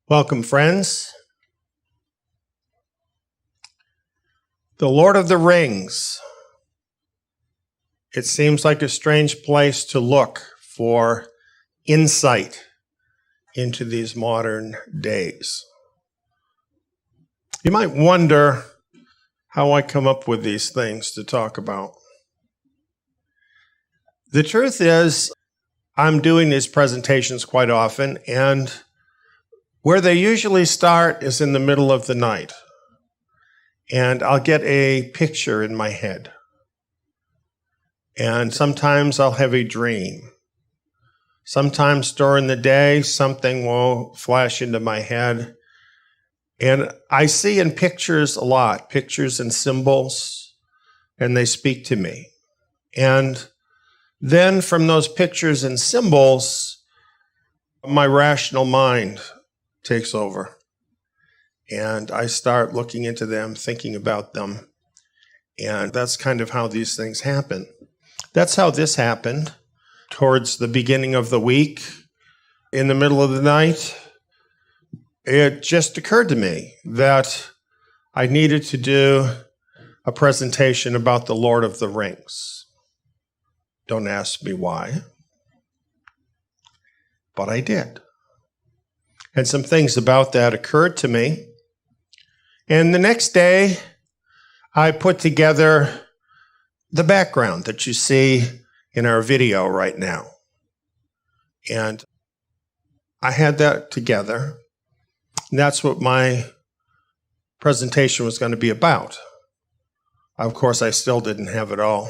Welcome, friends. The Lord of the Rings. It seems like a strange place to look for insight into these modern days. You might wonder how I come up with these things to talk about. The truth is, I'm doing these presentations quite often, and where they usually start is in the middle of the night. And I'll get a picture in my head. And sometimes I'll have a dream. Sometimes during the day, something will flash into my head. And I see in pictures a lot, pictures and symbols, and they speak to me. And then from those pictures and symbols, my rational mind takes over. And I start looking into them, thinking about them. And that's kind of how these things happen. That's how this happened. Towards the beginning of the week, in the middle of the night, it just occurred to me that I needed to do a presentation about the Lord of the Rings. Don't ask me why, but I did. And some things about that occurred to me. And the next day, I put together the background that you see in our video right now. And I had that together. And that's what my presentation was going to be about. Of course, I still didn't have it all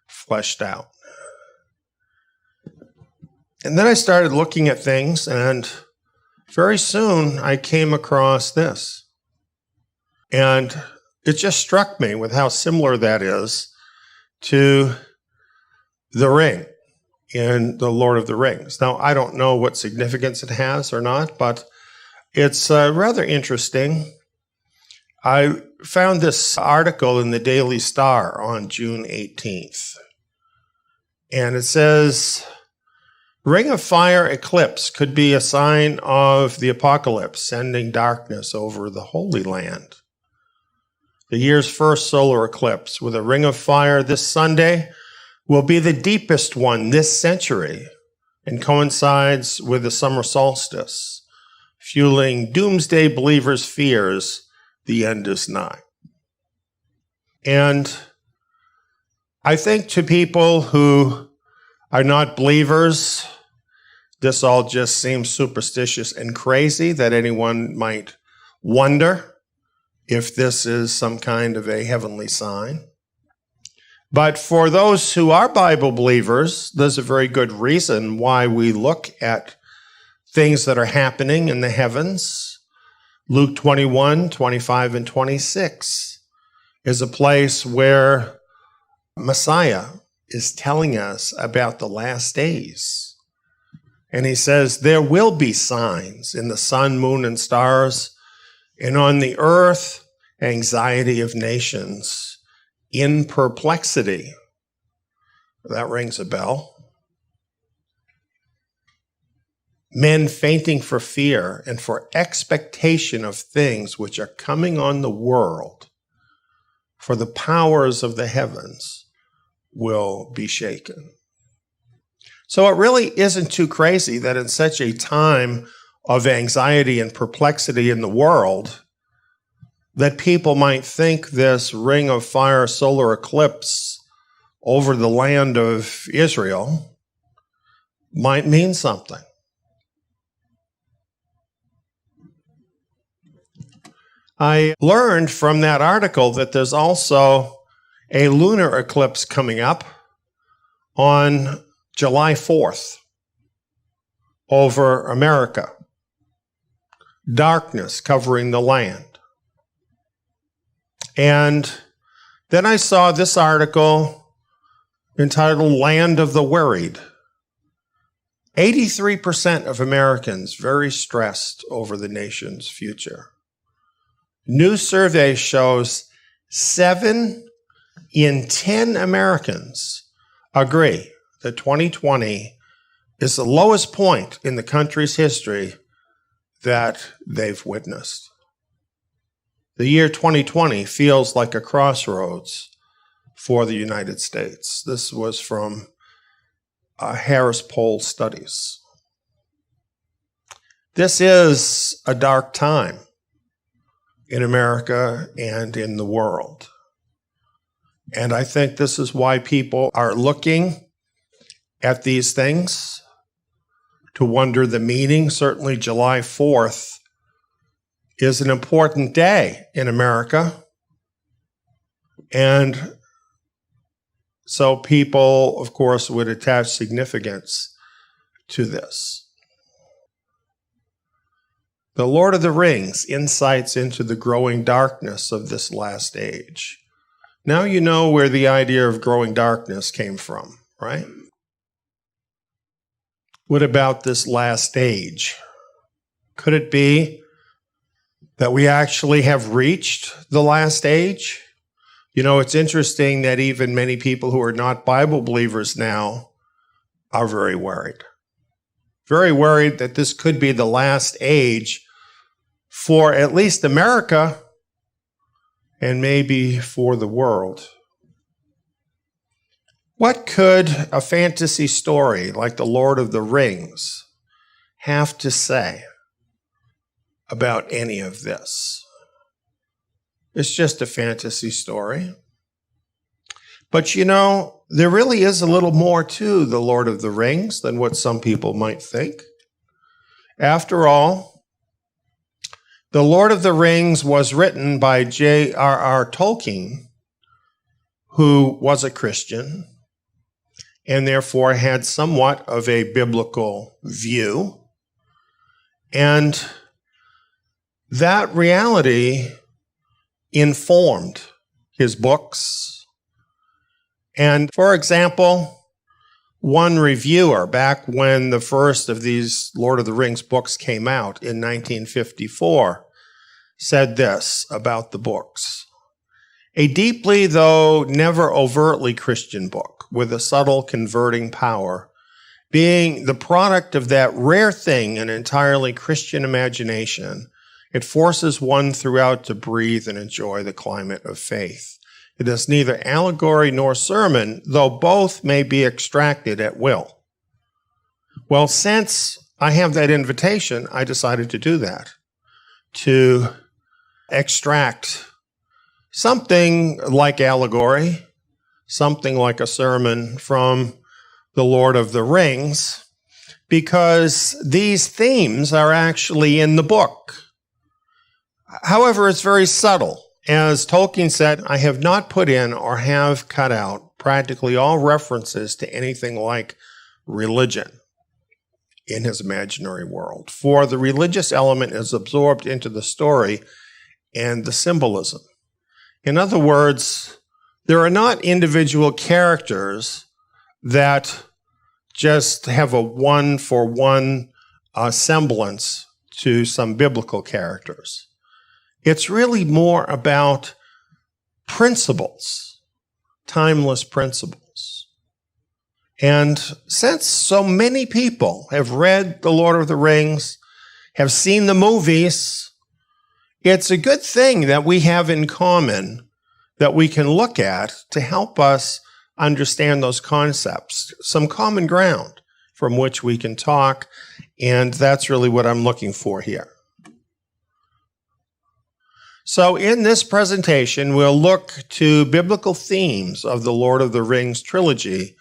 fleshed out. And then I started looking at things, and very soon I came across this. And it just struck me with how similar that is to the ring in the Lord of the Rings. Now, I don't know what significance it has or not, but it's rather interesting. I found this article in the Daily Star on June 18th. And it says, Ring of Fire eclipse could be a sign of the apocalypse, sending darkness over the Holy Land. The year's first solar eclipse with a ring of fire this Sunday will be the deepest one this century and coincides with the summer solstice, fueling doomsday believers' fears the end is nigh. And I think to people who are not believers, this all just seems superstitious and crazy that anyone might wonder if this is some kind of a heavenly sign. But for those who are Bible believers, there's a very good reason why we look at things that are happening in the heavens. Luke 21, 25, and 26 is a place where Messiah is telling us about the last days. And he says, there will be signs in the sun, moon, and stars, and on the earth, anxiety of nations, in perplexity. That rings a bell. Men fainting for fear and for expectation of things which are coming on the world, for the powers of the heavens will be shaken. So it really isn't too crazy that in such a time of anxiety and perplexity in the world, that people might think this ring of fire solar eclipse over the land of Israel might mean something. I learned from that article that there's also a lunar eclipse coming up on July 4th over America. Darkness covering the land. And then I saw this article entitled Land of the Worried. 83% of Americans very stressed over the nation's future. New survey shows 7 in 10 Americans agree that 2020 is the lowest point in the country's history that they've witnessed. The year 2020 feels like a crossroads for the United States. This was from Harris Poll Studies. This is a dark time in America and in the world. And I think this is why people are looking at these things to wonder the meaning. Certainly July 4th is an important day in America. And so people, of course, would attach significance to this. The Lord of the Rings, insights into the growing darkness of this last age. Now you know where the idea of growing darkness came from, right? What about this last age? Could it be that we actually have reached the last age? You know, it's interesting that even many people who are not Bible believers now are very worried. Very worried that this could be the last age for at least America and maybe for the world. What could a fantasy story like The Lord of the Rings have to say about any of this? It's just a fantasy story. But you know, there really is a little more to The Lord of the Rings than what some people might think. After all, The Lord of the Rings was written by J.R.R. Tolkien, who was a Christian and therefore had somewhat of a biblical view. And that reality informed his books. And for example, one reviewer, back when the first of these Lord of the Rings books came out in 1954, said this about the books: a deeply, though never overtly Christian book with a subtle converting power, being the product of that rare thing, an entirely Christian imagination. It forces one throughout to breathe and enjoy the climate of faith. It is neither allegory nor sermon, though both may be extracted at will. Well, since I have that invitation, I decided to do that, to extract something like allegory, something like a sermon from The Lord of the Rings, because these themes are actually in the book. However, it's very subtle. As Tolkien said, I have not put in or have cut out practically all references to anything like religion in his imaginary world, for the religious element is absorbed into the story and the symbolism. In other words, there are not individual characters that just have a one-for-one semblance to some biblical characters. It's really more about principles, timeless principles. And since so many people have read The Lord of the Rings, have seen the movies, it's a good thing that we have in common that we can look at to help us understand those concepts, some common ground from which we can talk, and that's really what I'm looking for here. So in this presentation, we'll look to biblical themes of the Lord of the Rings trilogy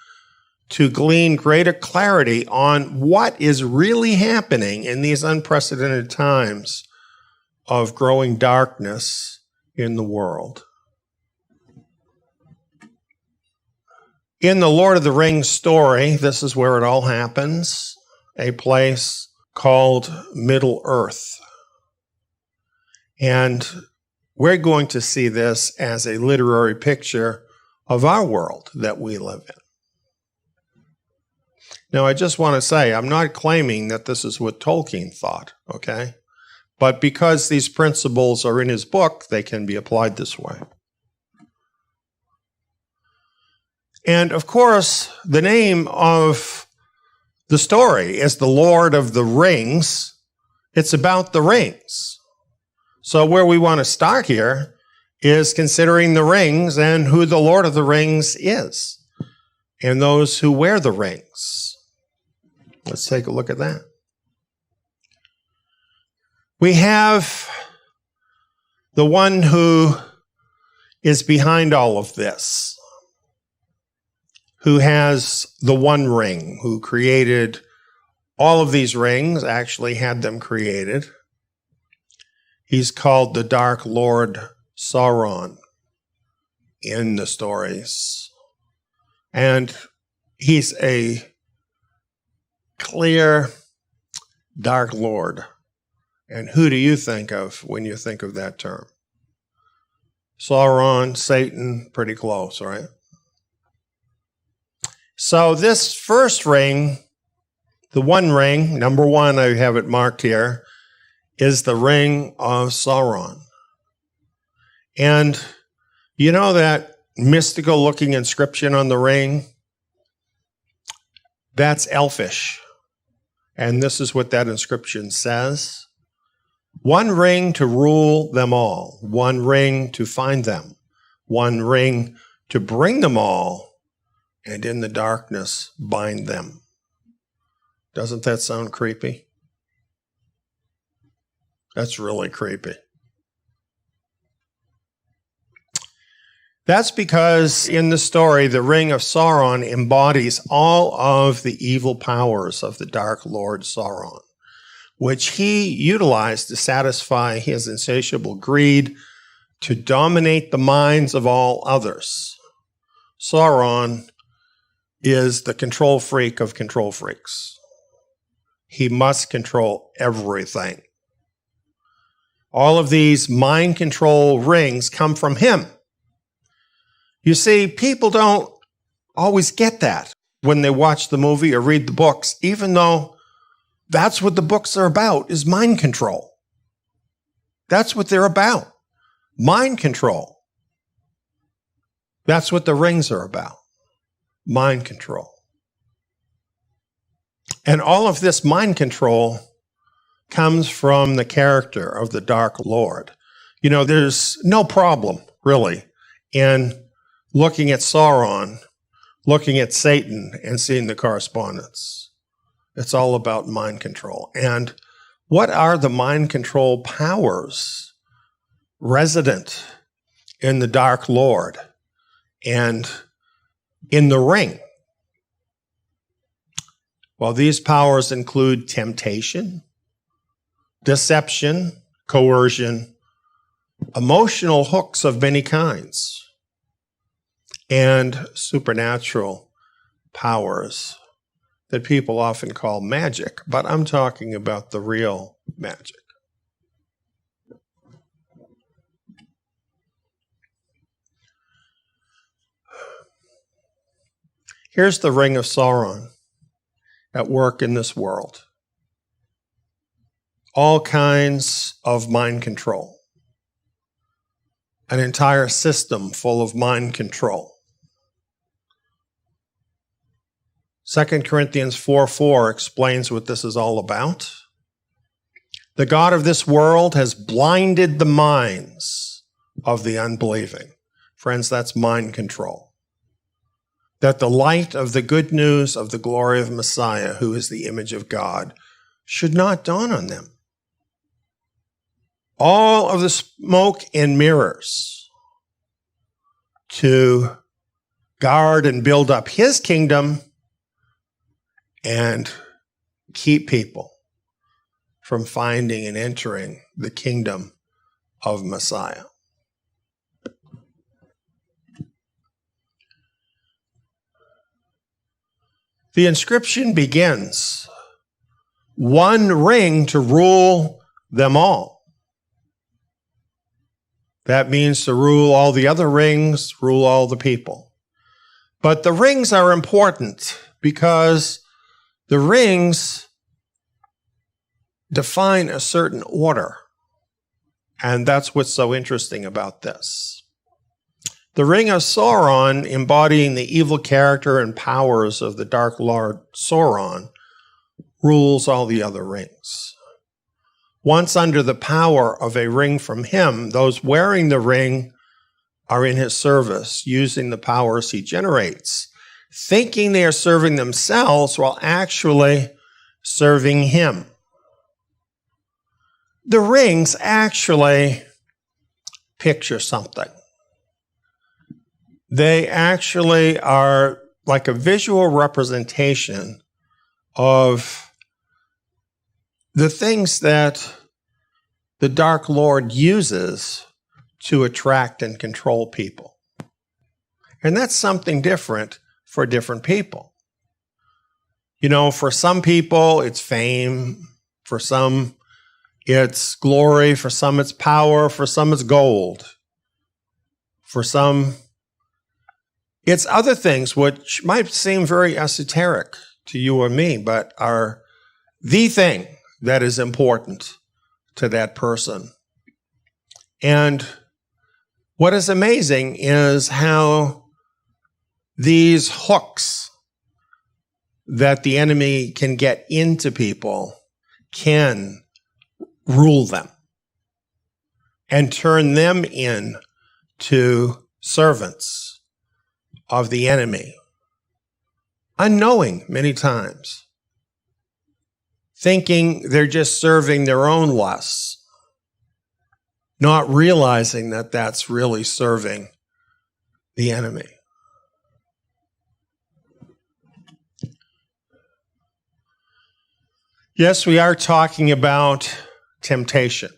to glean greater clarity on what is really happening in these unprecedented times of growing darkness in the world. In the Lord of the Rings story, this is where it all happens, a place called Middle-earth. And we're going to see this as a literary picture of our world that we live in. Now, I just want to say, I'm not claiming that this is what Tolkien thought, okay? But because these principles are in his book, they can be applied this way. And of course, the name of the story is The Lord of the Rings. It's about the rings. So where we want to start here is considering the rings and who the Lord of the Rings is, and those who wear the rings. Let's take a look at that. We have the one who is behind all of this, who has the one ring, who created all of these rings, actually had them created. He's called the Dark Lord Sauron in the stories. And he's a clear Dark Lord. And who do you think of when you think of that term? Sauron, Satan, pretty close, right? So this first ring, the one ring, number one, I have it marked here, is the ring of Sauron. And you know that mystical looking inscription on the ring? That's elfish. And this is what that inscription says. One ring to rule them all. One ring to find them. One ring to bring them all. And in the darkness, bind them. Doesn't that sound creepy? That's really creepy. That's because in the story, the Ring of Sauron embodies all of the evil powers of the Dark Lord Sauron, which he utilized to satisfy his insatiable greed to dominate the minds of all others. Sauron is the control freak of control freaks. He must control everything. All of these mind control rings come from him. You see, people don't always get that when they watch the movie or read the books, even though that's what the books are about, is mind control. That's what they're about. Mind control. That's what the rings are about. Mind control. And all of this mind control comes from the character of the Dark Lord. You know, there's no problem, really, in looking at Sauron, looking at Satan, and seeing the correspondence. It's all about mind control. And what are the mind control powers resident in the Dark Lord and in the ring? Well, these powers include temptation, deception, coercion, emotional hooks of many kinds, and supernatural powers that people often call magic, but I'm talking about the real magic. Here's the Ring of Sauron at work in this world. All kinds of mind control. An entire system full of mind control. 2 Corinthians 4:4 explains what this is all about. The God of this world has blinded the minds of the unbelieving. Friends, that's mind control. That the light of the good news of the glory of Messiah, who is the image of God, should not dawn on them. All of the smoke and mirrors to guard and build up his kingdom and keep people from finding and entering the kingdom of Messiah. The inscription begins, one ring to rule them all. That means to rule all the other rings, rule all the people. But the rings are important because the rings define a certain order. And that's what's so interesting about this. The Ring of Sauron, embodying the evil character and powers of the Dark Lord Sauron, rules all the other rings. once under the power of a ring from him, those wearing the ring are in his service, using the powers he generates, thinking they are serving themselves while actually serving him. The rings actually picture something. They actually are like a visual representation of the things that the Dark Lord uses to attract and control people. And that's something different for different people. You know, for some people, it's fame. For some, it's glory. For some, it's power. For some, it's gold. For some, it's other things which might seem very esoteric to you or me, but are the thing that is important to that person. And what is amazing is how these hooks that the enemy can get into people can rule them and turn them into servants of the enemy, unknowing many times, thinking they're just serving their own lusts, not realizing that that's really serving the enemy. Yes, we are talking about temptation.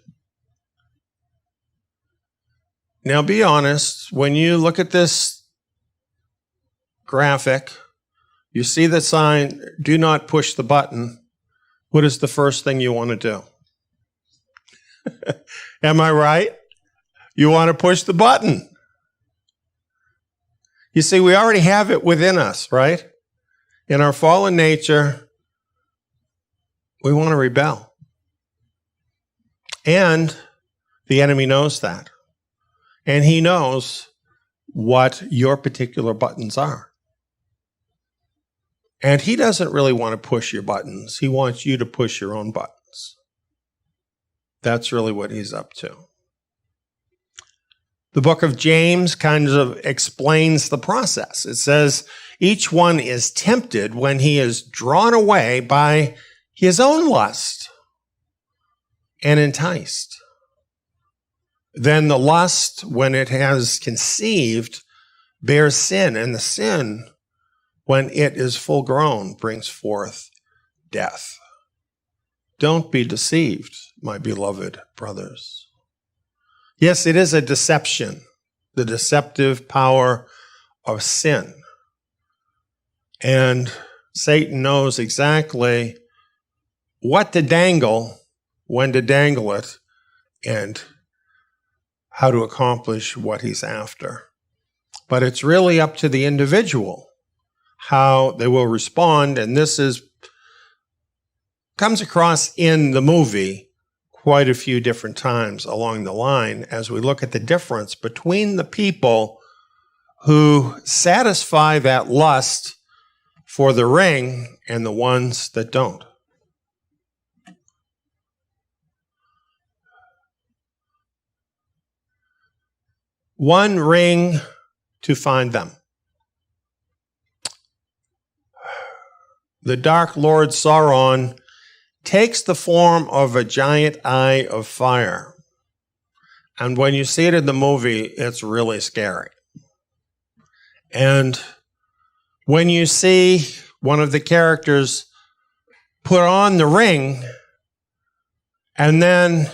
Now, be honest, when you look at this graphic, you see the sign, do not push the button. What is the first thing you want to do? Am I right? You want to push the button. You see, we already have it within us, right? In our fallen nature, we want to rebel. And the enemy knows that. And he knows what your particular buttons are. And he doesn't really want to push your buttons. He wants you to push your own buttons. That's really what he's up to. The book of James kind of explains the process. It says, each one is tempted when he is drawn away by his own lust and enticed. Then the lust, when it has conceived, bears sin, and the sin, when it is full grown, brings forth death. Don't be deceived, my beloved brothers. Yes, it is a deception, the deceptive power of sin. And Satan knows exactly what to dangle, when to dangle it, and how to accomplish what he's after. But it's really up to the individual how they will respond, and this comes across in the movie quite a few different times along the line as we look at the difference between the people who satisfy that lust for the ring and the ones that don't. One ring to find them. The Dark Lord Sauron takes the form of a giant eye of fire. And when you see it in the movie, it's really scary. And when you see one of the characters put on the ring, and then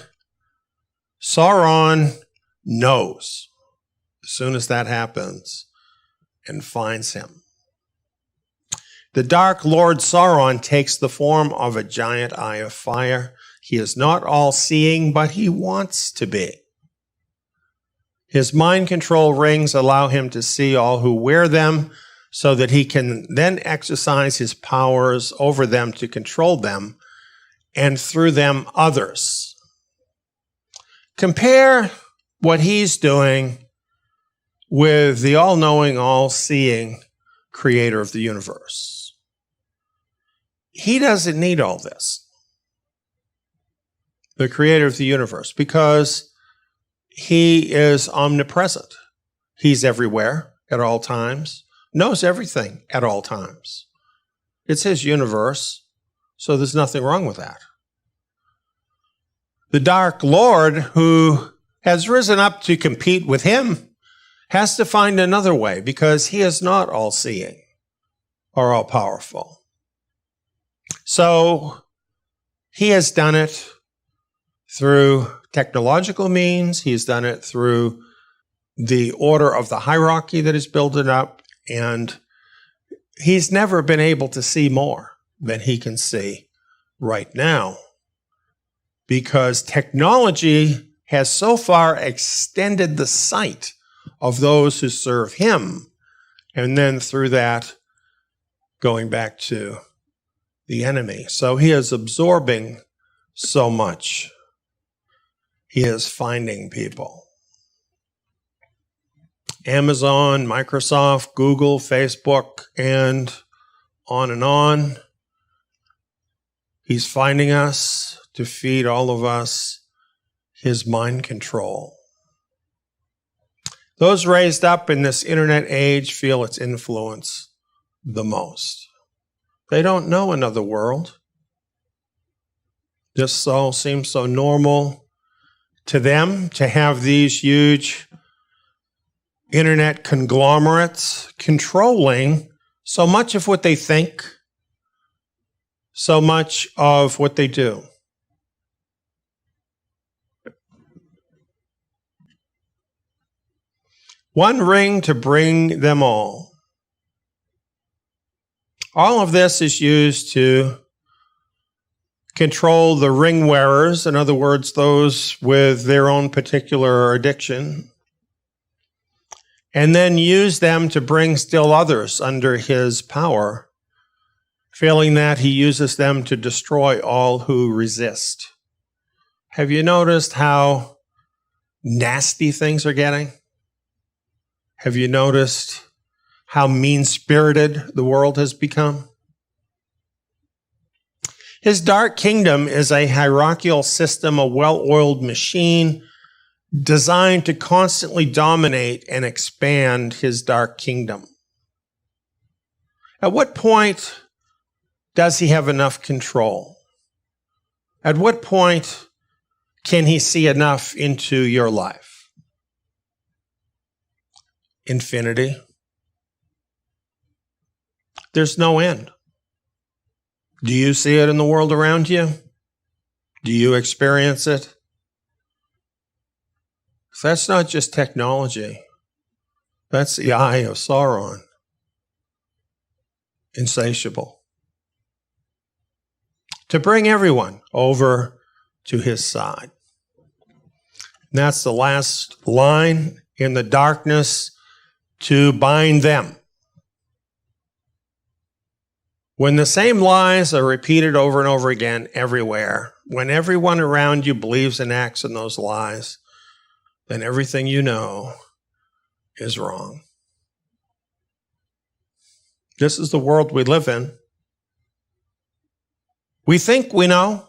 Sauron knows as soon as that happens and finds him. The Dark Lord Sauron takes the form of a giant eye of fire. He is not all-seeing, but he wants to be. His mind control rings allow him to see all who wear them so that he can then exercise his powers over them to control them and through them others. Compare what he's doing with the all-knowing, all-seeing creator of the universe. He doesn't need all this. the creator of the universe, because he is omnipresent. He's everywhere at all times, knows everything at all times. It's his universe, so there's nothing wrong with that. The Dark Lord, who has risen up to compete with him, has to find another way, because he is not all-seeing or all-powerful. So he has done it through technological means. He's done it through the order of the hierarchy that is building up, and he's never been able to see more than he can see right now, because technology has so far extended the sight of those who serve him, and then through that going back to the enemy. So he is absorbing so much. He is finding people. Amazon, Microsoft, Google, Facebook, and on and on. He's finding us to feed all of us his mind control. Those raised up in this internet age feel its influence the most. They don't know another world. This all seems so normal to them, to have these huge internet conglomerates controlling so much of what they think, so much of what they do. One ring to bring them all. All of this is used to control the ring wearers, in other words, those with their own particular addiction, and then use them to bring still others under his power. Failing that, he uses them to destroy all who resist. Have you noticed how nasty things are getting? Have you noticed how mean-spirited the world has become? His dark kingdom is a hierarchical system, a well-oiled machine designed to constantly dominate and expand his dark kingdom. At what point does he have enough control? At what point can he see enough into your life? Infinity. There's no end. Do you see it in the world around you? Do you experience it? That's not just technology. That's the eye of Sauron. Insatiable. To bring everyone over to his side. And that's the last line in the darkness, to bind them. When the same lies are repeated over and over again everywhere, when everyone around you believes and acts in those lies, then everything you know is wrong. This is the world we live in. We think we know.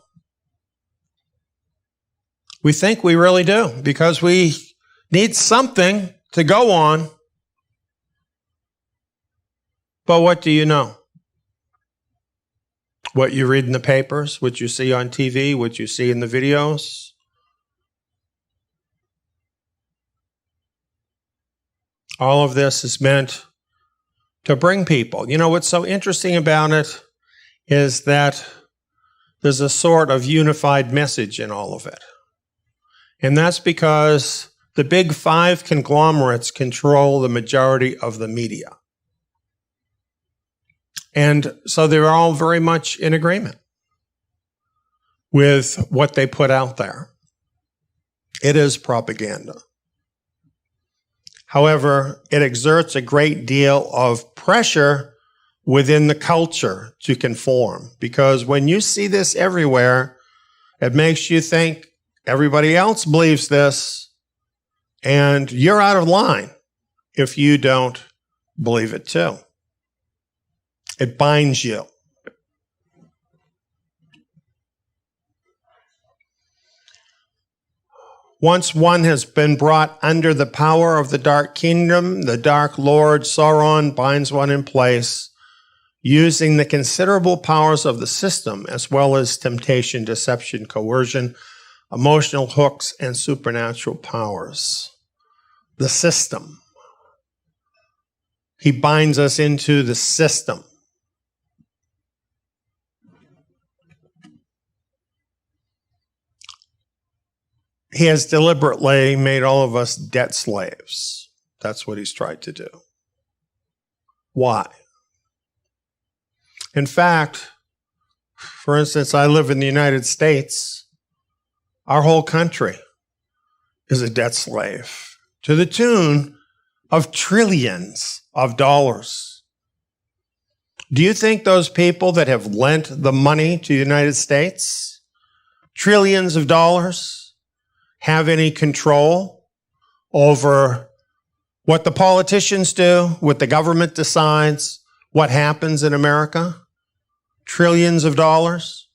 We think we really do, because we need something to go on. But what do you know? What you read in the papers, what you see on TV, what you see in the videos. All of this is meant to bring people. You know, what's so interesting about it is that there's a sort of unified message in all of it. And that's because the big five conglomerates control the majority of the media. And so they're all very much in agreement with what they put out there. It is propaganda. However, it exerts a great deal of pressure within the culture to conform, because when you see this everywhere, it makes you think everybody else believes this, and you're out of line if you don't believe it too. It binds you. Once one has been brought under the power of the Dark Kingdom, the Dark Lord Sauron binds one in place, using the considerable powers of the system, as well as temptation, deception, coercion, emotional hooks, and supernatural powers. The system. He binds us into the system. He has deliberately made all of us debt slaves. That's what he's tried to do. Why? In fact, for instance, I live in the United States. Our whole country is a debt slave to the tune of trillions of dollars. Do you think those people that have lent the money to the United States, trillions of dollars, have any control over what the politicians do, what the government decides, what happens in America? Trillions of dollars?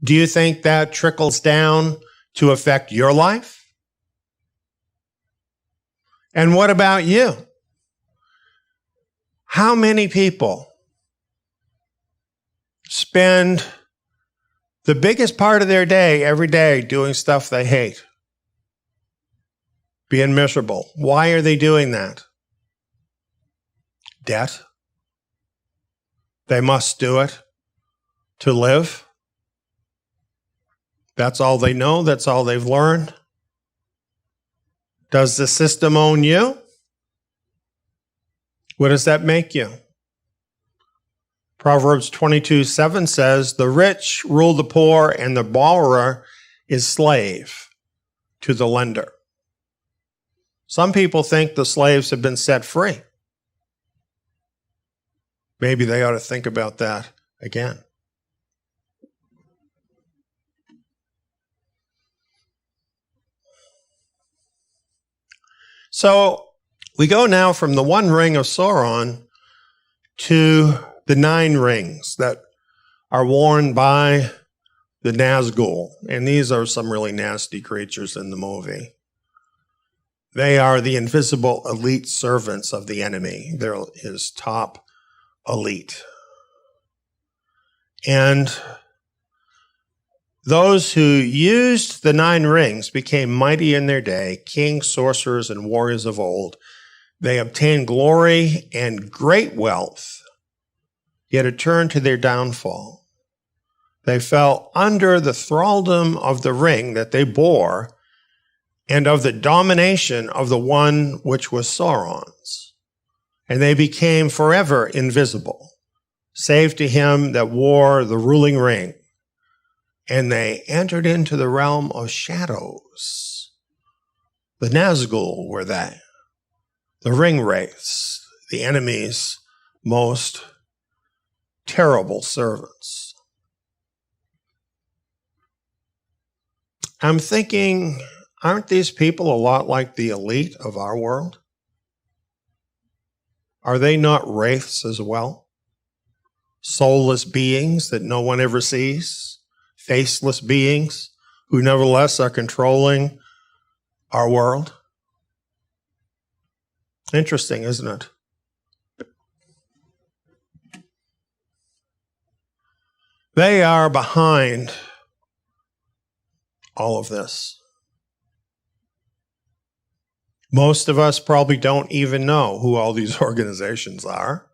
Do you think that trickles down to affect your life? And what about you? How many people spend the biggest part of their day every day doing stuff they hate? Being miserable. Why are they doing that? Debt. They must do it to live. That's all they know. That's all they've learned. Does the system own you? What does that make you? Proverbs 22:7 says, "The rich rule the poor, and the borrower is slave to the lender." Some people think the slaves have been set free. Maybe they ought to think about that again. So we go now from the one ring of Sauron to the 9 rings that are worn by the Nazgul. And these are some really nasty creatures in the movie. They are the invisible elite servants of the enemy. They're his top elite. And those who used the 9 rings became mighty in their day, kings, sorcerers, and warriors of old. They obtained glory and great wealth, yet it turned to their downfall. They fell under the thraldom of the ring that they bore and of the domination of the one which was Sauron's. And they became forever invisible, save to him that wore the ruling ring. And they entered into the realm of shadows. The Nazgul were they, the ring wraiths, the enemy's most terrible servants. I'm thinking, aren't these people a lot like the elite of our world? Are they not wraiths as well? Soulless beings that no one ever sees? Faceless beings who nevertheless are controlling our world? Interesting, isn't it? They are behind all of this. Most of us probably don't even know who all these organizations are.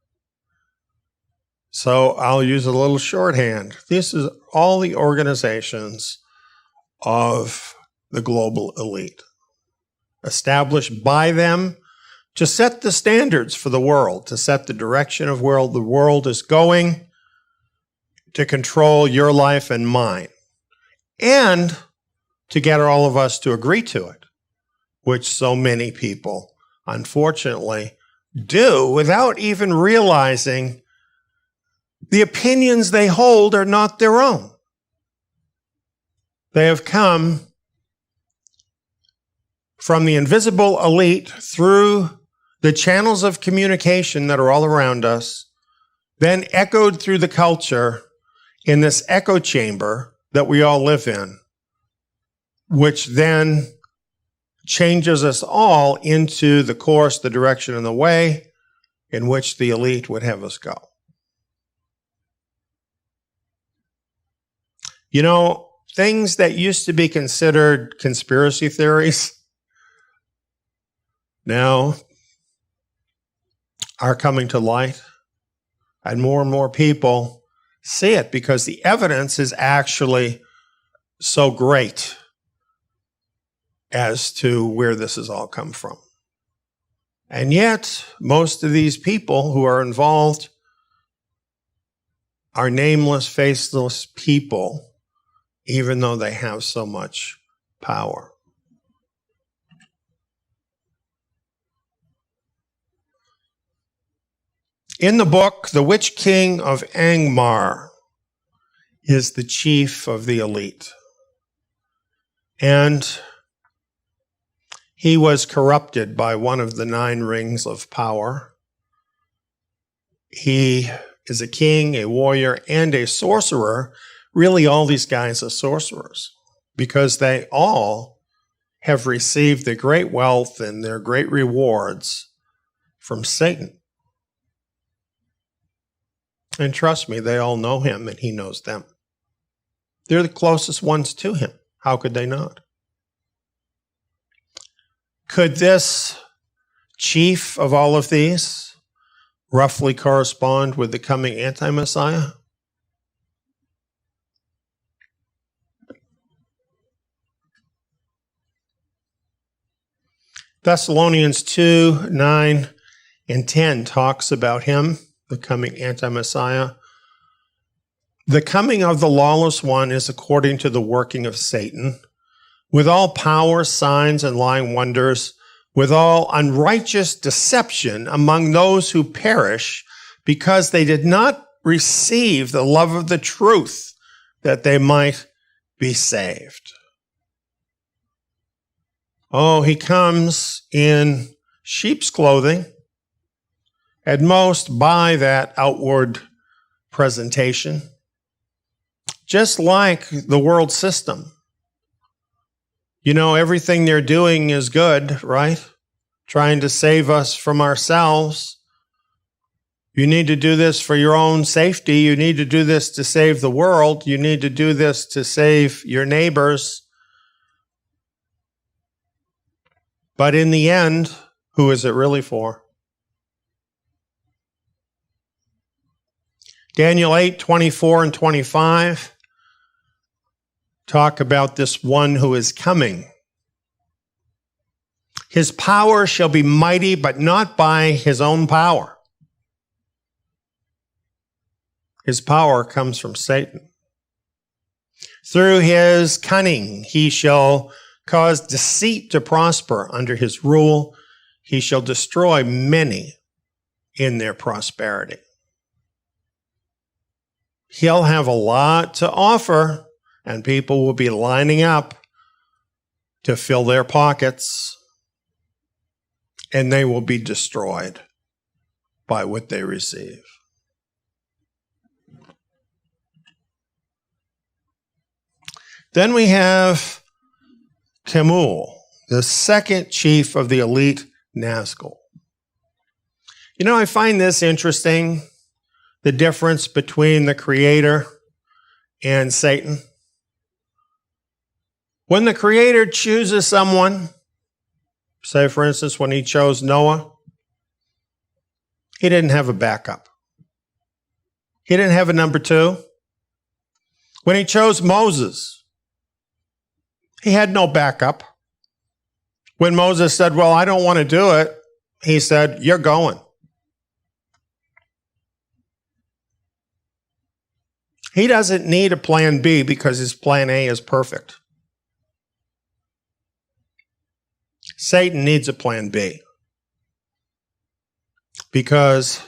So I'll use a little shorthand. This is all the organizations of the global elite, established by them to set the standards for the world, to set the direction of where the world is going, to control your life and mine, and to get all of us to agree to it, which so many people, unfortunately, do without even realizing the opinions they hold are not their own. They have come from the invisible elite through the channels of communication that are all around us, then echoed through the culture in this echo chamber that we all live in. which then changes us all into the course, the direction, and the way in which the elite would have us go. You know, things that used to be considered conspiracy theories now are coming to light, and more people see it because the evidence is actually so great as to where this has all come from. And yet, most of these people who are involved are nameless, faceless people, even though they have so much power. In the book, the Witch King of Angmar is the chief of the elite. And he was corrupted by one of the 9 rings of power. He is a king, a warrior, and a sorcerer. Really, all these guys are sorcerers because they all have received the great wealth and their great rewards from Satan. And trust me, they all know him and he knows them. They're the closest ones to him. How could they not? Could this chief of all of these roughly correspond with the coming anti-Messiah? Thessalonians 2, 9, and 10 talks about him, the coming anti-Messiah. The coming of the lawless one is according to the working of Satan, with all power, signs, and lying wonders, with all unrighteous deception among those who perish, because they did not receive the love of the truth, that they might be saved. Oh, he comes in sheep's clothing, at most by that outward presentation, just like the world system. You know, everything they're doing is good, right? Trying to save us from ourselves. You need to do this for your own safety. You need to do this to save the world. You need to do this to save your neighbors. But in the end, who is it really for? Daniel 8, 24 and 25 talk about this one who is coming. His power shall be mighty, but not by his own power. His power comes from Satan. Through his cunning, he shall cause deceit to prosper under his rule. He shall destroy many in their prosperity. He'll have a lot to offer, and people will be lining up to fill their pockets, and they will be destroyed by what they receive. Then we have Temul, the second chief of the elite Nazgul. You know, I find this interesting, the difference between the Creator and Satan. When the Creator chooses someone, say for instance when he chose Noah, he didn't have a backup. He didn't have a number 2. When he chose Moses, he had no backup. When Moses said, well, I don't want to do it, he said, you're going. He doesn't need a plan B because his plan A is perfect. Satan needs a plan B because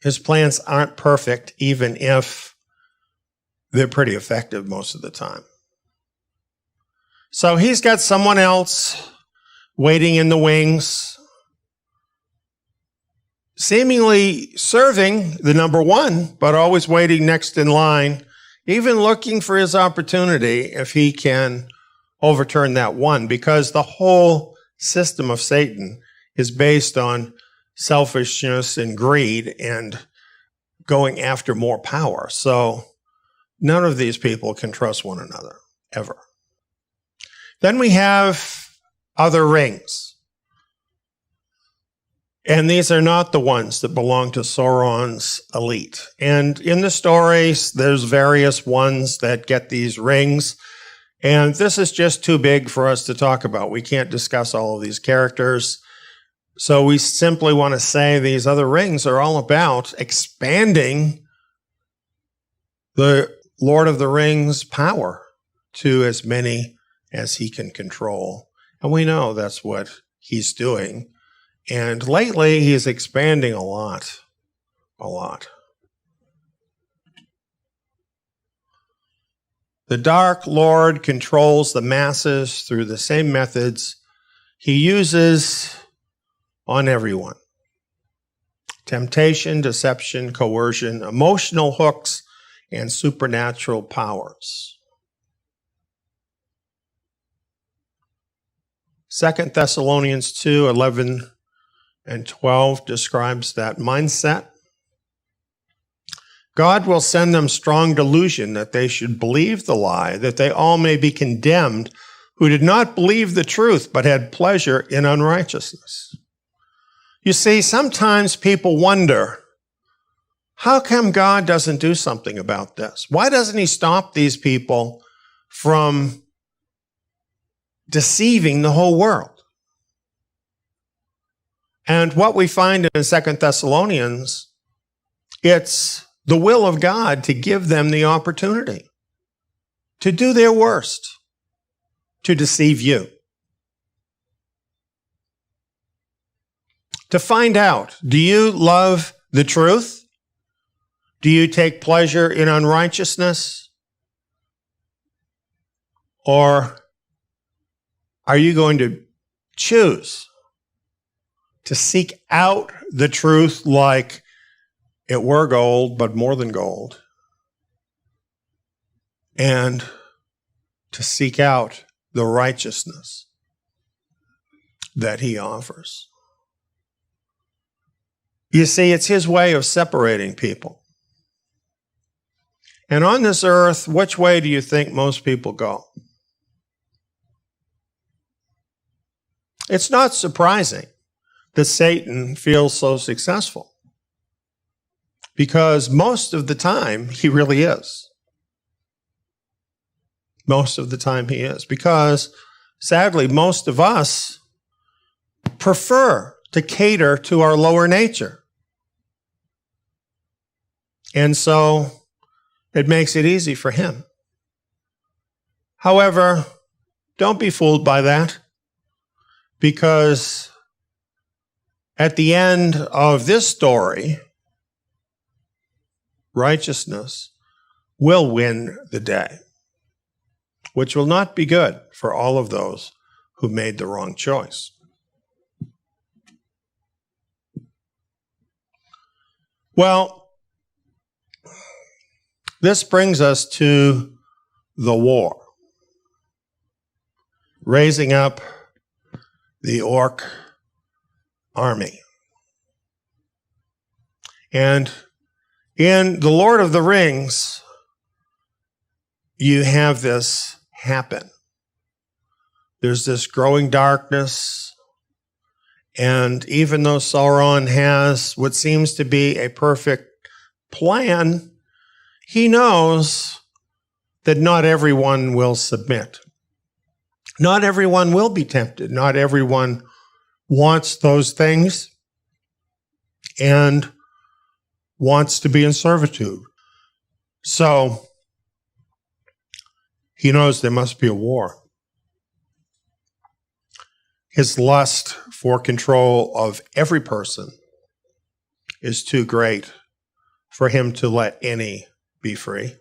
his plans aren't perfect, even if they're pretty effective most of the time. So he's got someone else waiting in the wings, seemingly serving the number 1, but always waiting next in line, even looking for his opportunity if he can overturn that one, because the whole system of Satan is based on selfishness and greed and going after more power. So none of these people can trust one another, ever. Then we have other rings. And these are not the ones that belong to Sauron's elite. And in the stories, there's various ones that get these rings. And this is just too big for us to talk about. We can't discuss all of these characters. So we simply want to say these other rings are all about expanding the Lord of the Rings power to as many as he can control. And we know that's what he's doing. And lately, he is expanding a lot. The Dark Lord controls the masses through the same methods he uses on everyone. Temptation, deception, coercion, emotional hooks, and supernatural powers. 2 Thessalonians 2:11 and 12 describes that mindset. God will send them strong delusion that they should believe the lie, that they all may be condemned who did not believe the truth but had pleasure in unrighteousness. You see, sometimes people wonder, how come God doesn't do something about this? Why doesn't he stop these people from deceiving the whole world? And what we find in 2 Thessalonians, it's the will of God to give them the opportunity to do their worst, to deceive you. To find out, do you love the truth? Do you take pleasure in unrighteousness? Or are you going to choose to seek out the truth like it were gold, but more than gold, and to seek out the righteousness that he offers? You see, it's his way of separating people. And on this earth, which way do you think most people go? It's not surprising that Satan feels so successful, because most of the time he really is. Most of the time he is, because sadly most of us prefer to cater to our lower nature. And so it makes it easy for him. However, don't be fooled by that, because at the end of this story, righteousness will win the day, which will not be good for all of those who made the wrong choice. Well, this brings us to the war, raising up the orc army. And in The Lord of the Rings, you have this happen. There's this growing darkness, and even though Sauron has what seems to be a perfect plan, he knows that not everyone will submit. Not everyone will be tempted. Not everyone wants those things and wants to be in servitude. So he knows there must be a war. His lust for control of every person is too great for him to let any be free.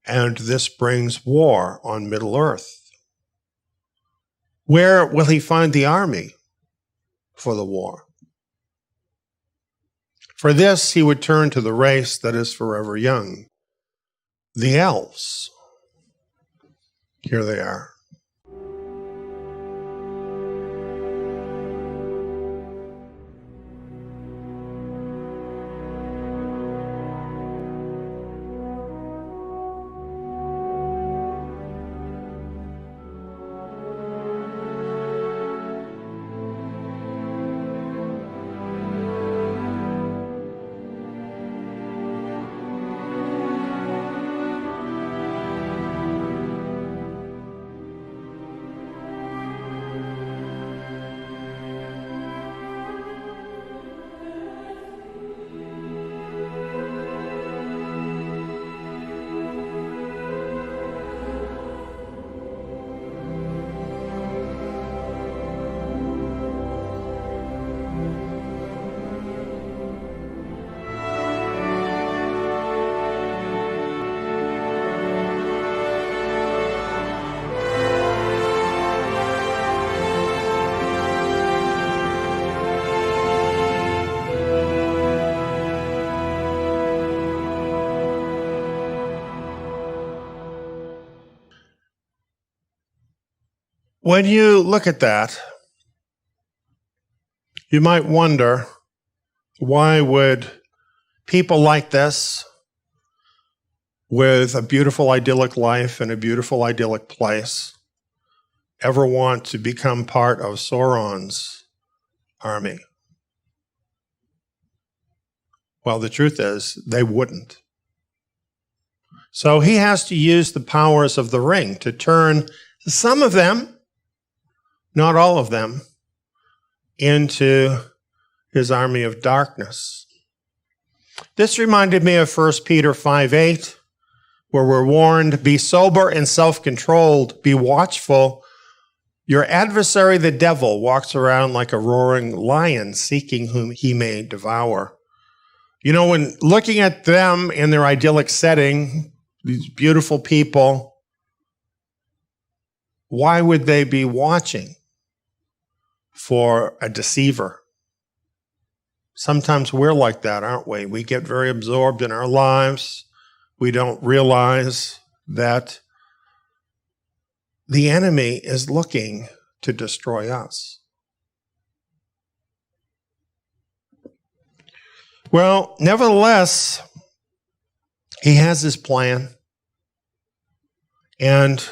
And this brings war on Middle-earth. Where will he find the army for the war? For this, he would turn to the race that is forever young, the elves. Here they are. When you look at that, you might wonder, why would people like this, with a beautiful idyllic life and a beautiful idyllic place, ever want to become part of Sauron's army? Well, the truth is, they wouldn't. So he has to use the powers of the ring to turn some of them, not all of them, into his army of darkness. This reminded me of 1 Peter 5:8, where we're warned, be sober and self-controlled, be watchful. Your adversary, the devil, walks around like a roaring lion, seeking whom he may devour. You know, when looking at them in their idyllic setting, these beautiful people, why would they be watching for a deceiver? Sometimes we're like that, aren't we? We get very absorbed in our lives. We don't realize that the enemy is looking to destroy us. Well, nevertheless, he has his plan. And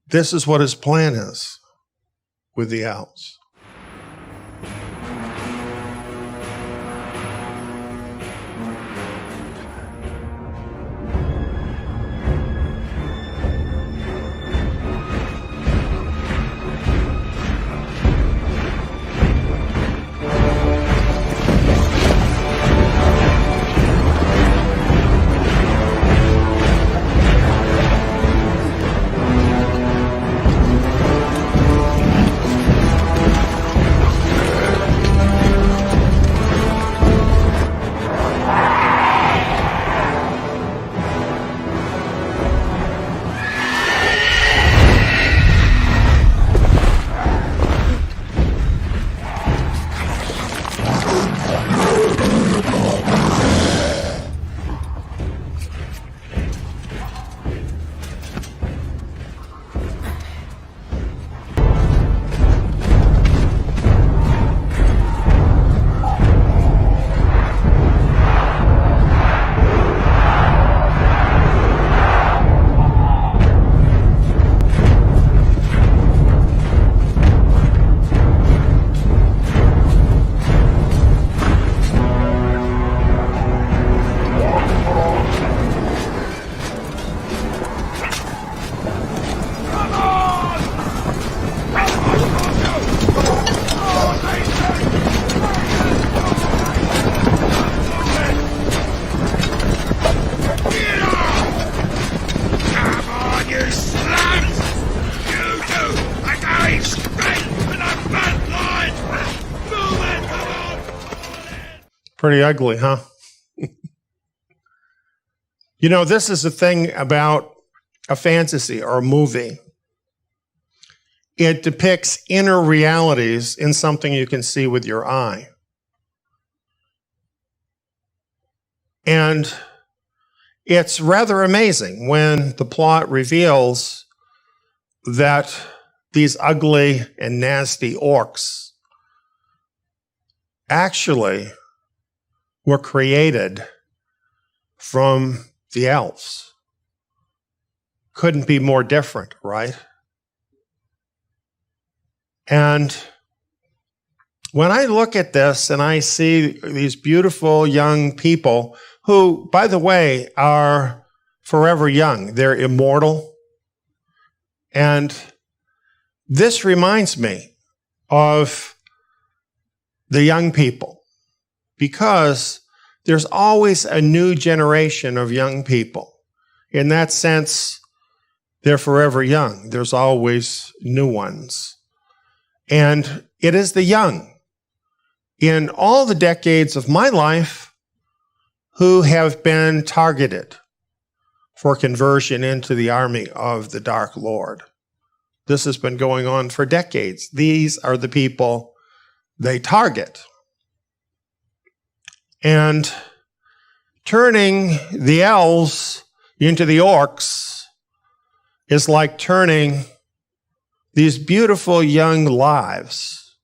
this is what his plan is with the outs. Pretty ugly, huh? You know, this is the thing about a fantasy or a movie. It depicts inner realities in something you can see with your eye. And it's rather amazing when the plot reveals that these ugly and nasty orcs actually were created from the elves. Couldn't be more different, right? And when I look at this and I see these beautiful young people who, by the way, are forever young, they're immortal. And this reminds me of the young people, because there's always a new generation of young people. In that sense, they're forever young. There's always new ones. And it is the young, in all the decades of my life, who have been targeted for conversion into the army of the Dark Lord. This has been going on for decades. These are the people they target. And turning the elves into the orcs is like turning these beautiful young lives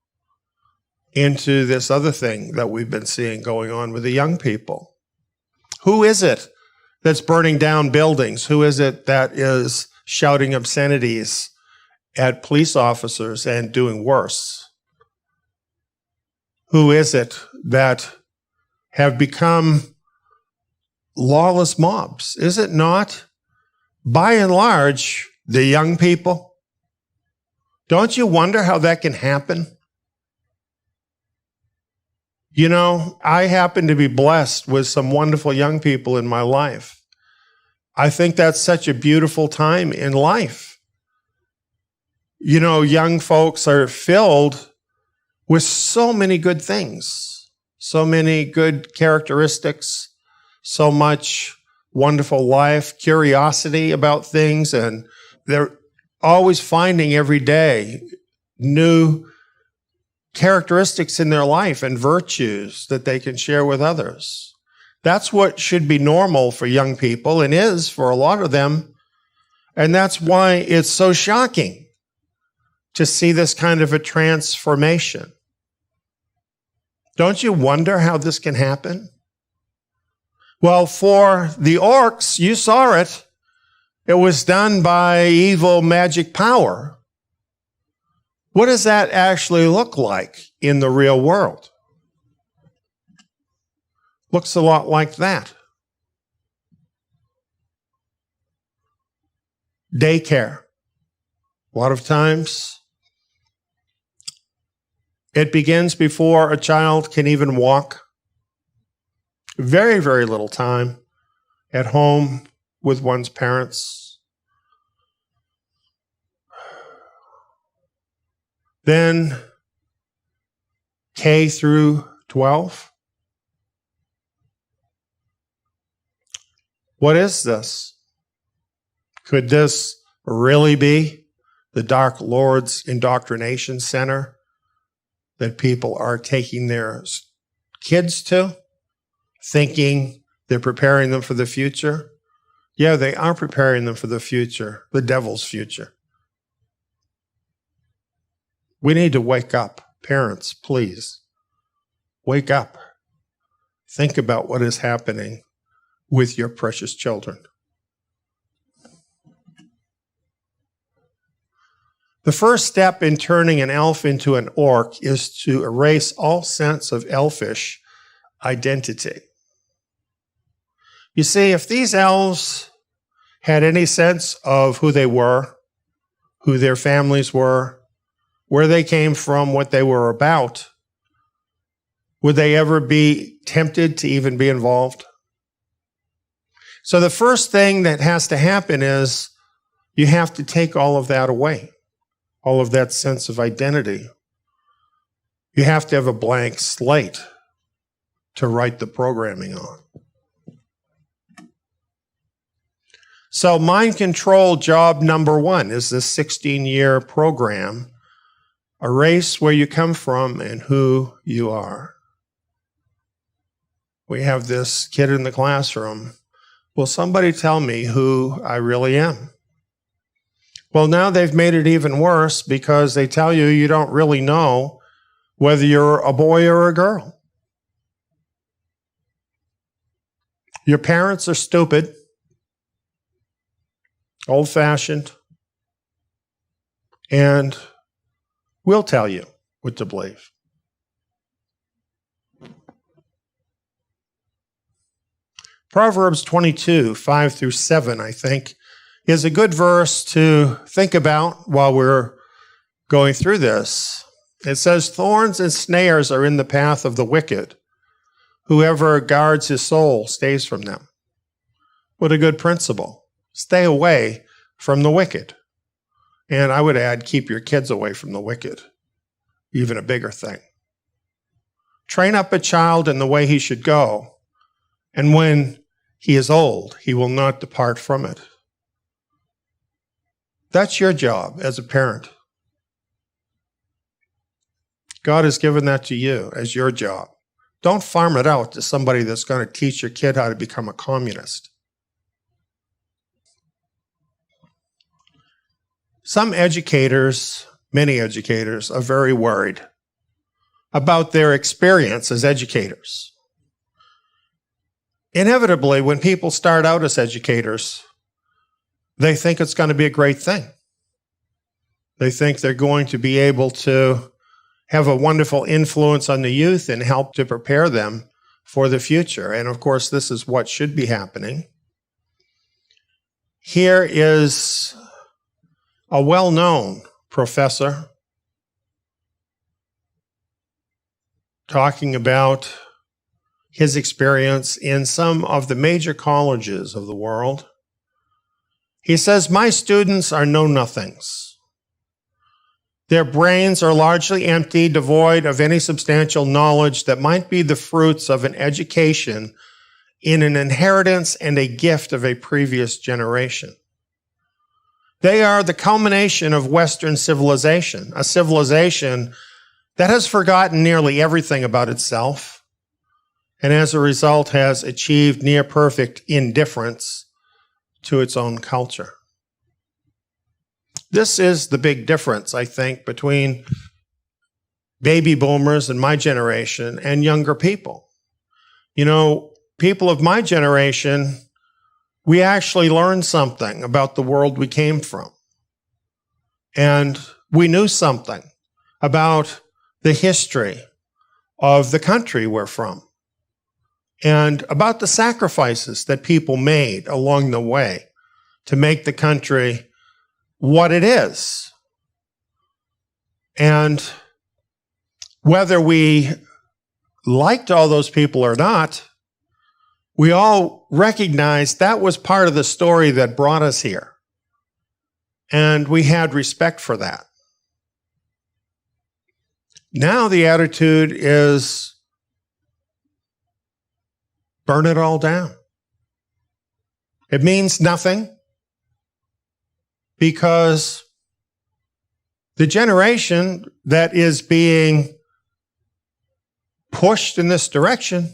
into this other thing that we've been seeing going on with the young people. Who is it that's burning down buildings? Who is it that is shouting obscenities at police officers and doing worse? Who is it that have become lawless mobs? Is it not, by and large, the young people? Don't you wonder how that can happen? You know, I happen to be blessed with some wonderful young people in my life. I think that's such a beautiful time in life. You know, young folks are filled with so many good things, so many good characteristics, so much wonderful life, curiosity about things, and they're always finding every day new characteristics in their life and virtues that they can share with others. That's what should be normal for young people, and is for a lot of them. And that's why it's so shocking to see this kind of a transformation. Don't you wonder how this can happen? Well, for the orcs, you saw it. It was done by evil magic power. What does that actually look like in the real world? Looks a lot like that. Daycare. A lot of times, it begins before a child can even walk. Very, very little time at home with one's parents. Then K through 12. What is this? Could this really be the Dark Lord's indoctrination center that people are taking their kids to, thinking they're preparing them for the future? Yeah, they are preparing them for the future, the devil's future. We need to wake up. Parents, please, wake up. Think about what is happening with your precious children. The first step in turning an elf into an orc is to erase all sense of elfish identity. You see, if these elves had any sense of who they were, who their families were, where they came from, what they were about, would they ever be tempted to even be involved? So the first thing that has to happen is you have to take all of that away, all of that sense of identity. You have to have a blank slate to write the programming on. So mind control job number 1 is this 16-year program. Erase where you come from and who you are. We have this kid in the classroom Will somebody tell me who I really am? Well, now they've made it even worse because they tell you you don't really know whether you're a boy or a girl. Your parents are stupid, old-fashioned, and we'll tell you what to believe. Proverbs 22, 5 through 7, I think, is a good verse to think about while we're going through this. It says, "Thorns and snares are in the path of the wicked. Whoever guards his soul stays from them." What a good principle. Stay away from the wicked. And I would add, keep your kids away from the wicked. Even a bigger thing. Train up a child in the way he should go, and when he is old, he will not depart from it. That's your job as a parent. God has given that to you as your job. Don't farm it out to somebody that's going to teach your kid how to become a communist. Some educators, many educators, are very worried about their experience as educators. Inevitably, when people start out as educators, they think it's going to be a great thing. They think they're going to be able to have a wonderful influence on the youth and help to prepare them for the future. And of course, this is what should be happening. Here is a well-known professor talking about his experience in some of the major colleges of the world. He says, "My students are know-nothings. Their brains are largely empty, devoid of any substantial knowledge that might be the fruits of an education in an inheritance and a gift of a previous generation. They are the culmination of Western civilization, a civilization that has forgotten nearly everything about itself, and as a result has achieved near-perfect indifference to its own culture." This is the big difference, I think, between baby boomers and my generation and younger people. You know, people of my generation, we actually learned something about the world we came from. And we knew something about the history of the country we're from and about the sacrifices that people made along the way to make the country what it is. And whether we liked all those people or not, we all recognized that was part of the story that brought us here. And we had respect for that. Now the attitude is burn it all down. It means nothing because the generation that is being pushed in this direction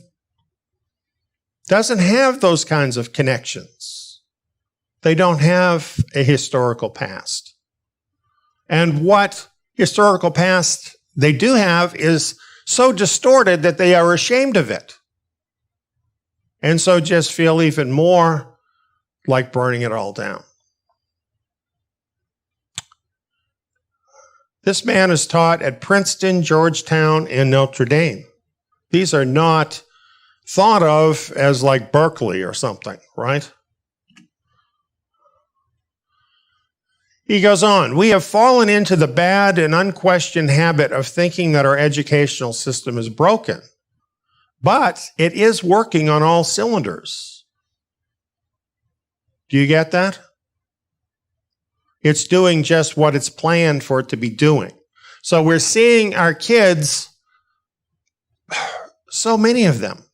doesn't have those kinds of connections. They don't have a historical past. And what historical past they do have is so distorted that they are ashamed of it. And so just feel even more like burning it all down. This man is taught at Princeton, Georgetown, and Notre Dame. These are not thought of as like Berkeley or something, right? He goes on, "We have fallen into the bad and unquestioned habit of thinking that our educational system is broken, but it is working on all cylinders." Do you get that? It's doing just what it's planned for it to be doing. So we're seeing our kids, so many of them,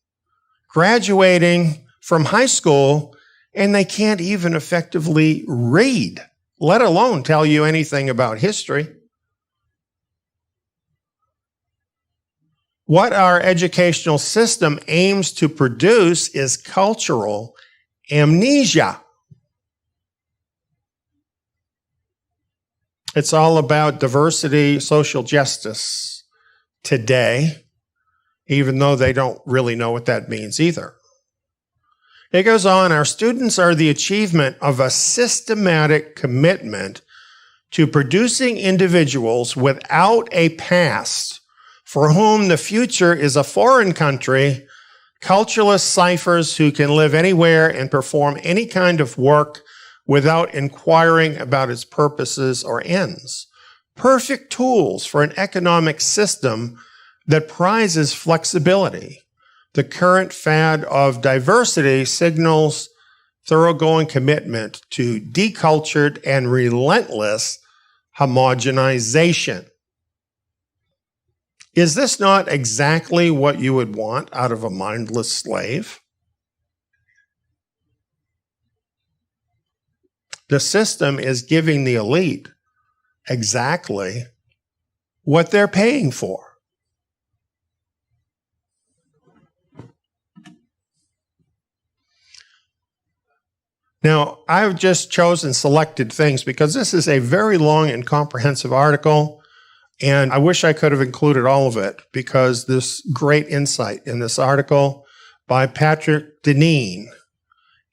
graduating from high school, and they can't even effectively read, let alone tell you anything about history. What our educational system aims to produce is cultural amnesia. It's all about diversity, social justice today, even though they don't really know what that means either. It goes on, our students are the achievement of a systematic commitment to producing individuals without a past, for whom the future is a foreign country, cultureless ciphers who can live anywhere and perform any kind of work without inquiring about its purposes or ends. Perfect tools for an economic system that prizes flexibility. The current fad of diversity signals thoroughgoing commitment to decultured and relentless homogenization. Is this not exactly what you would want out of a mindless slave? The system is giving the elite exactly what they're paying for. Now, I've just chosen selected things because this is a very long and comprehensive article, and I wish I could have included all of it because there's great insight in this article by Patrick Deneen,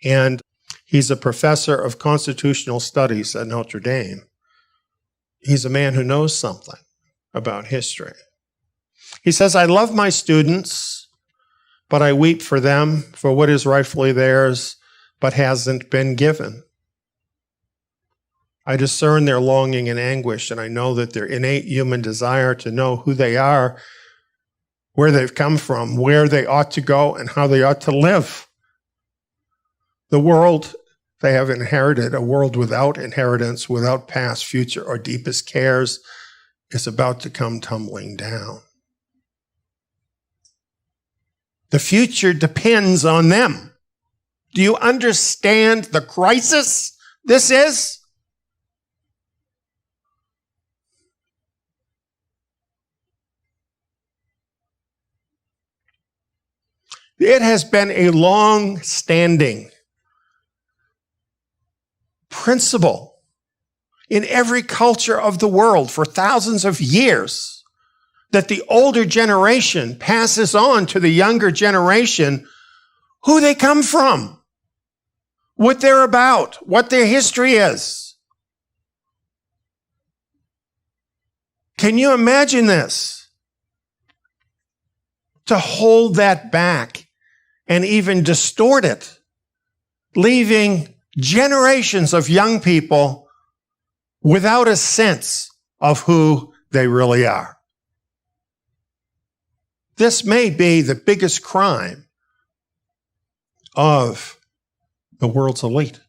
and he's a professor of constitutional studies at Notre Dame. He's a man who knows something about history. He says, I love my students, but I weep for them for what is rightfully theirs, but hasn't been given. I discern their longing and anguish, and I know that their innate human desire to know who they are, where they've come from, where they ought to go, and how they ought to live. The world they have inherited, a world without inheritance, without past, future, or deepest cares, is about to come tumbling down. The future depends on them. Do you understand the crisis this is? It has been a long-standing principle in every culture of the world for thousands of years that the older generation passes on to the younger generation who they come from, what they're about, what their history is. Can you imagine this? To hold that back and even distort it, leaving generations of young people without a sense of who they really are. This may be the biggest crime of the world's elite.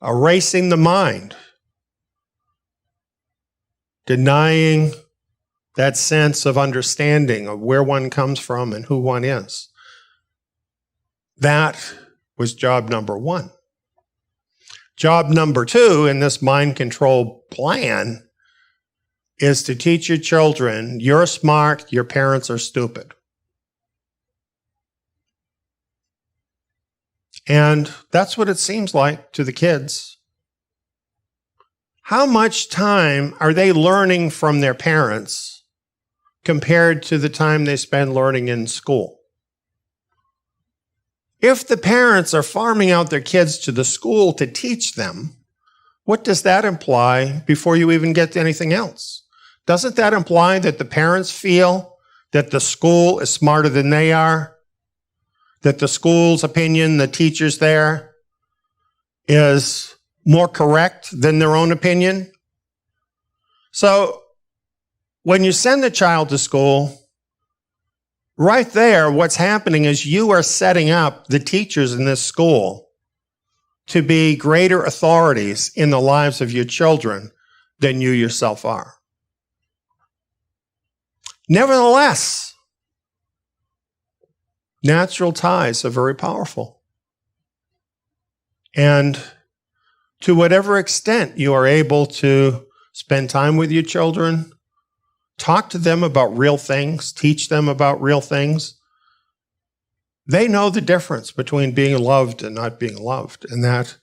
Erasing the mind, denying that sense of understanding of where one comes from and who one is. That was job number one. Job number two in this mind control plan is to teach your children, you're smart, your parents are stupid. And that's what it seems like to the kids. How much time are they learning from their parents compared to the time they spend learning in school? If the parents are farming out their kids to the school to teach them, what does that imply before you even get to anything else? Doesn't that imply that the parents feel that the school is smarter than they are? That the school's opinion, the teachers there, is more correct than their own opinion? So when you send the child to school, right there, what's happening is you are setting up the teachers in this school to be greater authorities in the lives of your children than you yourself are. Nevertheless, natural ties are very powerful. And to whatever extent you are able to spend time with your children, talk to them about real things, teach them about real things, they know the difference between being loved and not being loved, and that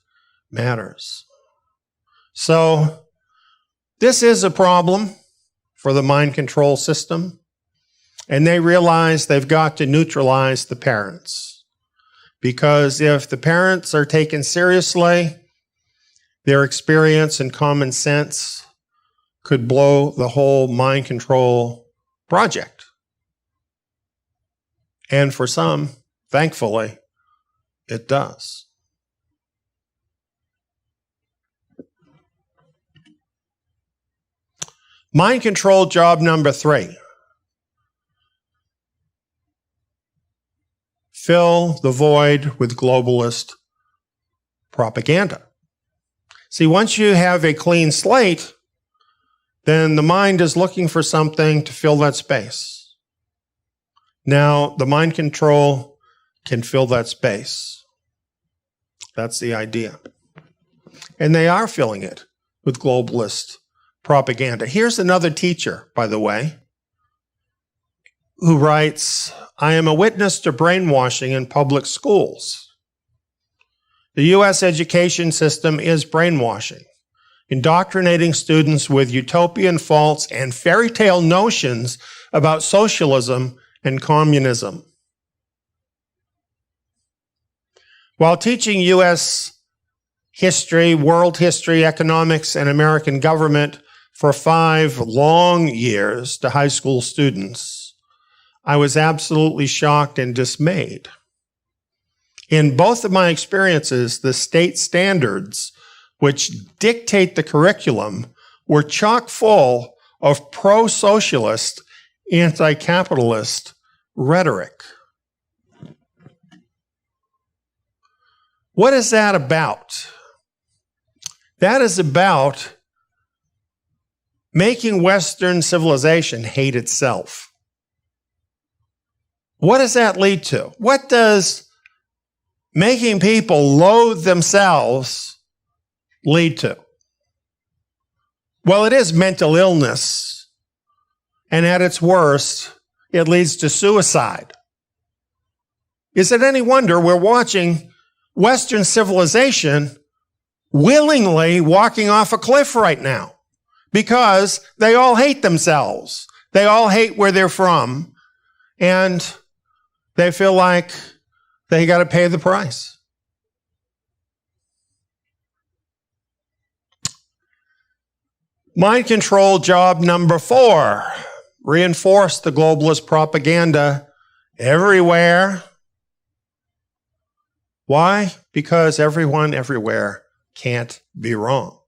matters. So this is a problem for the mind control system, and they realize they've got to neutralize the parents. Because if the parents are taken seriously, their experience and common sense could blow the whole mind control project. And for some, thankfully, it does. Mind control job number 3. Fill the void with globalist propaganda. See, once you have a clean slate, then the mind is looking for something to fill that space. Now, the mind control can fill that space. That's the idea. And they are filling it with globalist propaganda. Here's another teacher, by the way, who writes, I am a witness to brainwashing in public schools. The U.S. education system is brainwashing, indoctrinating students with utopian, false, and fairy tale notions about socialism and communism. While teaching U.S. history, world history, economics, and American government for 5 long years to high school students, I was absolutely shocked and dismayed. In both of my experiences, the state standards which dictate the curriculum were chock full of pro-socialist, anti-capitalist rhetoric. What is that about? That is about making Western civilization hate itself. What does that lead to? What does making people loathe themselves lead to? Well, it is mental illness. And at its worst, it leads to suicide. Is it any wonder we're watching Western civilization willingly walking off a cliff right now? Because they all hate themselves. They all hate where they're from. And they feel like they got to pay the price. Mind control job number 4. Reinforce the globalist propaganda everywhere. Why? Because everyone everywhere can't be wrong.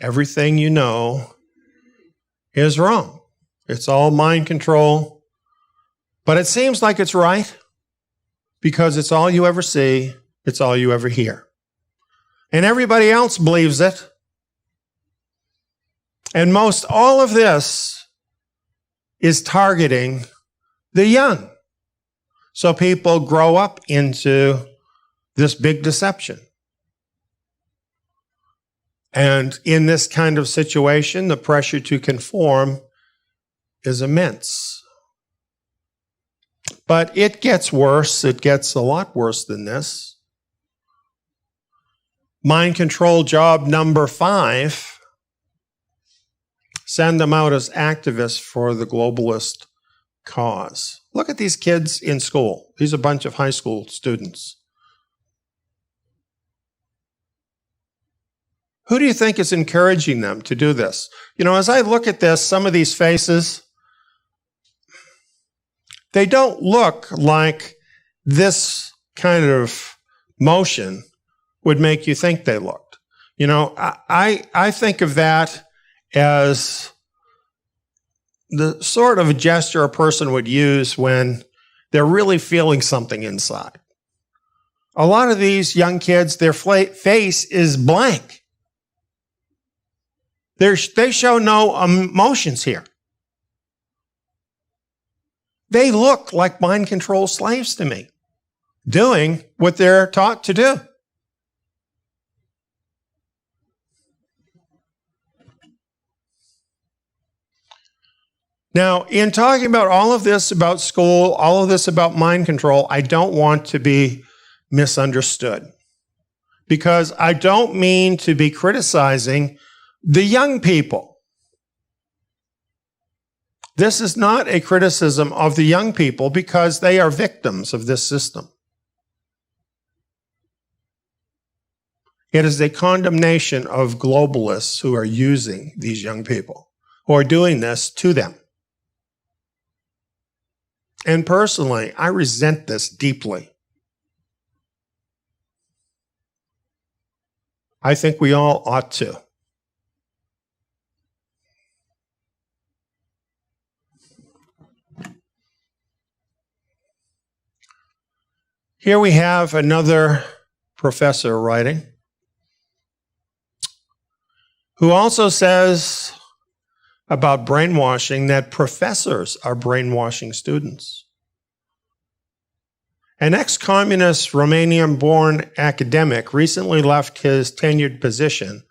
Everything you know is wrong. It's all mind control. But it seems like it's right because it's all you ever see, it's all you ever hear. And everybody else believes it. And most all of this is targeting the young. So people grow up into this big deception. And in this kind of situation, the pressure to conform is immense. But it gets worse. It gets a lot worse than this. Mind control job number 5. Send them out as activists for the globalist cause. Look at these kids in school. These are a bunch of high school students. Who do you think is encouraging them to do this? You know, as I look at this, some of these faces, they don't look like this kind of motion would make you think they looked. You know, I think of that as the sort of a gesture a person would use when they're really feeling something inside. A lot of these young kids, their face is blank. They show no emotions here. They look like mind control slaves to me, doing what they're taught to do. Now, in talking about all of this about school, all of this about mind control, I don't want to be misunderstood, because I don't mean to be criticizing the young people. This is not a criticism of the young people, because they are victims of this system. It is a condemnation of globalists who are using these young people, who are doing this to them. And personally, I resent this deeply. I think we all ought to. Here we have another professor writing, who also says about brainwashing that professors are brainwashing students. An ex-communist Romanian-born academic recently left his tenured position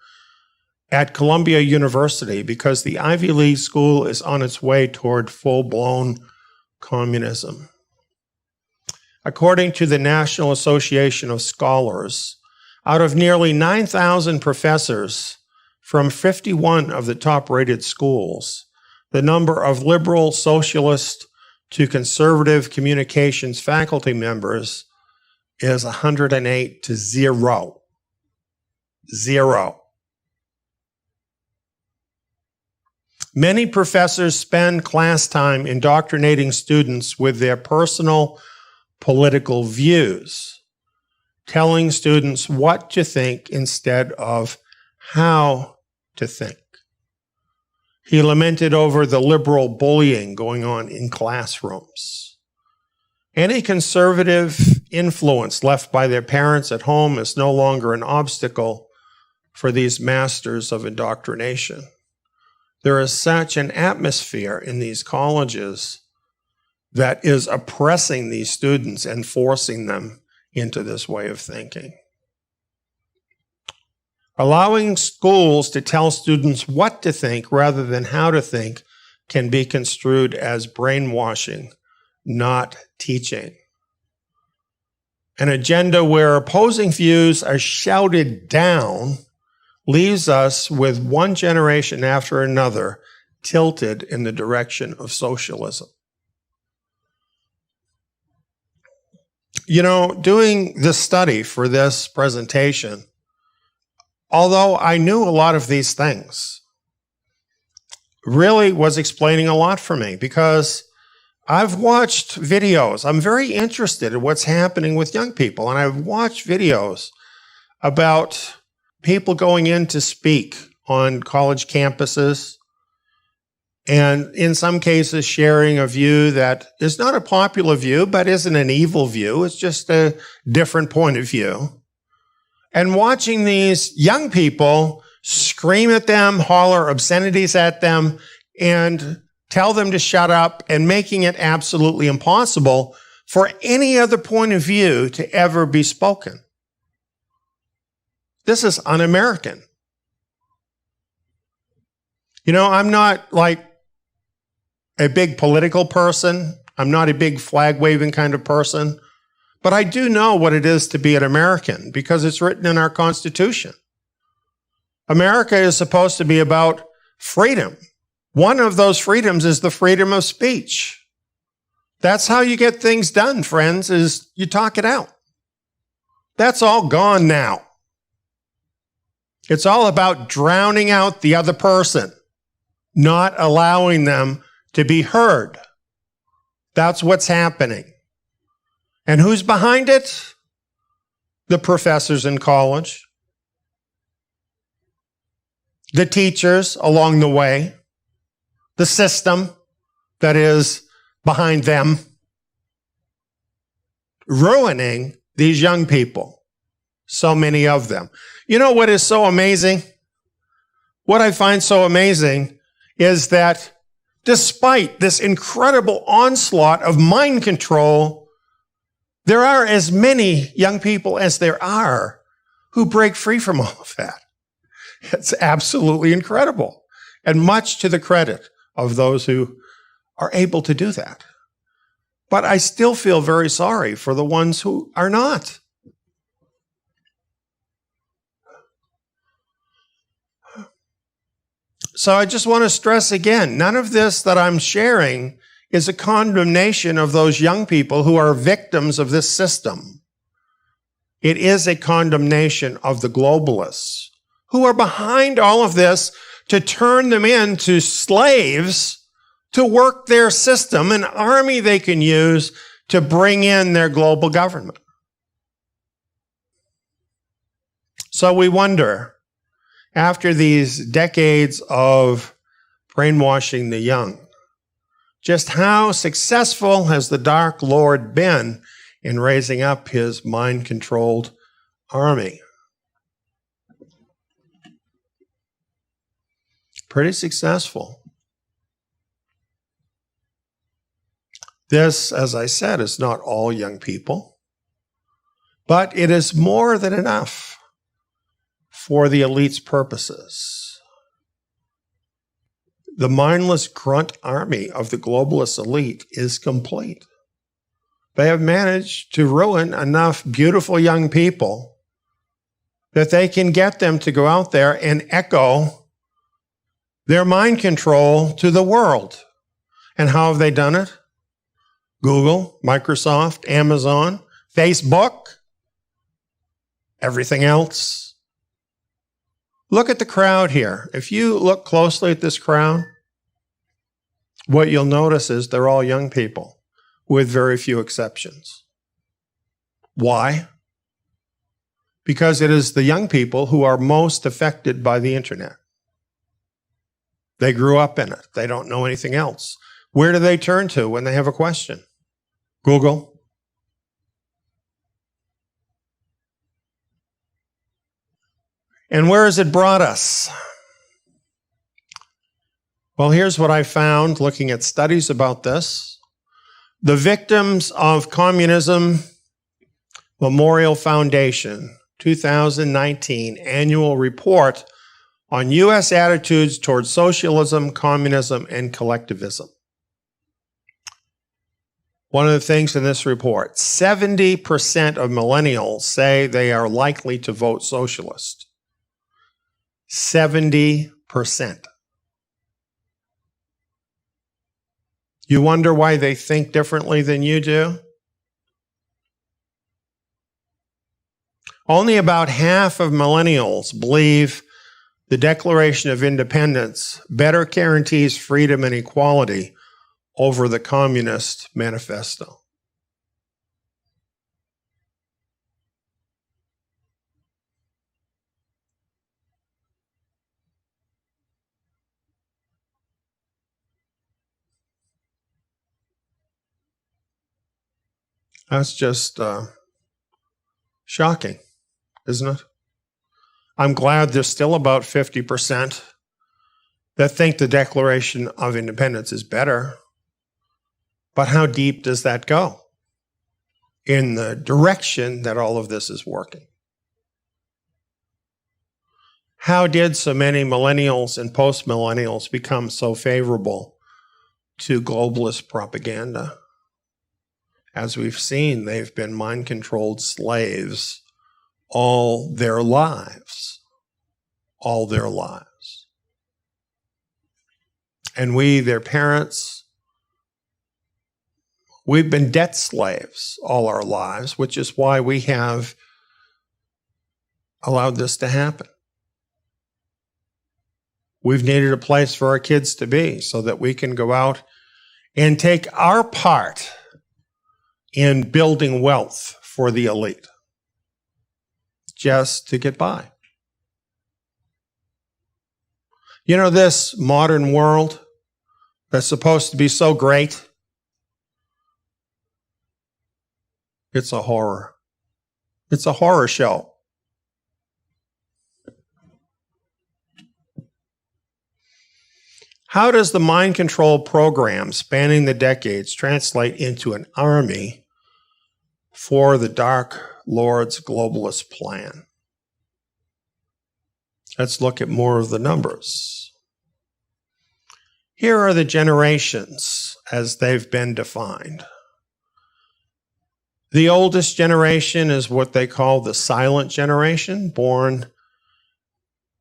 at Columbia University because the Ivy League school is on its way toward full-blown communism. According to the National Association of Scholars, out of nearly 9,000 professors from 51 of the top-rated schools, the number of liberal, socialist to conservative communications faculty members is 108 to 0. 0. Many professors spend class time indoctrinating students with their personal political views, telling students what to think instead of how to think. He lamented over the liberal bullying going on in classrooms. Any conservative influence left by their parents at home is no longer an obstacle for these masters of indoctrination. There is such an atmosphere in these colleges that is oppressing these students and forcing them into this way of thinking. Allowing schools to tell students what to think rather than how to think can be construed as brainwashing, not teaching. An agenda where opposing views are shouted down leaves us with one generation after another tilted in the direction of socialism. You know, doing this study for this presentation, although I knew a lot of these things, really was explaining a lot for me, because I've watched videos. I'm very interested in what's happening with young people, and I've watched videos about people going in to speak on college campuses, and in some cases sharing a view that is not a popular view, but isn't an evil view. It's just a different point of view. And watching these young people scream at them, holler obscenities at them, and tell them to shut up, and making it absolutely impossible for any other point of view to ever be spoken. This is un-American. You know, I'm not like a big political person. I'm not a big flag-waving kind of person. But I do know what it is to be an American, because it's written in our Constitution. America is supposed to be about freedom. One of those freedoms is the freedom of speech. That's how you get things done, friends, is you talk it out. That's all gone now. It's all about drowning out the other person, not allowing them to be heard. That's what's happening. And who's behind it? The professors in college, the teachers along the way, the system that is behind them, ruining these young people, so many of them. You know what is so amazing? What I find so amazing is that despite this incredible onslaught of mind control, there are as many young people as there are who break free from all of that. It's absolutely incredible, and much to the credit of those who are able to do that. But I still feel very sorry for the ones who are not. So I just want to stress again, none of this that I'm sharing is a condemnation of those young people who are victims of this system. It is a condemnation of the globalists who are behind all of this to turn them into slaves to work their system, an army they can use to bring in their global government. So we wonder, after these decades of brainwashing the young, just how successful has the Dark Lord been in raising up his mind-controlled army? Pretty successful. This, as I said, is not all young people, but it is more than enough for the elite's purposes. The mindless grunt army of the globalist elite is complete. They have managed to ruin enough beautiful young people that they can get them to go out there and echo their mind control to the world. And how have they done it? Google, Microsoft, Amazon, Facebook, everything else. Look at the crowd here. If you look closely at this crowd, what you'll notice is they're all young people with very few exceptions. Why? Because it is the young people who are most affected by the internet. They grew up in it. They don't know anything else. Where do they turn to when they have a question? Google. And where has it brought us? Well, here's what I found looking at studies about this. The Victims of Communism Memorial Foundation 2019 annual report on U.S. attitudes towards socialism, communism, and collectivism. One of the things in this report, 70% of millennials say they are likely to vote socialist. 70%. You wonder why they think differently than you do? Only about half of millennials believe the Declaration of Independence better guarantees freedom and equality over the Communist Manifesto. That's just shocking, isn't it? I'm glad there's still about 50% that think the Declaration of Independence is better. But how deep does that go in the direction that all of this is working? How did so many millennials and post-millennials become so favorable to globalist propaganda? As we've seen, they've been mind-controlled slaves all their lives. All their lives. And we, their parents, we've been debt slaves all our lives, which is why we have allowed this to happen. We've needed a place for our kids to be so that we can go out and take our part in building wealth for the elite, just to get by. You know, this modern world that's supposed to be so great, it's a horror. It's a horror show. How does the mind control program spanning the decades translate into an army for the Dark Lord's globalist plan? Let's look at more of the numbers. Here are the generations as they've been defined. The oldest generation is what they call the silent generation, born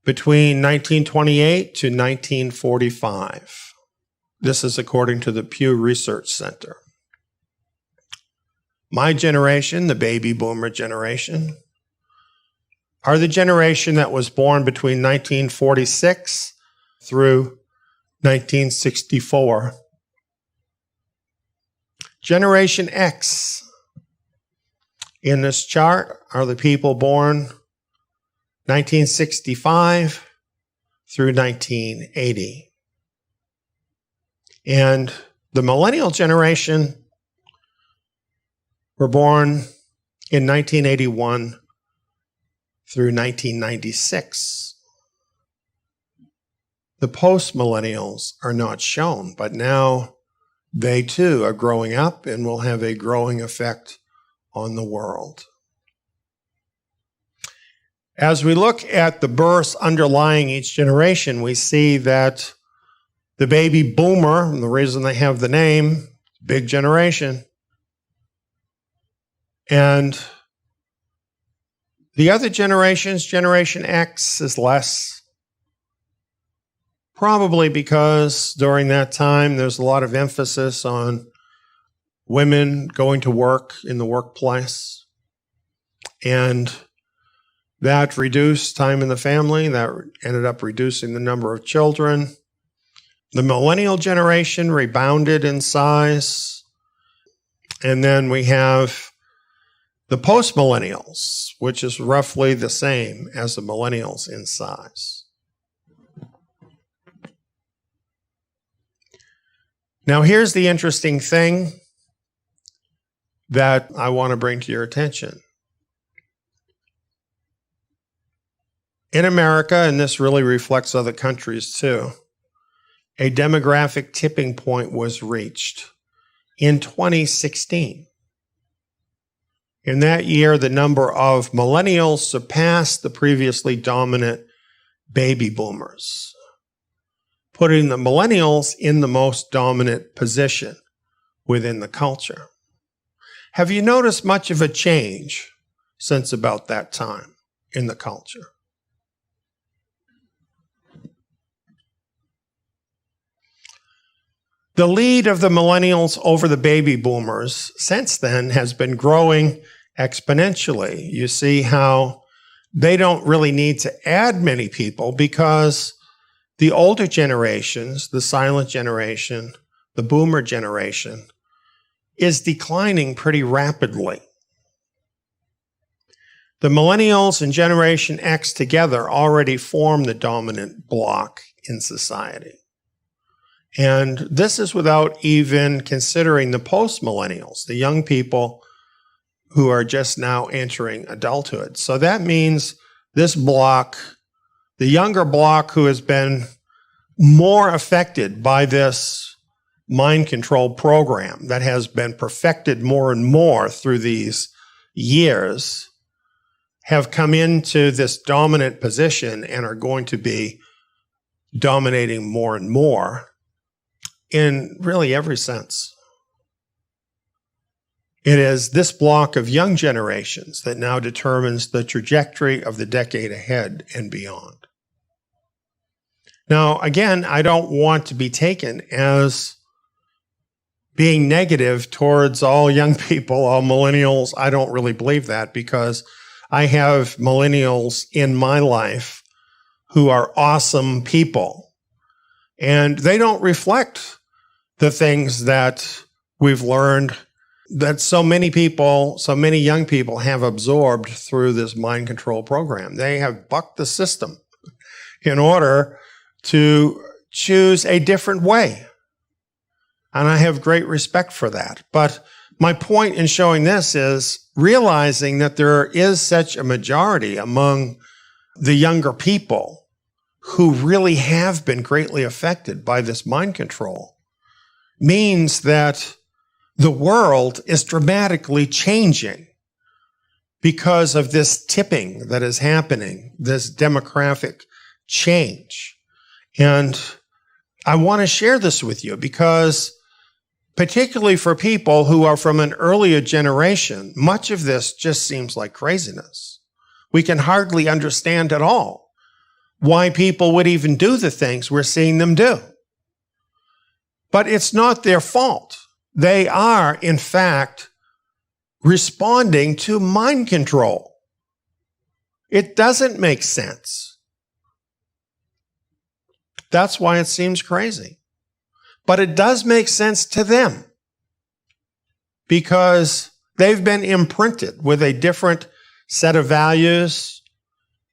between 1928 to 1945. This is according to the Pew Research Center. My generation, the baby boomer generation, are the generation that was born between 1946 through 1964. Generation X in this chart are the people born 1965 through 1980. And the millennial generation were born in 1981 through 1996. The post-millennials are not shown, but now they too are growing up and will have a growing effect on the world. As we look at the births underlying each generation, we see that the baby boomer, and the reason they have the name, big generation, and the other generations, Generation X, is less. Probably because during that time there's a lot of emphasis on women going to work in the workplace. And that reduced time in the family. That ended up reducing the number of children. The millennial generation rebounded in size. And then we have the post-millennials, which is roughly the same as the millennials in size. Now, here's the interesting thing that I want to bring to your attention. In America, and this really reflects other countries too, a demographic tipping point was reached in 2016. In that year, the number of millennials surpassed the previously dominant baby boomers, putting the millennials in the most dominant position within the culture. Have you noticed much of a change since about that time in the culture? The lead of the millennials over the baby boomers since then has been growing exponentially. You see how they don't really need to add many people because the older generations, the silent generation, the boomer generation, is declining pretty rapidly. The millennials and Generation X together already form the dominant bloc in society. And this is without even considering the post-millennials, the young people who are just now entering adulthood. So that means this bloc, the younger bloc who has been more affected by this mind control program that has been perfected more and more through these years, have come into this dominant position and are going to be dominating more and more in really every sense. It is this block of young generations that now determines the trajectory of the decade ahead and beyond. Now, again, I don't want to be taken as being negative towards all young people, all millennials. I don't really believe that because I have millennials in my life who are awesome people. And they don't reflect the things that we've learned that so many people, so many young people have absorbed through this mind control program. They have bucked the system in order to choose a different way. And I have great respect for that. But my point in showing this is realizing that there is such a majority among the younger people who really have been greatly affected by this mind control means that the world is dramatically changing because of this tipping that is happening, this demographic change. And I want to share this with you because, particularly for people who are from an earlier generation, much of this just seems like craziness. We can hardly understand at all why people would even do the things we're seeing them do. But it's not their fault. They are, in fact, responding to mind control. It doesn't make sense. That's why it seems crazy. But it does make sense to them because they've been imprinted with a different set of values,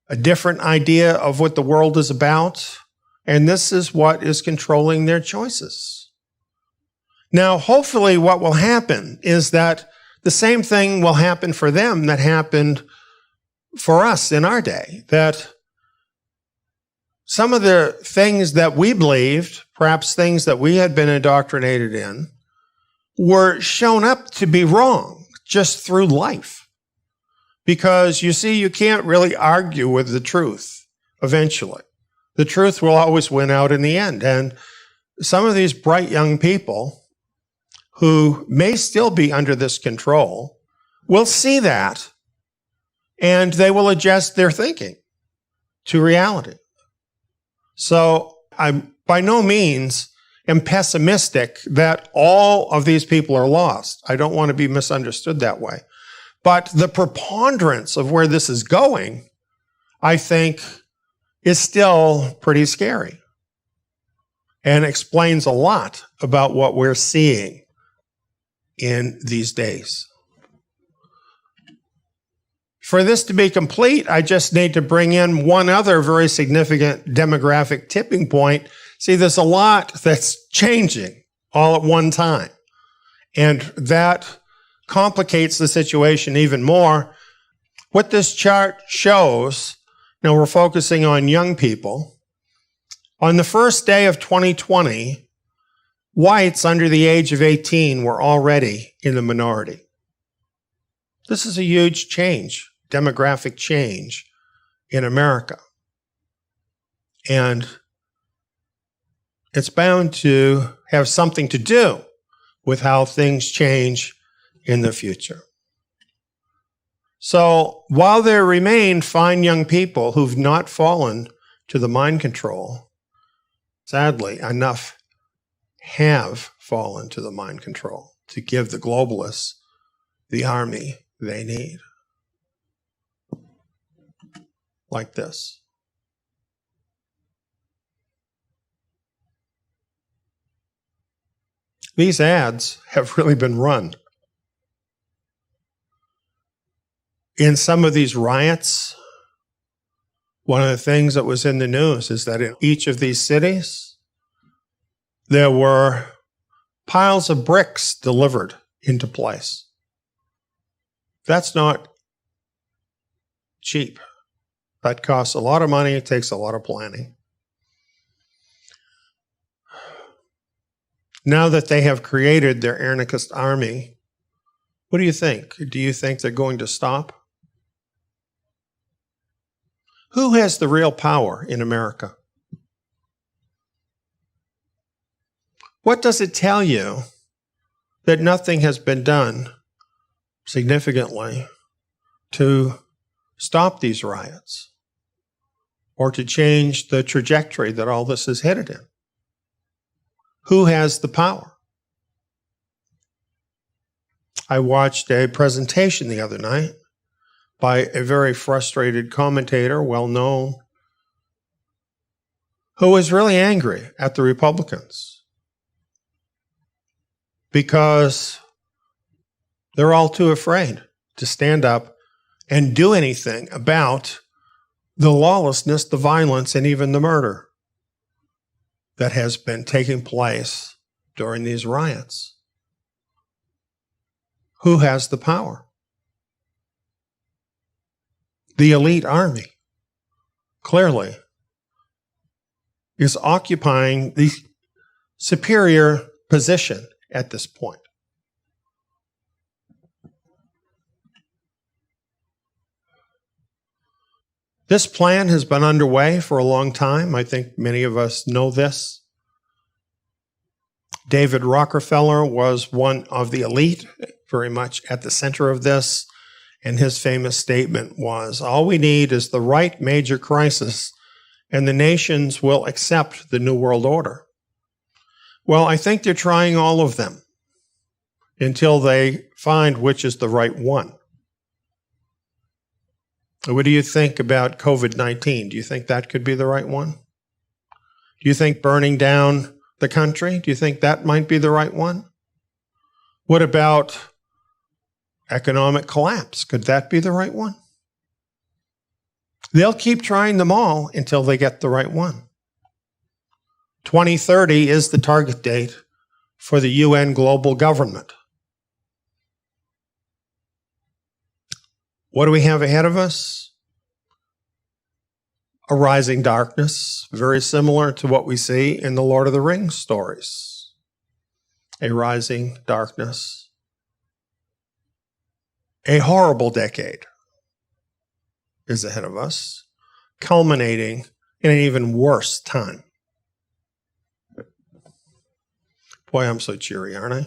a different idea of what the world is about, and this is what is controlling their choices. Now, hopefully what will happen is that the same thing will happen for them that happened for us in our day, that some of the things that we believed, perhaps things that we had been indoctrinated in, were shown up to be wrong just through life. Because you see, you can't really argue with the truth eventually. The truth will always win out in the end. And some of these bright young people who may still be under this control will see that, and they will adjust their thinking to reality. So I by no means am pessimistic that all of these people are lost. I don't want to be misunderstood that way. But the preponderance of where this is going, I think, is still pretty scary and explains a lot about what we're seeing in these days. For this to be complete, I just need to bring in one other very significant demographic tipping point. See, there's a lot that's changing all at one time, and that complicates the situation even more. What this chart shows, now we're focusing on young people. On the first day of 2020, whites under the age of 18 were already in the minority. This is a huge change, demographic change in America. And it's bound to have something to do with how things change in the future. So while there remain fine young people who've not fallen to the mind control, sadly, enough have fallen to the mind control to give the globalists the army they need. Like this. These ads have really been run. In some of these riots, one of the things that was in the news is that in each of these cities, there were piles of bricks delivered into place. That's not cheap. That costs a lot of money. It takes a lot of planning. Now that they have created their anarchist army, what do you think? Do you think they're going to stop? Who has the real power in America? What does it tell you that nothing has been done significantly to stop these riots or to change the trajectory that all this is headed in? Who has the power? I watched a presentation the other night by a very frustrated commentator, well known, who was really angry at the Republicans because they're all too afraid to stand up and do anything about the lawlessness, the violence, and even the murder that has been taking place during these riots. Who has the power? The elite army. Clearly, is occupying the superior position at this point. This plan has been underway for a long time. I think many of us know this. David Rockefeller was one of the elite, very much at the center of this, and his famous statement was, all we need is the right major crisis, and the nations will accept the New World Order. Well, I think they're trying all of them until they find which is the right one. What do you think about COVID-19? Do you think that could be the right one? Do you think burning down the country? Do you think that might be the right one? What about economic collapse? Could that be the right one? They'll keep trying them all until they get the right one. 2030 is the target date for the UN global government. What do we have ahead of us? A rising darkness, very similar to what we see in the Lord of the Rings stories. A rising darkness. A horrible decade is ahead of us, culminating in an even worse time. Boy, I'm so cheery, aren't I?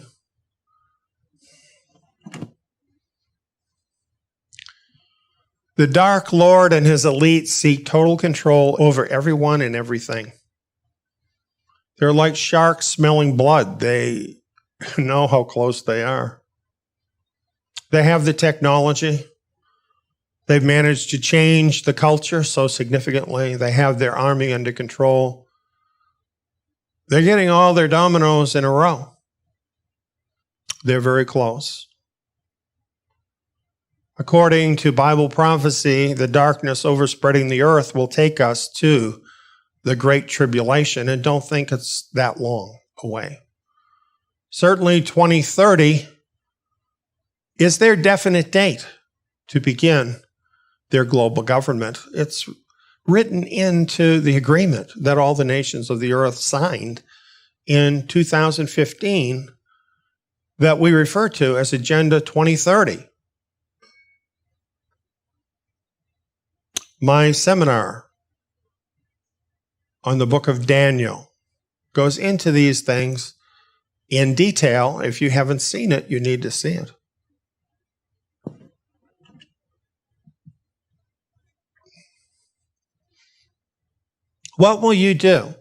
The Dark Lord and his elite seek total control over everyone and everything. They're like sharks smelling blood. They know how close they are. They have the technology. They've managed to change the culture so significantly. They have their army under control. They're getting all their dominoes in a row. They're very close. According to Bible prophecy, the darkness overspreading the earth will take us to the Great Tribulation, and don't think it's that long away. Certainly 2030 is their definite date to begin their global government. It's written into the agreement that all the nations of the earth signed in 2015 that we refer to as Agenda 2030. My seminar on the book of Daniel goes into these things in detail. If you haven't seen it, you need to see it. What will you do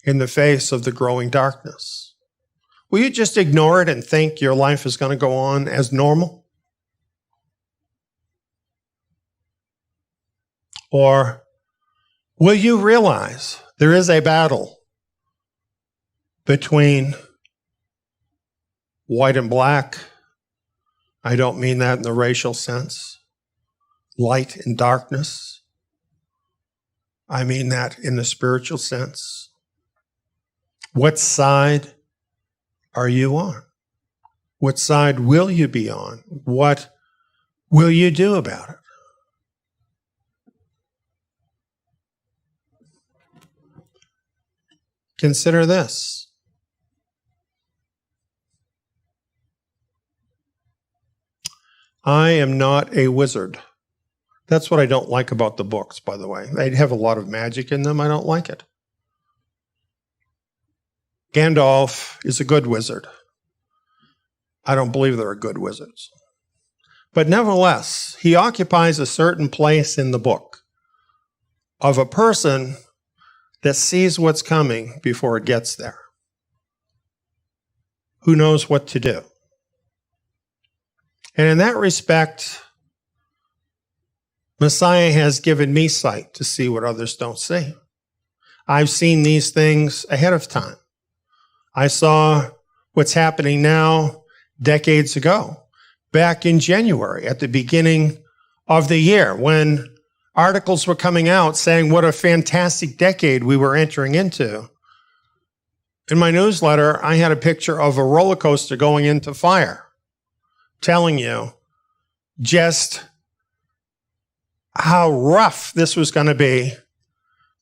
in the face of the growing darkness? Will you just ignore it and think your life is going to go on as normal? Or will you realize there is a battle between white and black? I don't mean that in the racial sense. Light and darkness. I mean that in the spiritual sense. What side are you on? What side will you be on? What will you do about it? Consider this. I am not a wizard. That's what I don't like about the books, by the way. They have a lot of magic in them. I don't like it. Gandalf is a good wizard. I don't believe there are good wizards. But nevertheless, he occupies a certain place in the book of a person that sees what's coming before it gets there. Who knows what to do? And in that respect, Messiah has given me sight to see what others don't see. I've seen these things ahead of time. I saw what's happening now decades ago, back in January, at the beginning of the year, when articles were coming out saying what a fantastic decade we were entering into. In my newsletter, I had a picture of a roller coaster going into fire, telling you just how rough this was going to be,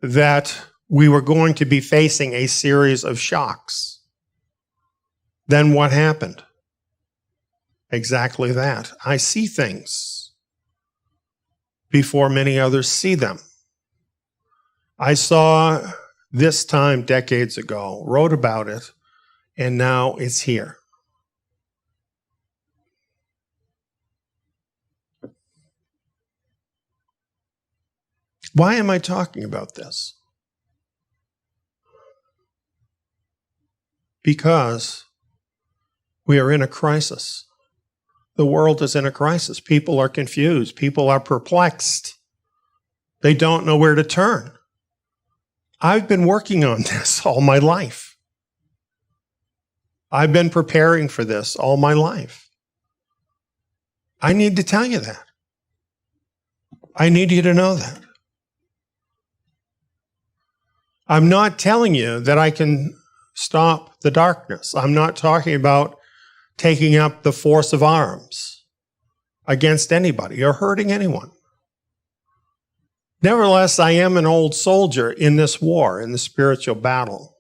that we were going to be facing a series of shocks. Then what happened? Exactly that. I see things before many others see them. I saw this time decades ago, wrote about it, and now it's here. Why am I talking about this? Because we are in a crisis. The world is in a crisis. People are confused. People are perplexed. They don't know where to turn. I've been working on this all my life. I've been preparing for this all my life. I need to tell you that. I need you to know that. I'm not telling you that I can stop the darkness. I'm not talking about taking up the force of arms against anybody or hurting anyone. Nevertheless, I am an old soldier in this war, in the spiritual battle.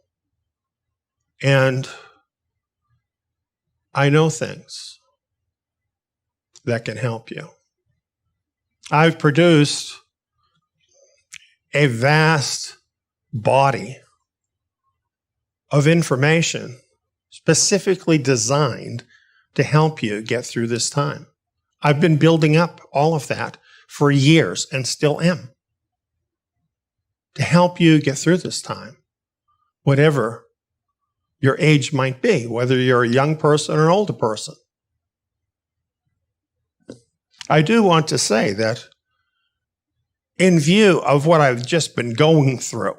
And I know things that can help you. I've produced a vast body of information specifically designed to help you get through this time. I've been building up all of that for years and still am, to help you get through this time, whatever your age might be, whether you're a young person or an older person. I do want to say that in view of what I've just been going through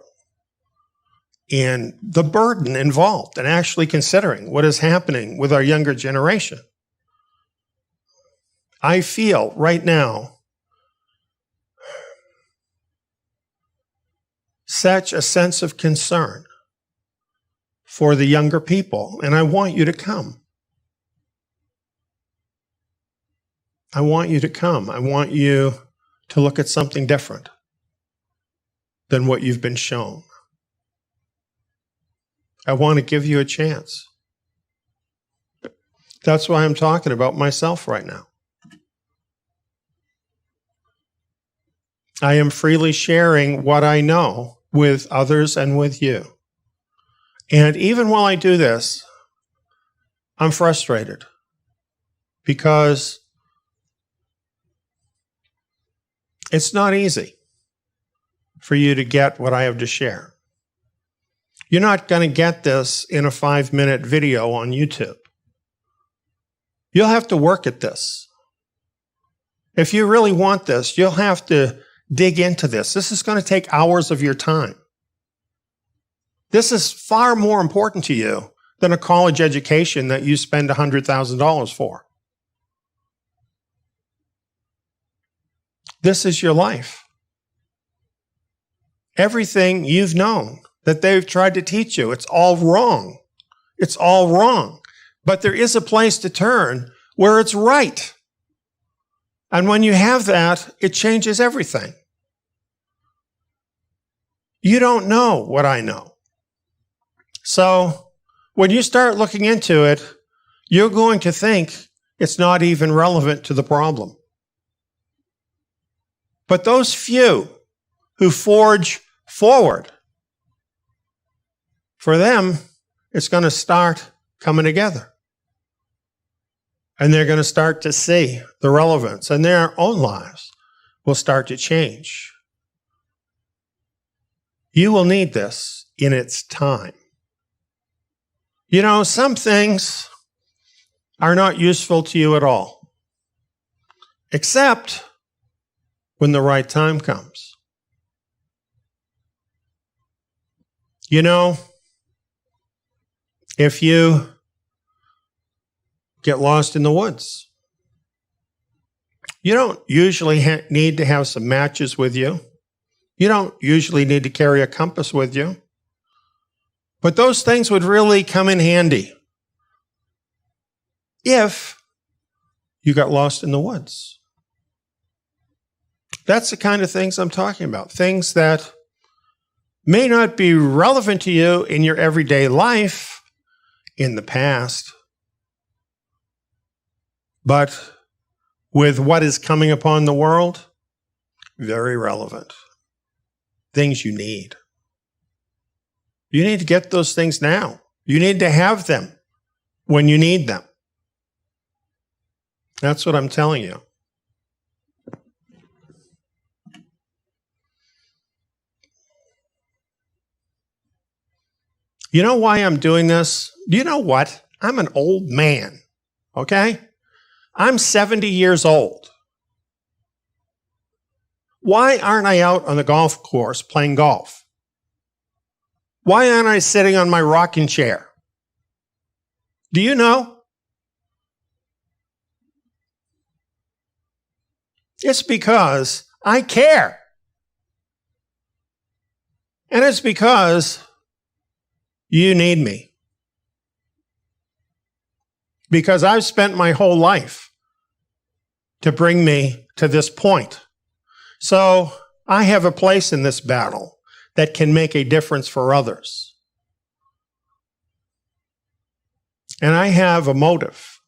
and the burden involved in actually considering what is happening with our younger generation, I feel right now such a sense of concern for the younger people, and I want you to come. I want you to come. I want you to look at something different than what you've been shown. I want to give you a chance. That's why I'm talking about myself right now. I am freely sharing what I know with others and with you. And even while I do this, I'm frustrated because it's not easy for you to get what I have to share. You're not going to get this in a 5-minute video on YouTube. You'll have to work at this. If you really want this, you'll have to dig into this. This is going to take hours of your time. This is far more important to you than a college education that you spend $100,000 for. This is your life. Everything you've known that they've tried to teach you, it's all wrong. It's all wrong. But there is a place to turn where it's right. And when you have that, it changes everything. You don't know what I know. So when you start looking into it, you're going to think it's not even relevant to the problem. But those few who forge forward, for them, it's going to start coming together. And they're going to start to see the relevance, and their own lives will start to change. You will need this in its time. You know, some things are not useful to you at all, except when the right time comes. You know, if you get lost in the woods, you don't usually need to have some matches with you. You don't usually need to carry a compass with you. But those things would really come in handy if you got lost in the woods. That's the kind of things I'm talking about. Things that may not be relevant to you in your everyday life in the past, but with what is coming upon the world, very relevant. Things you need. You need to get those things now. You need to have them when you need them. That's what I'm telling you. You know why I'm doing this? Do you know what? I'm an old man, okay? I'm 70 years old. Why aren't I out on the golf course playing golf? Why aren't I sitting on my rocking chair? Do you know? It's because I care. And it's because you need me. Because I've spent my whole life to bring me to this point. So I have a place in this battle that can make a difference for others. And I have a motive.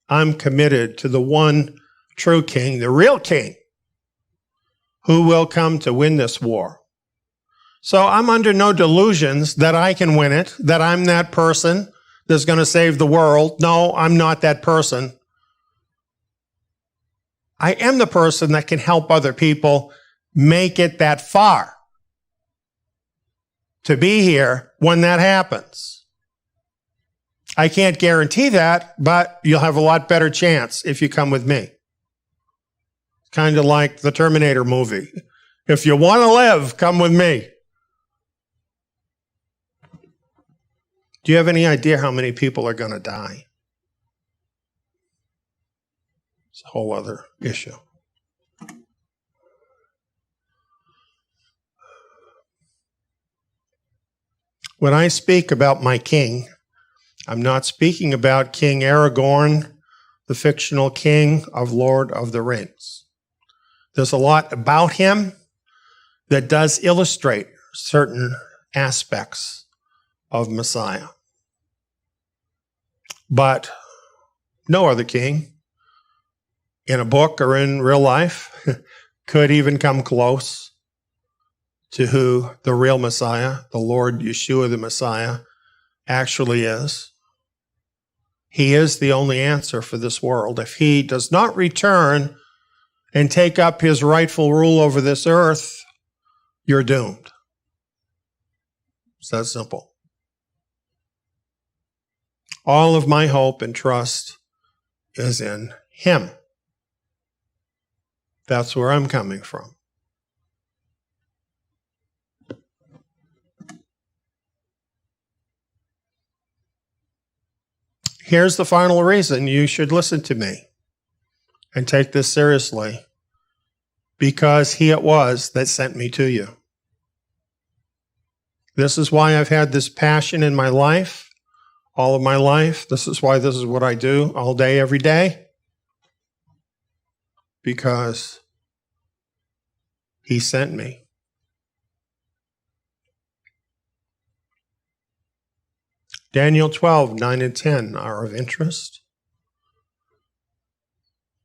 I'm committed to the one true king, the real king, who will come to win this war. So I'm under no delusions that I can win it, that I'm that person that's going to save the world. No, I'm not that person. I am the person that can help other people make it that far to be here when that happens. I can't guarantee that, but you'll have a lot better chance if you come with me. Kind of like the Terminator movie. If you want to live, come with me. Do you have any idea how many people are going to die? It's a whole other issue. When I speak about my king, I'm not speaking about King Aragorn, the fictional king of Lord of the Rings. There's a lot about him that does illustrate certain aspects of Messiah. But no other king in a book or in real life could even come close to who the real Messiah, the Lord Yeshua the Messiah, actually is. He is the only answer for this world. If he does not return and take up his rightful rule over this earth, you're doomed. It's that simple. All of my hope and trust is in him. That's where I'm coming from. Here's the final reason you should listen to me and take this seriously. Because he it was that sent me to you. This is why I've had this passion in my life, all of my life. This is why this is what I do all day, every day. Because he sent me. Daniel 12, 9 and 10 are of interest.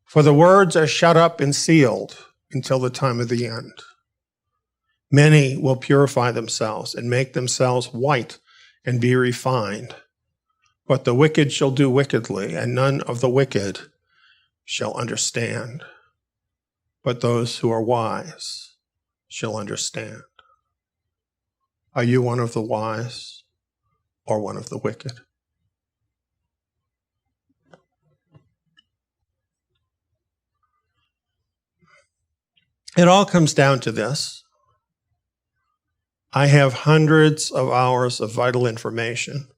For the words are shut up and sealed until the time of the end. Many will purify themselves and make themselves white and be refined. But the wicked shall do wickedly, and none of the wicked shall understand. But those who are wise shall understand. Are you one of the wise or one of the wicked? It all comes down to this. I have hundreds of hours of vital information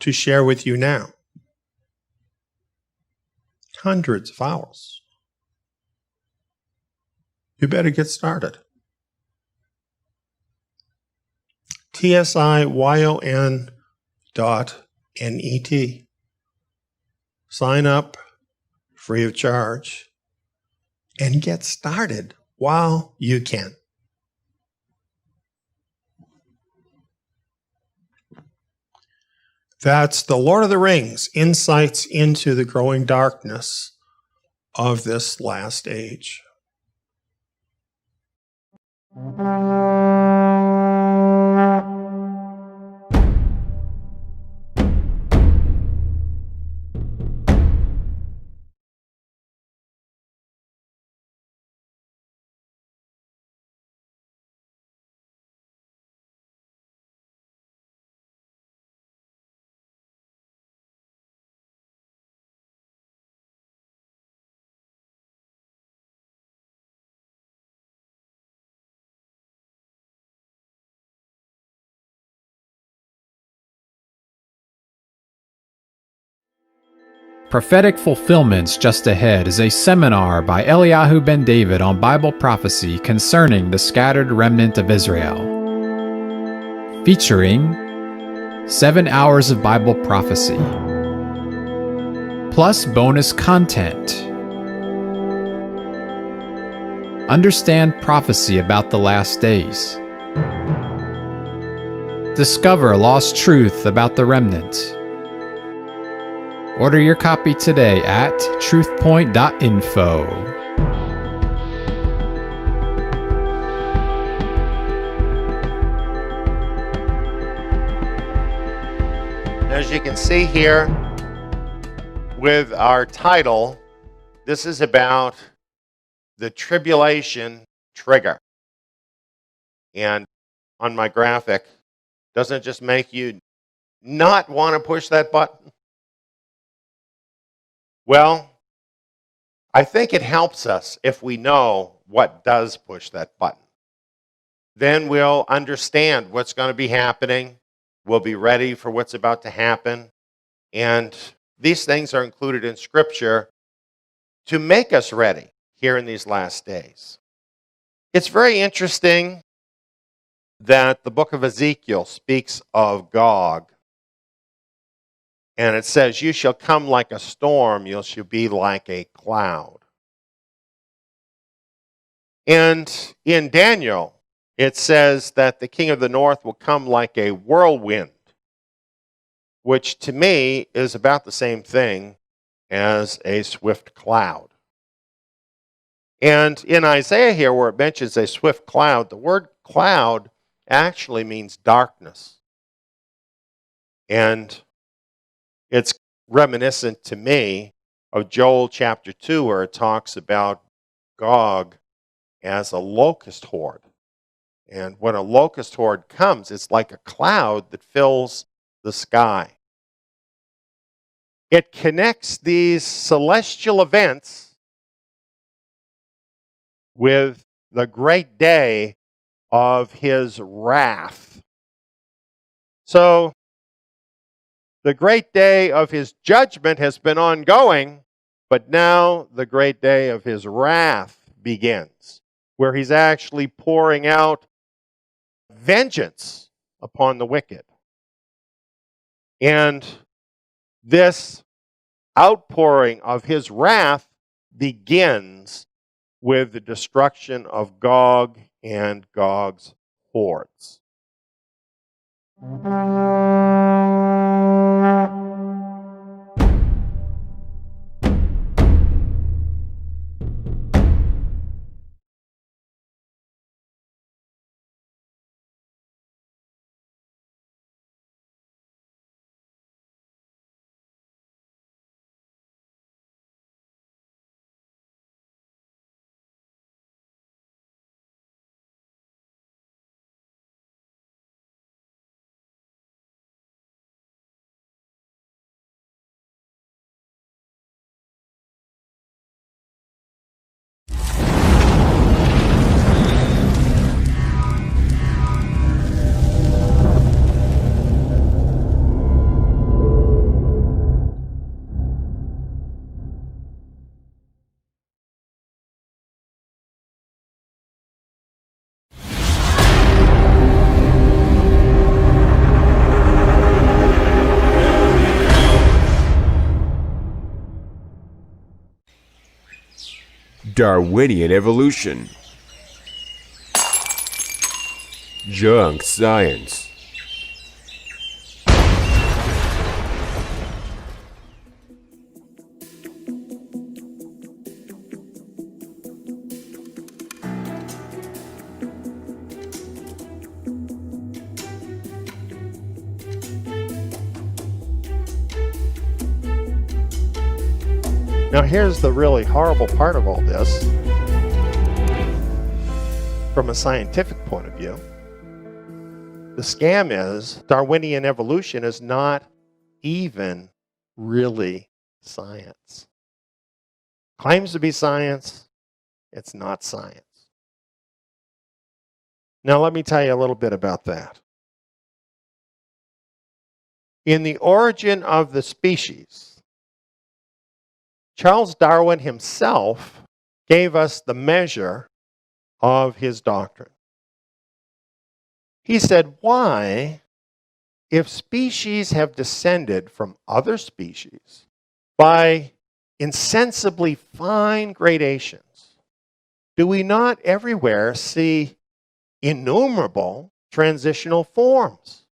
to share with you now. Hundreds of hours. You better get started. TSIYON.net. Sign up free of charge and get started while you can. That's the Lord of the Rings, insights into the growing darkness of this last age. Prophetic Fulfillments Just Ahead is a seminar by Eliyahu Ben David on Bible prophecy concerning the scattered remnant of Israel, featuring 7 hours of Bible prophecy, plus bonus content. Understand prophecy about the last days. Discover lost truth about the remnant. Order your copy today at truthpoint.info. As you can see here with our title, this is about the tribulation trigger. And on my graphic, doesn't it just make you not want to push that button? Well, I think it helps us if we know what does push that button. Then we'll understand what's going to be happening. We'll be ready for what's about to happen. And these things are included in Scripture to make us ready here in these last days. It's very interesting that the book of Ezekiel speaks of Gog. And it says, you shall come like a storm, you shall be like a cloud. And in Daniel, it says that the king of the north will come like a whirlwind, which to me is about the same thing as a swift cloud. And in Isaiah here, where it mentions a swift cloud, the word cloud actually means darkness. And it's reminiscent to me of Joel chapter 2, where it talks about Gog as a locust horde. And when a locust horde comes, it's like a cloud that fills the sky. It connects these celestial events with the great day of his wrath. So, the great day of his judgment has been ongoing, but now the great day of his wrath begins, where he's actually pouring out vengeance upon the wicked. And this outpouring of his wrath begins with the destruction of Gog and Gog's hordes. Darwinian evolution. Junk science. Now here's the really horrible part of all this. From a scientific point of view, the scam is Darwinian evolution is not even really science. Claims to be science, it's not science. Now let me tell you a little bit about that. In The Origin of the Species, Charles Darwin himself gave us the measure of his doctrine. He said, why, if species have descended from other species by insensibly fine gradations, do we not everywhere see innumerable transitional forms?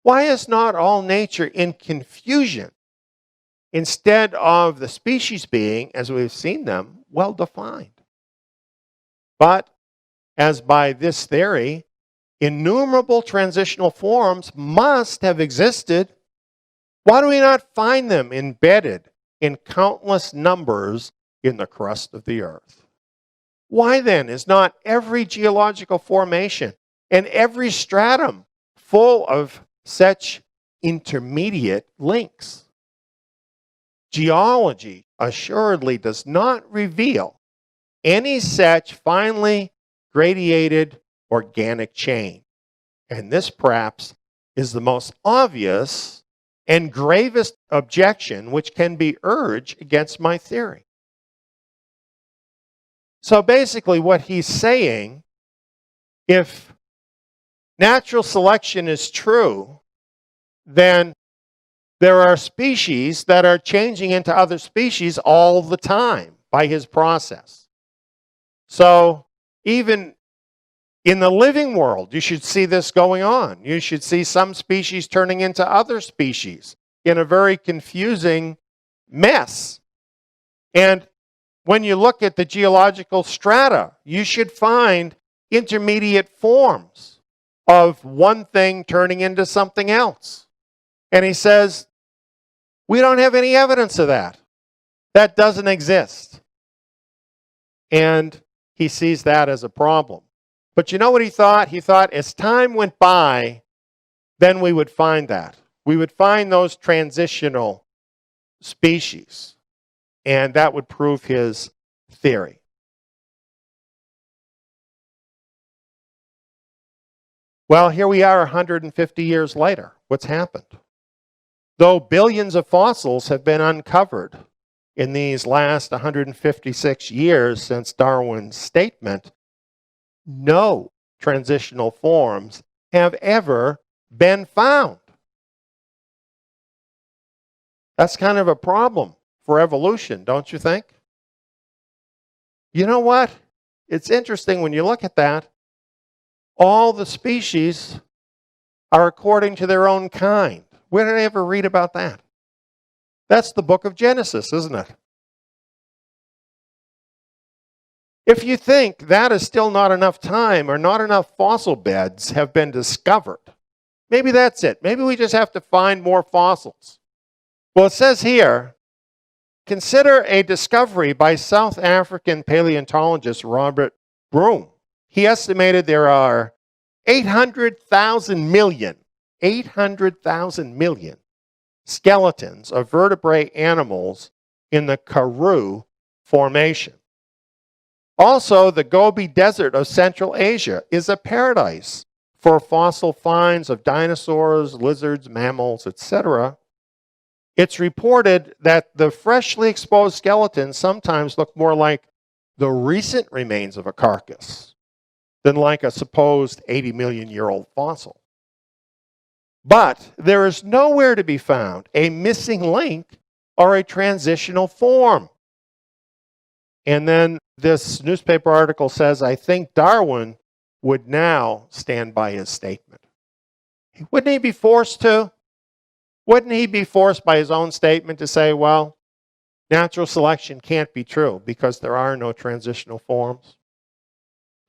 Why is not all nature in confusion instead of the species being, as we've seen them, well defined? But as by this theory, innumerable transitional forms must have existed, why do we not find them embedded in countless numbers in the crust of the earth? Why then is not every geological formation and every stratum full of such intermediate links? Geology assuredly does not reveal any such finely gradated organic chain. And this perhaps is the most obvious and gravest objection which can be urged against my theory. So basically what he's saying, if natural selection is true, then there are species that are changing into other species all the time by his process. So even in the living world, you should see this going on. You should see some species turning into other species in a very confusing mess. And when you look at the geological strata, you should find intermediate forms of one thing turning into something else. And he says, we don't have any evidence of that. That doesn't exist. And he sees that as a problem. But you know what he thought? He thought as time went by, then we would find that. We would find those transitional species. And that would prove his theory. Well, here we are 150 years later. What's happened? Though billions of fossils have been uncovered in these last 156 years since Darwin's statement, no transitional forms have ever been found. That's kind of a problem for evolution, don't you think? You know what? It's interesting when you look at that. All the species are according to their own kind. Where did I ever read about that? That's the book of Genesis, isn't it? If you think that is still not enough time or not enough fossil beds have been discovered, maybe that's it. Maybe we just have to find more fossils. Well, it says here, consider a discovery by South African paleontologist Robert Broom. He estimated there are 800,000 million skeletons of vertebrate animals in the Karoo Formation. Also, the Gobi Desert of Central Asia is a paradise for fossil finds of dinosaurs, lizards, mammals, etc. It's reported that the freshly exposed skeletons sometimes look more like the recent remains of a carcass than like a supposed 80 million year old fossil. But there is nowhere to be found a missing link or a transitional form. And then this newspaper article says, I think Darwin would now stand by his statement. Wouldn't he be forced to? Wouldn't he be forced by his own statement to say, well, natural selection can't be true because there are no transitional forms?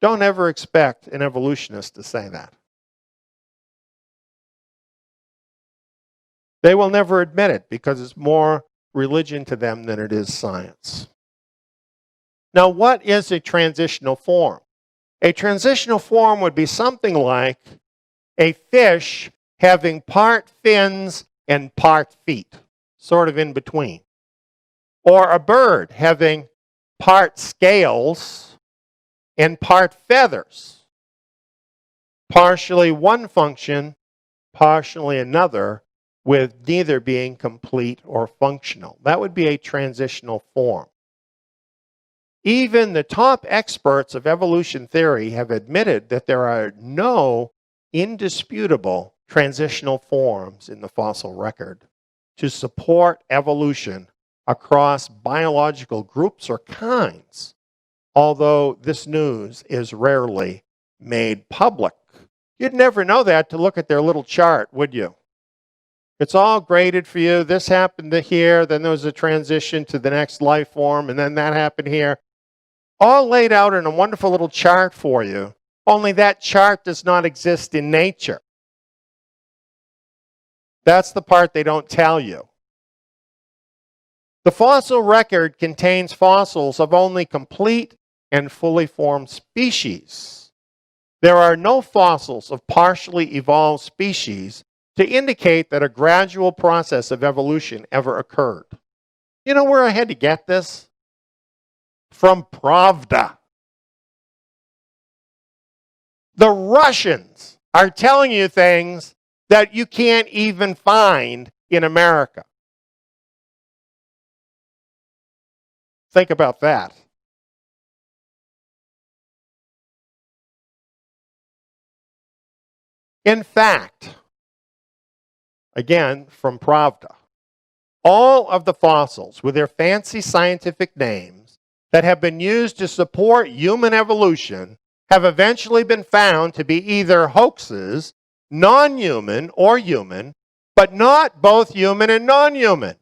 Don't ever expect an evolutionist to say that. They will never admit it because it's more religion to them than it is science. Now, what is a transitional form? A transitional form would be something like a fish having part fins and part feet, sort of in between. Or a bird having part scales and part feathers. Partially one function, partially another, with neither being complete or functional. That would be a transitional form. Even the top experts of evolution theory have admitted that there are no indisputable transitional forms in the fossil record to support evolution across biological groups or kinds, although this news is rarely made public. You'd never know that to look at their little chart, would you? It's all graded for you. This happened to here, then there was a transition to the next life form, and then that happened here. All laid out in a wonderful little chart for you, only that chart does not exist in nature. That's the part they don't tell you. The fossil record contains fossils of only complete and fully formed species. There are no fossils of partially evolved species to indicate that a gradual process of evolution ever occurred. You know where I had to get this? From Pravda. The Russians are telling you things that you can't even find in America. Think about that. In fact, again, from Pravda, all of the fossils with their fancy scientific names that have been used to support human evolution have eventually been found to be either hoaxes, non-human or human, but not both human and non-human.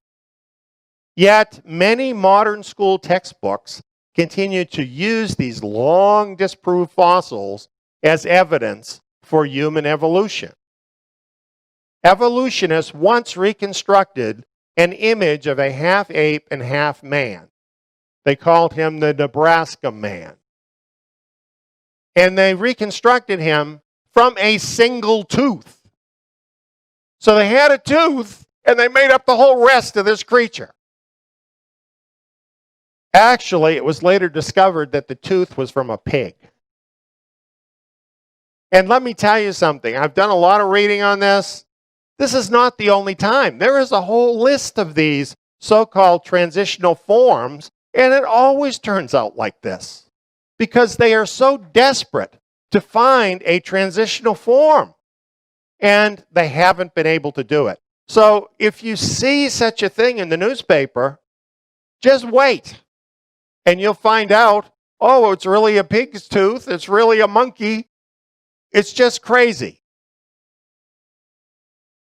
Yet many modern school textbooks continue to use these long disproved fossils as evidence for human evolution. Evolutionists once reconstructed an image of a half ape and half man. They called him the Nebraska man. And they reconstructed him from a single tooth. So they had a tooth and they made up the whole rest of this creature. Actually, it was later discovered that the tooth was from a pig. And let me tell you something. I've done a lot of reading on this. This is not the only time. There is a whole list of these so-called transitional forms, and it always turns out like this because they are so desperate to find a transitional form, and they haven't been able to do it. So if you see such a thing in the newspaper, just wait, and you'll find out, oh, it's really a pig's tooth, it's really a monkey, it's just crazy.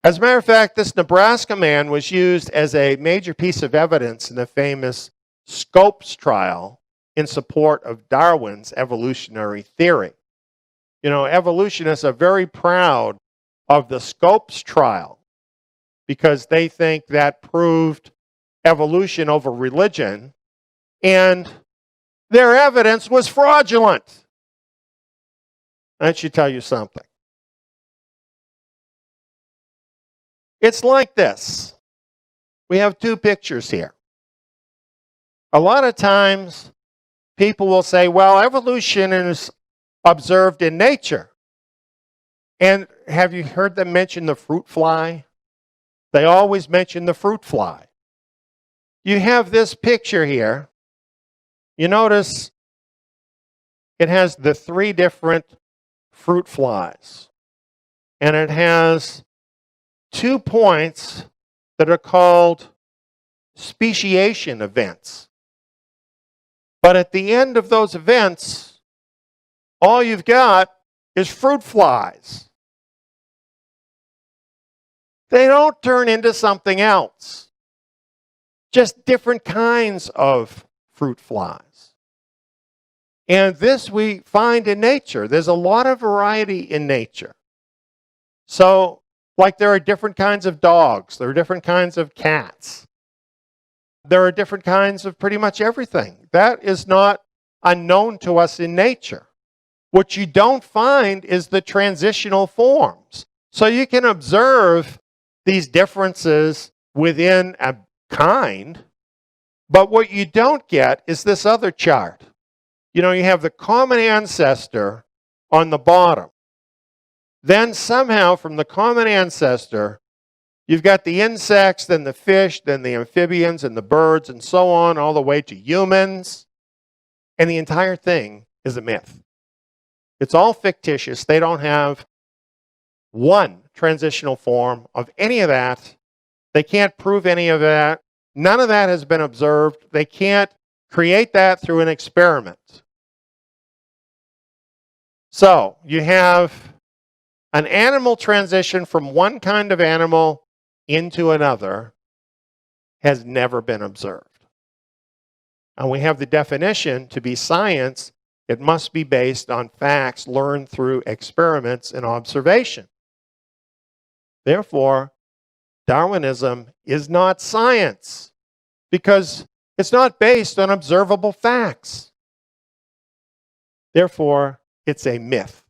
As a matter of fact, this Nebraska man was used as a major piece of evidence in the famous Scopes trial in support of Darwin's evolutionary theory. You know, evolutionists are very proud of the Scopes trial because they think that proved evolution over religion, and their evidence was fraudulent. That should tell you something. It's like this. We have two pictures here. A lot of times, people will say, well, evolution is observed in nature. And have you heard them mention the fruit fly? They always mention the fruit fly. You have this picture here. You notice it has the three different fruit flies. And it has 2 points that are called speciation events. But at the end of those events, all you've got is fruit flies. They don't turn into something else. Just different kinds of fruit flies. And this we find in nature. There's a lot of variety in nature. So, like there are different kinds of dogs, there are different kinds of cats. There are different kinds of pretty much everything. That is not unknown to us in nature. What you don't find is the transitional forms. So you can observe these differences within a kind, but what you don't get is this other chart. You know, you have the common ancestor on the bottom. Then somehow from the common ancestor, you've got the insects, then the fish, then the amphibians and the birds and so on, all the way to humans. And the entire thing is a myth. It's all fictitious. They don't have one transitional form of any of that. They can't prove any of that. None of that has been observed. They can't create that through an experiment. So you have an animal transition from one kind of animal into another has never been observed. And we have the definition to be science. It must be based on facts learned through experiments and observation. Therefore, Darwinism is not science because it's not based on observable facts. Therefore, it's a myth.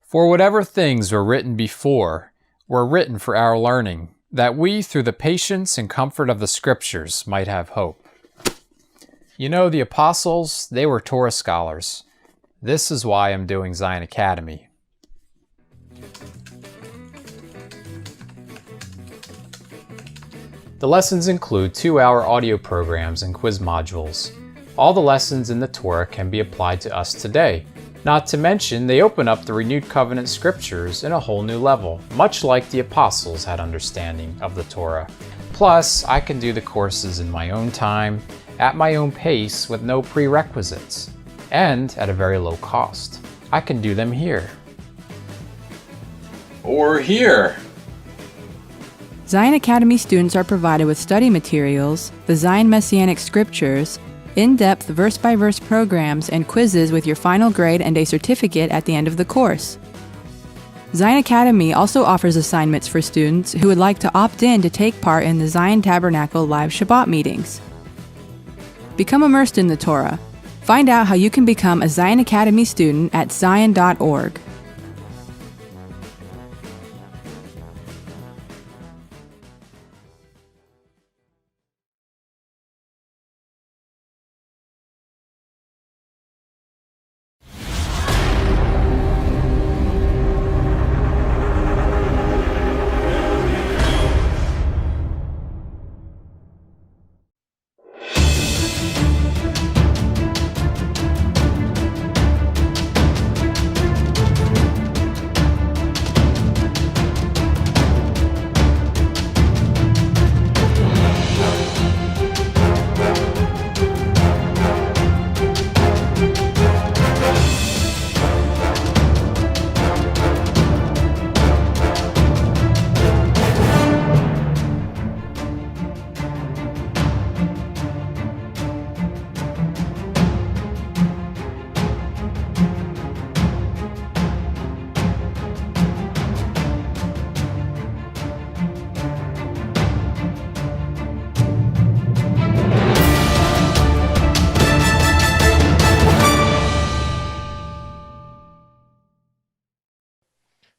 For whatever things were written before were written for our learning, that we, through the patience and comfort of the Scriptures, might have hope. You know, the apostles, they were Torah scholars. This is why I'm doing Zion Academy. The lessons include 2-hour audio programs and quiz modules. All the lessons in the Torah can be applied to us today. Not to mention, they open up the renewed covenant scriptures in a whole new level, much like the apostles had understanding of the Torah. Plus, I can do the courses in my own time, at my own pace, with no prerequisites, and at a very low cost. I can do them here. Or here. Zion Academy students are provided with study materials, the Zion Messianic Scriptures, in-depth verse-by-verse programs, and quizzes with your final grade and a certificate at the end of the course. Zion Academy also offers assignments for students who would like to opt in to take part in the Zion Tabernacle live Shabbat meetings. Become immersed in the Torah. Find out how you can become a Zion Academy student at zion.org.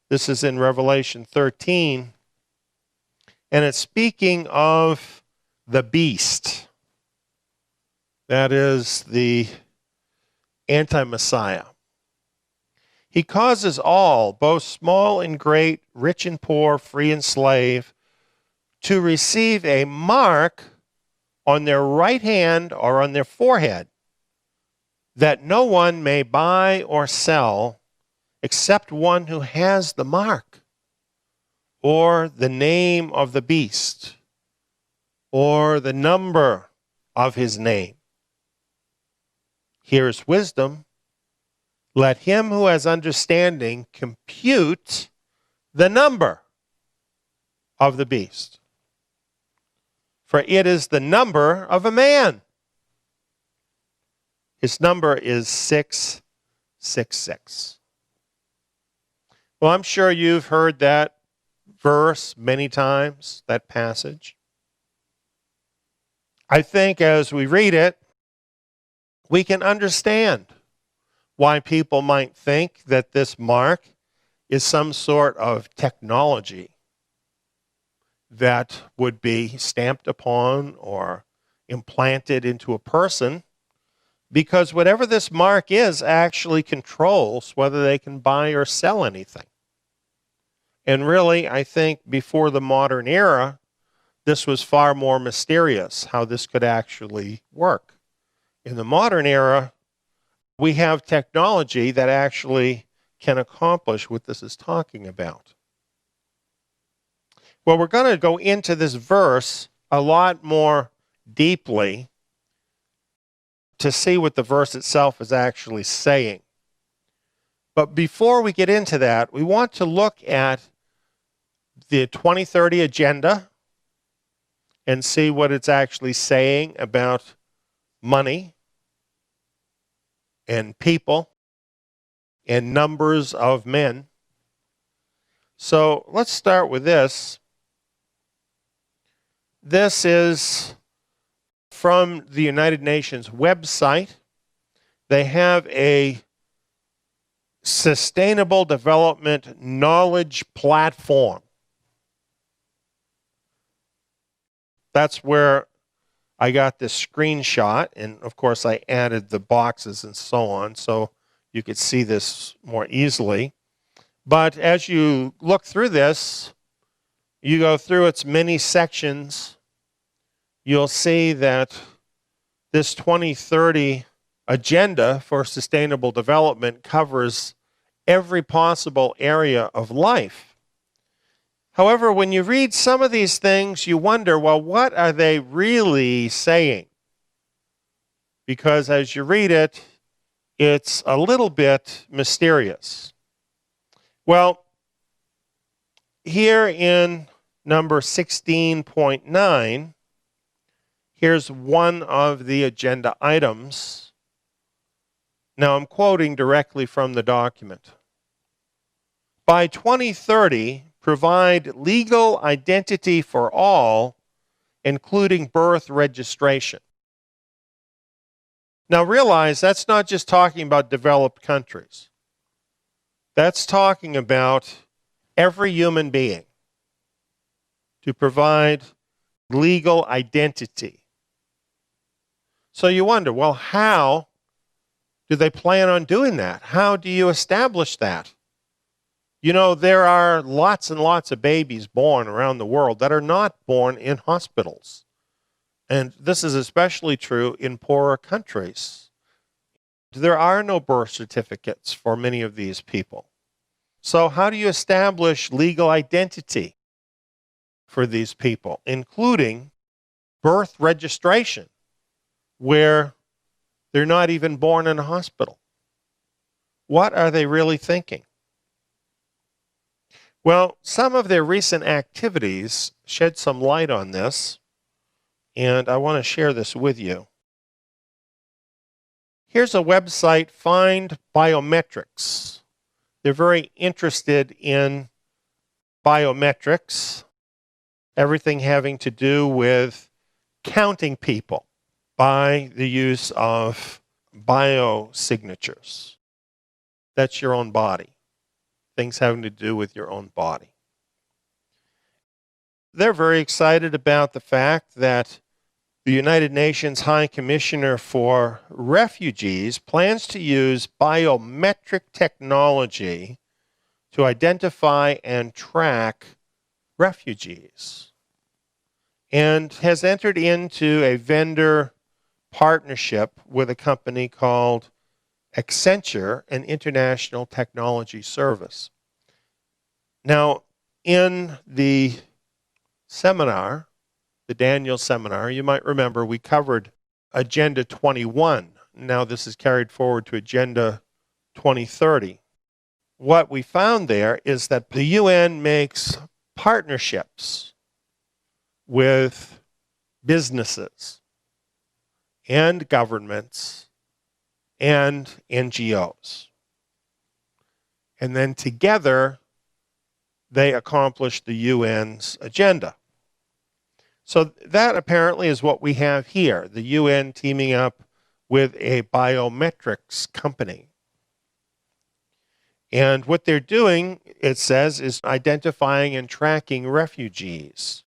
This is in Revelation 13. And it's speaking of the beast. That is the anti-Messiah. He causes all, both small and great, rich and poor, free and slave, to receive a mark on their right hand or on their forehead, that no one may buy or sell except one who has the mark, or the name of the beast, or the number of his name. Here's wisdom. Let him who has understanding compute the number of the beast, for it is the number of a man. His number is 666. Well, I'm sure you've heard that verse many times, that passage. I think as we read it, we can understand why people might think that this mark is some sort of technology that would be stamped upon or implanted into a person, because whatever this mark is actually controls whether they can buy or sell anything. And really, I think before the modern era, this was far more mysterious, how this could actually work. In the modern era, we have technology that actually can accomplish what this is talking about. Well, we're going to go into this verse a lot more deeply to see what the verse itself is actually saying. But before we get into that, we want to look at the 2030 agenda and see what it's actually saying about money and people and numbers of men. So let's start with this. This is from the United Nations website. They have a sustainable development knowledge platform. That's where I got this screenshot, and of course I added the boxes and so on so you could see this more easily. But as you look through this, you go through its many sections, you'll see that this 2030 agenda for sustainable development covers every possible area of life. However, when you read some of these things, you wonder, well, what are they really saying? Because as you read it, it's a little bit mysterious. Well, here in number 16.9, here's one of the agenda items. Now, I'm quoting directly from the document. By 2030, provide legal identity for all, including birth registration. Now realize that's not just talking about developed countries. That's talking about every human being, to provide legal identity. So you wonder, well, how do they plan on doing that? How do you establish that? You know, there are lots and lots of babies born around the world that are not born in hospitals. And this is especially true in poorer countries. There are no birth certificates for many of these people. So how do you establish legal identity for these people, including birth registration, where they're not even born in a hospital? What are they really thinking? Well, some of their recent activities shed some light on this, and I want to share this with you. Here's a website, Find Biometrics. They're very interested in biometrics, everything having to do with counting people by the use of biosignatures. That's your own body things having to do with your own body. They're very excited about the fact that the United Nations High Commissioner for Refugees plans to use biometric technology to identify and track refugees, and has entered into a vendor partnership with a company called Accenture, an international technology service. Now, in the seminar, the Daniel seminar, you might remember we covered Agenda 21. Now this is carried forward to Agenda 2030. What we found there is that the UN makes partnerships with businesses and governments and NGOs. And then together, they accomplish the UN's agenda. So that apparently is what we have here, the UN teaming up with a biometrics company. And what they're doing, it says, is identifying and tracking refugees.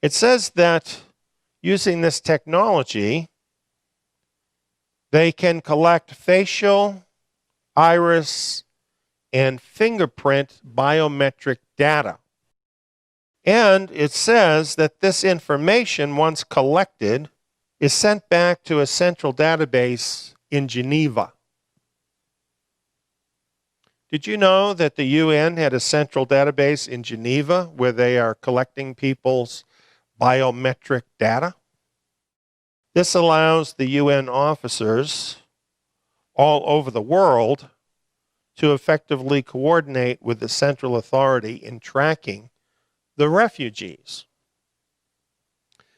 It says that using this technology, they can collect facial, iris, and fingerprint biometric data. And it says that this information, once collected, is sent back to a central database in Geneva. Did you know that the UN had a central database in Geneva where they are collecting people's biometric data? This allows the UN officers all over the world to effectively coordinate with the central authority in tracking the refugees.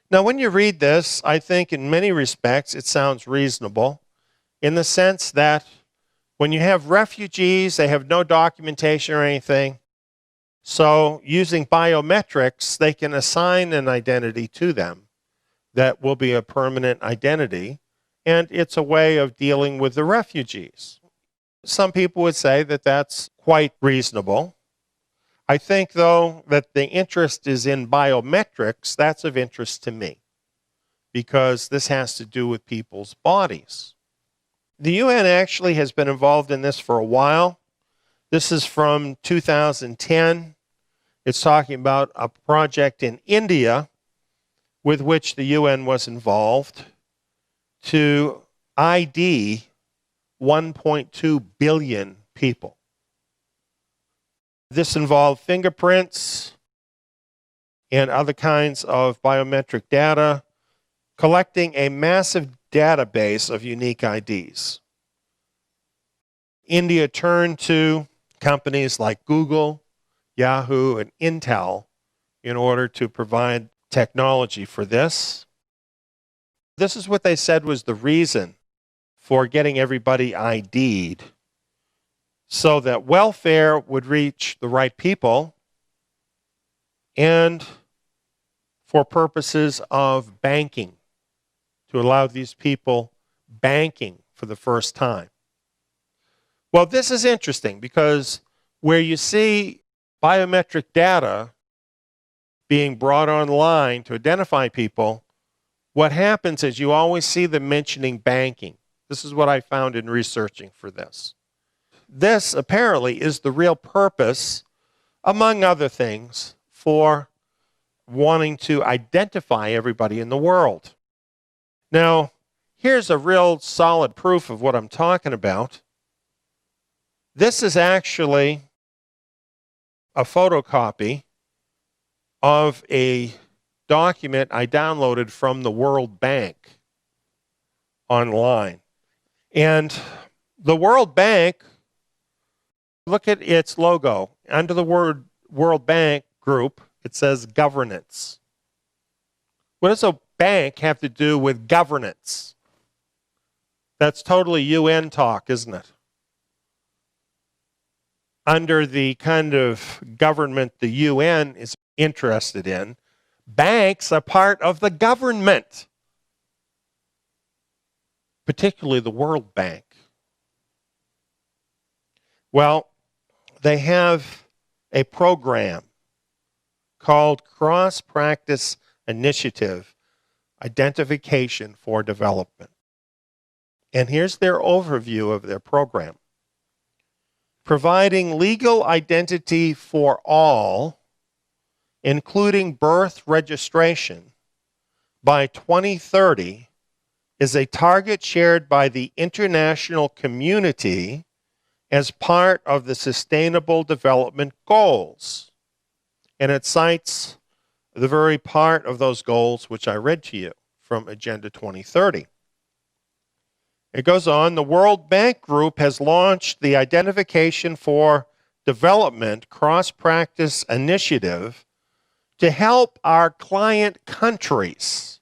Now, when you read this, I think in many respects it sounds reasonable in the sense that when you have refugees, they have no documentation or anything. So using biometrics, they can assign an identity to them that will be a permanent identity, and it's a way of dealing with the refugees. Some people would say that that's quite reasonable. I think, though, that the interest is in biometrics. That's of interest to me because this has to do with people's bodies. The UN actually has been involved in this for a while. This is from 2010. It's talking about a project in India with which the UN was involved to ID 1.2 billion people. This involved fingerprints and other kinds of biometric data, collecting a massive database of unique IDs. India turned to companies like Google, Yahoo, and Intel in order to provide technology for this. This is what they said was the reason for getting everybody ID'd, so that welfare would reach the right people and for purposes of banking, to allow these people banking for the first time. Well, this is interesting because where you see biometric data being brought online to identify people, what happens is you always see them mentioning banking. This is what I found in researching for this. This apparently is the real purpose, among other things, for wanting to identify everybody in the world. Now, here's a real solid proof of what I'm talking about. This is actually a photocopy of a document I downloaded from the World Bank online. And the World Bank, look at its logo. Under the word World Bank Group, it says governance. What does a bank have to do with governance? That's totally UN talk, isn't it? Under the kind of government the UN is interested in, banks are part of the government, particularly the World Bank. Well, they have a program called Cross-Practice Initiative Identification for Development. And here's their overview of their program. Providing legal identity for all, including birth registration, by 2030 is a target shared by the international community as part of the Sustainable Development Goals. And it cites the very part of those goals which I read to you from Agenda 2030. It goes on, the World Bank Group has launched the Identification for Development Cross-Practice Initiative to help our client countries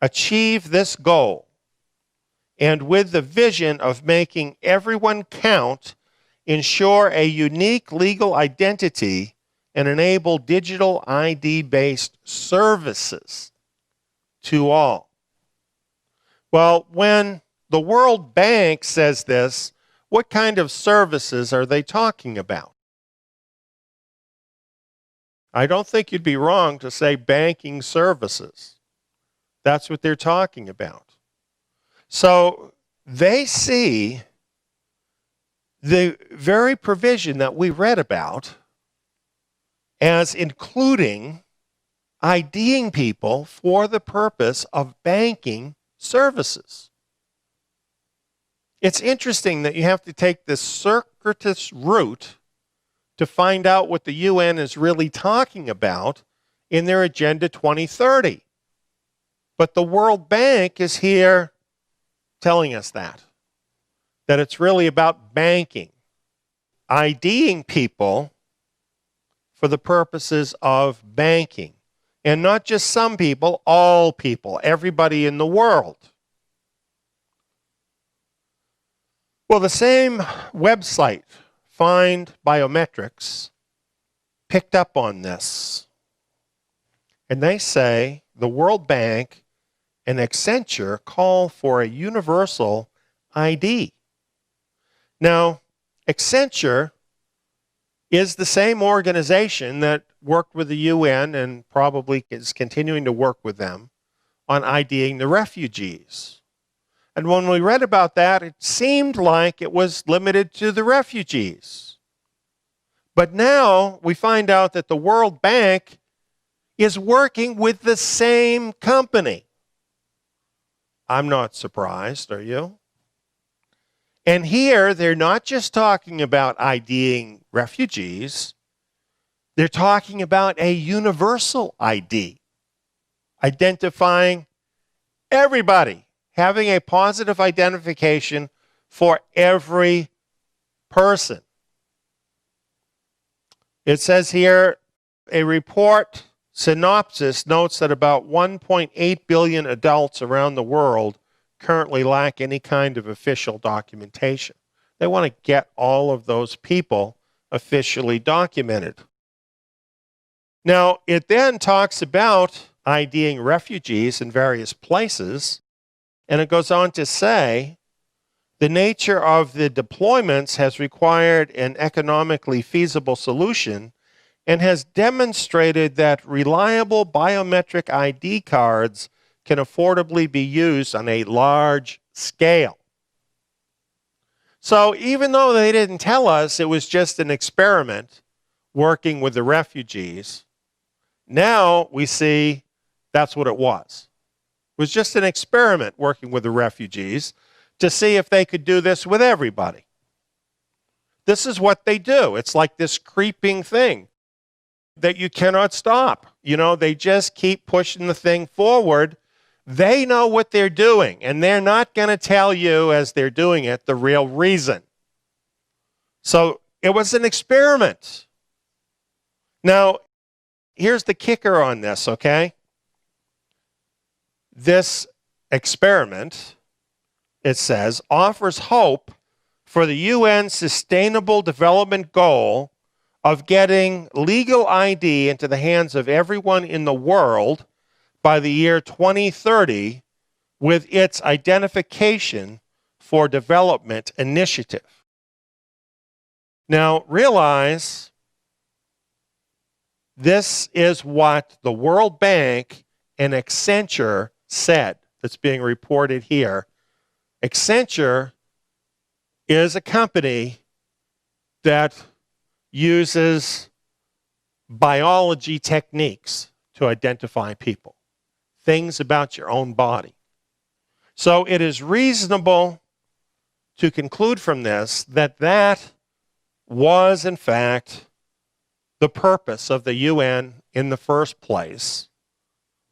achieve this goal, and with the vision of making everyone count, ensure a unique legal identity and enable digital ID-based services to all. Well, when the World Bank says this, what kind of services are they talking about? I don't think you'd be wrong to say banking services. That's what they're talking about. So they see the very provision that we read about as including IDing people for the purpose of banking services. It's interesting that you have to take this circuitous route to find out what the UN is really talking about in their Agenda 2030. But the World Bank is here telling us that it's really about banking, IDing people for the purposes of banking. And not just some people, all people, everybody in the world. Well, the same website, Find Biometrics, picked up on this. And they say the World Bank and Accenture call for a universal ID. Now, Accenture is the same organization that worked with the UN and probably is continuing to work with them on IDing the refugees. And when we read about that, it seemed like it was limited to the refugees. But now we find out that the World Bank is working with the same company. I'm not surprised, are you? And here, they're not just talking about IDing refugees. They're talking about a universal ID, identifying everybody, having a positive identification for every person. It says here, a report synopsis notes that about 1.8 billion adults around the world currently lack any kind of official documentation. They want to get all of those people officially documented. Now, it then talks about IDing refugees in various places, and it goes on to say, the nature of the deployments has required an economically feasible solution and has demonstrated that reliable biometric ID cards can affordably be used on a large scale. So even though they didn't tell us it was just an experiment working with the refugees, now we see that's what it was. It was just an experiment working with the refugees to see if they could do this with everybody. This is what they do. It's like this creeping thing that you cannot stop. You know, they just keep pushing the thing forward. They know what they're doing, and they're not going to tell you as they're doing it the real reason. So it was an experiment. Now, here's the kicker on this, okay? This experiment, it says, offers hope for the UN Sustainable Development Goal of getting legal ID into the hands of everyone in the world by the year 2030 with its Identification for Development initiative. Now, realize this is what the World Bank and Accenture said that's being reported here. Accenture is a company that uses biology techniques to identify people, things about your own body. So it is reasonable to conclude from this that that was, in fact, the purpose of the UN in the first place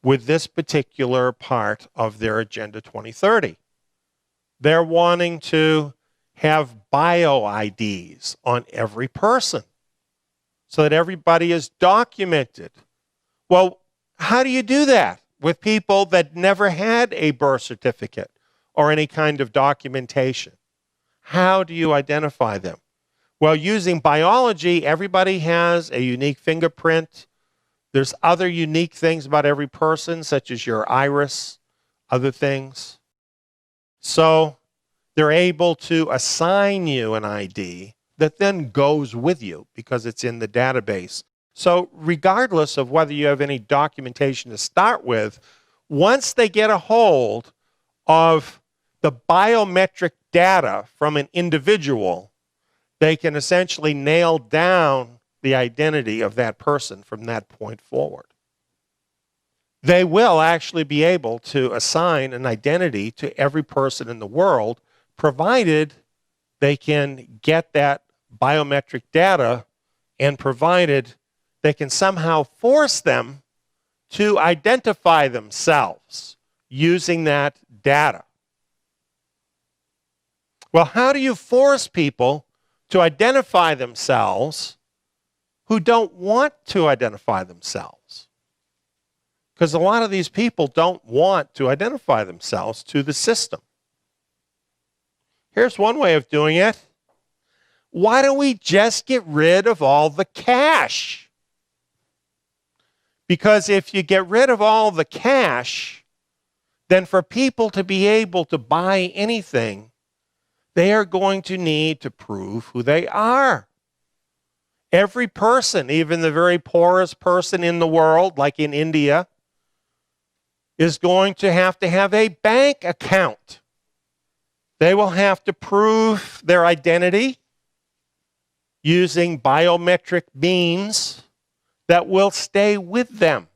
with this particular part of their Agenda 2030. They're wanting to have bio IDs on every person so that everybody is documented. Well, how do you do that with people that never had a birth certificate or any kind of documentation? How do you identify them? Well, using biology, everybody has a unique fingerprint. There's other unique things about every person, such as your iris, other things. So they're able to assign you an ID that then goes with you because it's in the database. So regardless of whether you have any documentation to start with, once they get a hold of the biometric data from an individual, they can essentially nail down the identity of that person from that point forward. They will actually be able to assign an identity to every person in the world, provided they can get that biometric data and provided they can somehow force them to identify themselves using that data. Well, how do you force people to identify themselves who don't want to identify themselves? Because a lot of these people don't want to identify themselves to the system. Here's one way of doing it. Why don't we just get rid of all the cash? Because if you get rid of all the cash, then for people to be able to buy anything, they are going to need to prove who they are. Every person, even the very poorest person in the world, like in India, is going to have a bank account. They will have to prove their identity using biometric means that will stay with them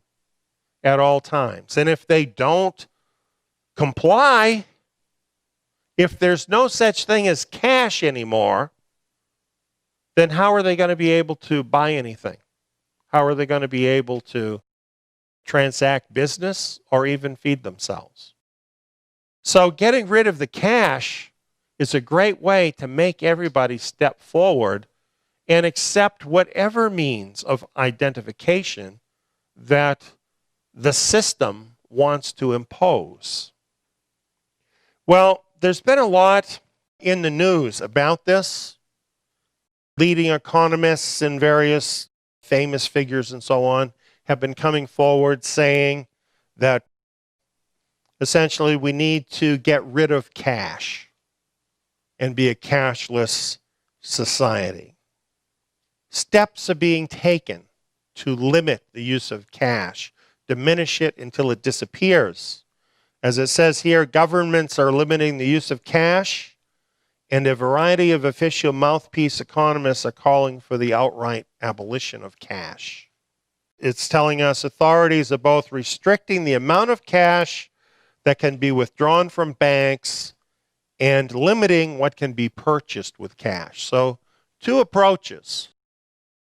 at all times. And if they don't comply, if there's no such thing as cash anymore, then how are they going to be able to buy anything? How are they going to be able to transact business or even feed themselves? So getting rid of the cash is a great way to make everybody step forward and accept whatever means of identification that the system wants to impose. Well, there's been a lot in the news about this. Leading economists and various famous figures and so on have been coming forward saying that essentially we need to get rid of cash and be a cashless society. Steps are being taken to limit the use of cash, diminish it until it disappears. As it says here, governments are limiting the use of cash, and a variety of official mouthpiece economists are calling for the outright abolition of cash. It's telling us authorities are both restricting the amount of cash that can be withdrawn from banks and limiting what can be purchased with cash. So, two approaches.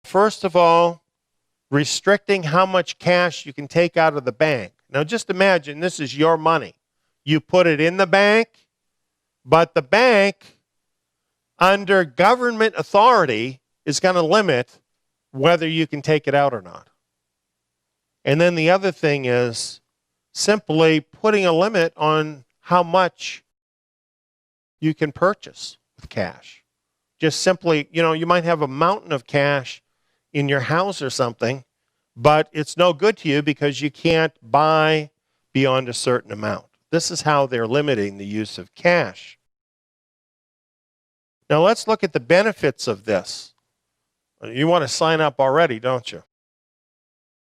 First of all, restricting how much cash you can take out of the bank. Now just imagine this is your money. You put it in the bank, but the bank, under government authority, is going to limit whether you can take it out or not. And then the other thing is simply putting a limit on how much you can purchase with cash. Just simply, you might have a mountain of cash in your house or something, but it's no good to you because you can't buy beyond a certain amount. This is how they're limiting the use of cash. Now let's look at the benefits of this. You want to sign up already, don't you?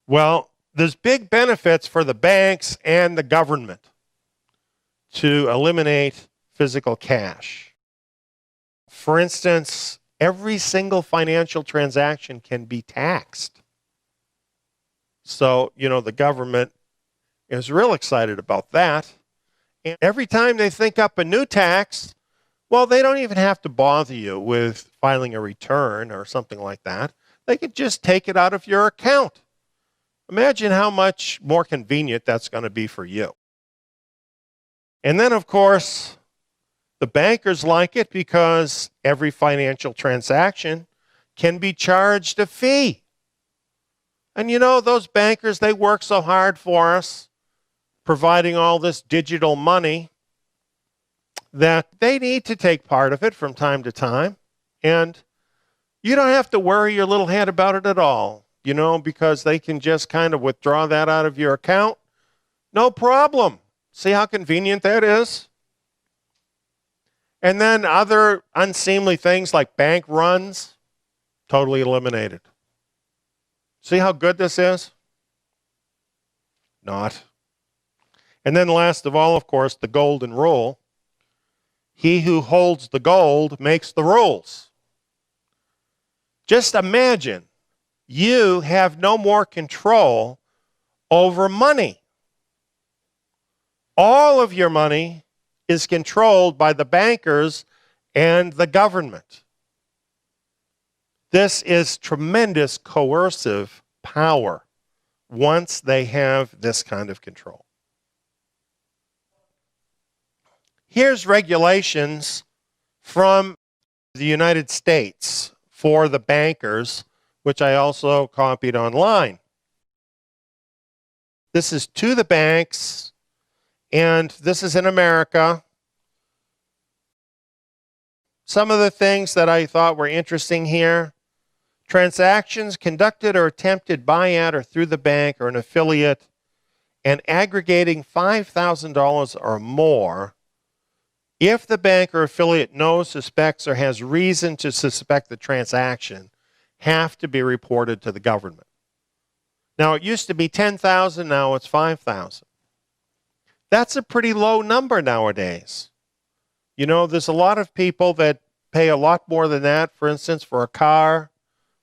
Well, there's big benefits for the banks and the government to eliminate physical cash. For instance, every single financial transaction can be taxed. So, the government is real excited about that. And every time they think up a new tax, well, they don't even have to bother you with filing a return or something like that. They could just take it out of your account. Imagine how much more convenient that's going to be for you. And then, of course, the bankers like it because every financial transaction can be charged a fee. And those bankers, they work so hard for us, providing all this digital money, that they need to take part of it from time to time. And you don't have to worry your little head about it at all, because they can just kind of withdraw that out of your account. No problem. See how convenient that is? And then other unseemly things like bank runs, totally eliminated. See how good this is? Not. And then last of all, of course, the golden rule. He who holds the gold makes the rules. Just imagine you have no more control over money. All of your money is controlled by the bankers and the government. This is tremendous coercive power once they have this kind of control. Here's regulations from the United States for the bankers, which I also copied online. This is to the banks, and this is in America. Some of the things that I thought were interesting here: transactions conducted or attempted by, at, or through the bank or an affiliate and aggregating $5,000 or more, if the bank or affiliate knows, suspects, or has reason to suspect the transaction, have to be reported to the government. Now, it used to be 10,000, now it's 5,000. That's a pretty low number nowadays. There's a lot of people that pay a lot more than that, for instance, for a car,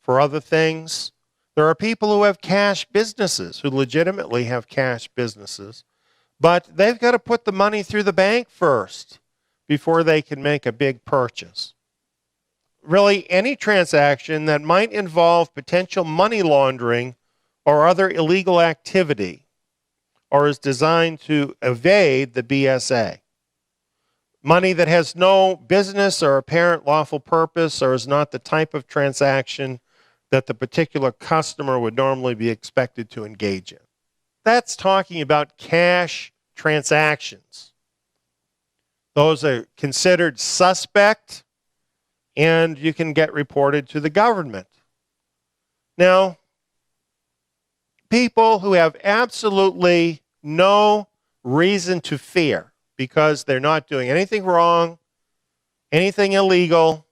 for other things. There are people who have cash businesses, who legitimately have cash businesses, but they've got to put the money through the bank first before they can make a big purchase. Really, any transaction that might involve potential money laundering or other illegal activity, or is designed to evade the BSA. Money that has no business or apparent lawful purpose, or is not the type of transaction that the particular customer would normally be expected to engage in. That's talking about cash transactions. Those are considered suspect, and you can get reported to the government. Now, people who have absolutely no reason to fear because they're not doing anything wrong, anything illegal,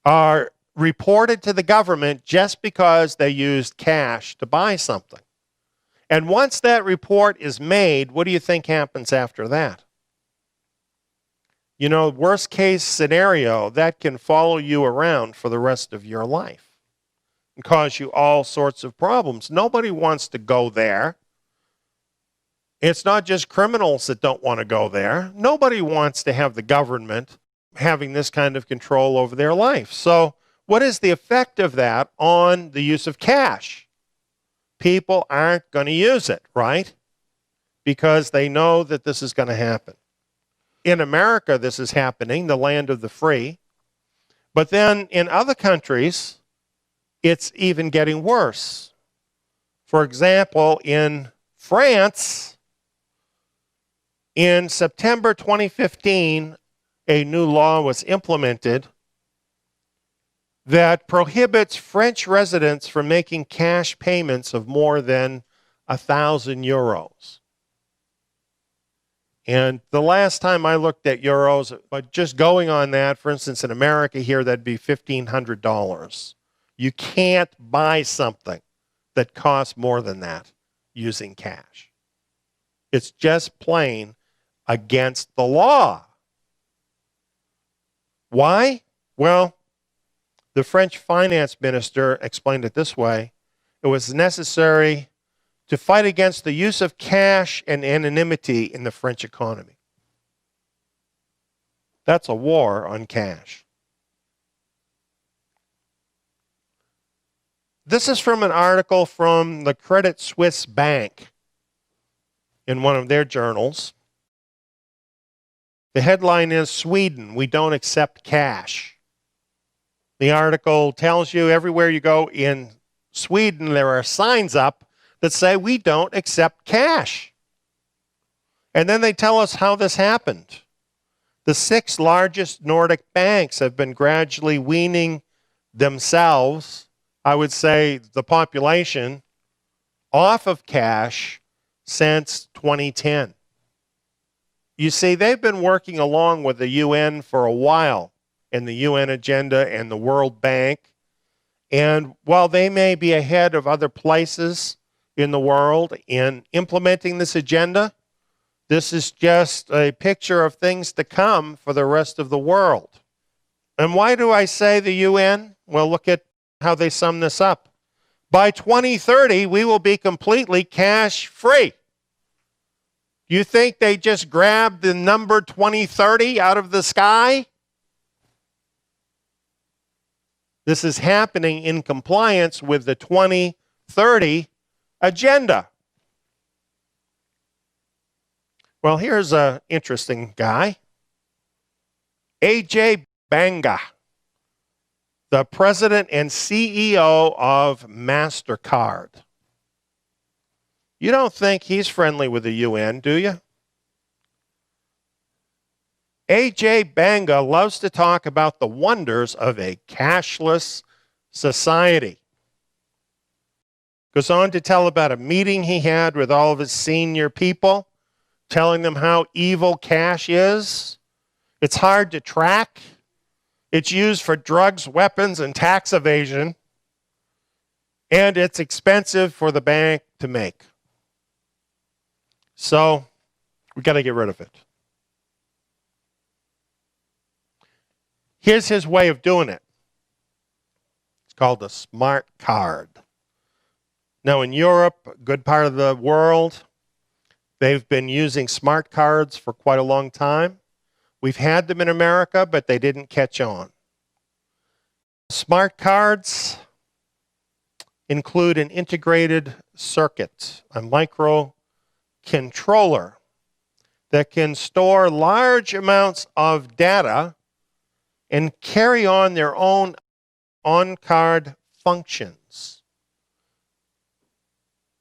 are reported to the government just because they used cash to buy something. And once that report is made, what do you think happens after that? Worst case scenario, that can follow you around for the rest of your life and cause you all sorts of problems. Nobody wants to go there. It's not just criminals that don't want to go there. Nobody wants to have the government having this kind of control over their life. So what is the effect of that on the use of cash? People aren't going to use it, right? Because they know that this is going to happen. In America, this is happening, the land of the free. But then in other countries, it's even getting worse. For example, in France, in September 2015, a new law was implemented that prohibits French residents from making cash payments of more than 1,000 euros. And the last time I looked at euros, but just going on that, for instance, in America here, that'd be $1,500. You can't buy something that costs more than that using cash. It's just plain against the law. Why? Well, the French finance minister explained it this way. It was necessary to fight against the use of cash and anonymity in the French economy. That's a war on cash. This is from an article from the Credit Suisse Bank in one of their journals. The headline is, Sweden, we don't accept cash. The article tells you everywhere you go in Sweden, there are signs up that say we don't accept cash. And then they tell us how this happened. The 6 largest Nordic banks have been gradually weaning themselves, I would say the population, off of cash since 2010. You see, they've been working along with the UN for a while in the UN agenda and the World Bank. And while they may be ahead of other places in the world in implementing this agenda, this is just a picture of things to come for the rest of the world. And why do I say the UN? Well, look at how they sum this up. By 2030, we will be completely cash free. You think they just grabbed the number 2030 out of the sky? This is happening in compliance with the 2030 agenda. Well, here's an interesting guy. Ajay Banga, the president and CEO of MasterCard. You don't think he's friendly with the UN, do you? Ajay Banga loves to talk about the wonders of a cashless society. Goes on to tell about a meeting he had with all of his senior people, telling them how evil cash is. It's hard to track. It's used for drugs, weapons, and tax evasion. And it's expensive for the bank to make. So, we got to get rid of it. Here's his way of doing it. It's called a smart card. Now, in Europe, a good part of the world, they've been using smart cards for quite a long time. We've had them in America, but they didn't catch on. Smart cards include an integrated circuit, a microcontroller that can store large amounts of data and carry on their own on-card functions.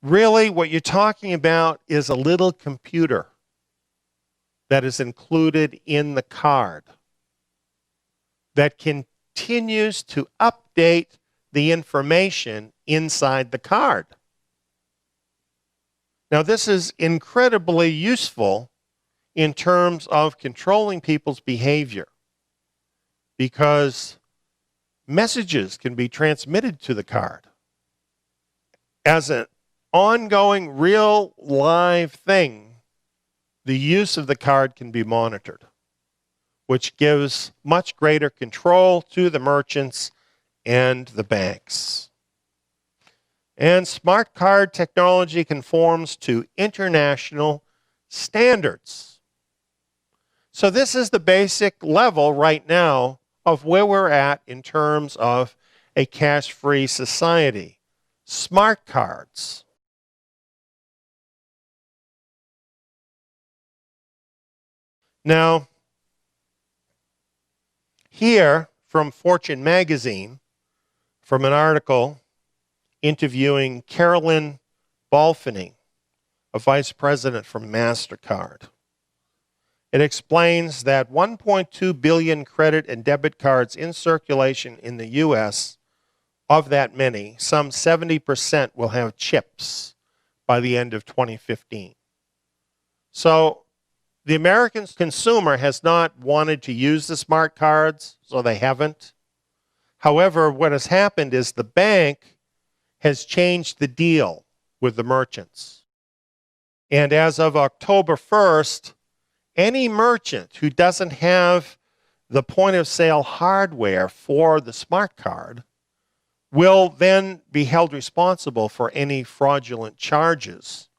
Really, what you're talking about is a little computer that is included in the card that continues to update the information inside the card. Now, this is incredibly useful in terms of controlling people's behavior, because messages can be transmitted to the card as an ongoing, real, live thing. The use of the card can be monitored, which gives much greater control to the merchants and the banks. And smart card technology conforms to international standards. So this is the basic level right now of where we're at in terms of a cash-free society. Smart cards. Now, here from Fortune magazine, from an article interviewing Carolyn Balfany, a vice president from MasterCard. It explains that 1.2 billion credit and debit cards in circulation in the U.S., of that many, some 70% will have chips by the end of 2015. So the American consumer has not wanted to use the smart cards, so they haven't. However, what has happened is the bank has changed the deal with the merchants. And as of October 1st, any merchant who doesn't have the point of sale hardware for the smart card will then be held responsible for any fraudulent charges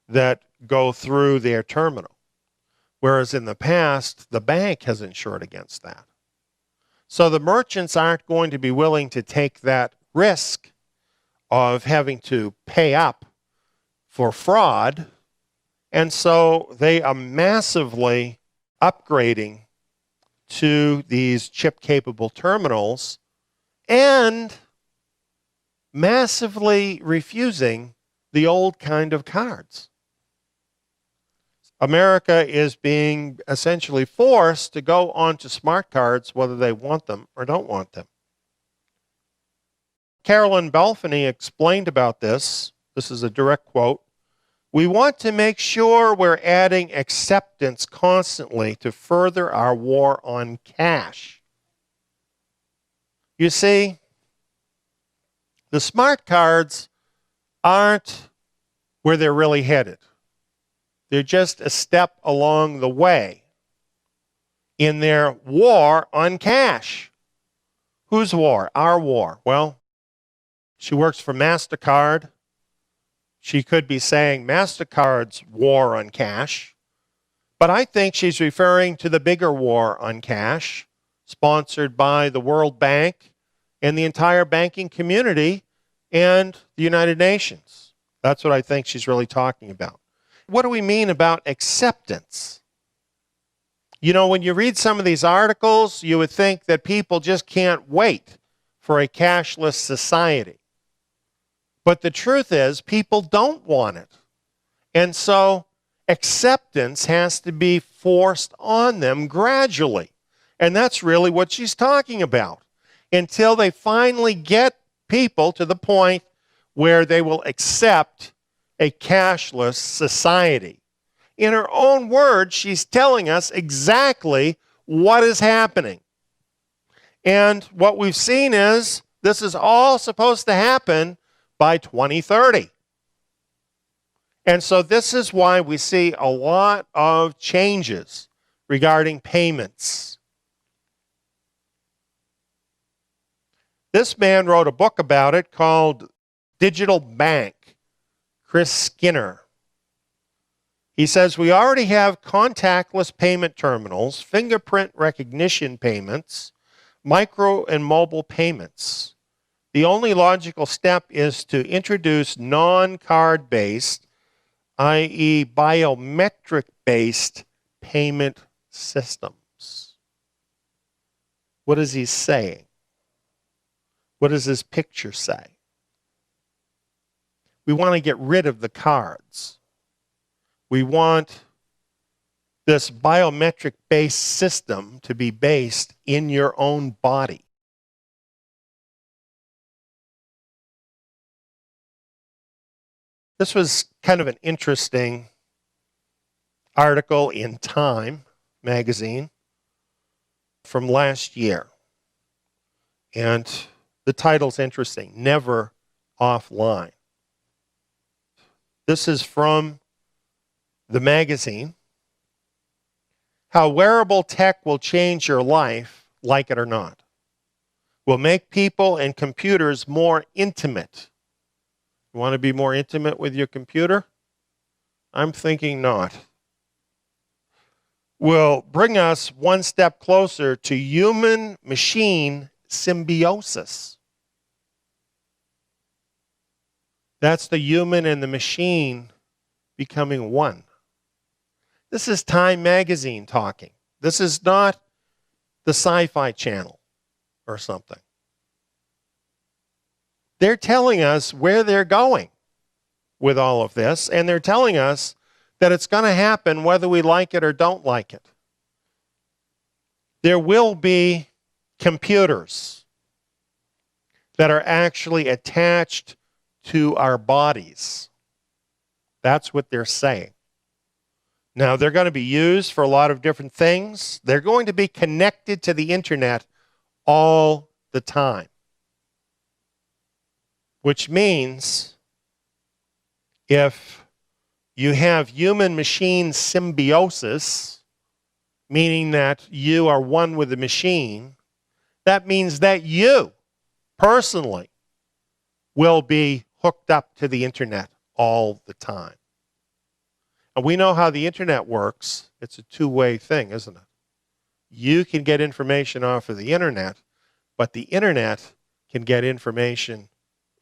that go through their terminal. Whereas in the past, the bank has insured against that. So the merchants aren't going to be willing to take that risk of having to pay up for fraud. And so they are massively upgrading to these chip-capable terminals and massively refusing the old kind of cards. America is being essentially forced to go onto smart cards whether they want them or don't want them. Carolyn Belfany explained about this. This is a direct quote. "We want to make sure we're adding acceptance constantly to further our war on cash." You see, the smart cards aren't where they're really headed. They're just a step along the way in their war on cash. Whose war? Our war. Well, she works for MasterCard. She could be saying MasterCard's war on cash, but I think she's referring to the bigger war on cash, sponsored by the World Bank and the entire banking community and the United Nations. That's what I think she's really talking about. What do we mean about acceptance? You know, when you read some of these articles, you would think that people just can't wait for a cashless society. But the truth is, people don't want it. And so acceptance has to be forced on them gradually. And that's really what she's talking about. Until they finally get people to the point where they will accept a cashless society. In her own words, she's telling us exactly what is happening. And what we've seen is this is all supposed to happen by 2030. And so this is why we see a lot of changes regarding payments. This man wrote a book about it called Digital Bank. Chris Skinner. He says, "We already have contactless payment terminals, fingerprint recognition payments, micro and mobile payments. The only logical step is to introduce non-card-based, i.e. biometric-based payment systems." What is he saying? What does his picture say? We want to get rid of the cards. We want this biometric-based system to be based in your own body. This was kind of an interesting article in Time magazine from last year. And the title's interesting, Never Offline. This is from the magazine. How wearable tech will change your life, like it or not. Will make people and computers more intimate. You want to be more intimate with your computer? I'm thinking not. Will bring us one step closer to human-machine symbiosis. That's the human and the machine becoming one. This is Time magazine talking. This is not the Sci-Fi Channel or something. They're telling us where they're going with all of this, and they're telling us that it's going to happen whether we like it or don't like it. There will be computers that are actually attached to our bodies. That's what they're saying. Now, they're going to be used for a lot of different things. They're going to be connected to the internet all the time. which means if you have human-machine symbiosis, meaning that you are one with the machine, that means that you personally will be hooked up to the internet all the time. And we know how the internet works. It's a two-way thing, isn't it? You can get information off of the internet, but the internet can get information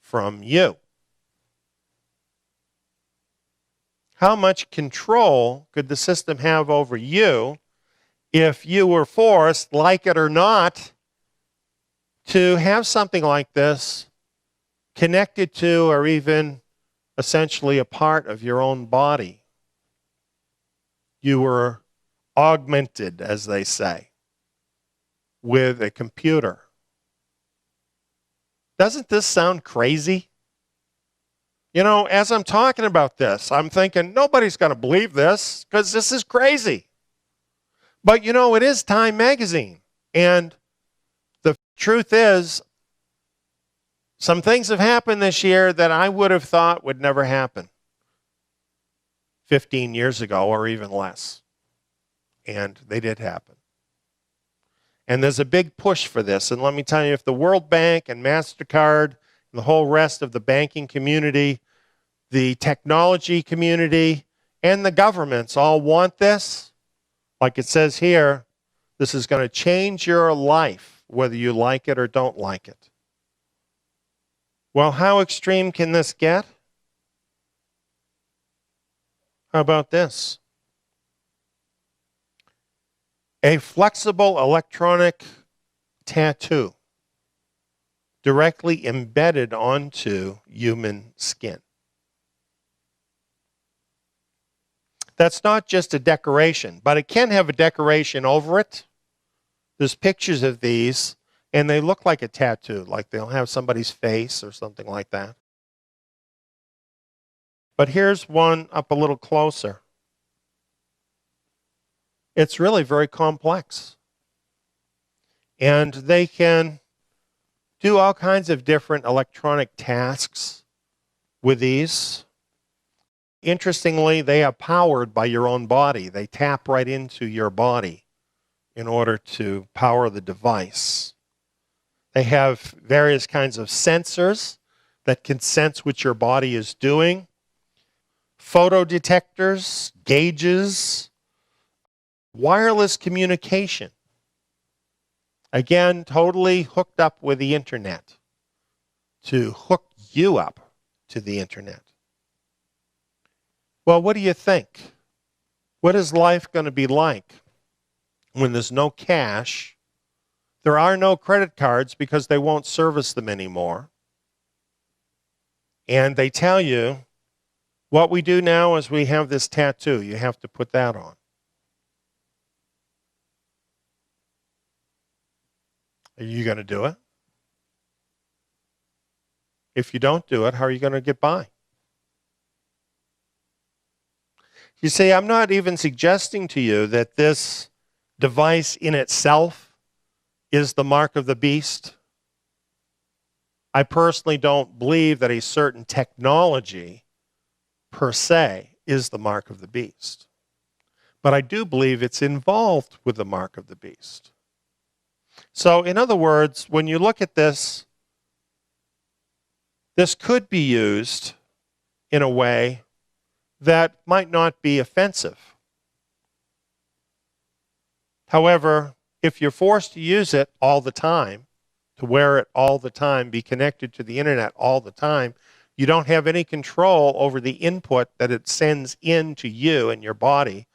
from you. How much control could the system have over you if you were forced, like it or not, to have something like this connected to or even essentially a part of your own body? You were augmented, as they say, with a computer. Doesn't this sound crazy? You know, as I'm talking about this, I'm thinking, nobody's going to believe this because this is crazy. But, you know, it is Time magazine. And the truth is, some things have happened this year that I would have thought would never happen 15 years ago or even less. And they did happen. And there's a big push for this. And let me tell you, if the World Bank and MasterCard and the whole rest of the banking community, the technology community, and the governments all want this, like it says here, this is going to change your life, whether you like it or don't like it. Well, how extreme can this get? How about this? A flexible electronic tattoo directly embedded onto human skin. That's not just a decoration, but it can have a decoration over it. There's pictures of these, and they look like a tattoo, like they'll have somebody's face or something like that. But here's one up a little closer. It's really very complex. And they can do all kinds of different electronic tasks with these. Interestingly, they are powered by your own body. They tap right into your body in order to power the device. They have various kinds of sensors that can sense what your body is doing. Photo detectors, gauges, wireless communication. Again, totally hooked up with the internet to hook you up to the internet. Well, what do you think? What is life going to be like when there's no cash? There are no credit cards because they won't service them anymore. And they tell you, what we do now is we have this tattoo. You have to put that on. Are you going to do it? If you don't do it, how are you going to get by? You see, I'm not even suggesting to you that this device in itself is the mark of the beast. I personally don't believe that a certain technology per se is the mark of the beast. But I do believe it's involved with the mark of the beast. So, in other words, when you look at this, this could be used in a way that might not be offensive. However, if you're forced to use it all the time, to wear it all the time, be connected to the internet all the time, you don't have any control over the input that it sends into you and your body,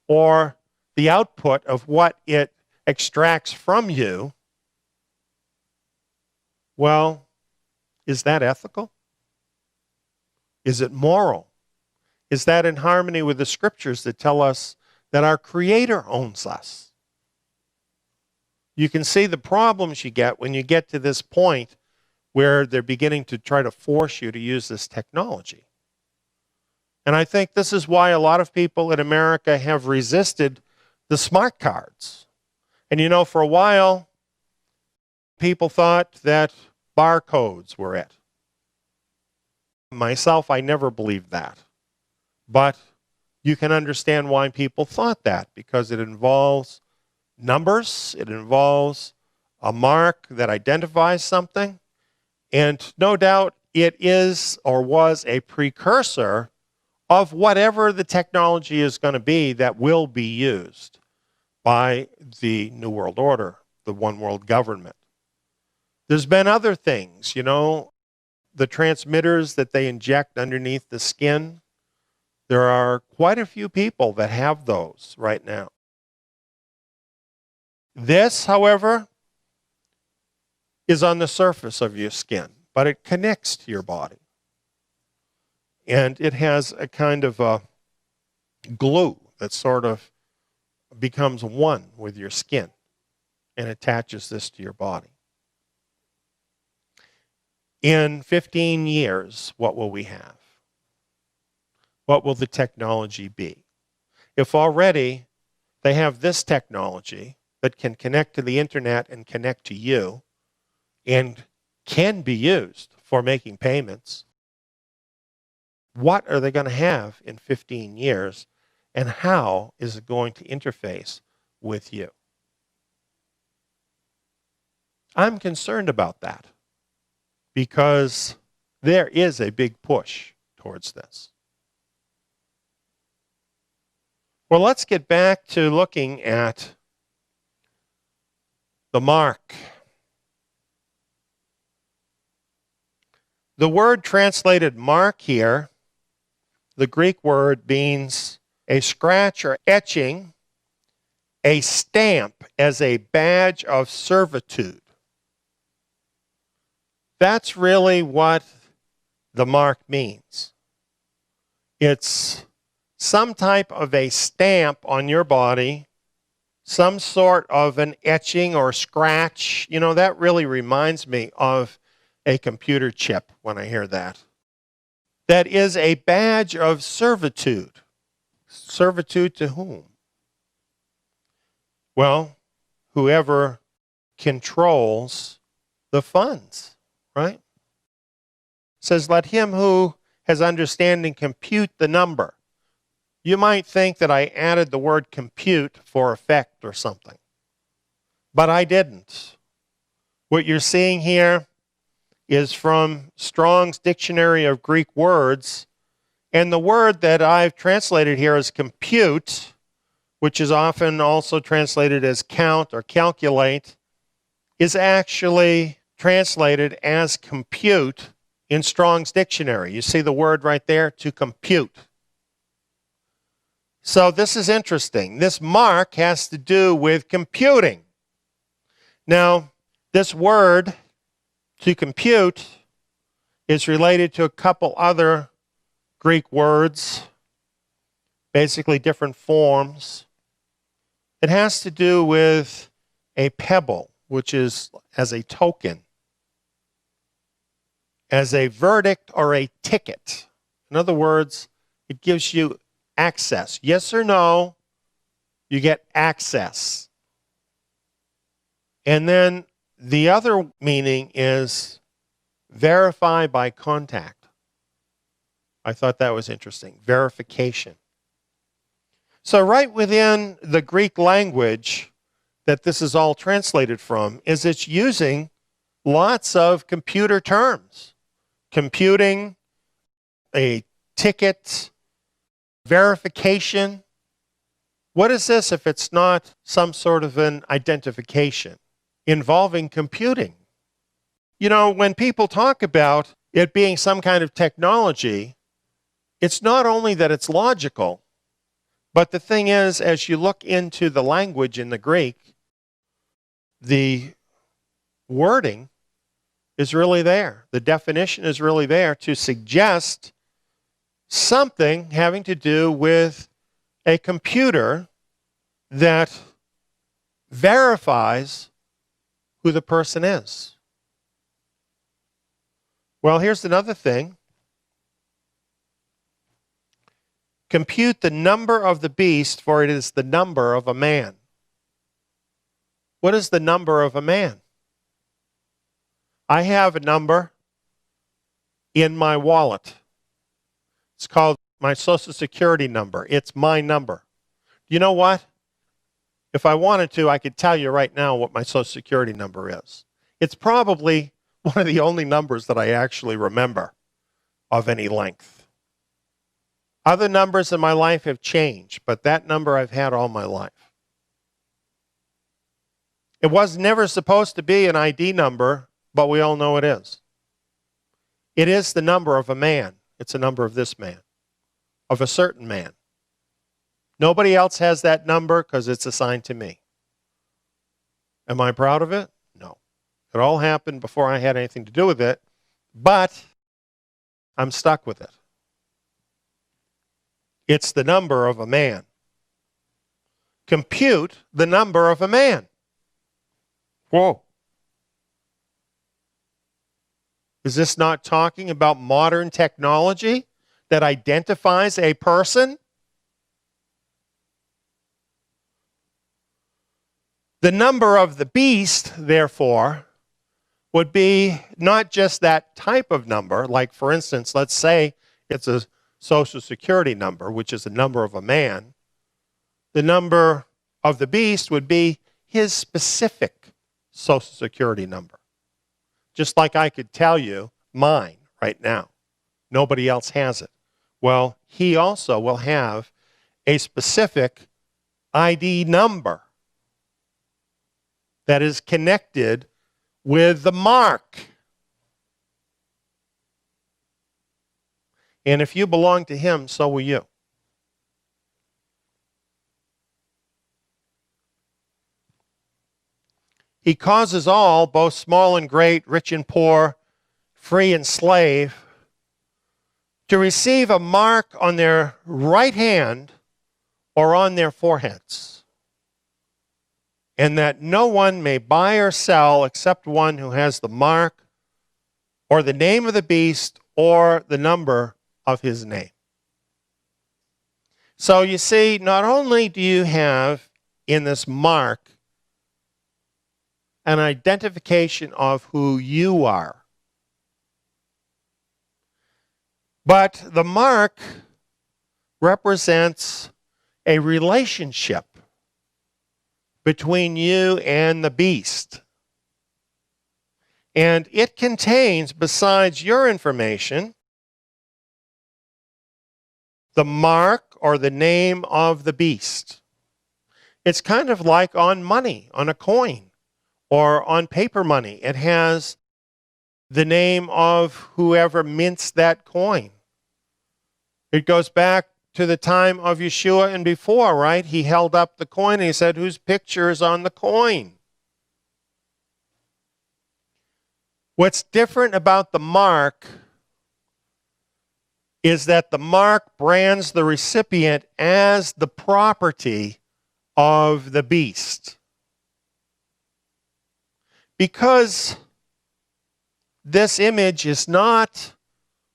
or the output of what it extracts from you. Well, is that ethical? Is it moral? Is that in harmony with the scriptures that tell us that our Creator owns us? You can see the problems you get when you get to this point where they're beginning to try to force you to use this technology. And I think this is why a lot of people in America have resisted the smart cards. And you know, for a while, people thought that barcodes were it. Myself, I never believed that. But you can understand why people thought that, because it involves numbers, it involves a mark that identifies something, and no doubt it is or was a precursor of whatever the technology is going to be that will be used by the New World Order, the one world government. There's been other things, the transmitters that they inject underneath the skin. There are quite a few people that have those right now. This, however, is on the surface of your skin, but it connects to your body. And it has a kind of a glue that sort of becomes one with your skin and attaches this to your body. In 15 years, what will we have? What will the technology be? If already they have this technology that can connect to the internet and connect to you and can be used for making payments, what are they going to have in 15 years, and how is it going to interface with you? I'm concerned about that because there is a big push towards this. Well, let's get back to looking at the mark. The word translated mark here, the Greek word, means a scratch or etching, a stamp as a badge of servitude. That's really what the mark means. It's some type of a stamp on your body, some sort of an etching or scratch. That really reminds me of a computer chip when I hear that. That is a badge of servitude. Servitude to whom? Well, whoever controls the funds, right? It says, let him who has understanding compute the number. You might think that I added the word compute for effect or something, but I didn't. What you're seeing here is from Strong's Dictionary of Greek Words, and the word that I've translated here as compute, which is often also translated as count or calculate, is actually translated as compute in Strong's Dictionary. You see the word right there, to compute. So this is interesting. This mark has to do with computing. Now, this word, to compute, is related to a couple other Greek words, basically different forms. It has to do with a pebble, which is as a token, as a verdict or a ticket. In other words, it gives you access. Yes or no, you get access. And then the other meaning is verify by contact. I thought that was interesting. Verification. So right within the Greek language that this is all translated from is it's using lots of computer terms. Computing, a ticket, verification. What is this if it's not some sort of an identification involving computing? When people talk about it being some kind of technology, it's not only that it's logical, but the thing is, as you look into the language in the Greek, the wording is really there. The definition is really there to suggest something having to do with a computer that verifies who the person is. Well, here's another thing. Compute the number of the beast, for it is the number of a man. What is the number of a man? I have a number in my wallet. It's called my Social Security number. It's my number. You know what? If I wanted to, I could tell you right now what my Social Security number is. It's probably one of the only numbers that I actually remember of any length. Other numbers in my life have changed, but that number I've had all my life. It was never supposed to be an ID number, but we all know it is. It is the number of a man. It's a number of this man, of a certain man. Nobody else has that number because it's assigned to me. Am I proud of it? No. It all happened before I had anything to do with it, but I'm stuck with it. It's the number of a man. Compute the number of a man. Whoa. Is this not talking about modern technology that identifies a person? The number of the beast, therefore, would be not just that type of number, like, for instance, let's say it's a Social Security number, which is the number of a man. The number of the beast would be his specific Social Security number. Just like I could tell you mine right now. Nobody else has it. Well, he also will have a specific ID number that is connected with the mark. And if you belong to him, so will you. He causes all, both small and great, rich and poor, free and slave, to receive a mark on their right hand or on their foreheads, and that no one may buy or sell except one who has the mark or the name of the beast or the number of his name. So you see, not only do you have in this mark an identification of who you are, but the mark represents a relationship between you and the beast. And it contains, besides your information, the mark or the name of the beast. It's kind of like on money, on a coin, or on paper money. It has the name of whoever mints that coin. It goes back to the time of Yeshua and before, right? He held up the coin and he said, whose picture is on the coin? What's different about the mark is that the mark brands the recipient as the property of the beast. Because this image is not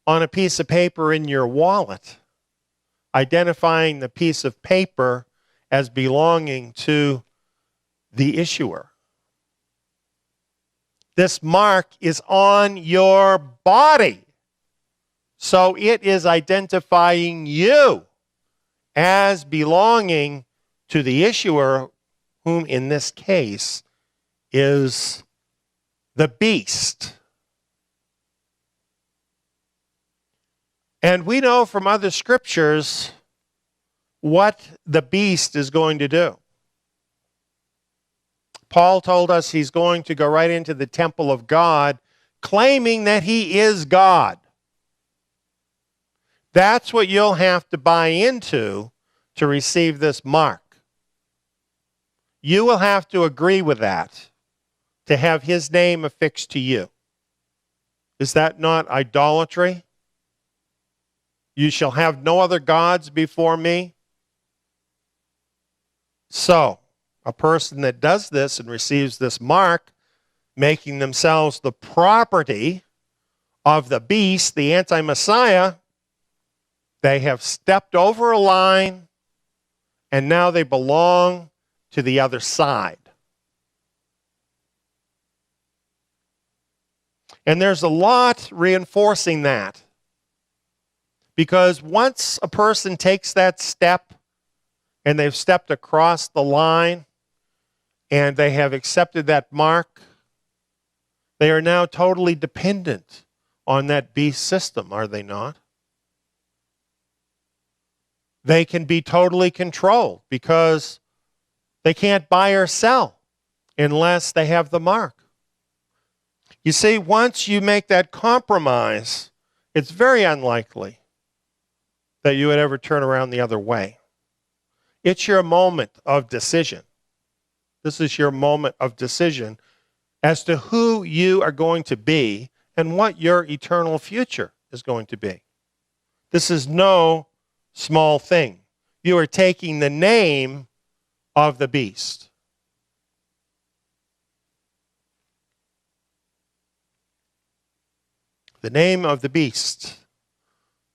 on a piece of paper in your wallet, identifying the piece of paper as belonging to the issuer. This mark is on your body. So it is identifying you as belonging to the issuer, whom in this case is the beast. And we know from other scriptures what the beast is going to do. Paul told us he's going to go right into the temple of God, claiming that he is God. That's what you'll have to buy into to receive this mark. You will have to agree with that to have his name affixed to you. Is that not idolatry? You shall have no other gods before me. So, a person that does this and receives this mark, making themselves the property of the beast, the anti-Messiah, they have stepped over a line, and now they belong to the other side. And there's a lot reinforcing that. Because once a person takes that step and they've stepped across the line and they have accepted that mark, they are now totally dependent on that beast system, are they not? They can be totally controlled because they can't buy or sell unless they have the mark. You see, once you make that compromise, it's very unlikely that you would ever turn around the other way. It's your moment of decision. This is your moment of decision as to who you are going to be and what your eternal future is going to be. This is no small thing. You are taking the name of the beast. The name of the beast,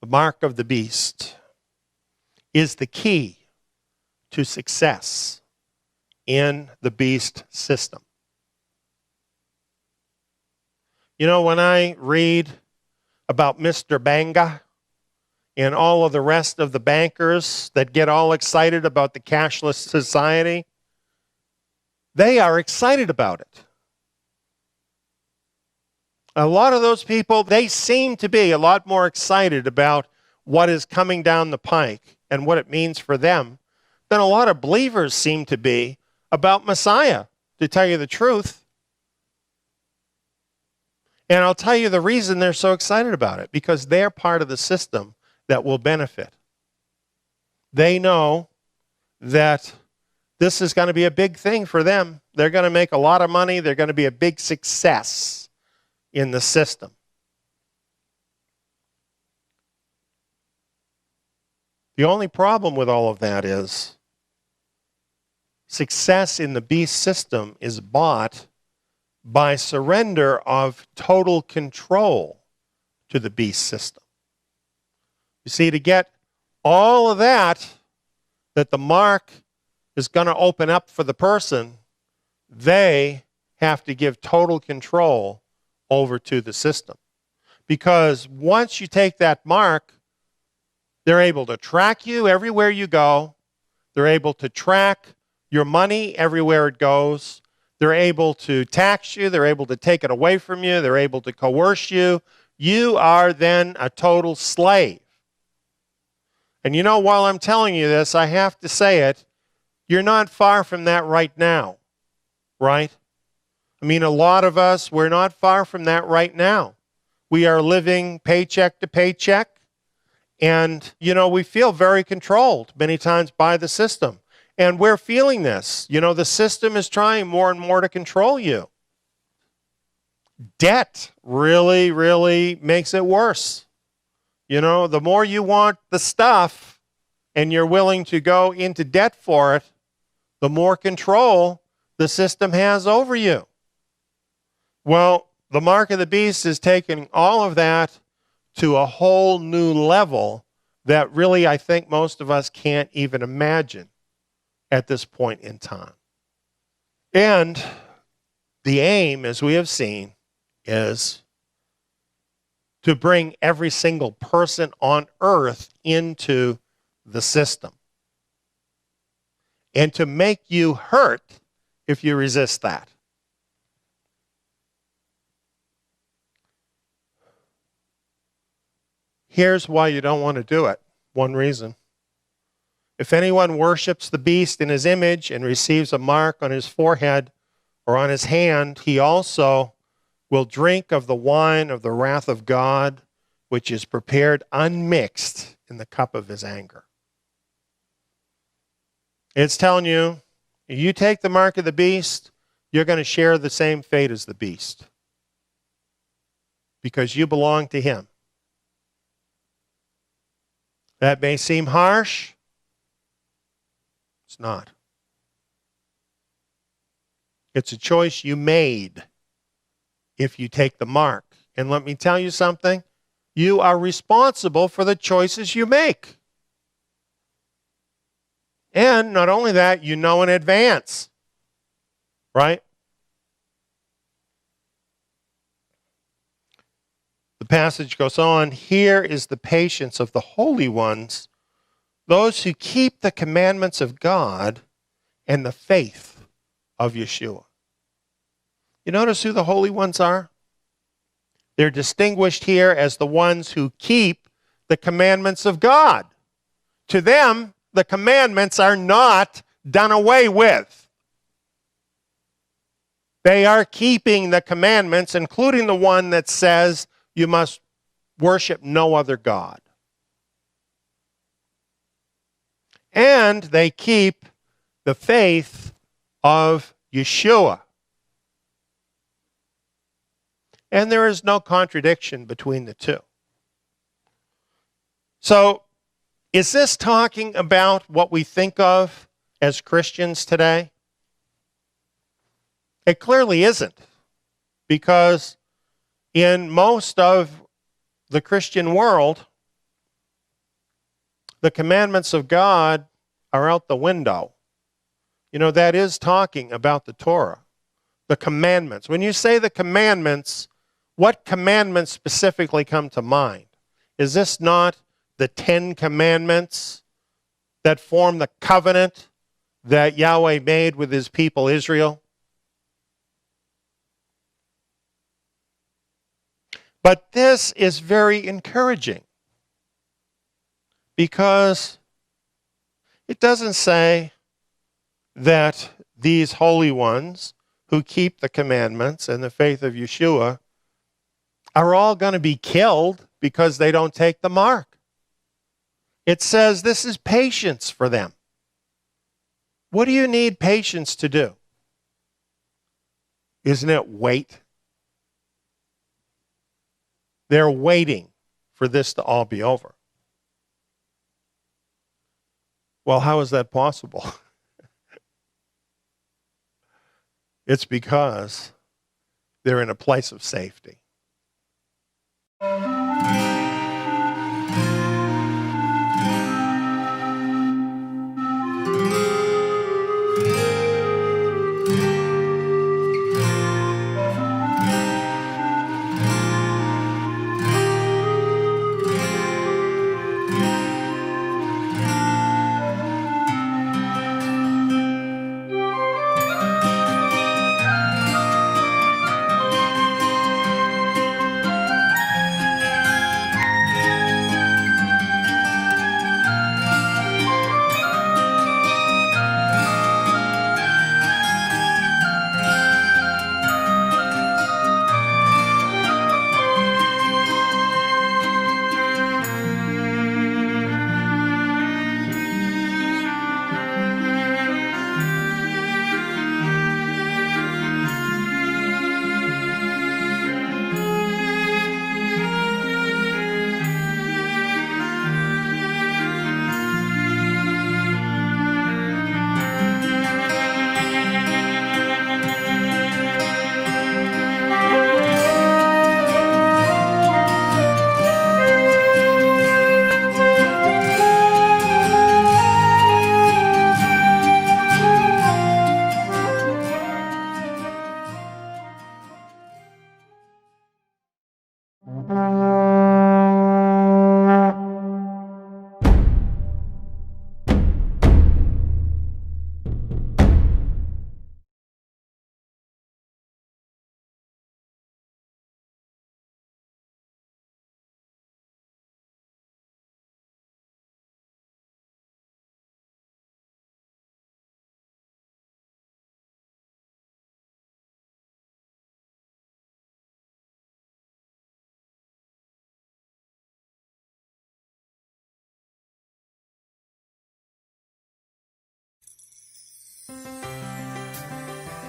the mark of the beast, is the key to success in the beast system. You know, when I read about Mr. Banga and all of the rest of the bankers that get all excited about the cashless society, they are excited about it. A lot of those people, they seem to be a lot more excited about what is coming down the pike and what it means for them than a lot of believers seem to be about Messiah, to tell you the truth. And I'll tell you the reason they're so excited about it, because they're part of the system that will benefit. They know that this is going to be a big thing for them. They're going to make a lot of money. They're going to be a big success in the system. The only problem with all of that is success in the beast system is bought by surrender of total control to the beast system. You see, to get all of that the mark is going to open up for the person, they have to give total control over to the system. Because once you take that mark, they're able to track you everywhere you go. They're able to track your money everywhere it goes. They're able to tax you. They're able to take it away from you. They're able to coerce you. You are then a total slave. And you know, while I'm telling you this, I have to say it, you're not far from that right now, right? I mean, a lot of us, we're not far from that right now. We are living paycheck to paycheck, and, you know, we feel very controlled many times by the system. And we're feeling this. You know, the system is trying more and more to control you. Debt really, really makes it worse. You know, the more you want the stuff and you're willing to go into debt for it, the more control the system has over you. Well, the mark of the beast is taking all of that to a whole new level that really I think most of us can't even imagine at this point in time. And the aim, as we have seen, is to bring every single person on earth into the system and to make you hurt if you resist that. Here's why you don't want to do it. One reason. If anyone worships the beast in his image and receives a mark on his forehead or on his hand, he also will drink of the wine of the wrath of God, which is prepared unmixed in the cup of his anger. It's telling you, if you take the mark of the beast, you're going to share the same fate as the beast, because you belong to him. That may seem harsh. It's not. It's a choice you made if you take the mark. And let me tell you something. You are responsible for the choices you make. And not only that, you know in advance. Right? The passage goes on, here is the patience of the holy ones, those who keep the commandments of God and the faith of Yeshua. You notice who the holy ones are? They're distinguished here as the ones who keep the commandments of God. To them, the commandments are not done away with. They are keeping the commandments, including the one that says you must worship no other God. And they keep the faith of Yeshua. And there is no contradiction between the two. So, is this talking about what we think of as Christians today? It clearly isn't, because in most of the Christian world, the commandments of God are out the window. You know, that is talking about the Torah, the commandments. When you say the commandments, what commandments specifically come to mind? Is this not the 10 commandments that form the covenant that Yahweh made with his people Israel? But this is very encouraging, because it doesn't say that these holy ones who keep the commandments and the faith of Yeshua are all going to be killed because they don't take the mark. It says this is patience for them. What do you need patience to do? Isn't it wait? They're waiting for this to all be over. Well, how is that possible? It's because they're in a place of safety.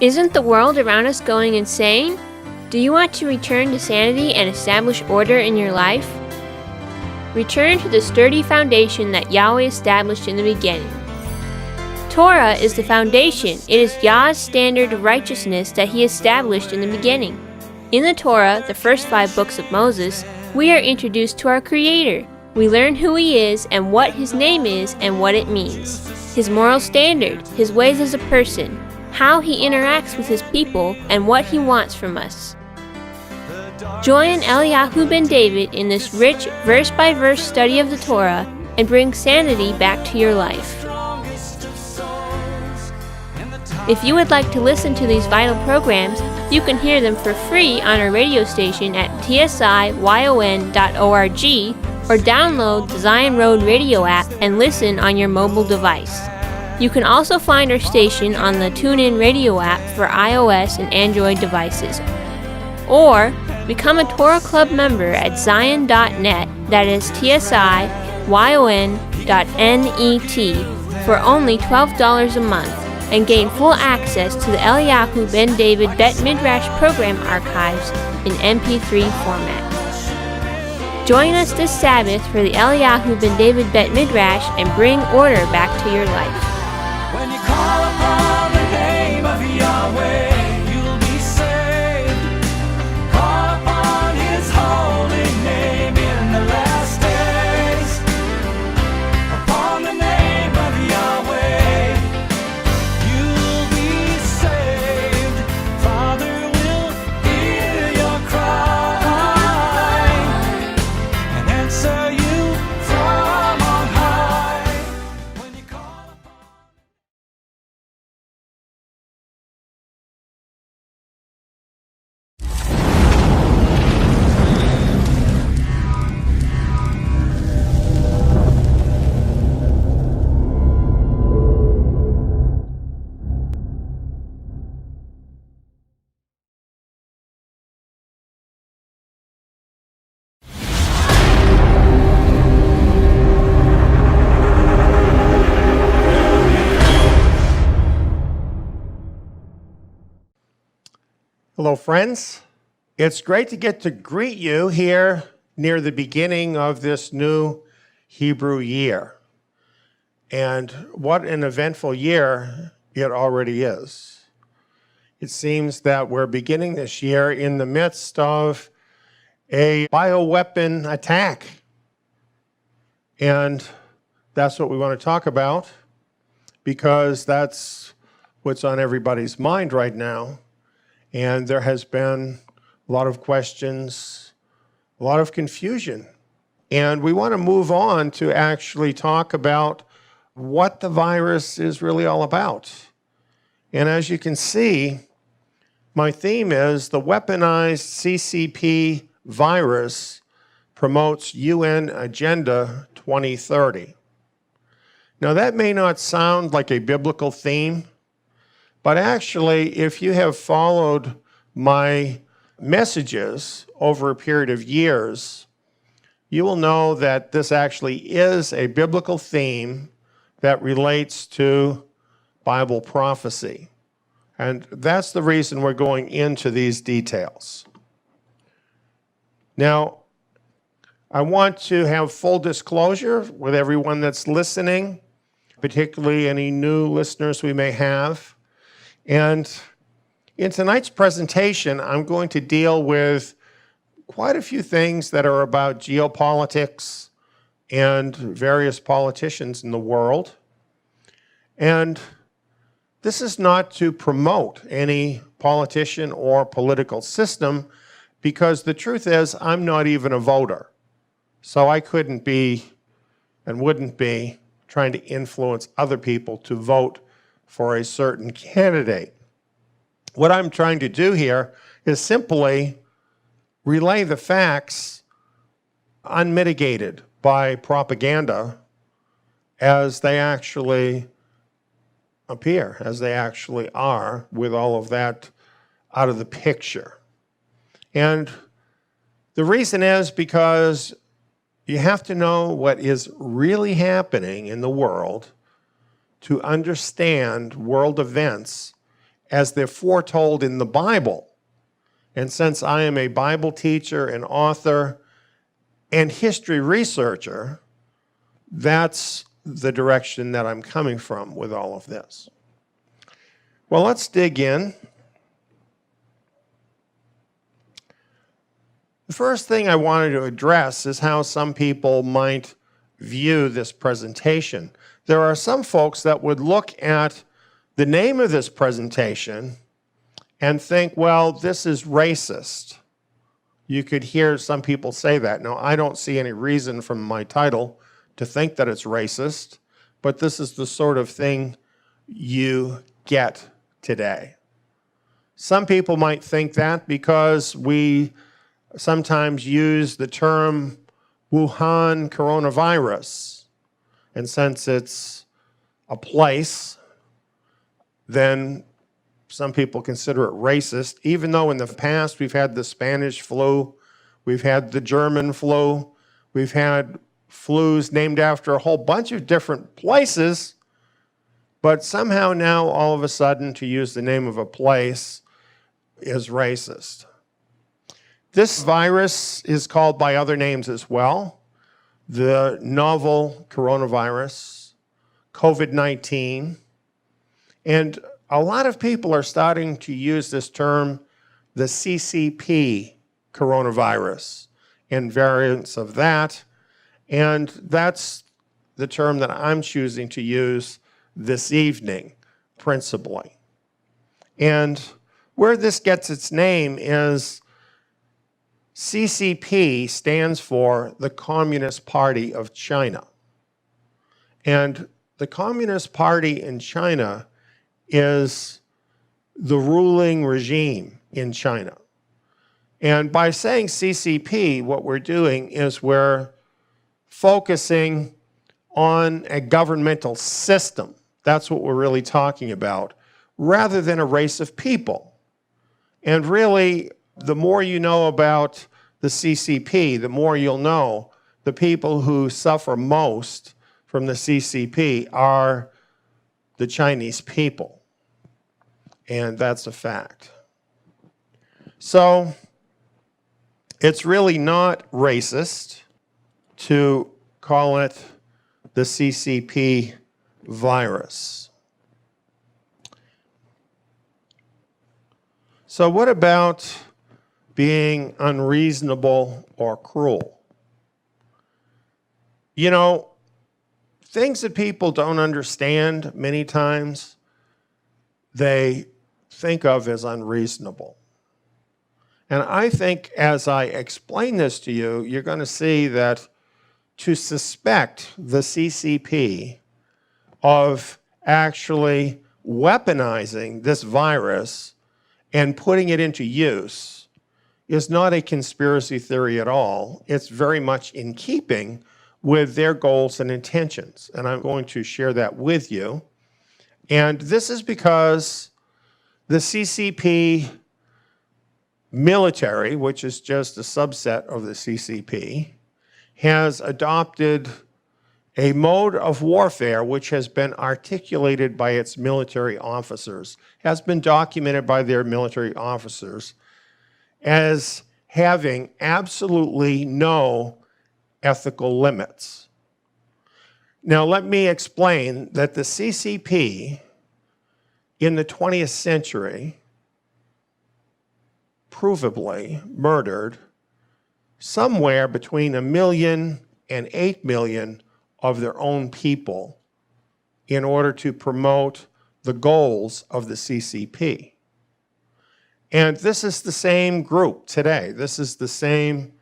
Isn't the world around us going insane? Do you want to return to sanity and establish order in your life? Return to the sturdy foundation that Yahweh established in the beginning. Torah is the foundation. It is Yah's standard of righteousness that He established in the beginning. In the Torah, the first 5 books of Moses, we are introduced to our Creator. We learn who He is and what His name is and what it means. His moral standard, His ways as a person, how He interacts with His people, and what He wants from us. Join Eliyahu ben David in this rich verse-by-verse study of the Torah and bring sanity back to your life. If you would like to listen to these vital programs, you can hear them for free on our radio station at tsiyon.org or download the Zion Road radio app and listen on your mobile device. You can also find our station on the TuneIn radio app for iOS and Android devices. Or become a Torah Club member at zion.net, that is tsion.net, for only $12 a month, and gain full access to the Eliyahu ben David Bet Midrash program archives in MP3 format. Join us this Sabbath for the Eliyahu ben David Bet Midrash and bring order back to your life. When you call upon the name of Yahweh, you'll be saved. Call upon His holy name in the last days. Upon the name of Yahweh, you'll be saved. Father will hear your cry and answer you from on high. When you call upon Hello, friends. It's great to get to greet you here near the beginning of this new Hebrew year. And what an eventful year it already is. It seems that we're beginning this year in the midst of a bioweapon attack. And that's what we want to talk about, because that's what's on everybody's mind right now. And there has been a lot of questions, a lot of confusion. And we want to move on to actually talk about what the virus is really all about. And as you can see, my theme is the weaponized CCP virus promotes UN Agenda 2030. Now that may not sound like a biblical theme, but actually, if you have followed my messages over a period of years, you will know that this actually is a biblical theme that relates to Bible prophecy. And that's the reason we're going into these details. Now, I want to have full disclosure with everyone that's listening, particularly any new listeners we may have. And in tonight's presentation, I'm going to deal with quite a few things that are about geopolitics and various politicians in the world. And this is not to promote any politician or political system, because the truth is I'm not even a voter. So I couldn't be and wouldn't be trying to influence other people to vote for a certain candidate. What I'm trying to do here is simply relay the facts unmitigated by propaganda as they actually appear, as they actually are, with all of that out of the picture. And the reason is because you have to know what is really happening in the world to understand world events as they're foretold in the Bible. And since I am a Bible teacher and author and history researcher, that's the direction that I'm coming from with all of this. Well, let's dig in. The first thing I wanted to address is how some people might view this presentation. There are some folks that would look at the name of this presentation and think, well, this is racist, You could hear some people say that. Now, I don't see any reason from my title to think that it's racist, but this is the sort of thing you get today. Some people might think that because we sometimes use the term Wuhan coronavirus, and since it's a place, then some people consider it racist, even though in the past we've had the Spanish flu, we've had the German flu, we've had flus named after a whole bunch of different places, but somehow now all of a sudden to use the name of a place is racist. This virus is called by other names as well. The novel coronavirus, COVID-19, and a lot of people are starting to use this term, the CCP coronavirus, and variants of that, and that's the term that I'm choosing to use this evening, principally. And where this gets its name is CCP stands for the Communist Party of China. And the Communist Party in China is the ruling regime in China. And by saying CCP, what we're doing is we're focusing on a governmental system. That's what we're really talking about, rather than a race of people. And really, the more you know about the CCP, the more you'll know the people who suffer most from the CCP are the Chinese people. And that's a fact. So it's really not racist to call it the CCP virus. So what about being unreasonable or cruel? You know, things that people don't understand many times, they think of as unreasonable. And I think as I explain this to you, you're going to see that to suspect the CCP of actually weaponizing this virus and putting it into use is not a conspiracy theory at all. It's very much in keeping with their goals and intentions. And I'm going to share that with you. And this is because the CCP military, which is just a subset of the CCP, has adopted a mode of warfare which has been articulated by its military officers, has been documented by their military officers as having absolutely no ethical limits. Now, let me explain that the CCP in the 20th century provably murdered somewhere between 1 million and 8 million of their own people in order to promote the goals of the CCP. And this is the same group today. This is the same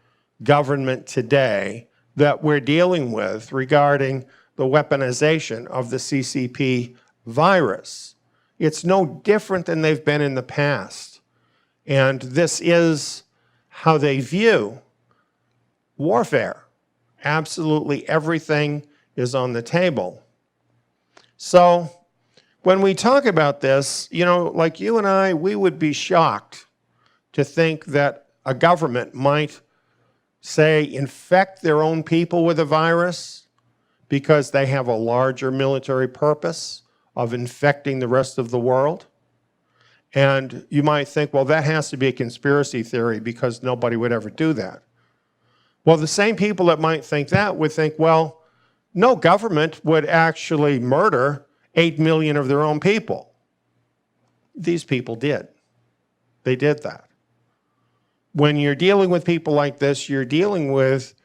government today that we're dealing with regarding the weaponization of the CCP virus. It's no different than they've been in the past. And this is how they view warfare. Absolutely everything is on the table. So when we talk about this, you know, like you and I, we would be shocked to think that a government might, say, infect their own people with a virus because they have a larger military purpose of infecting the rest of the world. And you might think, well, that has to be a conspiracy theory because nobody would ever do that. Well, the same people that might think that would think, well, no government would actually murder 8 million of their own people. These people did. They did that. When you're dealing with people like this, you're dealing with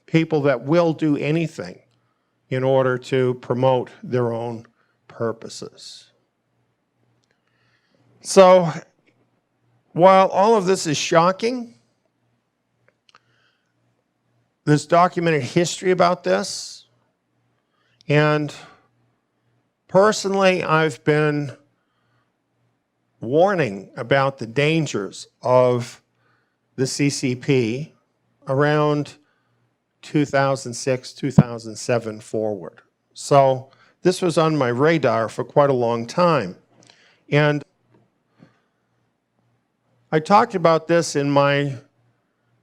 people that will do anything in order to promote their own purposes. So, while all of this is shocking, There's documented history about this. And personally, I've been warning about the dangers of the CCP around 2006, 2007 forward. So this was on my radar for quite a long time. And I talked about this in my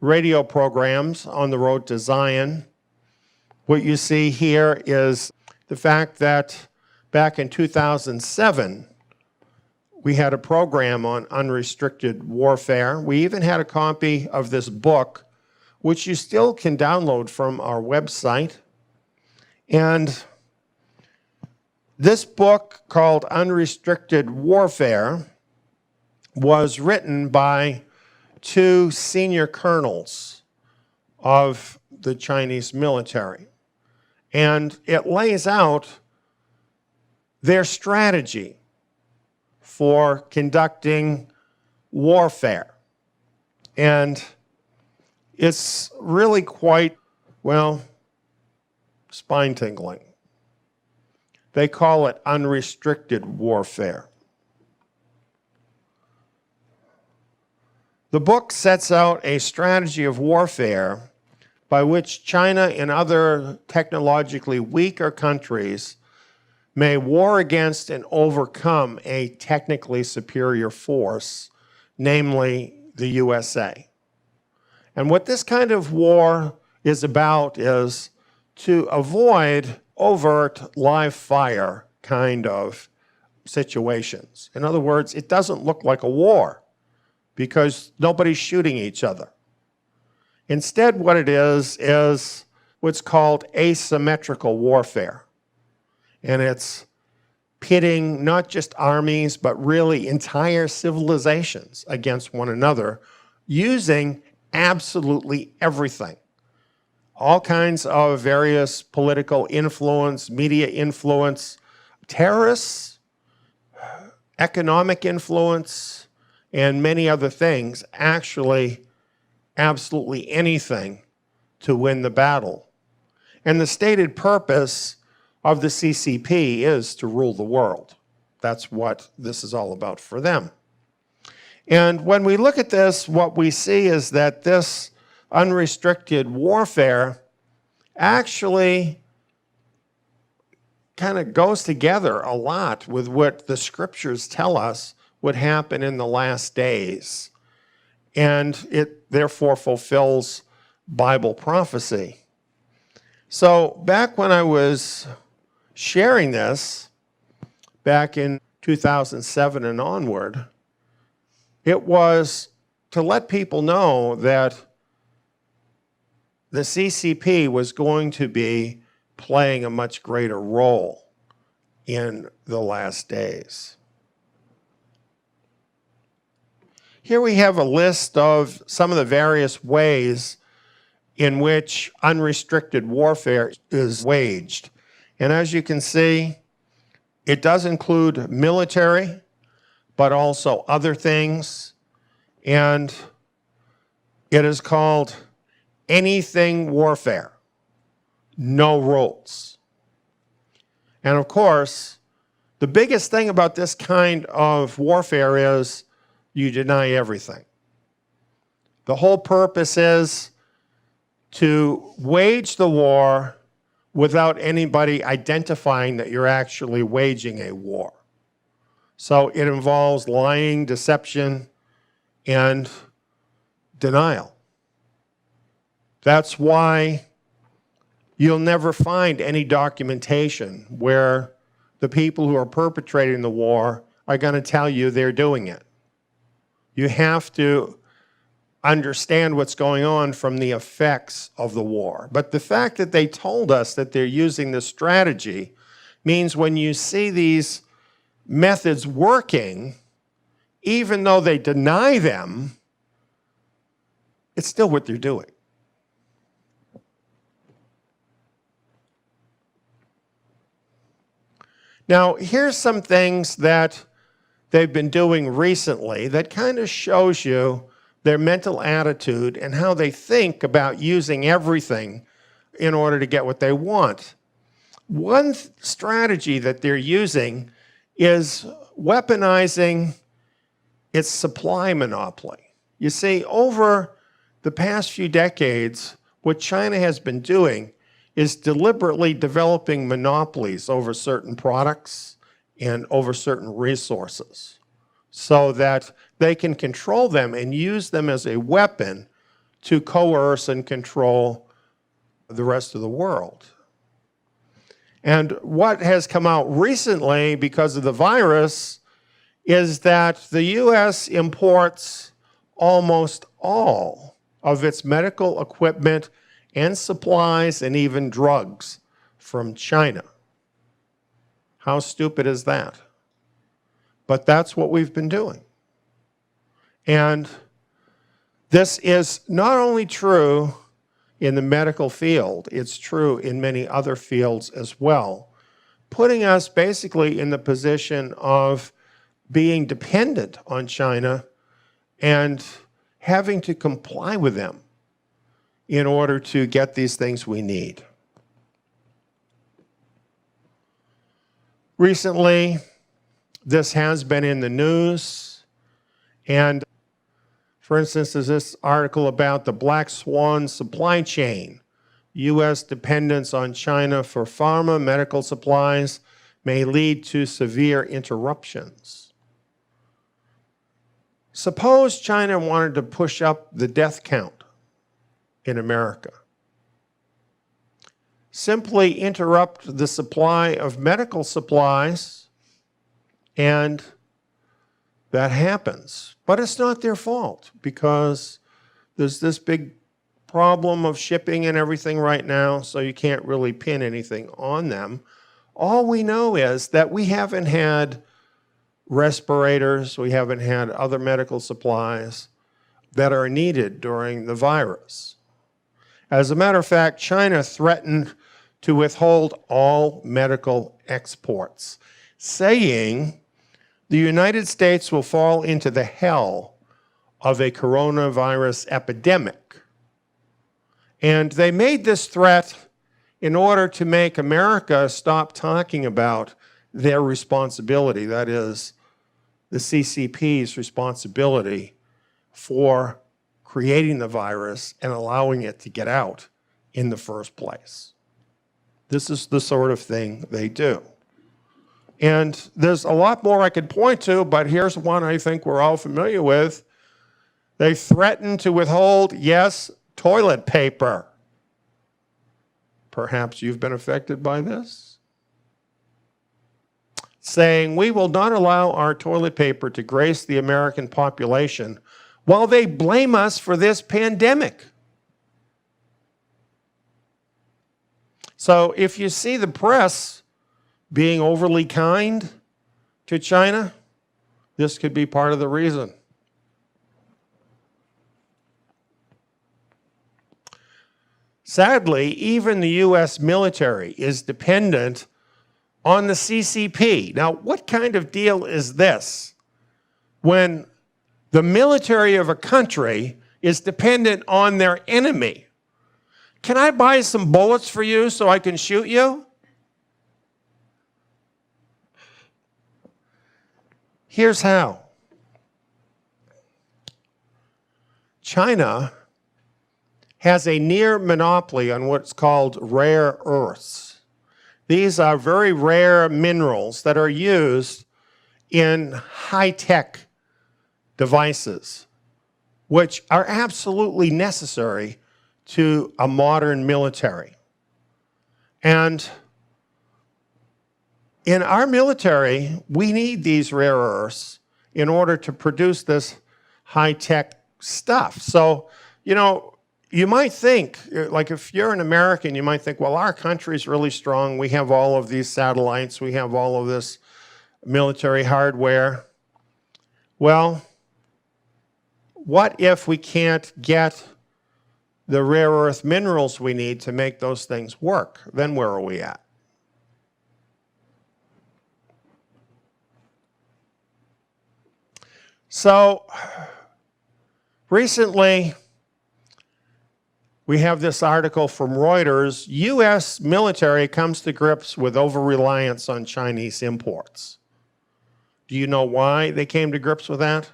radio programs on the road to Zion. What you see here is the fact that back in 2007, we had a program on unrestricted warfare. We even had a copy of this book, which you still can download from our website. And this book, called Unrestricted Warfare, was written by two senior colonels of the Chinese military. And it lays out their strategy for conducting warfare. And it's really quite, well, spine-tingling. They call it unrestricted warfare. The book sets out a strategy of warfare by which China and other technologically weaker countries may war against and overcome a technically superior force, namely the USA. And what this kind of war is about is to avoid overt live fire kind of situations. In other words, it doesn't look like a war because nobody's shooting each other. Instead, what it is what's called asymmetrical warfare. And it's pitting not just armies, but really entire civilizations against one another using absolutely everything. All kinds of various political influence, media influence, terrorists, economic influence, and many other things, actually absolutely anything to win the battle. And the stated purpose of the CCP is to rule the world. That's what this is all about for them. And when we look at this, what we see is that this unrestricted warfare actually kind of goes together a lot with what the scriptures tell us would happen in the last days. And it therefore fulfills Bible prophecy. So back when I was sharing this, back in 2007 and onward, it was to let people know that the CCP was going to be playing a much greater role in the last days. Here we have a list of some of the various ways in which unrestricted warfare is waged. And as you can see, it does include military, but also other things. And it is called anything warfare, no rules. And of course, the biggest thing about this kind of warfare is you deny everything. The whole purpose is to wage the war without anybody identifying that you're actually waging a war. So it involves lying, deception, and denial. That's why you'll never find any documentation where the people who are perpetrating the war are going to tell you they're doing it. You have to understand what's going on from the effects of the war. But the fact that they told us that they're using this strategy means when you see these methods working, even though they deny them, it's still what they're doing. Now, here's some things that they've been doing recently that kind of shows you their mental attitude, and how they think about using everything in order to get what they want. One strategy that they're using is weaponizing its supply monopoly. You see, over the past few decades, what China has been doing is deliberately developing monopolies over certain products and over certain resources so that they can control them and use them as a weapon to coerce and control the rest of the world. And what has come out recently because of the virus is that the US imports almost all of its medical equipment and supplies and even drugs from China. How stupid is that? But that's what we've been doing. And this is not only true in the medical field, it's true in many other fields as well, putting us basically in the position of being dependent on China and having to comply with them in order to get these things we need. Recently, this has been in the news, and for instance, there's this article about the Black Swan supply chain. U.S. dependence on China for pharma, medical supplies may lead to severe interruptions. Suppose China wanted to push up the death count in America. Simply interrupt the supply of medical supplies, and that happens. But it's not their fault because there's this big problem of shipping and everything right now, so you can't really pin anything on them. All we know is that we haven't had respirators, we haven't had other medical supplies that are needed during the virus. As a matter of fact, China threatened to withhold all medical exports, saying the United States will fall into the hell of a coronavirus epidemic. And they made this threat in order to make America stop talking about their responsibility, that is, the CCP's responsibility for creating the virus and allowing it to get out in the first place. This is the sort of thing they do. And there's a lot more I could point to, but here's one I think we're all familiar with. They threaten to withhold, yes, toilet paper. Perhaps you've been affected by this. Saying, we will not allow our toilet paper to grace the American population while they blame us for this pandemic. So if you see the press being overly kind to China, this could be part of the reason. Sadly, even the US military is dependent on the CCP. Now, what kind of deal is this when the military of a country is dependent on their enemy? Can I buy some bullets for you so I can shoot you? Here's how. China has a near monopoly on what's called rare earths. These are very rare minerals that are used in high-tech devices, which are absolutely necessary to a modern military. And in our military, we need these rare earths in order to produce this high-tech stuff. So, you know, you might think, like if you're an American, you might think, well, our country's really strong. We have all of these satellites. We have all of this military hardware. Well, what if we can't get the rare earth minerals we need to make those things work? Then where are we at? So Recently, we have this article from Reuters. U.S. military comes to grips with over-reliance on Chinese imports. Do you know why they came to grips with that?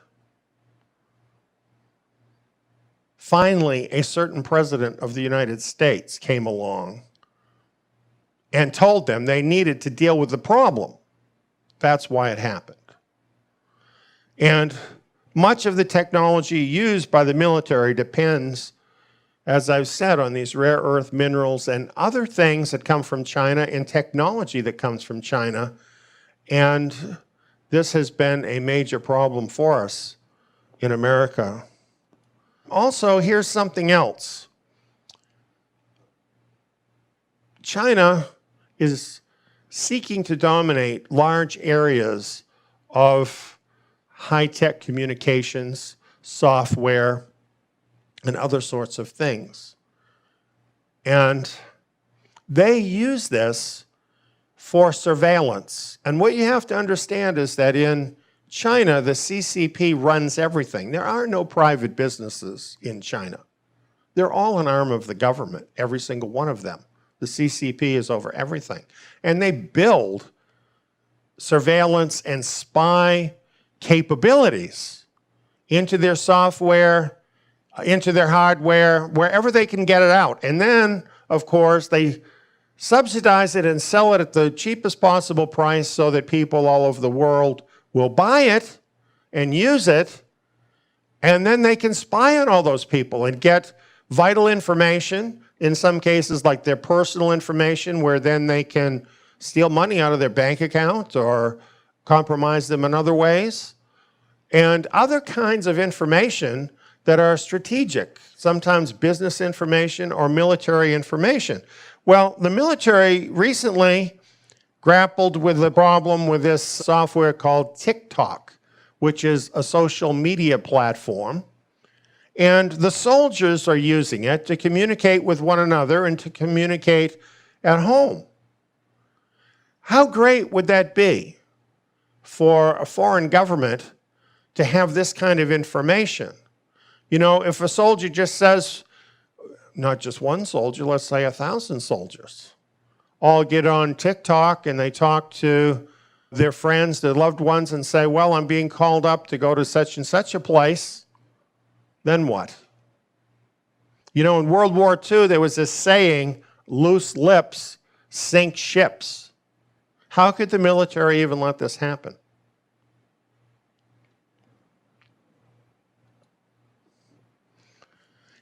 Finally, a certain president of the United States came along and told them they needed to deal with the problem. That's why it happened. And much of the technology used by the military depends, as I've said, on these rare earth minerals and other things that come from China and technology that comes from China. And this has been a major problem for us in America. Also, here's something else. China is seeking to dominate large areas of high-tech communications, software, and other sorts of things. And they use this for surveillance. And what you have to understand is that in China, the CCP runs everything. There are no private businesses in China. They're all an arm of the government, every single one of them. The CCP is over everything. And they build surveillance and spy capabilities into their software, into their hardware, wherever they can get it out. And then, of course, they subsidize it and sell it at the cheapest possible price so that people all over the world will buy it and use it, and then they can spy on all those people and get vital information, in some cases like their personal information, where then they can steal money out of their bank account or compromise them in other ways, and other kinds of information that are strategic, sometimes business information or military information. Well, the military recently grappled with the problem with this software called TikTok, which is a social media platform. And the soldiers are using it to communicate with one another and to communicate at home. How great would that be for a foreign government to have this kind of information? You know, if a soldier just says, not just one soldier, let's say 1,000 soldiers, all get on TikTok and they talk to their friends, their loved ones, and say, well, I'm being called up to go to such and such a place, then what? You know, in World War II, there was this saying, loose lips sink ships. How could the military even let this happen?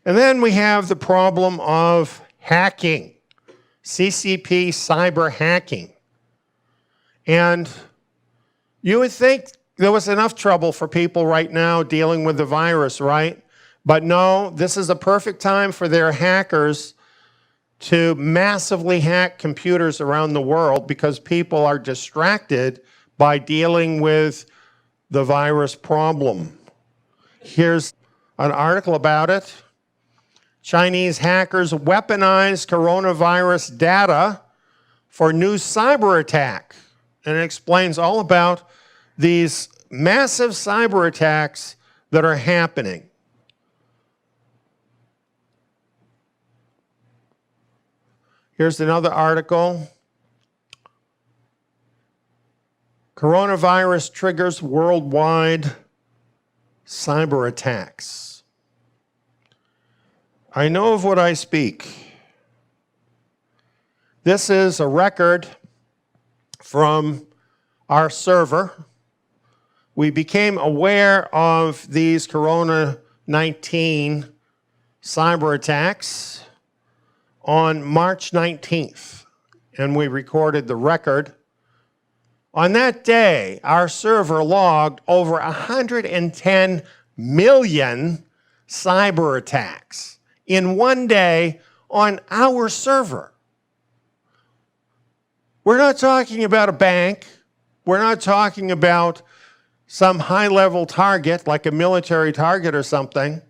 And then we have the problem of hacking. CCP cyber hacking. And you would think there was enough trouble for people right now dealing with the virus, right? But no, this is a perfect time for their hackers to massively hack computers around the world because people are distracted by dealing with the virus problem. Here's an article about it. Chinese hackers weaponize coronavirus data for new cyber attack. And it explains all about these massive cyber attacks that are happening. Here's another article. Coronavirus triggers worldwide cyber attacks. I know of what I speak. This is a record from our server. We became aware of these Corona-19 cyber attacks on March 19th, and we recorded the record. On that day, our server logged over 110 million cyber attacks in one day on our server. We're not talking about a bank. We're not talking about some high-level target, like a military target or something.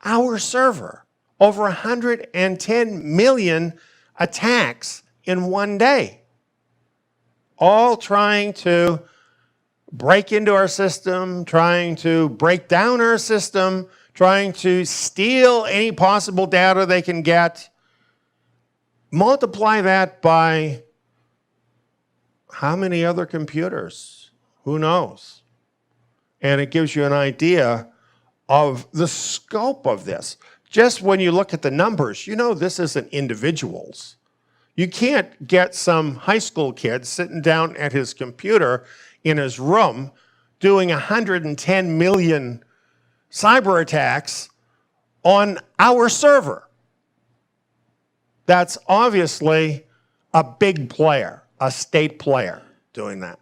Our server, over 110 million attacks in one day, all trying to break into our system, trying to break down our system, trying to steal any possible data they can get. Multiply that by how many other computers? Who knows? And it gives you an idea of the scope of this. Just when you look at the numbers, you know this isn't individuals. You can't get some high school kid sitting down at his computer in his room doing 110 million cyber attacks on our server. That's obviously a big player, a state player doing that.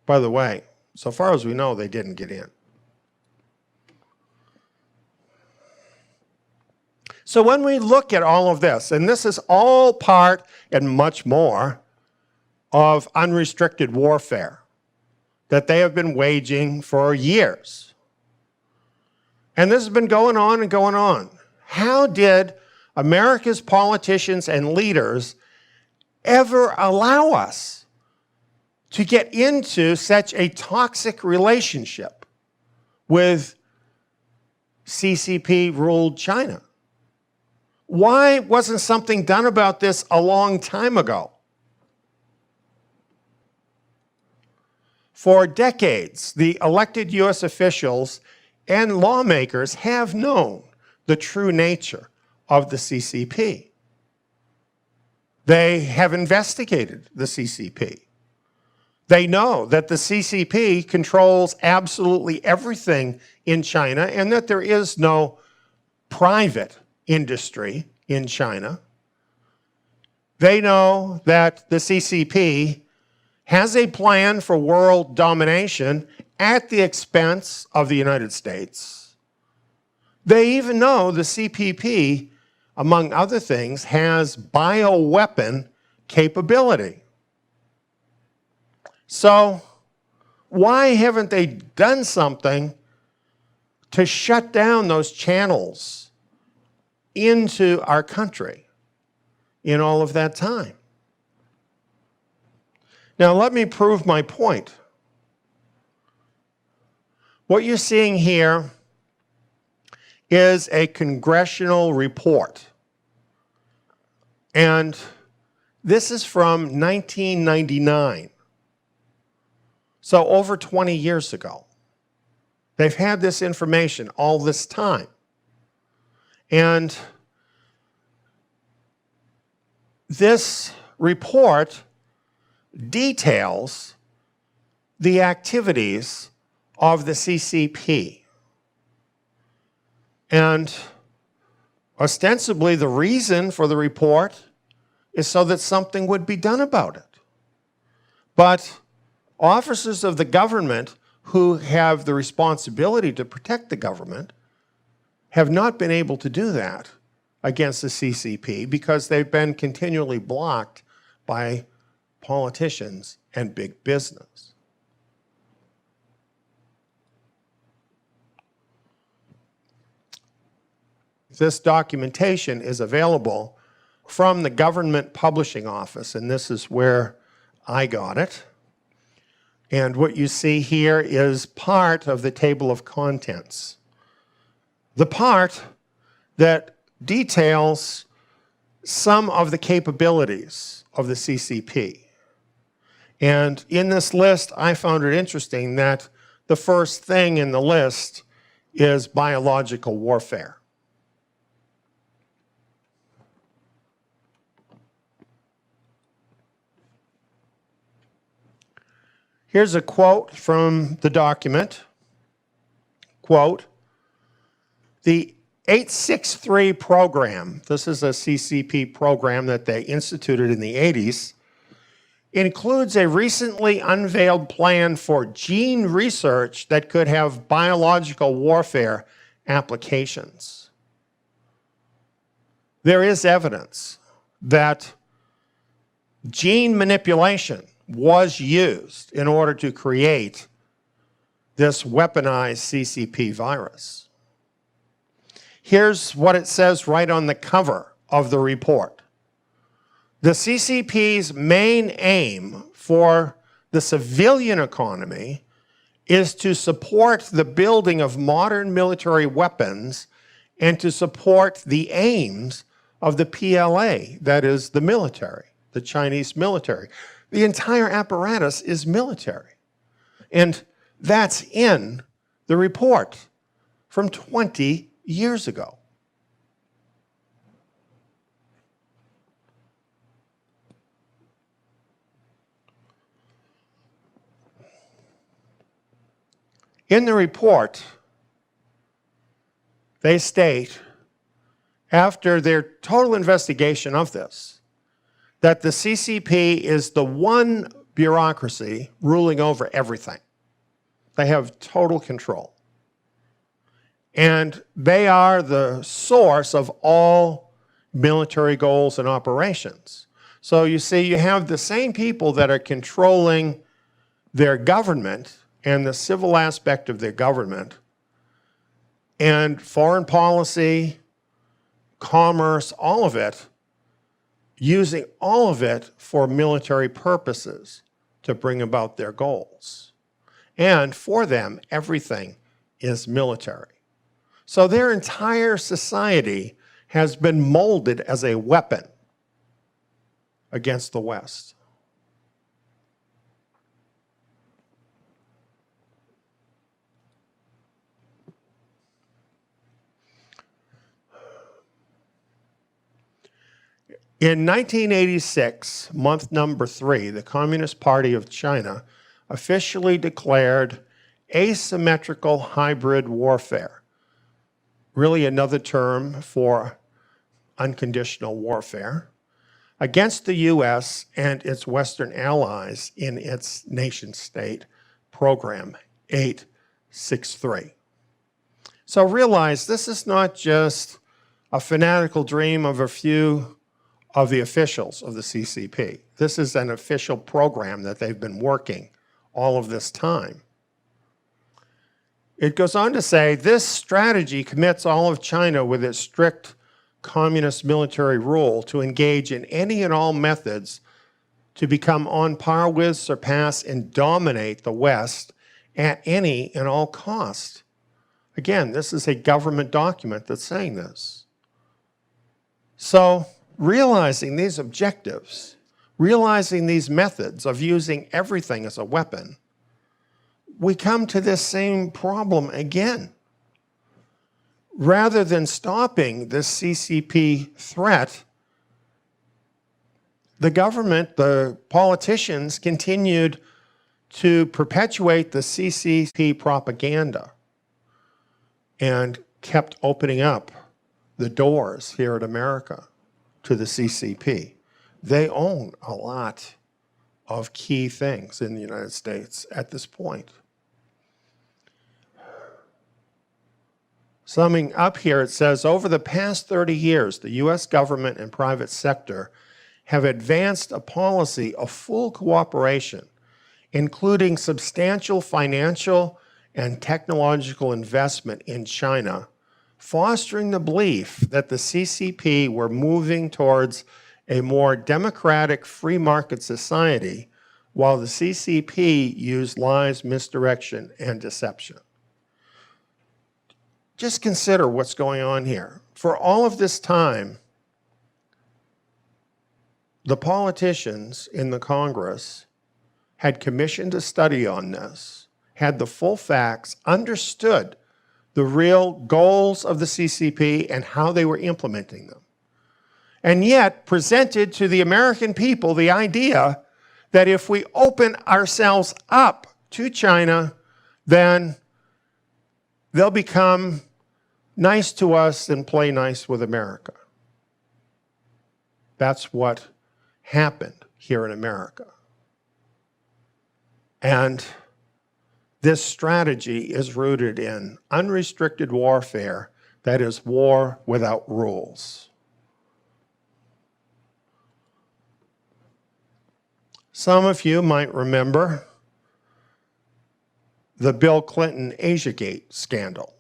By the way, so far as we know, they didn't get in. So when we look at all of this, and this is all part and much more of unrestricted warfare that they have been waging for years. And this has been going on and going on. How did America's politicians and leaders ever allow us to get into such a toxic relationship with CCP-ruled China? Why wasn't something done about this a long time ago? For decades, the elected U.S. officials and lawmakers have known the true nature of the CCP. They have investigated the CCP. They know that the CCP controls absolutely everything in China and that there is no private industry in China. They know that the CCP has a plan for world domination at the expense of the United States. They even know the CCP, among other things, has bioweapon capability. So why haven't they done something to shut down those channels into our country in all of that time? Now, let me prove my point. What you're seeing here is a congressional report. And this is from 1999. So over 20 years ago. They've had this information all this time. And this report details the activities of the CCP. And ostensibly the reason for the report is so that something would be done about it. But officers of the government who have the responsibility to protect the government have not been able to do that against the CCP because they've been continually blocked by politicians and big business. This documentation is available from the Government Publishing Office, and this is where I got it. And what you see here is part of the table of contents. The part that details some of the capabilities of the CCP. And in this list, I found it interesting that the first thing in the list is biological warfare. Here's a quote from the document. Quote, "The 863 program," this is a CCP program that they instituted in the 80s, "includes a recently unveiled plan for gene research that could have biological warfare applications." There is evidence that gene manipulation was used in order to create this weaponized CCP virus. Here's what it says right on the cover of the report. The CCP's main aim for the civilian economy is to support the building of modern military weapons and to support the aims of the PLA, that is the military, the Chinese military. The entire apparatus is military. And that's in the report from 20 years ago. In the report, they state, after their total investigation of this, that the CCP is the one bureaucracy ruling over everything. They have total control. And they are the source of all military goals and operations. So you see, you have the same people that are controlling their government and the civil aspect of their government, and foreign policy, commerce, all of it, using all of it for military purposes to bring about their goals. And for them, everything is military. So their entire society has been molded as a weapon against the West. In 1986, month number 3, the Communist Party of China officially declared asymmetrical hybrid warfare, really another term for unconditional warfare, against the US and its Western allies in its nation-state program 863. So realize this is not just a fanatical dream of a few of the officials of the CCP. This is an official program that they've been working all of this time. It goes on to say, this strategy commits all of China with its strict communist military rule to engage in any and all methods to become on par with, surpass, and dominate the West at any and all cost. Again, this is a government document that's saying this. So, realizing these objectives, realizing these methods of using everything as a weapon, we come to this same problem again. Rather than stopping this CCP threat, the government, the politicians continued to perpetuate the CCP propaganda and kept opening up the doors here in America to the CCP. They own a lot of key things in the United States at this point. Summing up here, it says, over the past 30 years, the U.S. government and private sector have advanced a policy of full cooperation, including substantial financial and technological investment in China, fostering the belief that the CCP were moving towards a more democratic free market society, while the CCP used lies, misdirection, and deception. Just consider what's going on here. For all of this time, the politicians in the Congress had commissioned a study on this, had the full facts, understood the real goals of the CCP and how they were implementing them. And yet presented to the American people the idea that if we open ourselves up to China, then they'll become nice to us and play nice with America. That's what happened here in America. And this strategy is rooted in unrestricted warfare, that is, war without rules. Some of you might remember the Bill Clinton Asiagate scandal.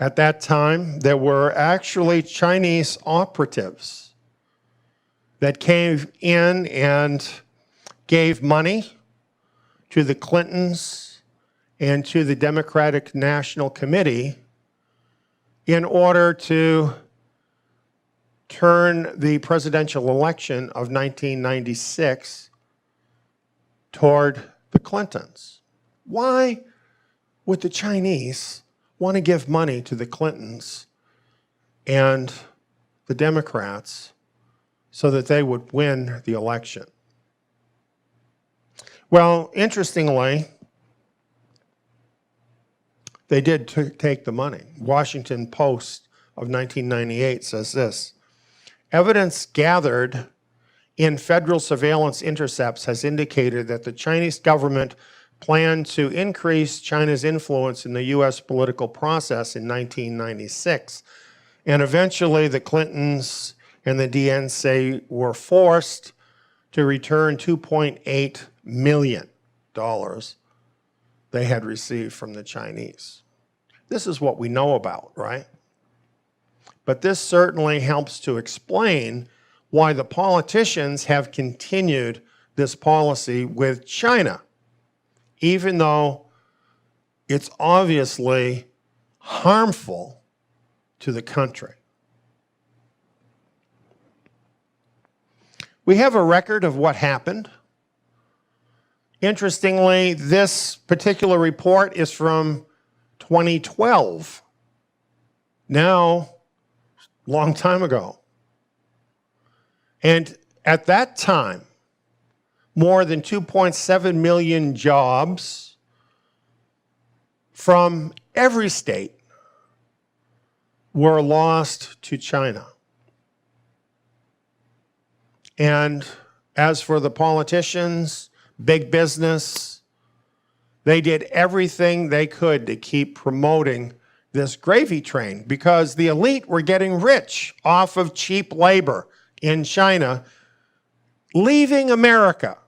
At that time, there were actually Chinese operatives that came in and gave money to the Clintons and to the Democratic National Committee in order to turn the presidential election of 1996 toward the Clintons. Why would the Chinese want to give money to the Clintons and the Democrats so that they would win the election? Well, interestingly, they did take the money. Washington Post of 1998 says this: evidence gathered in federal surveillance intercepts has indicated that the Chinese government planned to increase China's influence in the U.S. political process in 1996. And eventually the Clintons and the DNC were forced to return $2.8 million they had received from the Chinese. This is what we know about, right? But this certainly helps to explain why the politicians have continued this policy with China, even though it's obviously harmful to the country. We have a record of what happened. Interestingly, this particular report is from 2012. Now, long time ago. And at that time, more than 2.7 million jobs from every state were lost to China. And as for the politicians, big business, they did everything they could to keep promoting this gravy train because the elite were getting rich off of cheap labor in China, leaving America,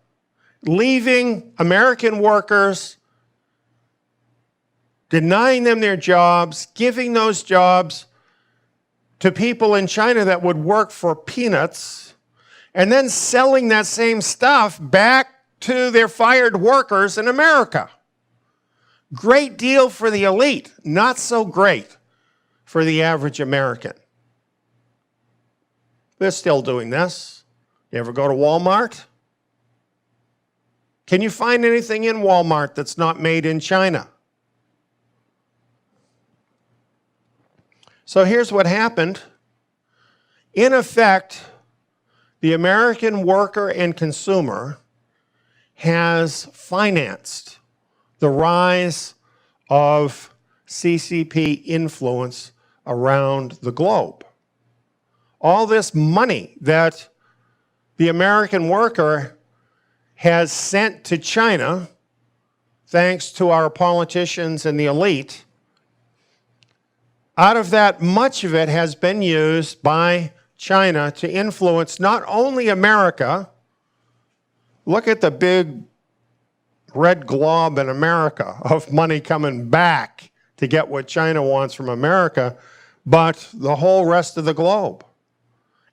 leaving American workers, denying them their jobs, giving those jobs to people in China that would work for peanuts, and then selling that same stuff back to their fired workers in America. Great deal for the elite, not so great for the average American. They're still doing this. You ever go to Walmart? Can you find anything in Walmart that's not made in China? So here's what happened. In effect, the American worker and consumer has financed the rise of CCP influence around the globe. All this money that the American worker has sent to China, thanks to our politicians and the elite, out of that, much of it has been used by China to influence not only America. Look at the big red glob in America of money coming back to get what China wants from America, but the whole rest of the globe.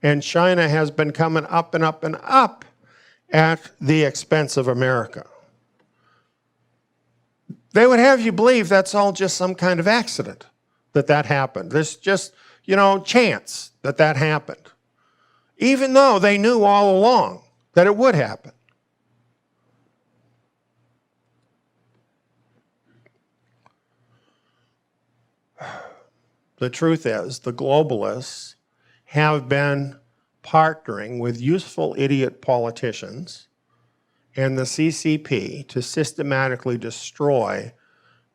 And China has been coming up and up and up at the expense of America. They would have you believe that's all just some kind of accident, that happened. There's just, chance that happened. Even though they knew all along that it would happen. The truth is, the globalists have been partnering with useful idiot politicians and the CCP to systematically destroy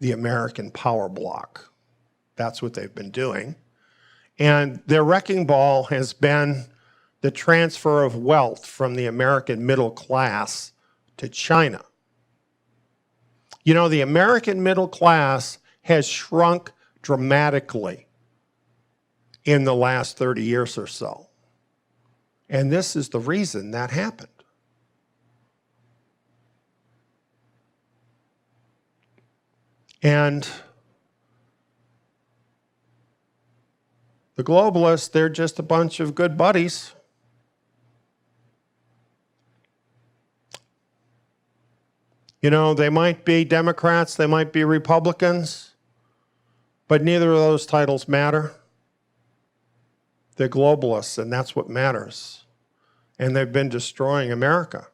the American power bloc. That's what they've been doing. And their wrecking ball has been the transfer of wealth from the American middle class to China. The American middle class has shrunk dramatically in the last 30 years or so. And this is the reason that happened. And the globalists, they're just a bunch of good buddies. You know, they might be Democrats, they might be Republicans, but neither of those titles matter. They're globalists, and that's what matters. And they've been destroying America.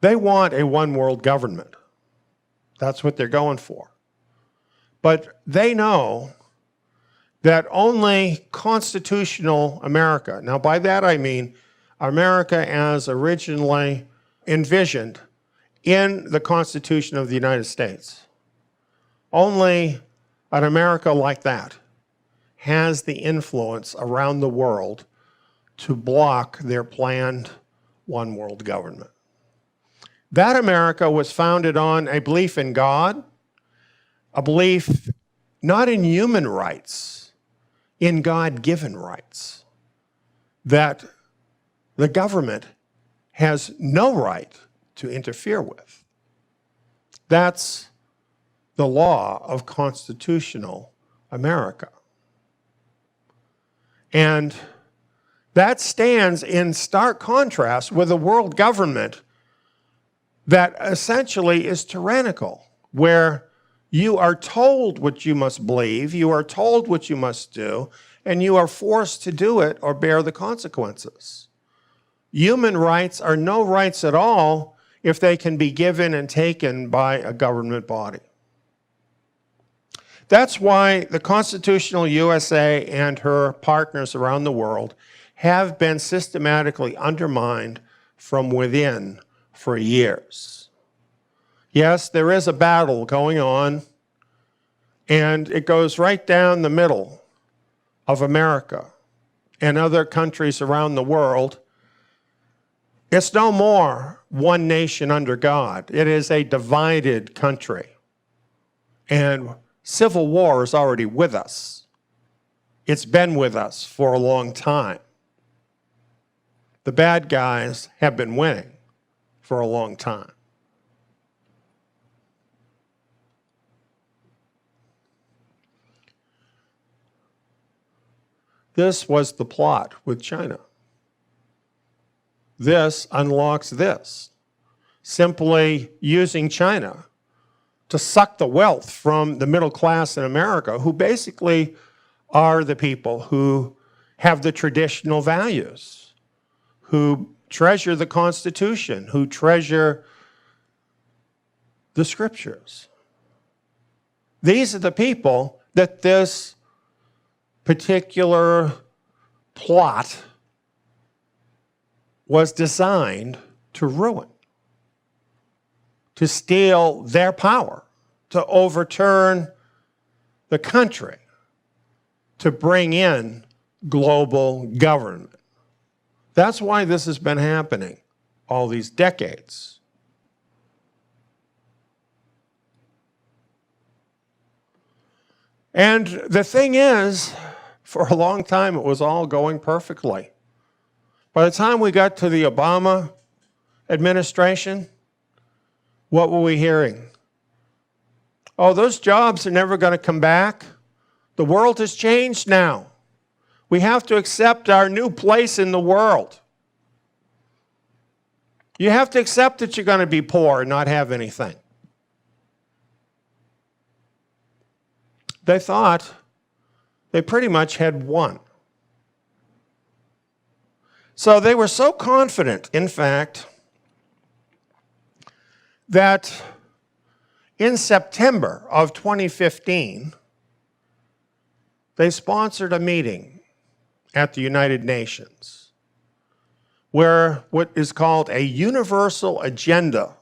They want a one-world government. That's what they're going for. But they know that only constitutional America, now by that I mean America as originally envisioned in the Constitution of the United States, only an America like that has the influence around the world to block their planned one-world government. That America was founded on a belief in God, a belief not in human rights, in God-given rights, that the government has no right to interfere with. That's the law of constitutional America. And that stands in stark contrast with a world government that essentially is tyrannical, where you are told what you must believe, you are told what you must do, and you are forced to do it or bear the consequences. Human rights are no rights at all if they can be given and taken by a government body. That's why the constitutional USA and her partners around the world have been systematically undermined from within for years. Yes, there is a battle going on, and it goes right down the middle of America and other countries around the world. It's no more one nation under God. It is a divided country. And civil war is already with us. It's been with us for a long time. The bad guys have been winning for a long time. This was the plot with China. This unlocks this. Simply using China to suck the wealth from the middle class in America, who basically are the people who have the traditional values, who treasure the Constitution, who treasure the Scriptures. These are the people that this particular plot was designed to ruin, to steal their power, to overturn the country, to bring in global government. That's why this has been happening all these decades. And the thing is, for a long time, it was all going perfectly. By the time we got to the Obama administration, what were we hearing? Oh, those jobs are never going to come back. The world has changed now. We have to accept our new place in the world. You have to accept that you're going to be poor and not have anything. They thought they pretty much had won. So they were so confident, in fact, that in September of 2015, they sponsored a meeting at the United Nations where what is called a universal agenda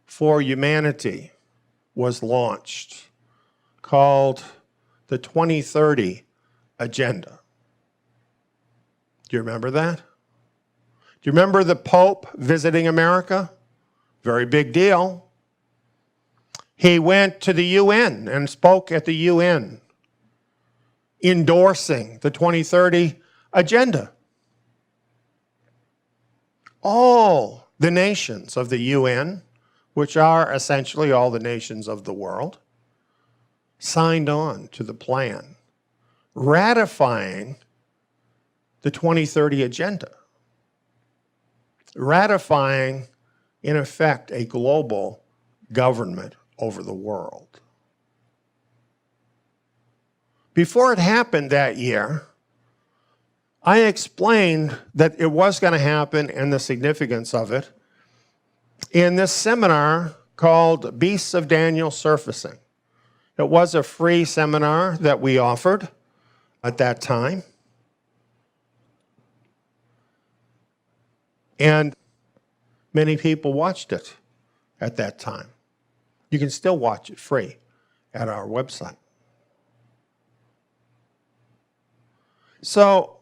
for humanity was launched, called the 2030 Agenda. Do you remember that? Do you remember the Pope visiting America? Very big deal. He went to the UN and spoke at the UN, endorsing the 2030 Agenda. All the nations of the UN, which are essentially all the nations of the world, signed on to the plan, ratifying the 2030 agenda, ratifying, in effect, a global government over the world. Before it happened that year, I explained that it was going to happen and the significance of it in this seminar called Beasts of Daniel Surfacing. It was a free seminar that we offered at that time. And many people watched it at that time. You can still watch it free at our website. So,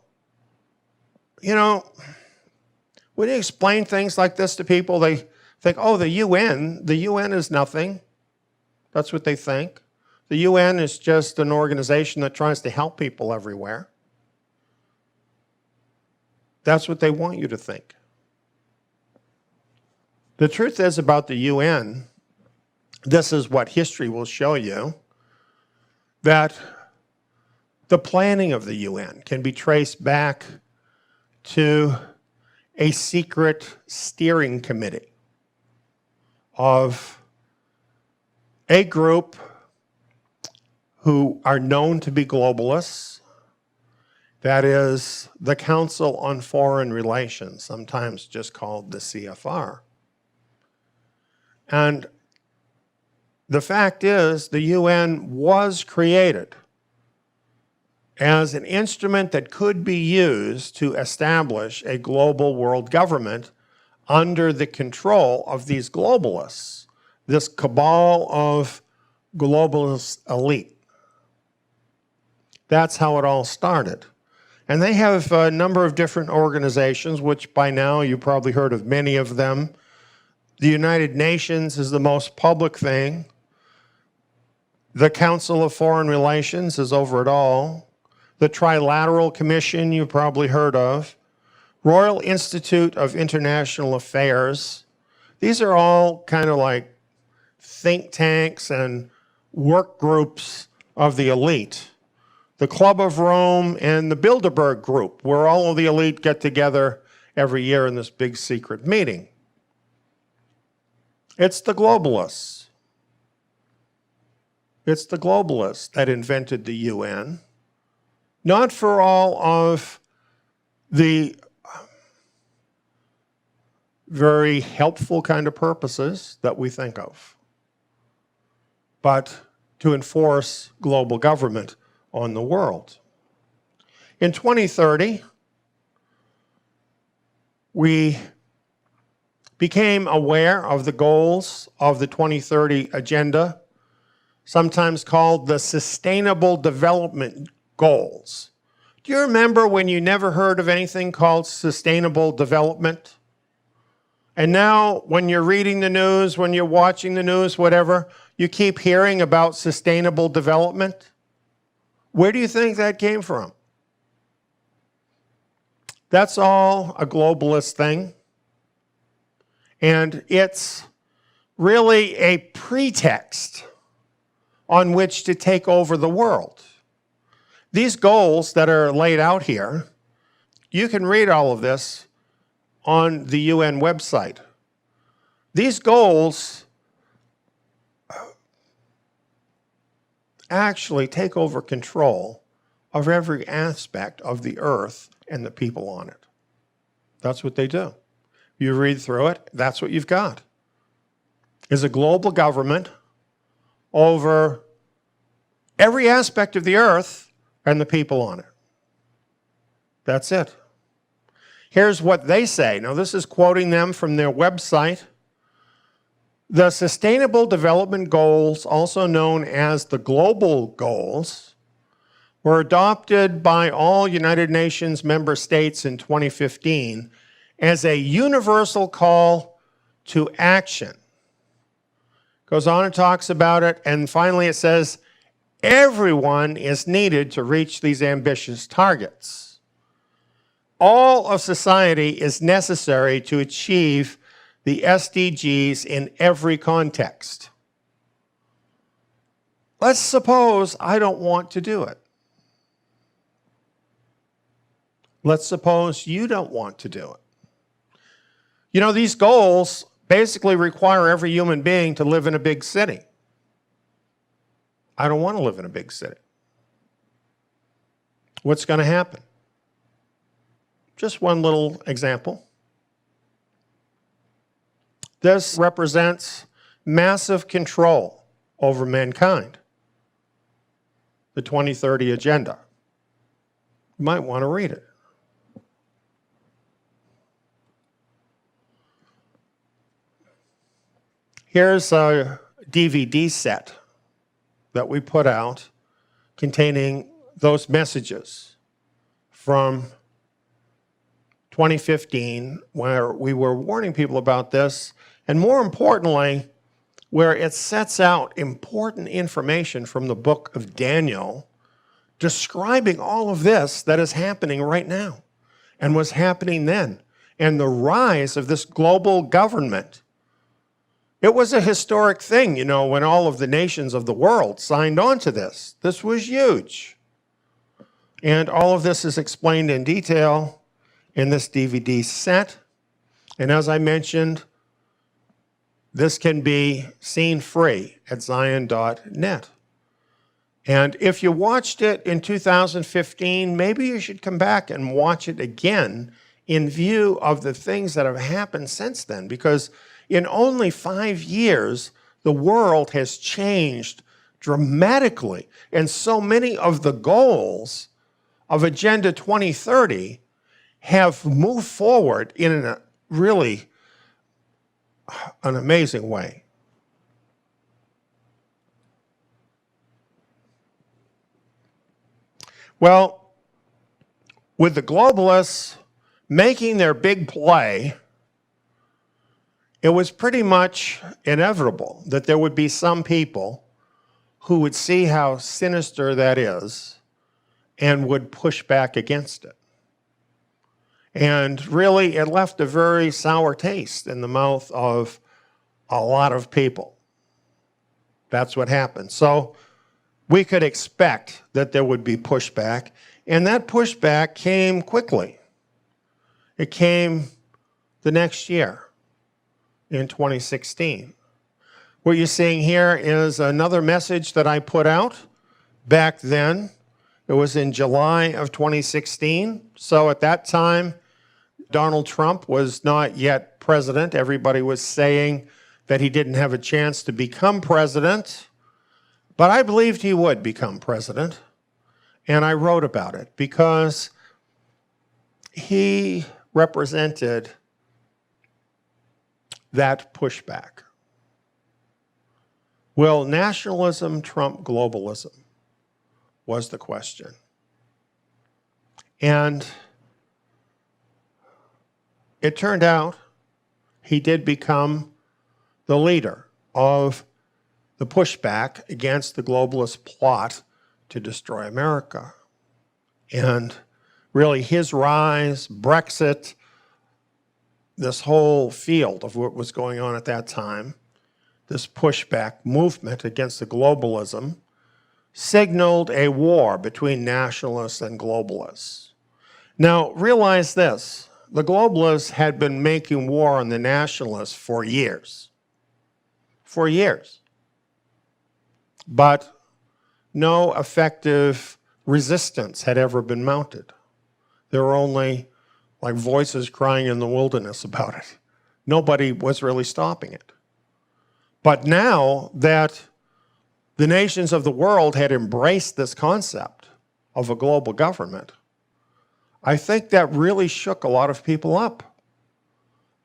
you know, when you explain things like this to people, they think, oh, the UN is nothing. That's what they think. The UN is just an organization that tries to help people everywhere. That's what they want you to think. The truth is about the UN, this is what history will show you, that the planning of the UN can be traced back to a secret steering committee of a group who are known to be globalists. That is the Council on Foreign Relations, sometimes just called the CFR. And the fact is, the UN was created as an instrument that could be used to establish a global world government under the control of these globalists, this cabal of globalist elite. That's how it all started. And they have a number of different organizations, which by now you probably heard of many of them. The United Nations is the most public thing. The Council of Foreign Relations is over it all. The Trilateral Commission you've probably heard of. Royal Institute of International Affairs. These are all kind of like think tanks and work groups of the elite. The Club of Rome and the Bilderberg Group, where all of the elite get together every year in this big secret meeting. It's the globalists. It's the globalists that invented the UN, not for all of the very helpful kind of purposes that we think of, but to enforce global government on the world. In 2030, we became aware of the goals of the 2030 agenda, sometimes called the Sustainable Development Goals. Do you remember when you never heard of anything called sustainable development? And now when you're reading the news, when you're watching the news, whatever, you keep hearing about sustainable development? Where do you think that came from? That's all a globalist thing. And it's really a pretext on which to take over the world. These goals that are laid out here, you can read all of this on the UN website. These goals actually take over control of every aspect of the earth and the people on it. That's what they do. You read through it, that's what you've got. Is a global government over every aspect of the earth and the people on it. That's it. Here's what they say. Now, this is quoting them from their website. The Sustainable Development Goals, also known as the Global Goals, were adopted by all United Nations member states in 2015 as a universal call to action. Goes on and talks about it, and finally it says, everyone is needed to reach these ambitious targets. All of society is necessary to achieve the SDGs in every context. Let's suppose I don't want to do it. Let's suppose you don't want to do it. You know, these goals basically require every human being to live in a big city. I don't want to live in a big city. What's going to happen? Just one little example. This represents massive control over mankind. The 2030 Agenda. You might want to read it. Here's a DVD set that we put out containing those messages from 2015, where we were warning people about this, and more importantly, where it sets out important information from the book of Daniel describing all of this that is happening right now and was happening then, and the rise of this global government. It was a historic thing, you know, when all of the nations of the world signed on to this. This was huge. And all of this is explained in detail in this DVD set. And as I mentioned, this can be seen free at zion.net. And if you watched it in 2015, maybe you should come back and watch it again in view of the things that have happened since then. Because in only 5 years, the world has changed dramatically. And so many of the goals of Agenda 2030 have moved forward in a really an amazing way. Well, with the globalists making their big play, it was pretty much inevitable that there would be some people who would see how sinister that is and would push back against it. And really, it left a very sour taste in the mouth of a lot of people. That's what happened. So we could expect that there would be pushback, and that pushback came quickly. It came the next year, in 2016. What you're seeing here is another message that I put out back then. It was in July of 2016. So at that time, Donald Trump was not yet president. Everybody was saying that he didn't have a chance to become president. But I believed he would become president. And I wrote about it because he represented that pushback. Will nationalism trump globalism? Was the question. And it turned out he did become the leader of the pushback against the globalist plot to destroy America. And really his rise, Brexit, this whole field of what was going on at that time, this pushback movement against the globalism, signaled a war between nationalists and globalists. Now, realize this. The globalists had been making war on the nationalists for years. For years. But no effective resistance had ever been mounted. There were only like voices crying in the wilderness about it. Nobody was really stopping it. But now that the nations of the world had embraced this concept of a global government, I think that really shook a lot of people up.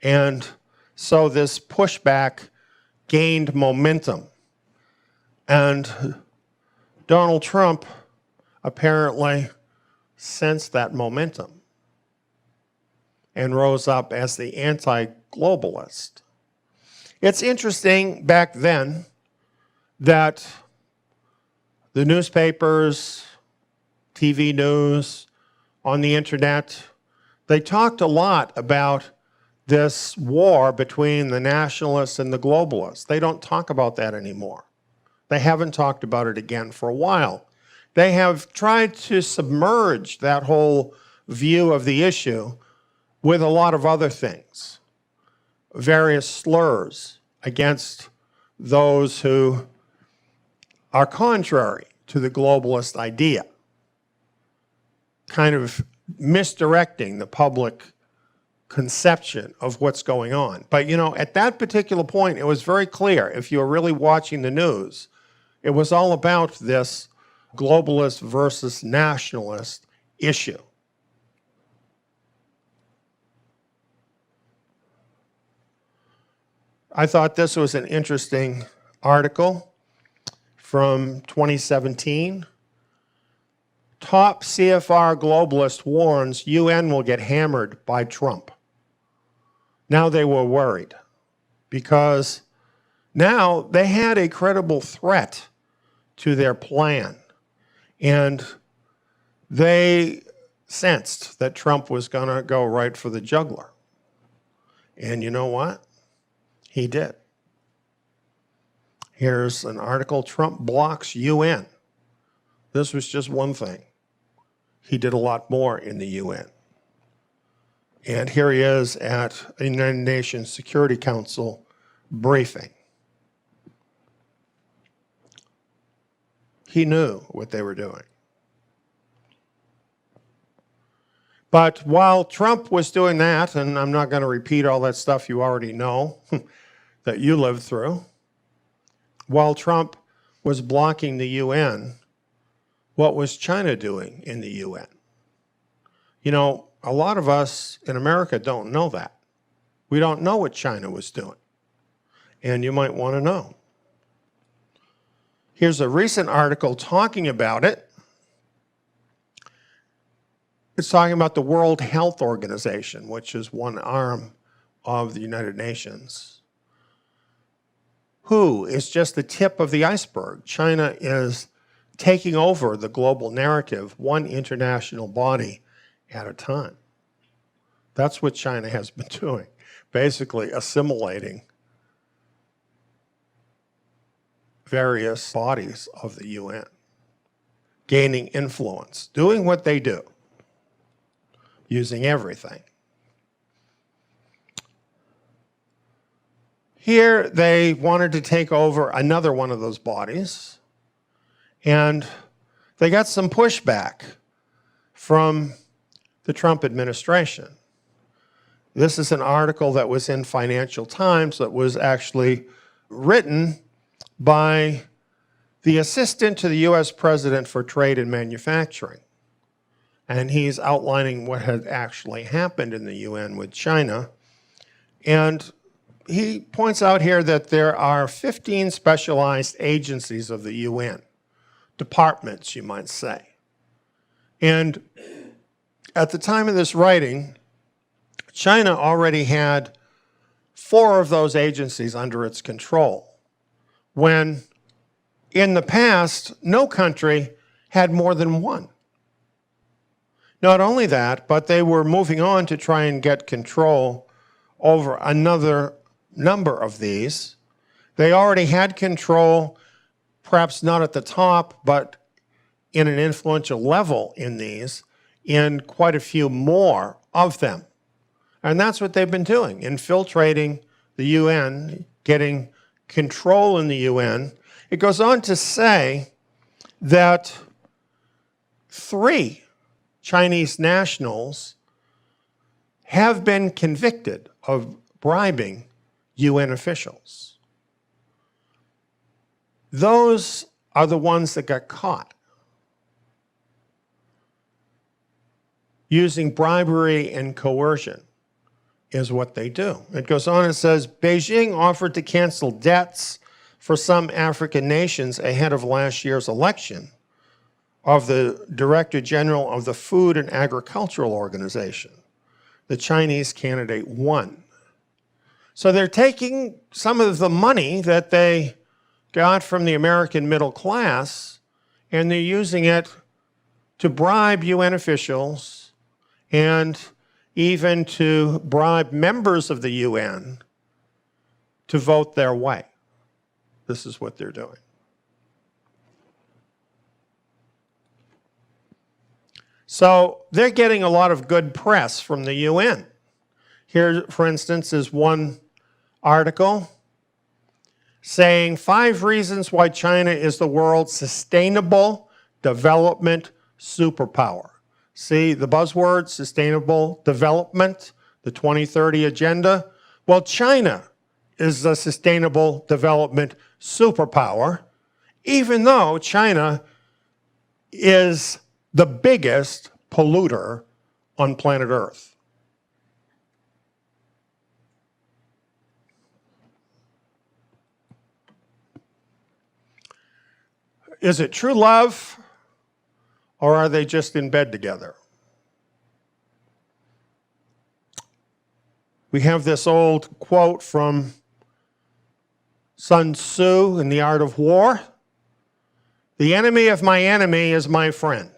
And so this pushback gained momentum. And Donald Trump apparently sensed that momentum and rose up as the anti-globalist. It's interesting back then that the newspapers, TV news, on the internet, they talked a lot about this war between the nationalists and the globalists. They don't talk about that anymore. They haven't talked about it again for a while. They have tried to submerge that whole view of the issue with a lot of other things, various slurs against those who are contrary to the globalist idea, kind of misdirecting the public conception of what's going on. But you know, at that particular point, it was very clear, if you were really watching the news, it was all about this globalist versus nationalist issue. I thought this was an interesting article from 2017. Top CFR globalist warns UN will get hammered by Trump. Now they were worried because now they had a credible threat to their plan. And they sensed that Trump was going to go right for the jugular. And you know what? He did. Here's an article, Trump blocks UN. This was just one thing. He did a lot more in the UN. And here he is at a United Nations Security Council briefing. He knew what they were doing. But while Trump was doing that, and I'm not going to repeat all that stuff you already know that you lived through, while Trump was blocking the UN, what was China doing in the UN? You know, a lot of us in America don't know that. We don't know what China was doing. And you might want to know. Here's a recent article talking about it. It's talking about the World Health Organization, which is one arm of the United Nations. WHO is just the tip of the iceberg. China is taking over the global narrative, one international body at a time. That's what China has been doing, basically assimilating various bodies of the UN, gaining influence, doing what they do, using everything. Here they wanted to take over another one of those bodies, and they got some pushback from the Trump administration. This is an article that was in Financial Times that was actually written by the assistant to the U.S. President for Trade and Manufacturing. And he's outlining what had actually happened in the UN with China. And he points out here that there are 15 specialized agencies of the UN, departments, you might say. And at the time of this writing, China already had 4 of those agencies under its control, when in the past, no country had more than 1. Not only that, but they were moving on to try and get control over another number of these. They already had control, perhaps not at the top, but in an influential level in these, in quite a few more of them. And that's what they've been doing, infiltrating the UN, getting control in the UN. It goes on to say that 3 Chinese nationals have been convicted of bribing UN officials. Those are the ones that got caught using bribery and coercion is what they do. It goes on and says, Beijing offered to cancel debts for some African nations ahead of last year's election of the Director General of the Food and Agricultural Organization. The Chinese candidate won. So they're taking some of the money that they got from the American middle class, and they're using it to bribe UN officials and even to bribe members of the UN to vote their way. This is what they're doing. So they're getting a lot of good press from the UN. Here, for instance, is one article saying 5 reasons why China is the world's sustainable development superpower. See the buzzword, sustainable development, the 2030 agenda? Well, China is a sustainable development superpower, even though China is the biggest polluter on planet Earth. Is it true love, or are they just in bed together? We have this old quote from Sun Tzu in The Art of War. The enemy of my enemy is my friend.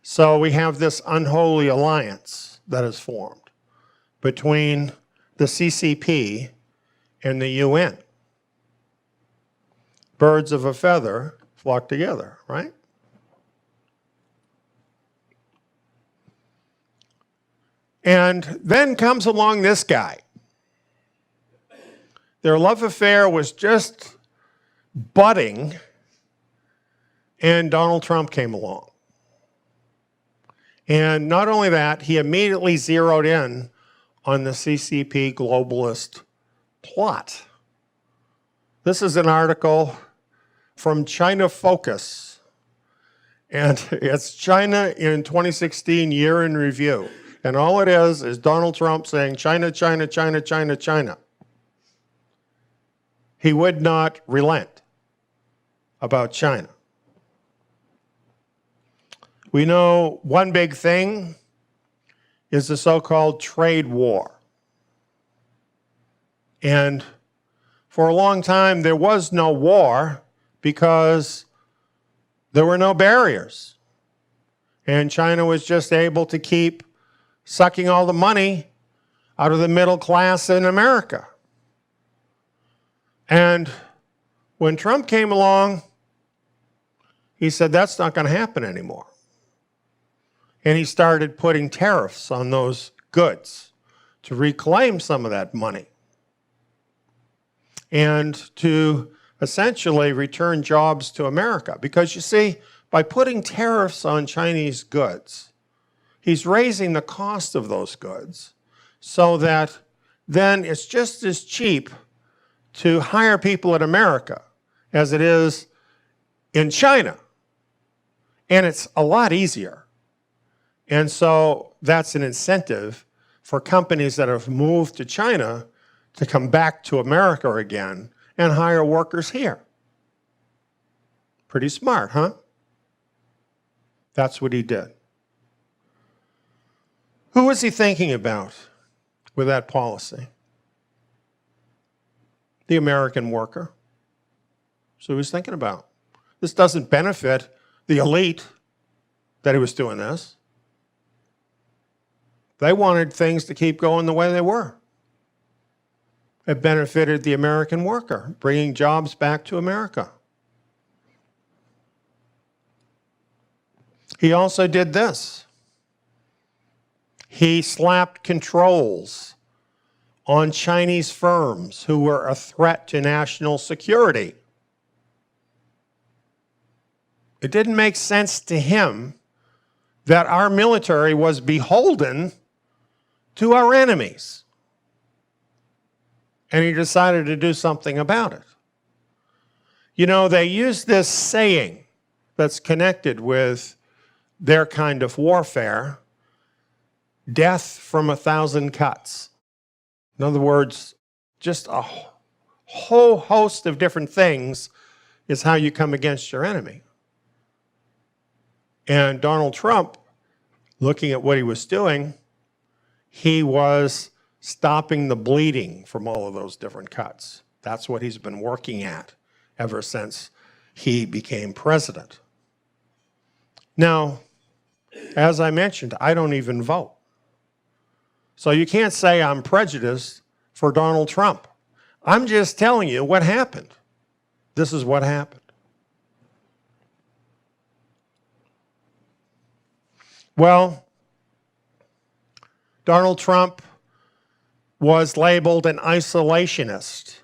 So we have this unholy alliance that is formed between the CCP and the UN. Birds of a feather flock together, right? And then comes along this guy. Their love affair was just budding, and Donald Trump came along. And not only that, he immediately zeroed in on the CCP globalist plot. This is an article from China Focus, and it's China in 2016 year in review. And all it is Donald Trump saying, China, China, China, China, China. He would not relent about China. We know one big thing is the so-called trade war. And for a long time, there was no war because there were no barriers. And China was just able to keep sucking all the money out of the middle class in America. And when Trump came along, he said, that's not going to happen anymore. And he started putting tariffs on those goods to reclaim some of that money and to essentially return jobs to America. Because you see, by putting tariffs on Chinese goods, he's raising the cost of those goods so that then it's just as cheap to hire people in America as it is in China. And it's a lot easier. And so that's an incentive for companies that have moved to China to come back to America again and hire workers here. Pretty smart, huh? That's what he did. Who was he thinking about with that policy? The American worker. So he was thinking about. This doesn't benefit the elite that he was doing this. They wanted things to keep going the way they were. It benefited the American worker, bringing jobs back to America. He also did this. He slapped controls on Chinese firms who were a threat to national security. It didn't make sense to him that our military was beholden to our enemies. And he decided to do something about it. You know, they use this saying that's connected with their kind of warfare, death from 1,000 cuts. In other words, just a whole host of different things is how you come against your enemy. And Donald Trump, looking at what he was doing, he was stopping the bleeding from all of those different cuts. That's what he's been working at ever since he became president. Now, as I mentioned, I don't even vote. So you can't say I'm prejudiced for Donald Trump. I'm just telling you what happened. This is what happened. Well, Donald Trump was labeled an isolationist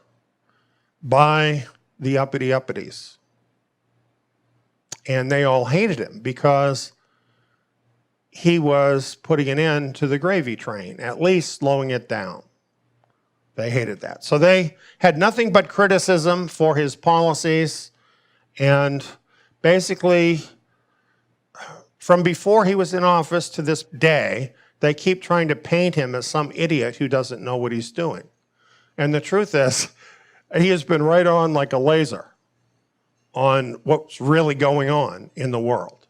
by the uppity-uppities. And they all hated him because he was putting an end to the gravy train, at least slowing it down. They hated that. So they had nothing but criticism for his policies. And basically, from before he was in office to this day, they keep trying to paint him as some idiot who doesn't know what he's doing. And the truth is, he has been right on like a laser on what's really going on in the world.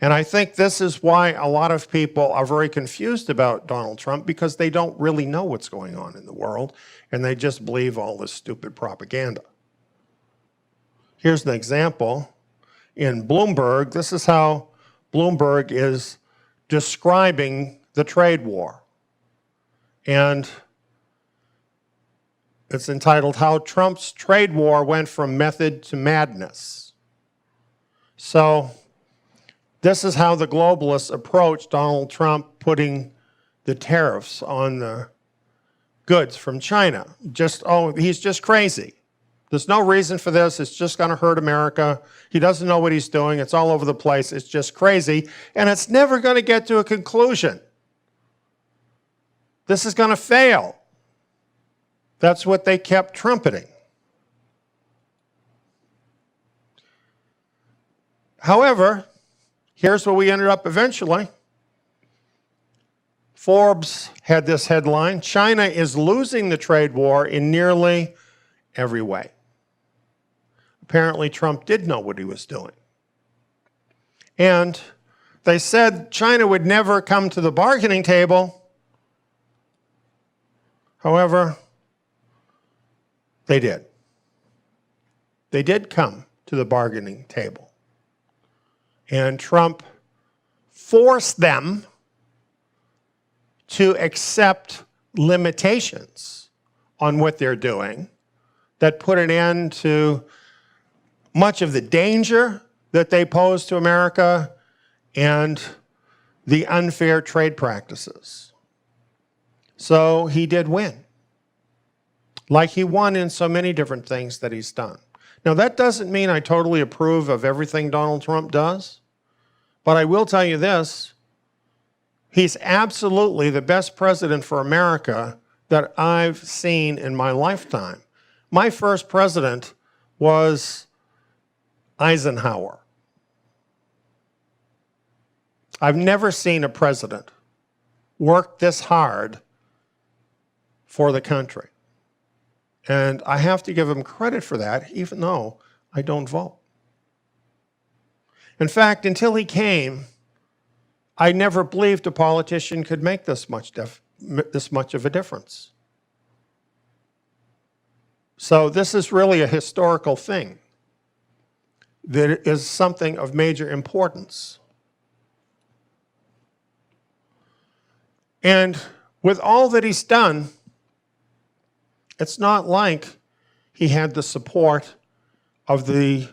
And I think this is why a lot of people are very confused about Donald Trump, because they don't really know what's going on in the world, and they just believe all this stupid propaganda. Here's an example. In Bloomberg, this is how Bloomberg is describing the trade war. And it's entitled, How Trump's Trade War Went from Method to Madness. So this is how the globalists approached Donald Trump putting the tariffs on the goods from China. He's just crazy. There's no reason for this. It's just going to hurt America. He doesn't know what he's doing. It's all over the place. It's just crazy. And it's never going to get to a conclusion. This is going to fail. That's what they kept trumpeting. However, here's where we ended up eventually. Forbes had this headline, China is losing the trade war in nearly every way. Apparently, Trump did know what he was doing. And they said China would never come to the bargaining table. However, they did. They did come to the bargaining table. And Trump forced them to accept limitations on what they're doing that put an end to much of the danger that they pose to America and the unfair trade practices. So he did win, like he won in so many different things that he's done. Now, that doesn't mean I totally approve of everything Donald Trump does, but I will tell you this, he's absolutely the best president for America that I've seen in my lifetime. My first president was Eisenhower. I've never seen a president work this hard for the country. And I have to give him credit for that, even though I don't vote. In fact, until he came, I never believed a politician could make this much of a difference. So this is really a historical thing that is something of major importance. And with all that he's done, it's not like he had the support of the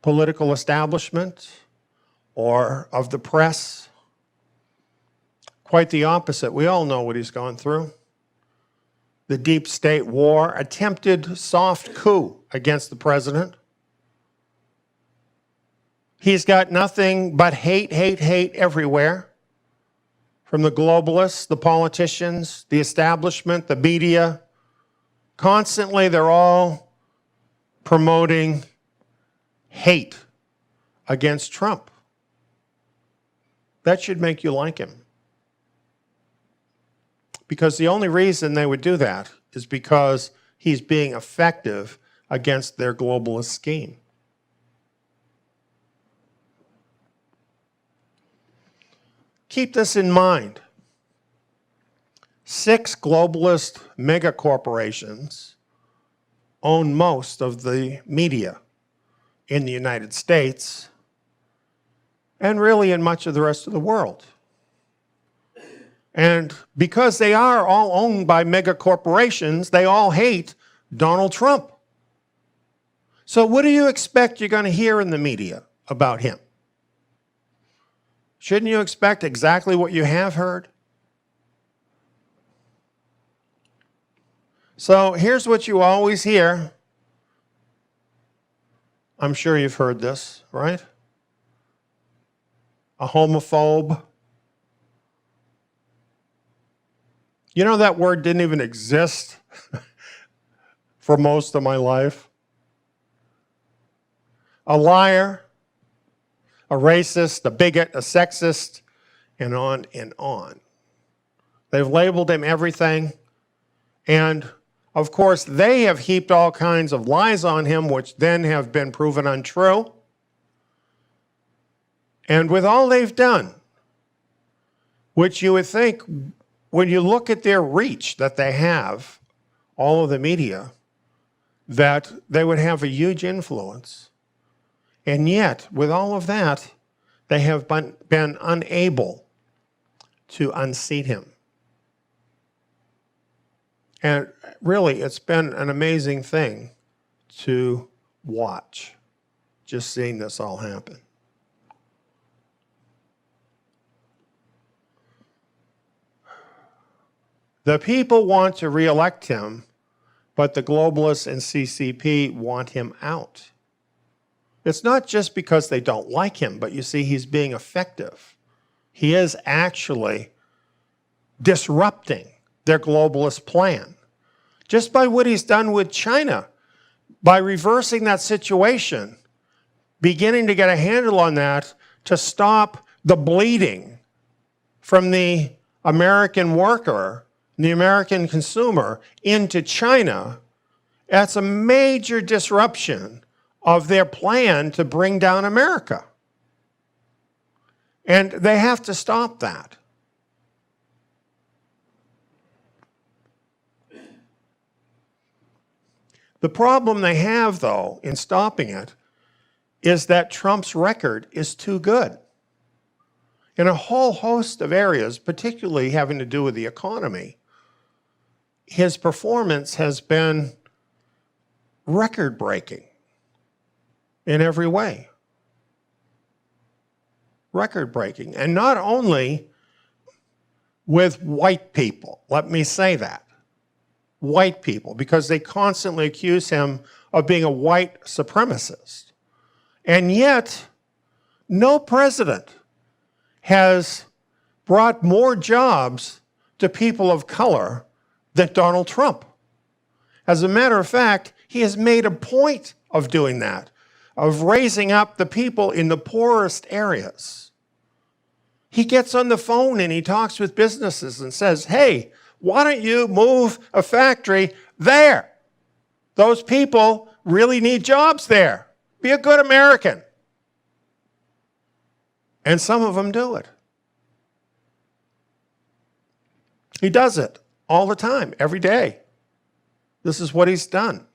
political establishment or of the press. Quite the opposite. We all know what he's gone through. The deep state war, attempted soft coup against the president. He's got nothing but hate, hate, hate everywhere. From the globalists, the politicians, the establishment, the media. Constantly, they're all promoting hate against Trump. That should make you like him. Because the only reason they would do that is because he's being effective against their globalist scheme. Keep this in mind. 6 globalist megacorporations own most of the media in the United States and really in much of the rest of the world. And because they are all owned by megacorporations, they all hate Donald Trump. So what do you expect you're going to hear in the media about him? Shouldn't you expect exactly what you have heard? So here's what you always hear. I'm sure you've heard this, right? A homophobe. You know that word didn't even exist for most of my life. A liar, a racist, a bigot, a sexist, and on and on. They've labeled him everything. And of course, they have heaped all kinds of lies on him, which then have been proven untrue. And with all they've done, which you would think, when you look at their reach that they have, all of the media, that they would have a huge influence. And yet, with all of that, they have been unable to unseat him. And really, it's been an amazing thing to watch, just seeing this all happen. The people want to re-elect him, but the globalists and CCP want him out. It's not just because they don't like him, but you see, he's being effective. He is actually disrupting their globalist plan. Just by what he's done with China, by reversing that situation, beginning to get a handle on that to stop the bleeding from the American worker, the American consumer, into China, that's a major disruption of their plan to bring down America. And they have to stop that. The problem they have, though, in stopping it, is that Trump's record is too good. In a whole host of areas, particularly having to do with the economy, his performance has been record-breaking in every way. Record-breaking. And not only with white people, let me say that. White people, because they constantly accuse him of being a white supremacist. And yet, no president has brought more jobs to people of color than Donald Trump. As a matter of fact, he has made a point of doing that, of raising up the people in the poorest areas. He gets on the phone and he talks with businesses and says, hey, why don't you move a factory there? Those people really need jobs there. Be a good American. And some of them do it. He does it all the time, every day. This is what he's done.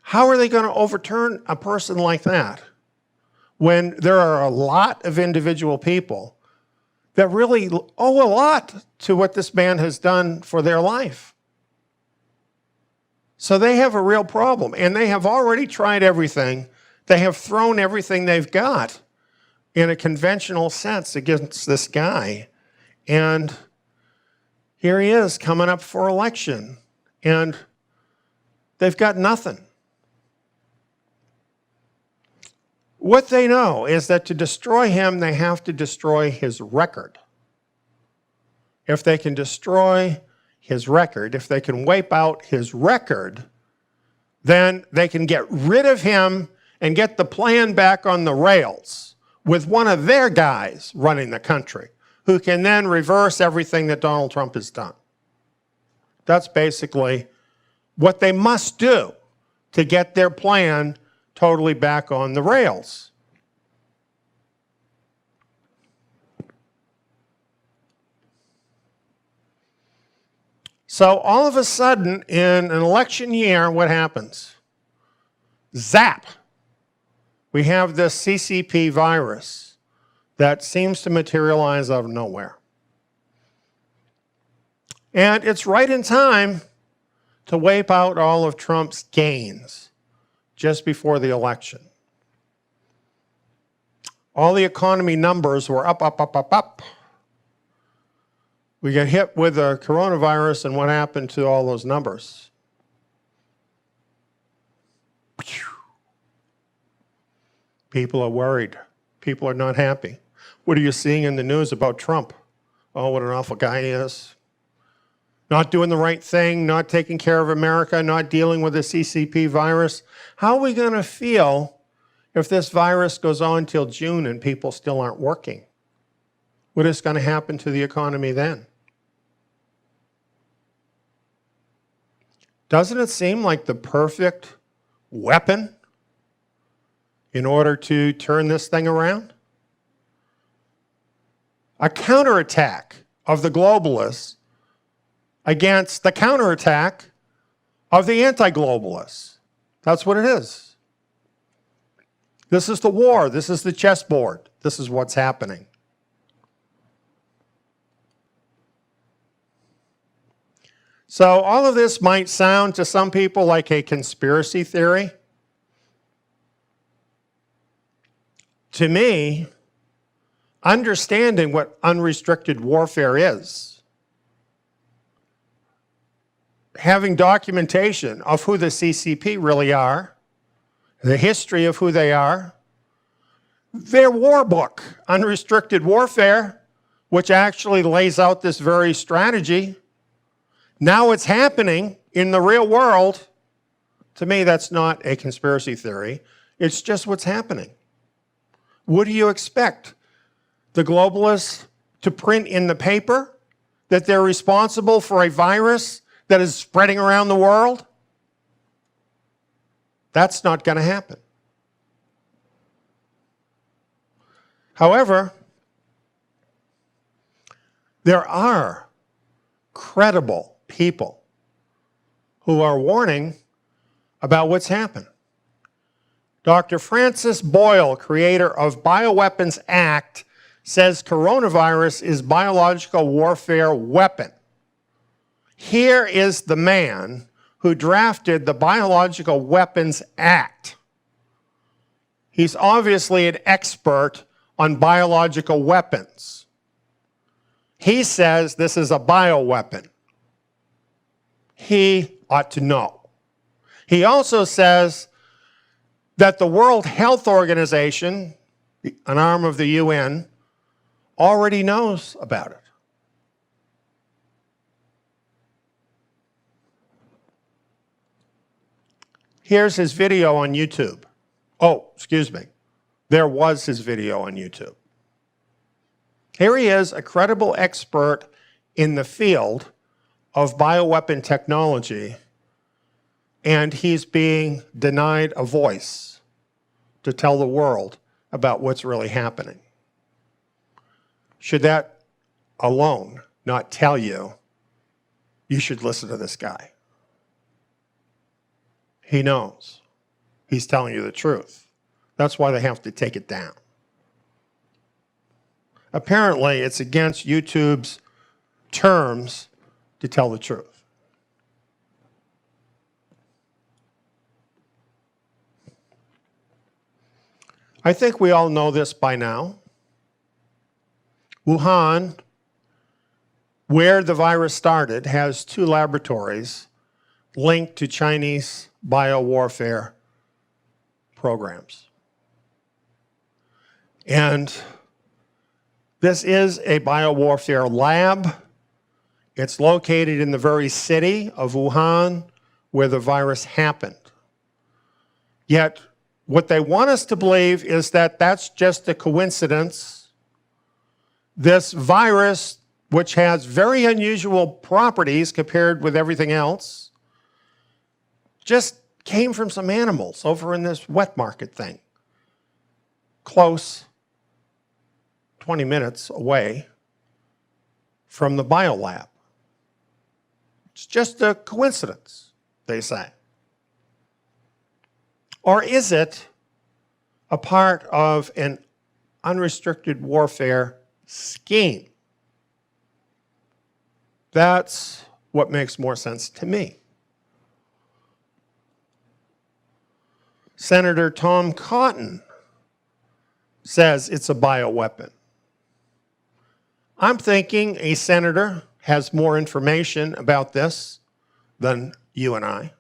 How are they going to overturn a person like that when there are a lot of individual people that really owe a lot to what this man has done for their life? So they have a real problem, and they have already tried everything. They have thrown everything they've got in a conventional sense against this guy. And here he is coming up for election, and they've got nothing. What they know is that to destroy him, they have to destroy his record. If they can destroy his record, if they can wipe out his record, then they can get rid of him and get the plan back on the rails with one of their guys running the country, who can then reverse everything that Donald Trump has done. That's basically what they must do to get their plan totally back on the rails. So all of a sudden, in an election year, what happens? Zap! We have this CCP virus that seems to materialize out of nowhere. And it's right in time to wipe out all of Trump's gains just before the election. all the economy numbers were up, up, up, up, up. We get hit with the coronavirus, and what happened to all those numbers? People are worried. People are not happy. What are you seeing in the news about Trump? Oh, what an awful guy he is. Not doing the right thing, not taking care of America, not dealing with the CCP virus. How are we going to feel if this virus goes on till June and people still aren't working? What is going to happen to the economy then? Doesn't it seem like the perfect weapon in order to turn this thing around? A counterattack of the globalists against the counterattack of the anti-globalists. That's what it is. This is the war. This is the chessboard. This is what's happening. So all of this might sound to some people like a conspiracy theory. To me, understanding what unrestricted warfare is, having documentation of who the CCP really are, the history of who they are, their war book, Unrestricted Warfare, which actually lays out this very strategy. Now it's happening in the real world. To me, that's not a conspiracy theory. It's just what's happening. What do you expect? The globalists to print in the paper that they're responsible for a virus that is spreading around the world? That's not going to happen. However, there are credible people who are warning about what's happened. Dr. Francis Boyle, creator of Bioweapons Act, says coronavirus is biological warfare weapon. Here is the man who drafted the Biological Weapons Act. He's obviously an expert on biological weapons. He says this is a bioweapon. He ought to know. He also says that the World Health Organization, an arm of the UN, already knows about it. Here's his video on YouTube. Oh, excuse me. There was his video on YouTube. Here he is, a credible expert in the field of bioweapon technology, and he's being denied a voice to tell the world about what's really happening. Should that alone not tell you, you should listen to this guy? He knows. He's telling you the truth. That's why they have to take it down. Apparently, it's against YouTube's terms to tell the truth. I think we all know this by now. Wuhan, where the virus started, has 2 laboratories linked to Chinese biowarfare programs. And this is a biowarfare lab. It's located in the very city of Wuhan where the virus happened. Yet, what they want us to believe is that that's just a coincidence. This virus, which has very unusual properties compared with everything else, just came from some animals over in this wet market thing, close, 20 minutes away from the biolab. It's just a coincidence, they say. Or is it a part of an unrestricted warfare scheme? That's what makes more sense to me. Senator Tom Cotton says it's a bioweapon. I'm thinking a senator has more information about this than you and I.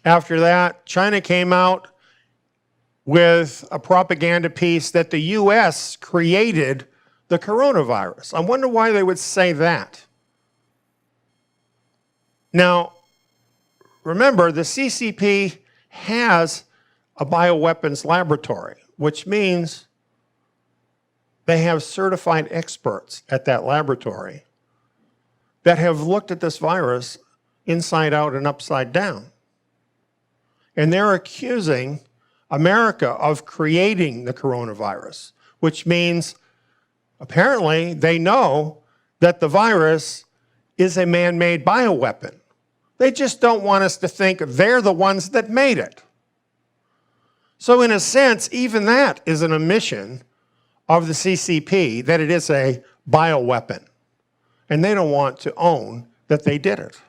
After that, China came out with a propaganda piece that the US created the coronavirus. I wonder why they would say that. Now, remember, the CCP has a bioweapons laboratory, which means they have certified experts at that laboratory that have looked at this virus inside out and upside down. And they're accusing America of creating the coronavirus, which means apparently they know that the virus is a man-made bioweapon. They just don't want us to think they're the ones that made it. So in a sense, even that is an admission of the CCP that it is a bioweapon. And they don't want to own that they did it.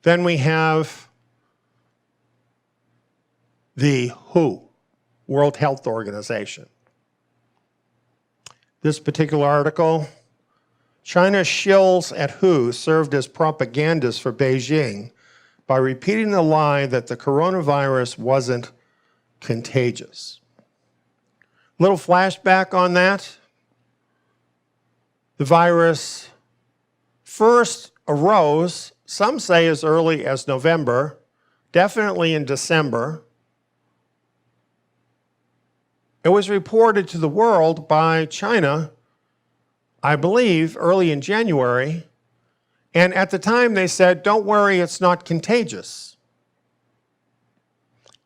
Then we have the WHO, World Health Organization. This particular article, China's shills at WHO served as propagandists for Beijing by repeating the lie that the coronavirus wasn't contagious. Little flashback on that. The virus first arose, some say as early as November, definitely in December. It was reported to the world by China, I believe, early in January. And at the time they said, don't worry, it's not contagious.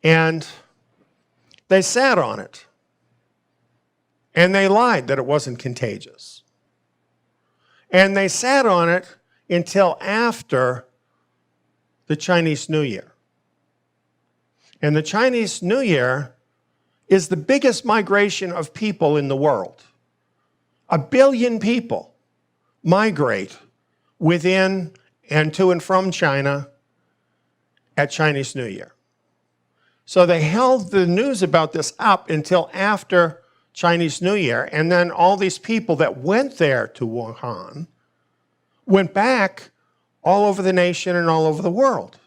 And they sat on it. And they lied that it wasn't contagious. And they sat on it until after the Chinese New Year. And the Chinese New Year is the biggest migration of people in the world. 1 billion people migrate within and to and from China at Chinese New Year. So they held the news about this up until after Chinese New Year, and then all these people that went there to Wuhan went back all over the nation and all over the world.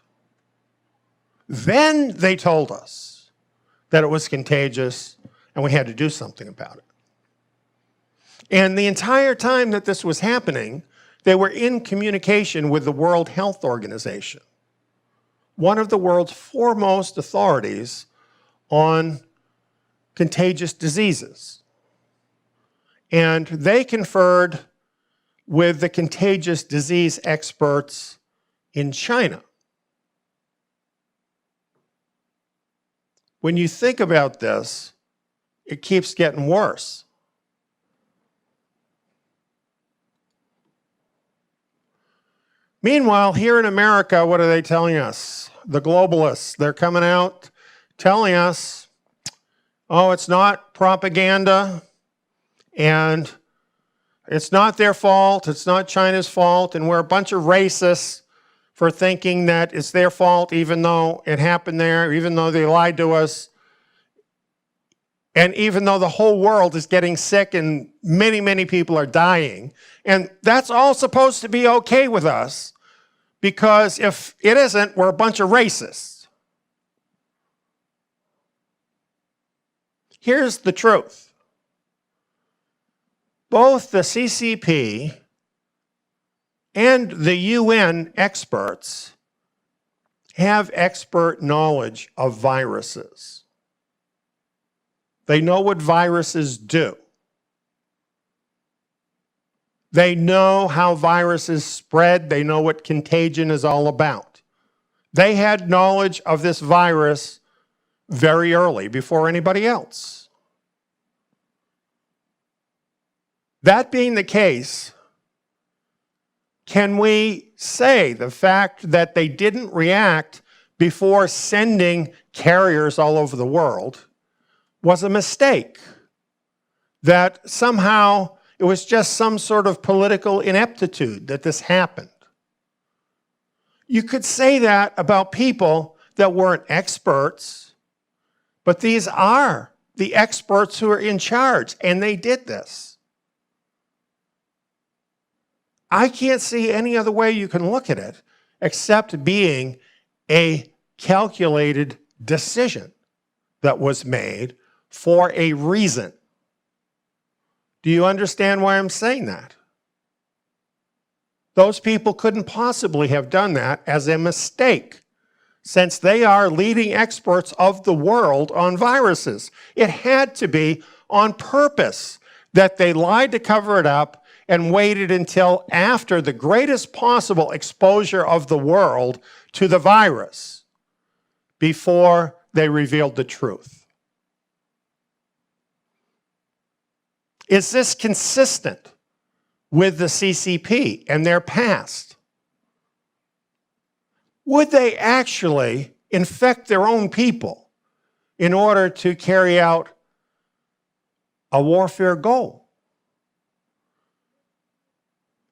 Then they told us that it was contagious and we had to do something about it. And the entire time that this was happening, they were in communication with the World Health Organization, one of the world's foremost authorities on contagious diseases. And they conferred with the contagious disease experts in China. When you think about this, it keeps getting worse. Meanwhile, here in America, what are they telling us? The globalists, they're coming out telling us, oh, it's not propaganda, and it's not their fault, it's not China's fault, and we're a bunch of racists for thinking that it's their fault even though it happened there, even though they lied to us, and even though the whole world is getting sick and many, many people are dying. And that's all supposed to be okay with us, because if it isn't, we're a bunch of racists. Here's the truth. Both the CCP and the UN experts have expert knowledge of viruses. They know what viruses do. They know how viruses spread. They know what contagion is all about. They had knowledge of this virus very early, before anybody else. That being the case, can we say the fact that they didn't react before sending carriers all over the world was a mistake? that somehow it was just some sort of political ineptitude that this happened. You could say that about people that weren't experts, but these are the experts who are in charge, and they did this. I can't see any other way you can look at it except being a calculated decision that was made for a reason. Do you understand why I'm saying that? Those people couldn't possibly have done that as a mistake, since they are leading experts of the world on viruses. It had to be on purpose that they lied to cover it up and waited until after the greatest possible exposure of the world to the virus before they revealed the truth. Is this consistent with the CCP and their past? Would they actually infect their own people in order to carry out a warfare goal?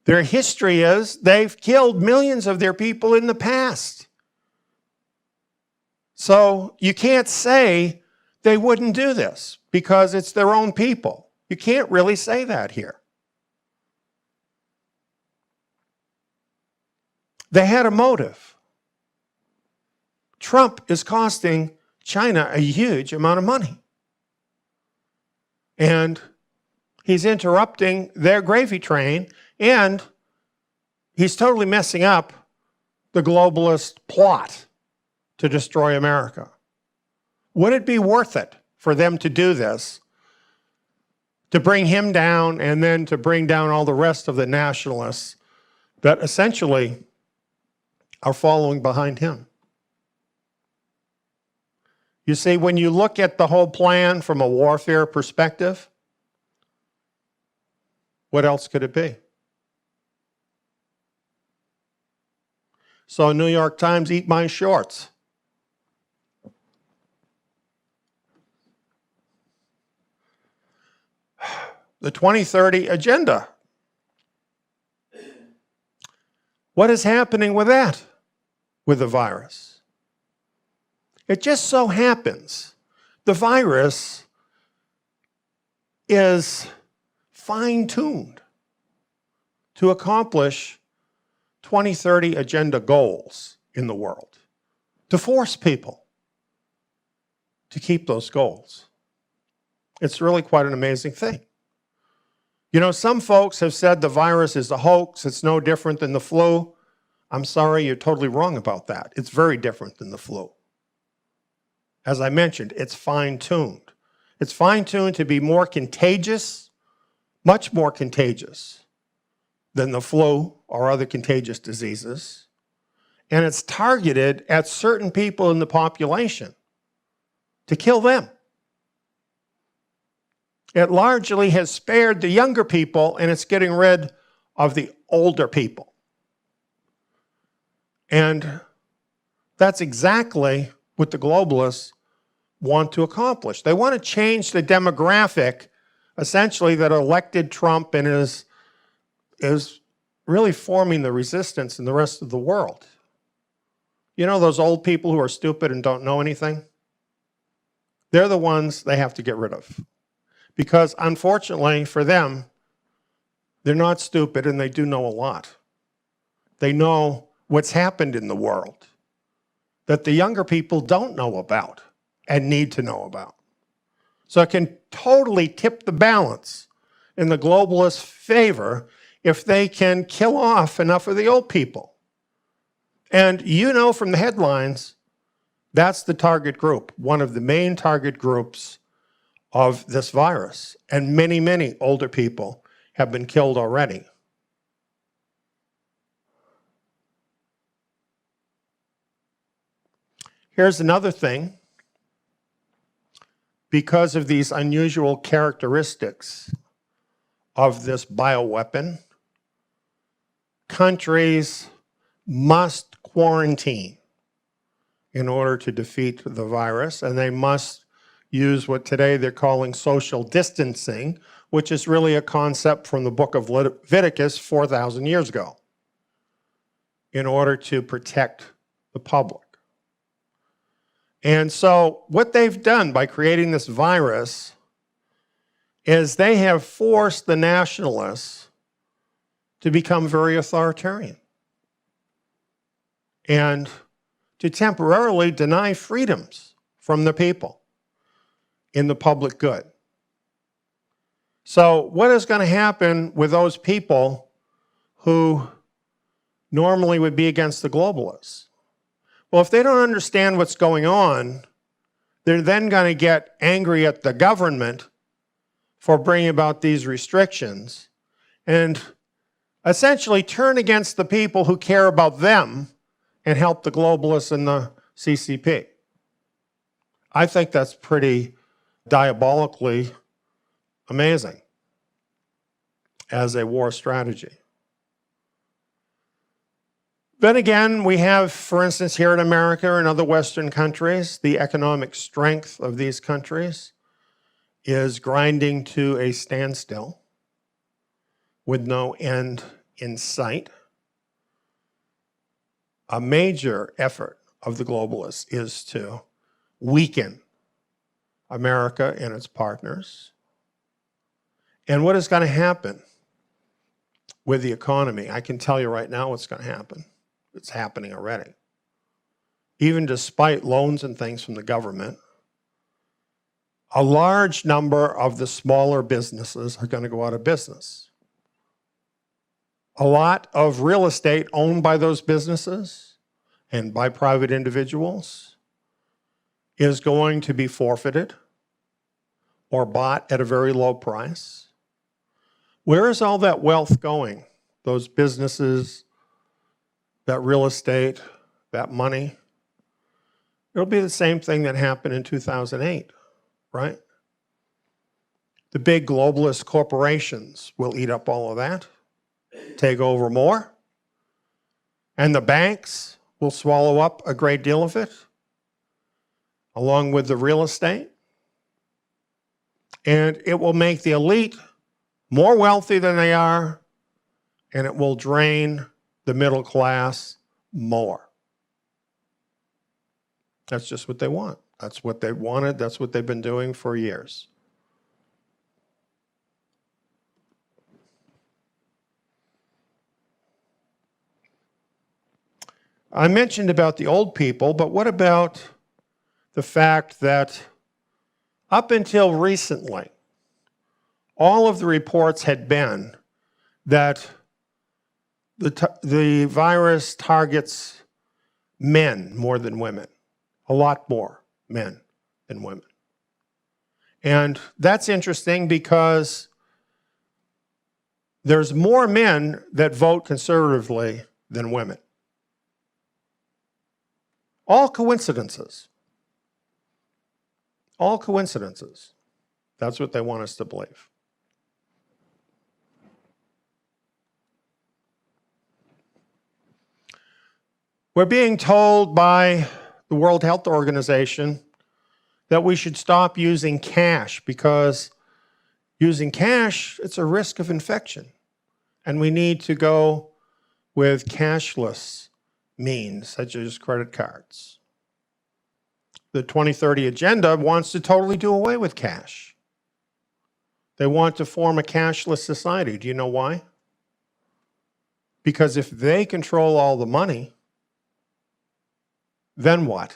Their history is they've killed millions of their people in the past. So you can't say they wouldn't do this because it's their own people. You can't really say that here. They had a motive. Trump is costing China a huge amount of money. And he's interrupting their gravy train, and he's totally messing up the globalist plot to destroy America. Would it be worth it for them to do this, to bring him down and then to bring down all the rest of the nationalists that essentially are following behind him? You see, when you look at the whole plan from a warfare perspective, what else could it be? So New York Times, eat my shorts. The 2030 agenda. What is happening with that, with the virus? It just so happens the virus is fine-tuned to accomplish 2030 agenda goals in the world, to force people to keep those goals. It's really quite an amazing thing. You know, some folks have said the virus is a hoax, it's no different than the flu. I'm sorry, you're totally wrong about that. It's very different than the flu. As I mentioned, it's fine-tuned. It's fine-tuned to be more contagious, much more contagious than the flu or other contagious diseases. And it's targeted at certain people in the population to kill them. It largely has spared the younger people, and it's getting rid of the older people. And that's exactly what the globalists want to accomplish. They want to change the demographic, essentially, that elected Trump and is really forming the resistance in the rest of the world. You know those old people who are stupid and don't know anything? They're the ones they have to get rid of. Because unfortunately for them, they're not stupid and they do know a lot. They know what's happened in the world that the younger people don't know about and need to know about. So it can totally tip the balance in the globalist favor if they can kill off enough of the old people. And you know from the headlines, that's the target group, one of the main target groups of this virus. And many, many older people have been killed already. Here's another thing. Because of these unusual characteristics of this bioweapon, countries must quarantine in order to defeat the virus, and they must use what today they're calling social distancing, which is really a concept from the book of Leviticus 4,000 years ago, in order to protect the public. And so what they've done by creating this virus is they have forced the nationalists to become very authoritarian and to temporarily deny freedoms from the people in the public good. So what is going to happen with those people who normally would be against the globalists? Well, if they don't understand what's going on, they're then going to get angry at the government for bringing about these restrictions and essentially turn against the people who care about them and help the globalists and the CCP. I think that's pretty diabolically amazing as a war strategy. Then again, we have, for instance, here in America and other Western countries, the economic strength of these countries is grinding to a standstill with no end in sight. A major effort of the globalists is to weaken America and its partners. And what is going to happen with the economy? I can tell you right now what's going to happen. It's happening already. Even despite loans and things from the government, a large number of the smaller businesses are going to go out of business. A lot of real estate owned by those businesses and by private individuals is going to be forfeited or bought at a very low price. Where is all that wealth going? Those businesses, that real estate, that money? It'll be the same thing that happened in 2008, right? The big globalist corporations will eat up all of that, take over more, and the banks will swallow up a great deal of it, along with the real estate. And it will make the elite more wealthy than they are, and it will drain the middle class more. That's just what they want. That's what they wanted. That's what they've been doing for years. I mentioned about the old people, but what about the fact that up until recently, all of the reports had been that the virus targets men more than women, a lot more men than women. And that's interesting because there's more men that vote conservatively than women. All coincidences. All coincidences. That's what they want us to believe. We're being told by the World Health Organization that we should stop using cash because using cash, it's a risk of infection. And we need to go with cashless means, such as credit cards. The 2030 Agenda wants to totally do away with cash. They want to form a cashless society. Do you know why? Because if they control all the money, then what?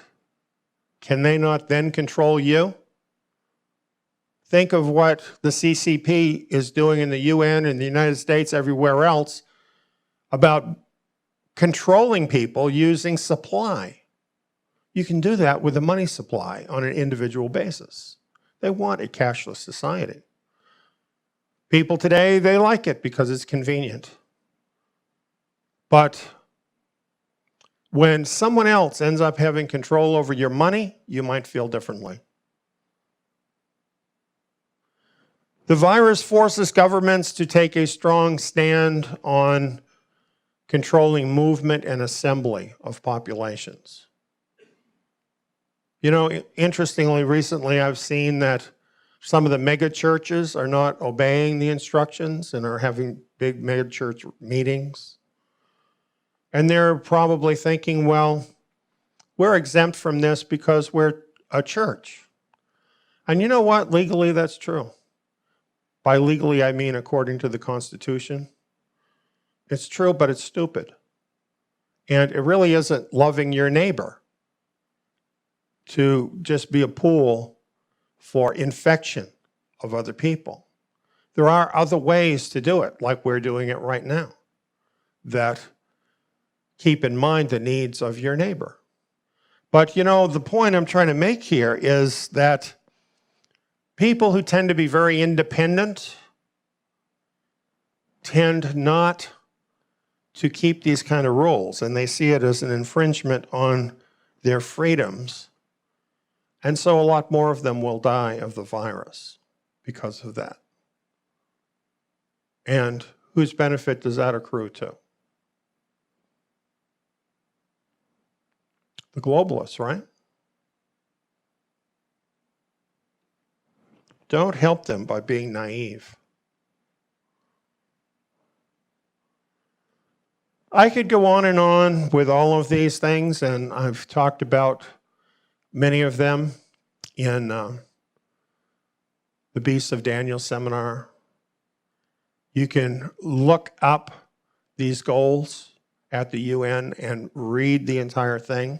Can they not then control you? Think of what the CCP is doing in the UN, in the United States, everywhere else, about controlling people using supply. You can do that with the money supply on an individual basis. They want a cashless society. People today, they like it because it's convenient. But when someone else ends up having control over your money, you might feel differently. The virus forces governments to take a strong stand on controlling movement and assembly of populations. You know, interestingly, recently I've seen that some of the mega churches are not obeying the instructions and are having big mega church meetings. And they're probably thinking, well, we're exempt from this because we're a church. And you know what? Legally, that's true. By legally, I mean according to the Constitution. It's true, but it's stupid. And it really isn't loving your neighbor to just be a pool for infection of other people. There are other ways to do it, like we're doing it right now, that keep in mind the needs of your neighbor. But you know, the point I'm trying to make here is that people who tend to be very independent tend not to keep these kind of rules, and they see it as an infringement on their freedoms. And so a lot more of them will die of the virus because of that. And whose benefit does that accrue to? The globalists, right? Don't help them by being naive. I could go on with all of these things, and I've talked about many of them in the Beasts of Daniel seminar. You can look up these goals at the UN and read the entire thing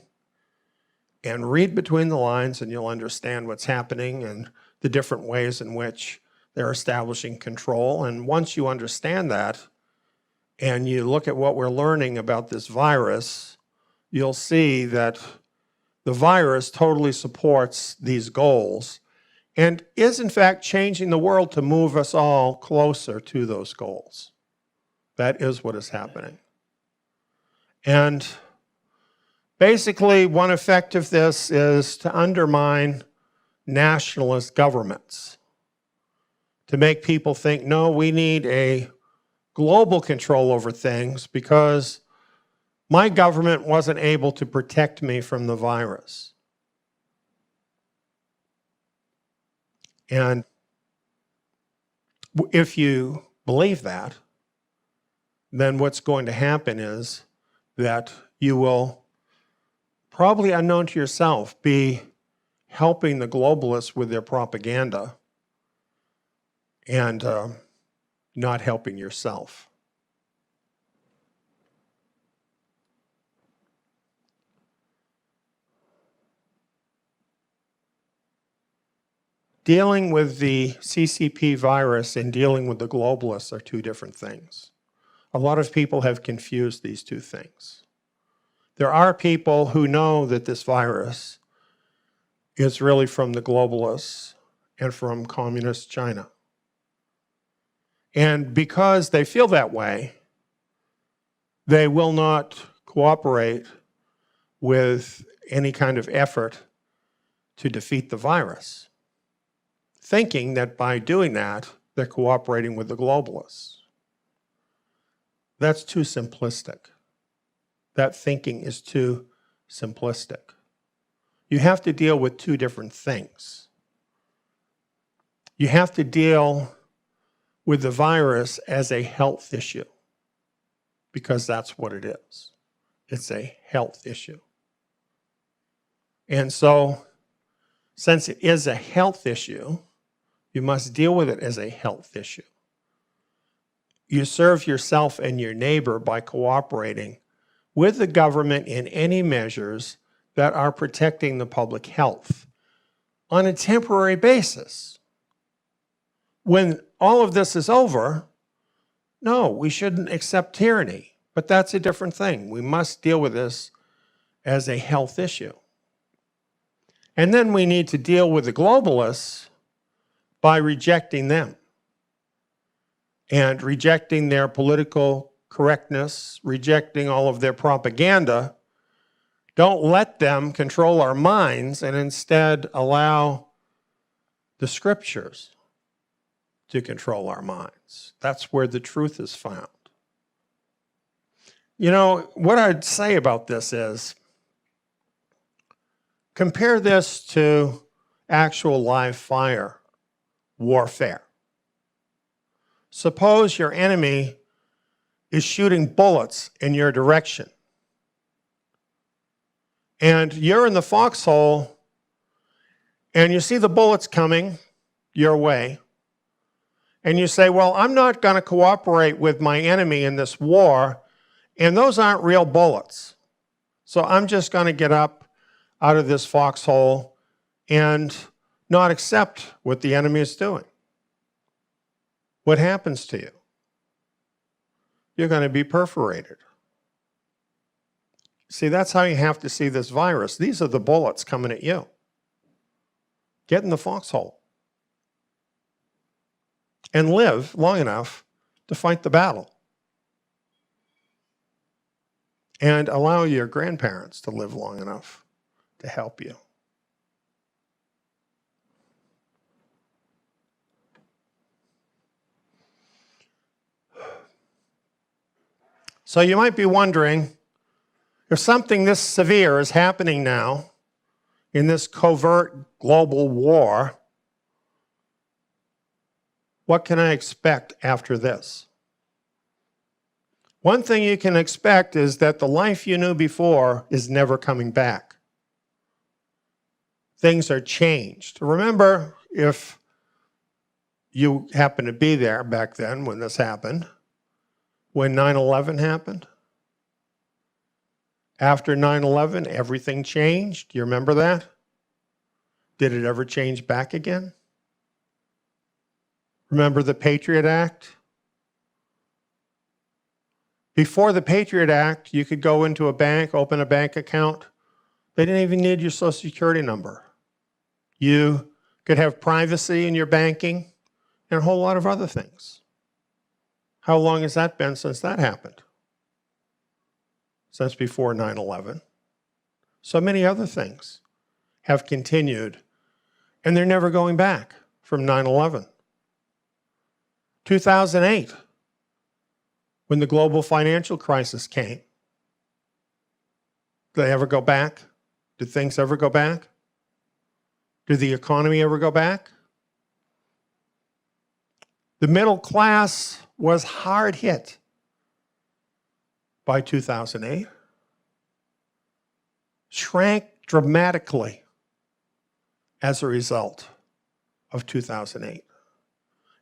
and read between the lines, and you'll understand what's happening and the different ways in which they're establishing control. And once you understand that, and you look at what we're learning about this virus, you'll see that the virus totally supports these goals and is in fact changing the world to move us all closer to those goals. That is what is happening. And basically, one effect of this is to undermine nationalist governments, to make people think, no, we need a global control over things because my government wasn't able to protect me from the virus. And if you believe that, then what's going to happen is that you will, probably unknown to yourself, be helping the globalists with their propaganda and not helping yourself. Dealing with the CCP virus and dealing with the globalists are two different things. A lot of people have confused these two things. There are people who know that this virus is really from the globalists and from communist China. And because they feel that way, they will not cooperate with any kind of effort to defeat the virus, thinking that by doing that, they're cooperating with the globalists. That's too simplistic. That thinking is too simplistic. You have to deal with two different things. You have to deal with the virus as a health issue, because that's what it is. It's a health issue. And so, since it is a health issue, you must deal with it as a health issue. You serve yourself and your neighbor by cooperating with the government in any measures that are protecting the public health on a temporary basis. When all of this is over, no, we shouldn't accept tyranny, but that's a different thing. We must deal with this as a health issue. And then we need to deal with the globalists by rejecting them and rejecting their political correctness, rejecting all of their propaganda. Don't let them control our minds, and instead allow the scriptures to control our minds. That's where the truth is found. You know, what I'd say about this is, Compare this to actual live fire warfare. Suppose your enemy is shooting bullets in your direction, and you're in the foxhole, and you see the bullets coming your way, and you say, well, I'm not going to cooperate with my enemy in this war, and those aren't real bullets. So I'm just going to get up out of this foxhole and not accept what the enemy is doing. What happens to you? You're going to be perforated. See, that's how you have to see this virus. These are the bullets coming at you. Get in the foxhole and live long enough to fight the battle. And allow your grandparents to live long enough to help you. So you might be wondering, if something this severe is happening now in this covert global war, what can I expect after this? One thing you can expect is that the life you knew before is never coming back. Things are changed. Remember, if you happen to be there back then when this happened, when 9/11 happened. After 9/11, everything changed. Do you remember that? Did it ever change back again? Remember the Patriot Act? Before the Patriot Act, you could go into a bank, open a bank account. They didn't even need your Social Security number. You could have privacy in your banking and a whole lot of other things. How long has that been since that happened? Since before 9/11. So many other things have continued, and they're never going back from 9/11. 2008, when the global financial crisis came. Did they ever go back? Did things ever go back? Did the economy ever go back? The middle class was hard hit by 2008, shrank dramatically as a result of 2008.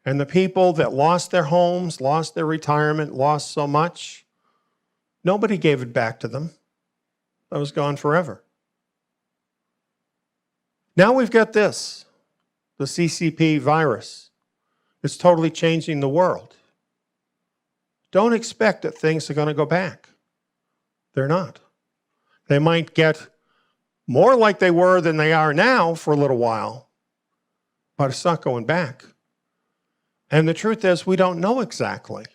And the people that lost their homes, lost their retirement, lost so much, nobody gave it back to them. That was gone forever. Now we've got this, the CCP virus. It's totally changing the world. Don't expect that things are going to go back. They're not. They might get more like they were than they are now for a little while, but it's not going back. And the truth is, we don't know exactly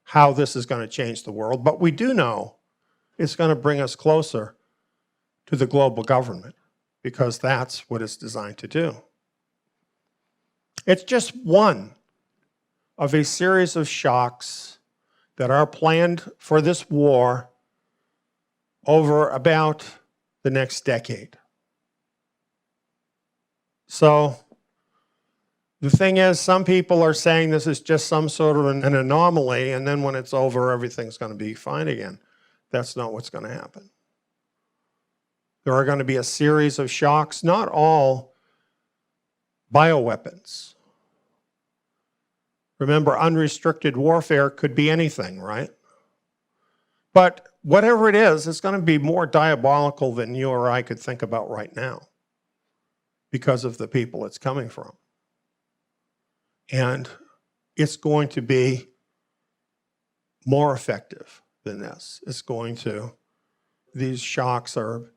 how this is going to change the world, but we do know it's going to bring us closer to the global government, because that's what it's designed to do. It's just one of a series of shocks that are planned for this war over about the next decade. So the thing is, some people are saying this is just some sort of an anomaly, and then when it's over, everything's going to be fine again. That's not what's going to happen. There are going to be a series of shocks, not all bioweapons. Remember, unrestricted warfare could be anything, right? But whatever it is, it's going to be more diabolical than you or I could think about right now because of the people it's coming from. And it's going to be more effective than this. These shocks are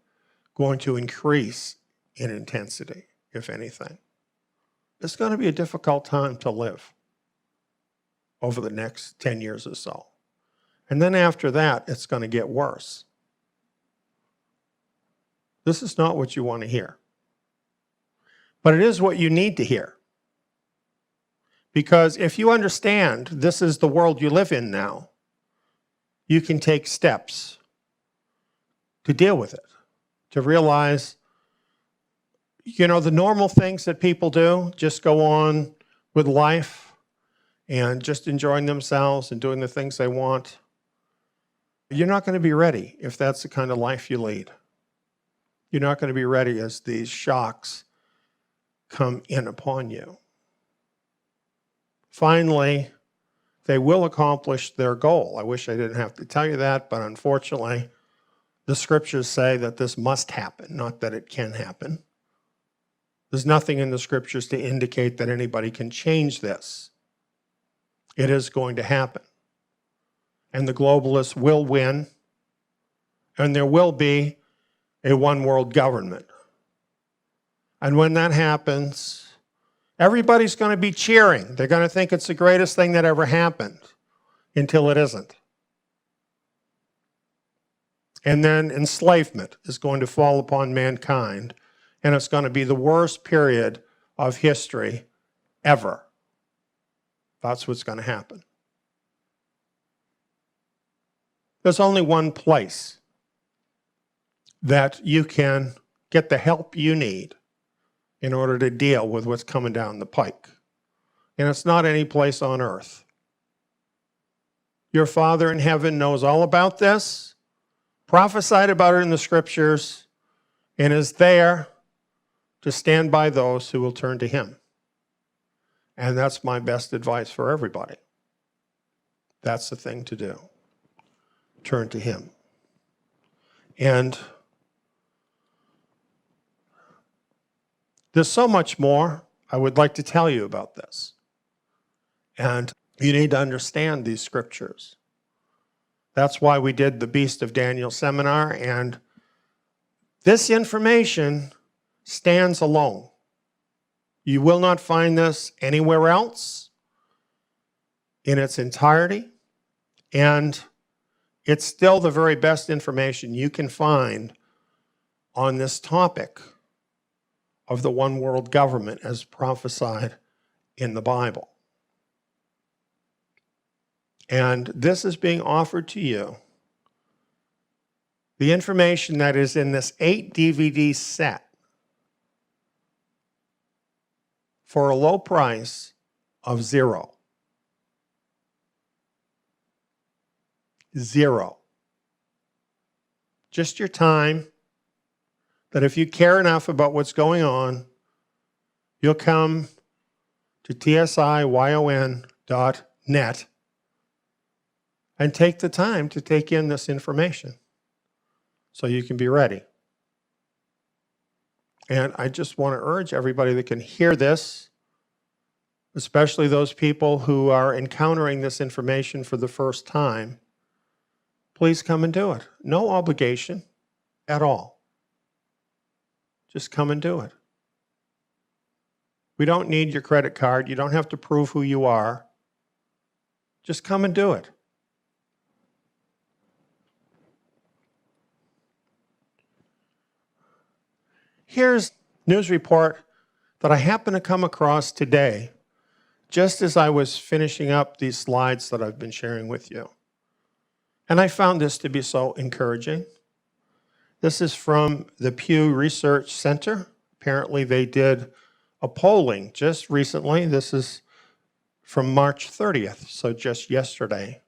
going to increase in intensity, if anything. It's going to be a difficult time to live over the next 10 years or so. And then after that, it's going to get worse. This is not what you want to hear. But it is what you need to hear. Because if you understand this is the world you live in now, you can take steps to deal with it, to realize the normal things that people do, just go on with life and just enjoying themselves and doing the things they want, you're not going to be ready if that's the kind of life you lead. You're not going to be ready as these shocks come in upon you. Finally, they will accomplish their goal. I wish I didn't have to tell you that, but unfortunately, the scriptures say that this must happen, not that it can happen. There's nothing in the scriptures to indicate that anybody can change this. It is going to happen. And the globalists will win, and there will be a one world government. And when that happens, everybody's going to be cheering. They're going to think it's the greatest thing that ever happened until it isn't. And then enslavement is going to fall upon mankind, and it's going to be the worst period of history ever. That's what's going to happen. There's only one place that you can get the help you need in order to deal with what's coming down the pike. And it's not any place on earth. Your Father in heaven knows all about this, prophesied about it in the scriptures, and is there to stand by those who will turn to him. And that's my best advice for everybody. That's the thing to do. Turn to him. And there's so much more I would like to tell you about this. And you need to understand these scriptures. That's why we did the Beast of Daniel seminar, and this information stands alone. You will not find this anywhere else in its entirety, and it's still the very best information you can find on this topic of the one world government as prophesied in the Bible. And this is being offered to you. The information that is in this 8 DVD set for a low price of $0. $0. Just your time, that if you care enough about what's going on, you'll come to tsiyon.net and take the time to take in this information so you can be ready. And I just want to urge everybody that can hear this, especially those people who are encountering this information for the first time, please come and do it. No obligation at all. Just come and do it. We don't need your credit card. You don't have to prove who you are. Just come and do it. Here's a news report that I happened to come across today, just as I was finishing up these slides that I've been sharing with you. And I found this to be so encouraging. This is from the Pew Research Center. Apparently they did a polling just recently. This is from March 30th, so just yesterday.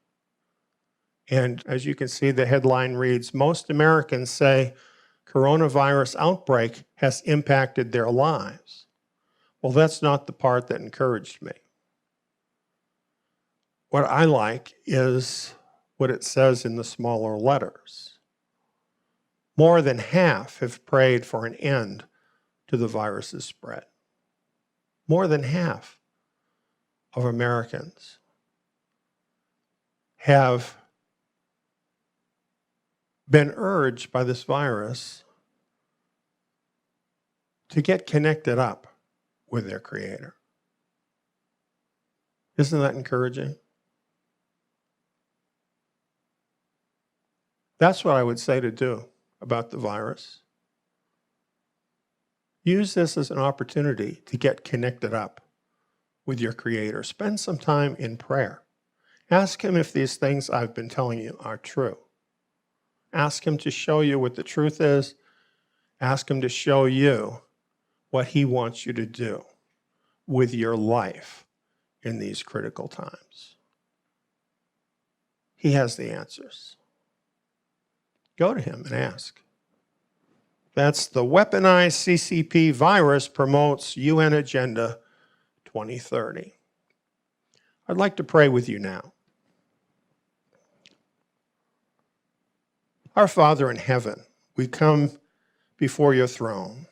And as you can see, the headline reads, "Most Americans say coronavirus outbreak has impacted their lives." Well, that's not the part that encouraged me. What I like is what it says in the smaller letters. More than half have prayed for an end to the virus's spread. More than half of Americans have been urged by this virus to get connected up with their Creator. Isn't that encouraging? That's what I would say to do about the virus. Use this as an opportunity to get connected up with your Creator. Spend some time in prayer. Ask Him if these things I've been telling you are true. Ask Him to show you what the truth is. Ask Him to show you what he wants you to do with your life in these critical times. He has the answers. Go to him and ask. That's the weaponized CCP virus promotes UN Agenda 2030. I'd like to pray with you now. Our Father in heaven, we come before your throne,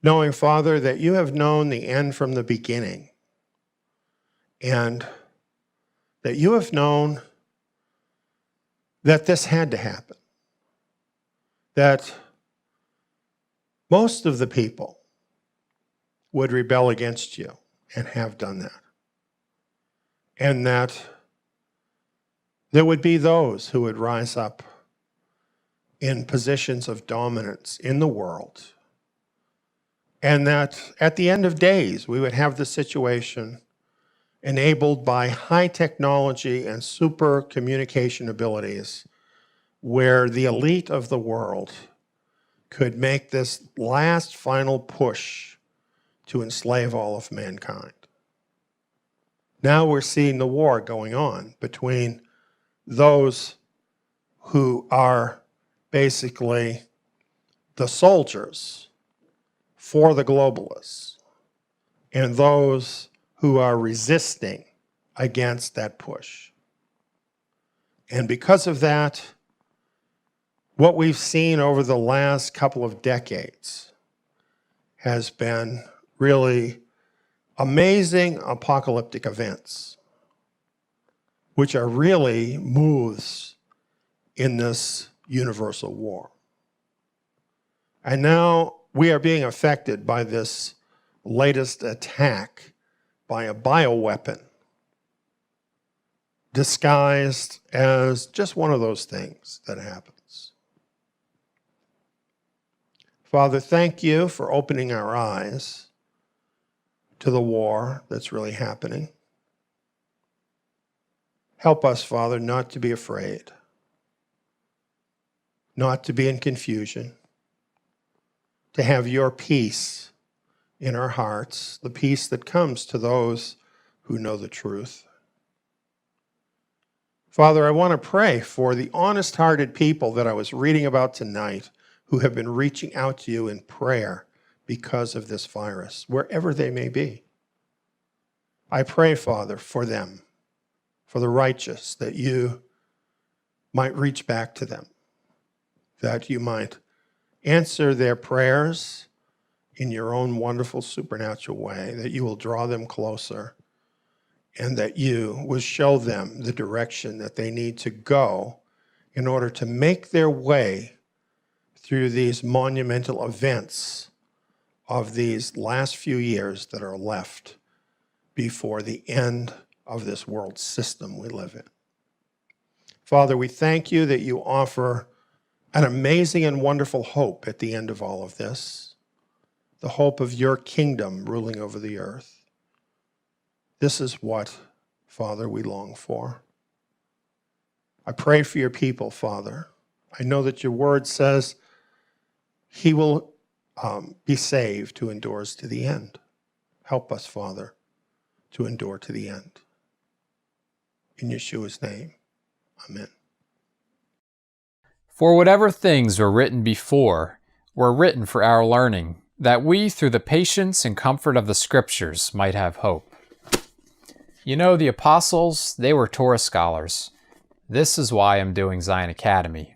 knowing, Father, that you have known the end from the beginning, and that you have known that this had to happen, that most of the people would rebel against you and have done that, and that there would be those who would rise up in positions of dominance in the world, and that at the end of days we would have the situation enabled by high technology and super communication abilities where the elite of the world could make this last final push to enslave all of mankind. Now we're seeing the war going on between those who are basically the soldiers for the globalists and those who are resisting against that push. And because of that, what we've seen over the last couple of decades has been really amazing apocalyptic events, which are really moves in this universal war. And now we are being affected by this latest attack by a bioweapon disguised as just one of those things that happens. Father, thank you for opening our eyes to the war that's really happening. Help us, Father, not to be afraid, not to be in confusion, to have your peace in our hearts, the peace that comes to those who know the truth. Father, I want to pray for the honest-hearted people that I was reading about tonight who have been reaching out to you in prayer because of this virus, wherever they may be. I pray, Father, for them, for the righteous, that you might reach back to them, that you might answer their prayers in your own wonderful supernatural way, that you will draw them closer, and that you will show them the direction that they need to go in order to make their way through these monumental events of these last few years that are left before the end of this world system we live in. Father, we thank you that you offer an amazing and wonderful hope at the end of all of this, the hope of your kingdom ruling over the earth. This is what, Father, we long for. I pray for your people, Father. I know that your word says he will be saved who endures to the end. Help us, Father, to endure to the end. In Yeshua's name, amen. For whatever things were written before were written for our learning, that we, through the patience and comfort of the Scriptures, might have hope. You know, the apostles, they were Torah scholars. This is why I'm doing Zion Academy.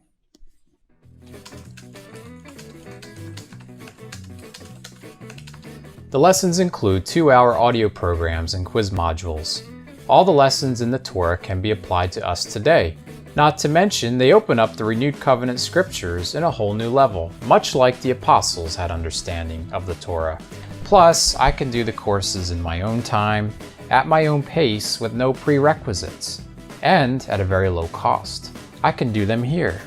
The lessons include 2-hour audio programs and quiz modules. All the lessons in the Torah can be applied to us today. Not to mention, they open up the renewed covenant scriptures in a whole new level, much like the apostles had understanding of the Torah. Plus, I can do the courses in my own time, at my own pace, with no prerequisites, and at a very low cost. I can do them here.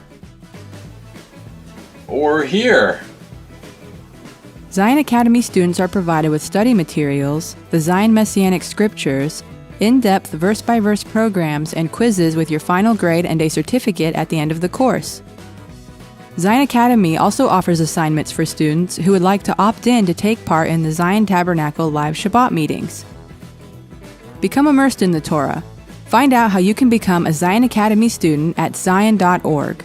Or here. Zion Academy students are provided with study materials, the Zion Messianic Scriptures, in-depth verse-by-verse programs, and quizzes with your final grade and a certificate at the end of the course. Zion Academy also offers assignments for students who would like to opt in to take part in the Zion Tabernacle live Shabbat meetings. Become immersed in the Torah. Find out how you can become a Zion Academy student at zion.org.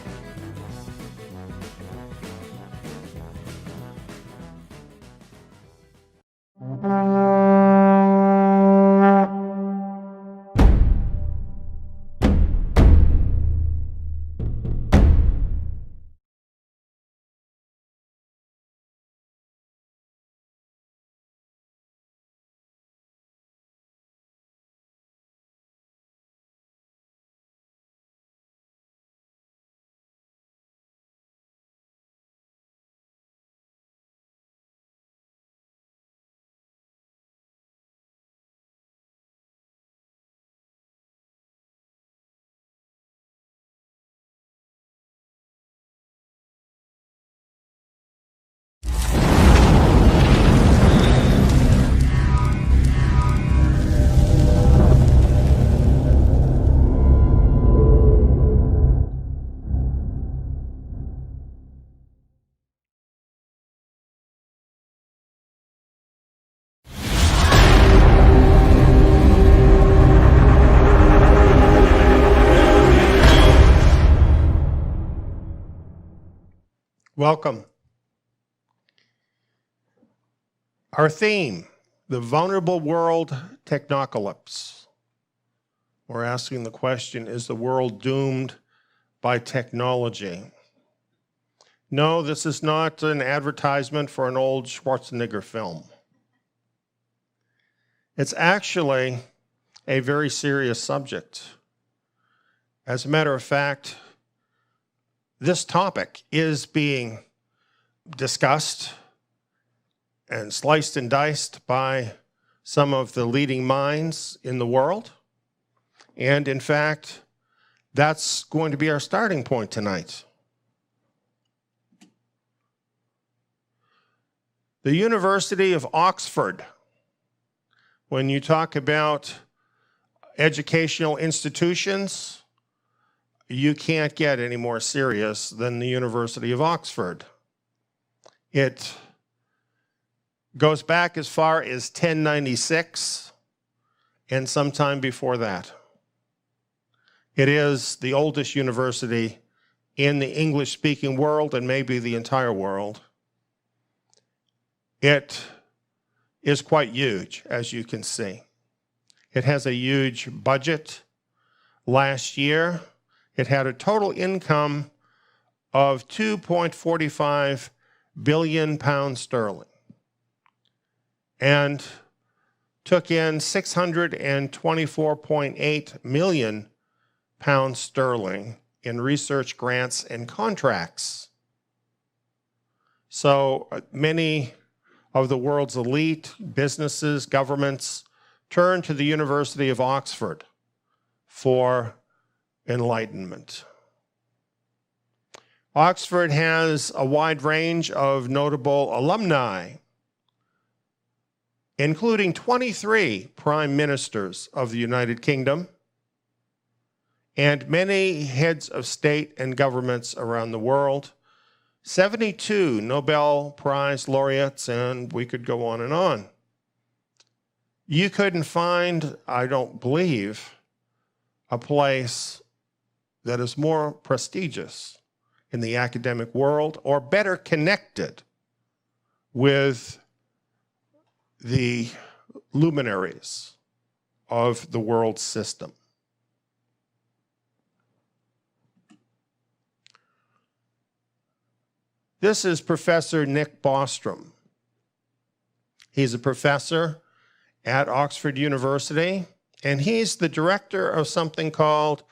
Welcome. Our theme, the vulnerable world technocalypse. We're asking the question, is the world doomed by technology? No, this is not an advertisement for an old Schwarzenegger film. It's actually a very serious subject. As a matter of fact, this topic is being discussed and sliced and diced by some of the leading minds in the world. And in fact, that's going to be our starting point tonight. The University of Oxford, when you talk about educational institutions, you can't get any more serious than the University of Oxford. It goes back as far as 1096 and sometime before that. It is the oldest university in the English-speaking world and maybe the entire world. It is quite huge, as you can see. It has a huge budget. Last year, it had a total income of £2.45 billion and took in £624.8 million in research grants and contracts. So many of the world's elite businesses, governments, turn to the University of Oxford for enlightenment. Oxford has a wide range of notable alumni, including 23 prime ministers of the United Kingdom and many heads of state and governments around the world, 72 Nobel Prize laureates, and we could go on and on. You couldn't find, I don't believe, a place that is more prestigious in the academic world or better connected with the luminaries of the world system. This is Professor Nick Bostrom. He's a professor at Oxford University, and he's the director of something called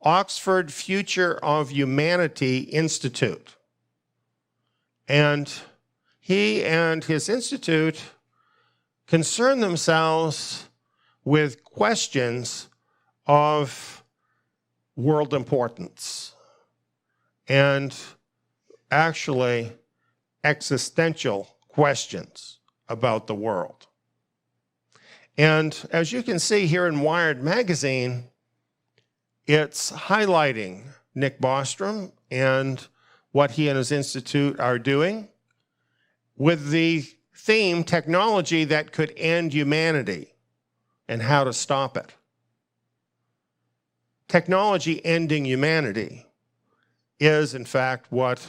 Oxford Future of Humanity Institute. And he and his institute concern themselves with questions of world importance and actually existential questions about the world. And as you can see here in Wired magazine, it's highlighting Nick Bostrom and what he and his institute are doing with the theme technology that could end humanity and how to stop it. Technology ending humanity is, in fact, what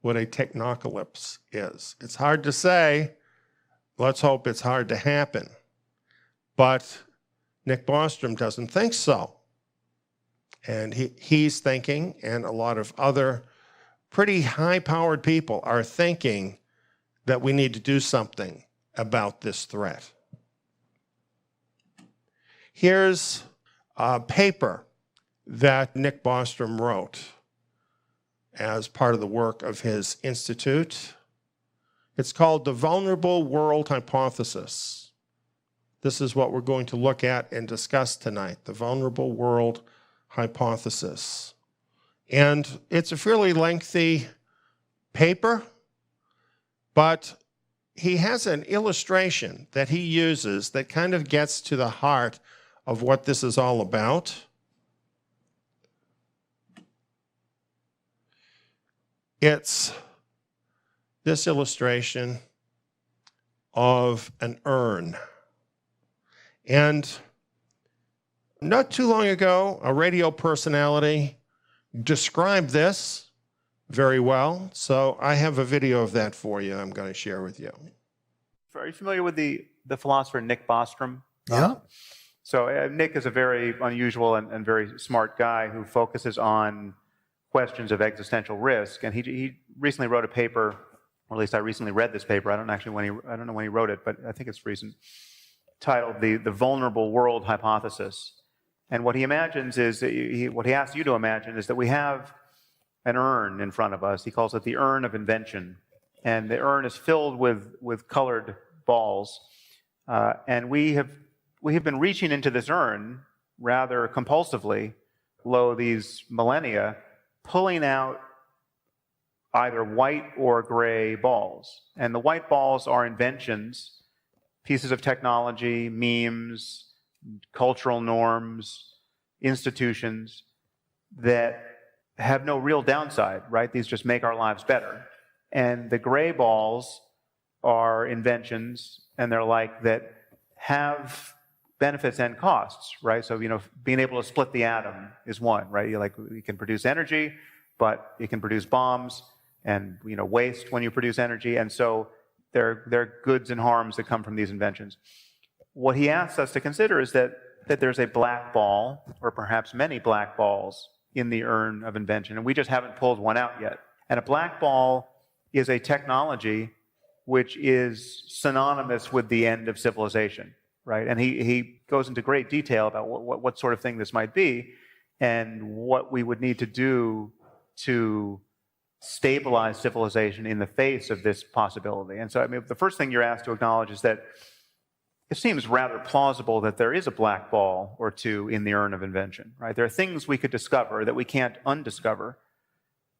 a technocalypse is. It's hard to say. Let's hope it's hard to happen. But Nick Bostrom doesn't think so. And he's thinking, and a lot of other pretty high-powered people are thinking, that we need to do something about this threat. Here's a paper that Nick Bostrom wrote as part of the work of his institute. It's called The Vulnerable World Hypothesis. This is what we're going to look at and discuss tonight, the Vulnerable World Hypothesis. And it's a fairly lengthy paper, but he has an illustration that he uses that kind of gets to the heart of what this is all about. It's this illustration of an urn. And not too long ago, a radio personality described this very well. So I have a video of that for you I'm going to share with you. Are you familiar with the philosopher Nick Bostrom? Yeah. So Nick is a very unusual and very smart guy who focuses on questions of existential risk. And he recently wrote a paper, or at least I recently read this paper. I don't know when he wrote it, but I think it's recent, titled The Vulnerable World Hypothesis. And what he imagines is, what he asks you to imagine is that we have an urn in front of us. He calls it the urn of invention. And the urn is filled with colored balls. And we have been reaching into this urn rather compulsively, lo these millennia, pulling out either white or gray balls. And the white balls are inventions, pieces of technology, memes, cultural norms, institutions that have no real downside, right? These just make our lives better. And the gray balls are inventions, and they're like that have benefits and costs, right? So, being able to split the atom is one, right? You can produce energy, but you can produce bombs and, waste when you produce energy. And so there are goods and harms that come from these inventions. What he asks us to consider is that there's a black ball, or perhaps many black balls, in the urn of invention, and we just haven't pulled one out yet. And a black ball is a technology which is synonymous with the end of civilization, right? And he goes into great detail about what sort of thing this might be and what we would need to do to stabilize civilization in the face of this possibility. And so, the first thing you're asked to acknowledge is that it seems rather plausible that there is a black ball or two in the urn of invention, right? There are things we could discover that we can't undiscover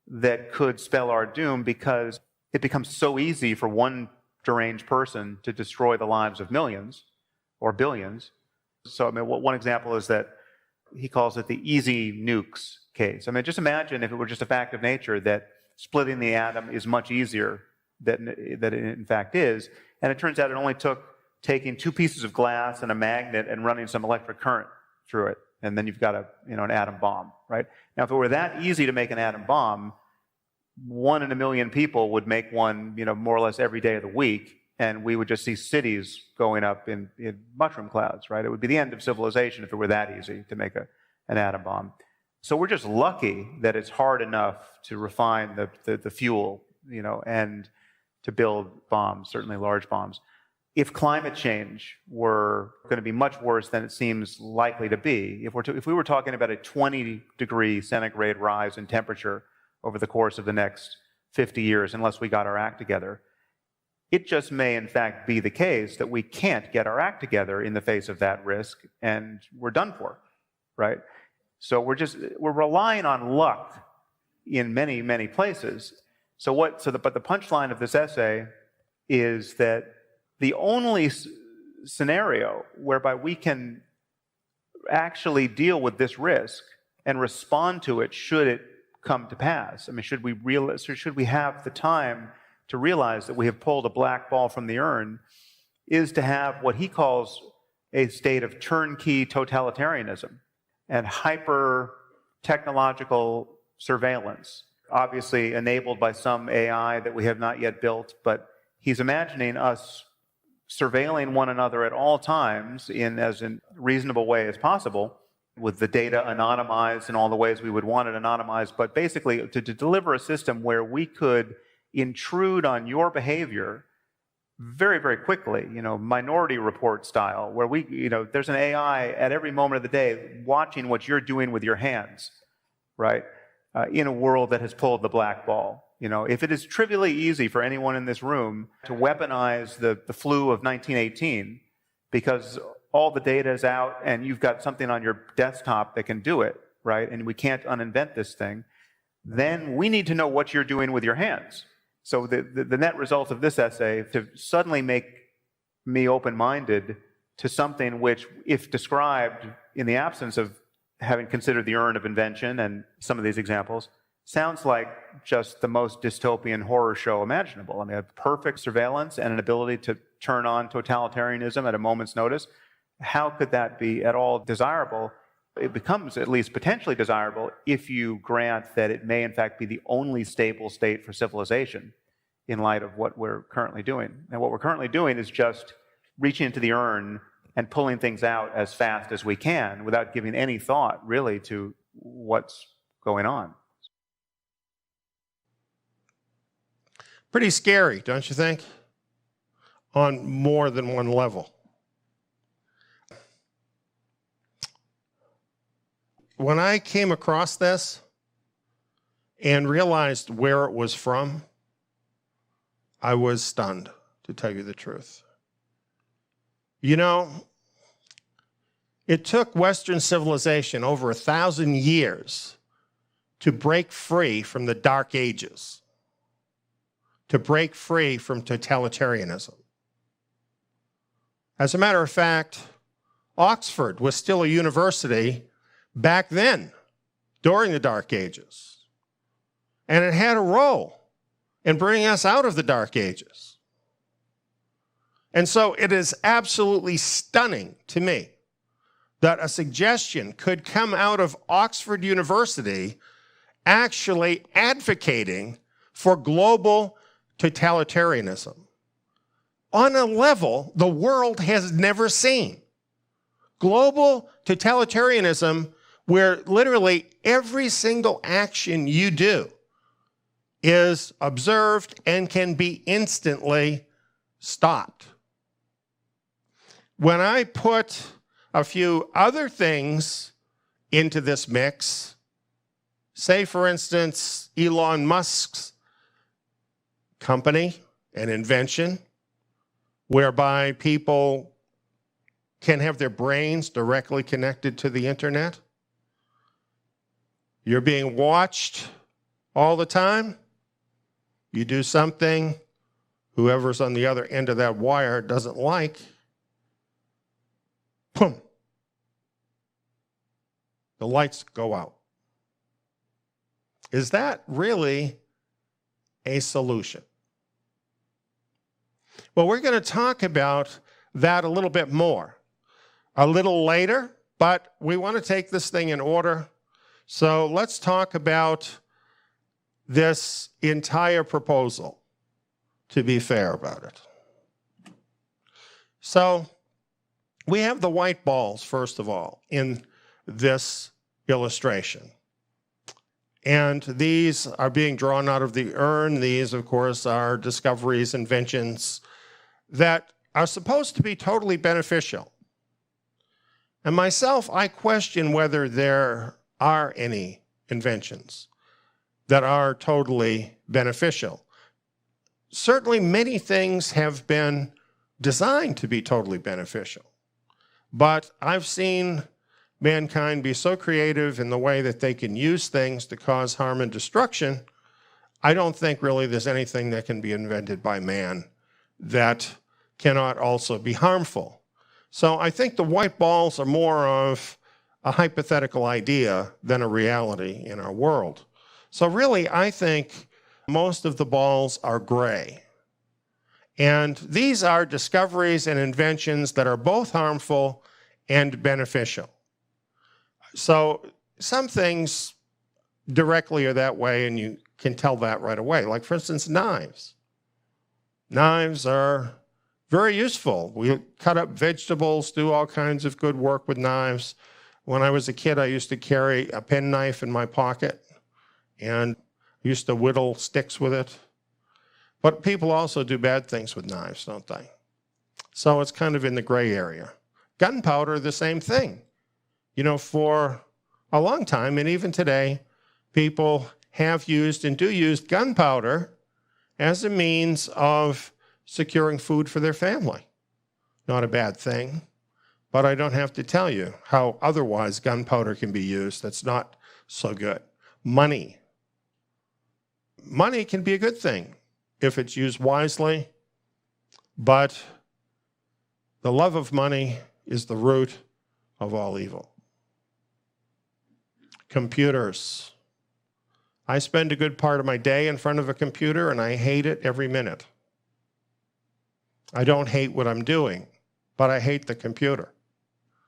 that could spell our doom, because it becomes so easy for one deranged person to destroy the lives of millions or billions. So, one example is that he calls it the easy nukes case. Just imagine if it were just a fact of nature that splitting the atom is much easier than it in fact is. And it turns out it only took taking two pieces of glass and a magnet and running some electric current through it. And then you've got an atom bomb, right? Now, if it were that easy to make an atom bomb, 1 in a million people would make one, more or less every day of the week, and we would just see cities going up in mushroom clouds, right? It would be the end of civilization if it were that easy to make an atom bomb. So we're just lucky that it's hard enough to refine the fuel, and to build bombs, certainly large bombs. If climate change were going to be much worse than it seems likely to be, if we were talking about a 20-degree centigrade rise in temperature over the course of the next 50 years, unless we got our act together, it just may in fact be the case that we can't get our act together in the face of that risk, and we're done for, right? So we're relying on luck in many, many places. But the punchline of this essay is that the only scenario whereby we can actually deal with this risk and respond to it should it come to pass? I mean, should we have the time to realize that we have pulled a black ball from the urn, is to have what he calls a state of turnkey totalitarianism and hyper-technological surveillance, obviously enabled by some AI that we have not yet built, but he's imagining us surveilling one another at all times in as reasonable way as possible, with the data anonymized in all the ways we would want it anonymized, but basically to deliver a system where we could intrude on your behavior very, very quickly, Minority Report style, where there's an AI at every moment of the day watching what you're doing with your hands, right? In a world that has pulled the black ball. If it is trivially easy for anyone in this room to weaponize the flu of 1918 because all the data is out and you've got something on your desktop that can do it, right? And we can't uninvent this thing, then we need to know what you're doing with your hands. So the net result of this essay, to suddenly make me open-minded to something which, if described in the absence of having considered the urn of invention and some of these examples, sounds like just the most dystopian horror show imaginable. I mean, a perfect surveillance and an ability to turn on totalitarianism at a moment's notice. How could that be at all desirable? It becomes at least potentially desirable if you grant that it may in fact be the only stable state for civilization in light of what we're currently doing. And what we're currently doing is just reaching into the urn and pulling things out as fast as we can without giving any thought really to what's going on. Pretty scary, don't you think? On more than one level. When I came across this and realized where it was from, I was stunned, to tell you the truth. It took Western civilization over 1,000 years to break free from the Dark Ages, to break free from totalitarianism. As a matter of fact, Oxford was still a university back then, during the Dark Ages. And it had a role in bringing us out of the Dark Ages. And so it is absolutely stunning to me that a suggestion could come out of Oxford University actually advocating for global totalitarianism on a level the world has never seen. Global totalitarianism where literally every single action you do is observed and can be instantly stopped. When I put a few other things into this mix, say for instance, Elon Musk's company and invention, whereby people can have their brains directly connected to the internet. You're being watched all the time. You do something whoever's on the other end of that wire doesn't like, boom, the lights go out. Is that really a solution? Well, we're going to talk about that a little bit more a little later, but we want to take this thing in order. So let's talk about this entire proposal, to be fair about it. So we have the white balls, first of all, in this illustration. And these are being drawn out of the urn. These, of course, are discoveries, inventions that are supposed to be totally beneficial. And myself, I question whether there are any inventions that are totally beneficial. Certainly, many things have been designed to be totally beneficial. But I've seen mankind be so creative in the way that they can use things to cause harm and destruction. I don't think really there's anything that can be invented by man that cannot also be harmful. So I think the white balls are more of a hypothetical idea than a reality in our world. So really, I think most of the balls are gray. And these are discoveries and inventions that are both harmful and beneficial. So some things directly are that way, and you can tell that right away. Like, for instance, knives. Knives are very useful. We cut up vegetables, do all kinds of good work with knives. When I was a kid, I used to carry a penknife in my pocket and used to whittle sticks with it. But people also do bad things with knives, don't they? So it's kind of in the gray area. Gunpowder, the same thing. You know, for a long time, and even today, people have used and do use gunpowder as a means of securing food for their family. Not a bad thing, but I don't have to tell you how otherwise gunpowder can be used that's not so good. Money. Money can be a good thing if it's used wisely, but the love of money is the root of all evil. Computers. I spend a good part of my day in front of a computer, and I hate it every minute. I don't hate what I'm doing, but I hate the computer.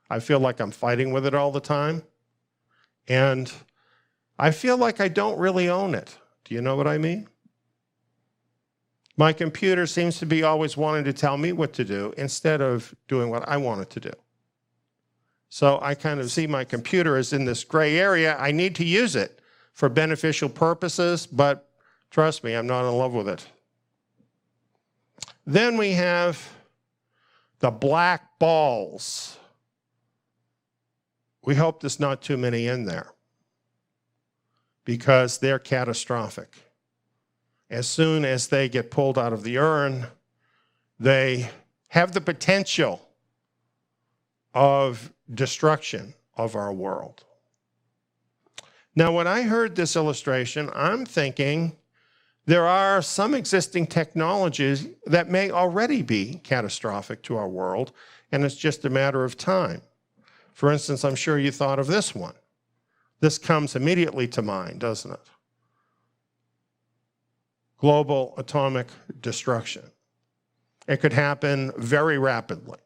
I feel like I'm fighting with it all the time, and I feel like I don't really own it. Do you know what I mean? My computer seems to be always wanting to tell me what to do instead of doing what I want it to do. So I kind of see my computer as in this gray area. I need to use it for beneficial purposes, but trust me, I'm not in love with it. Then we have the black balls. We hope there's not too many in there because they're catastrophic. As soon as they get pulled out of the urn, they have the potential of destruction of our world. Now, when I heard this illustration, I'm thinking there are some existing technologies that may already be catastrophic to our world, and it's just a matter of time. For instance, I'm sure you thought of this one. This comes immediately to mind, doesn't it? Global atomic destruction. It could happen very rapidly.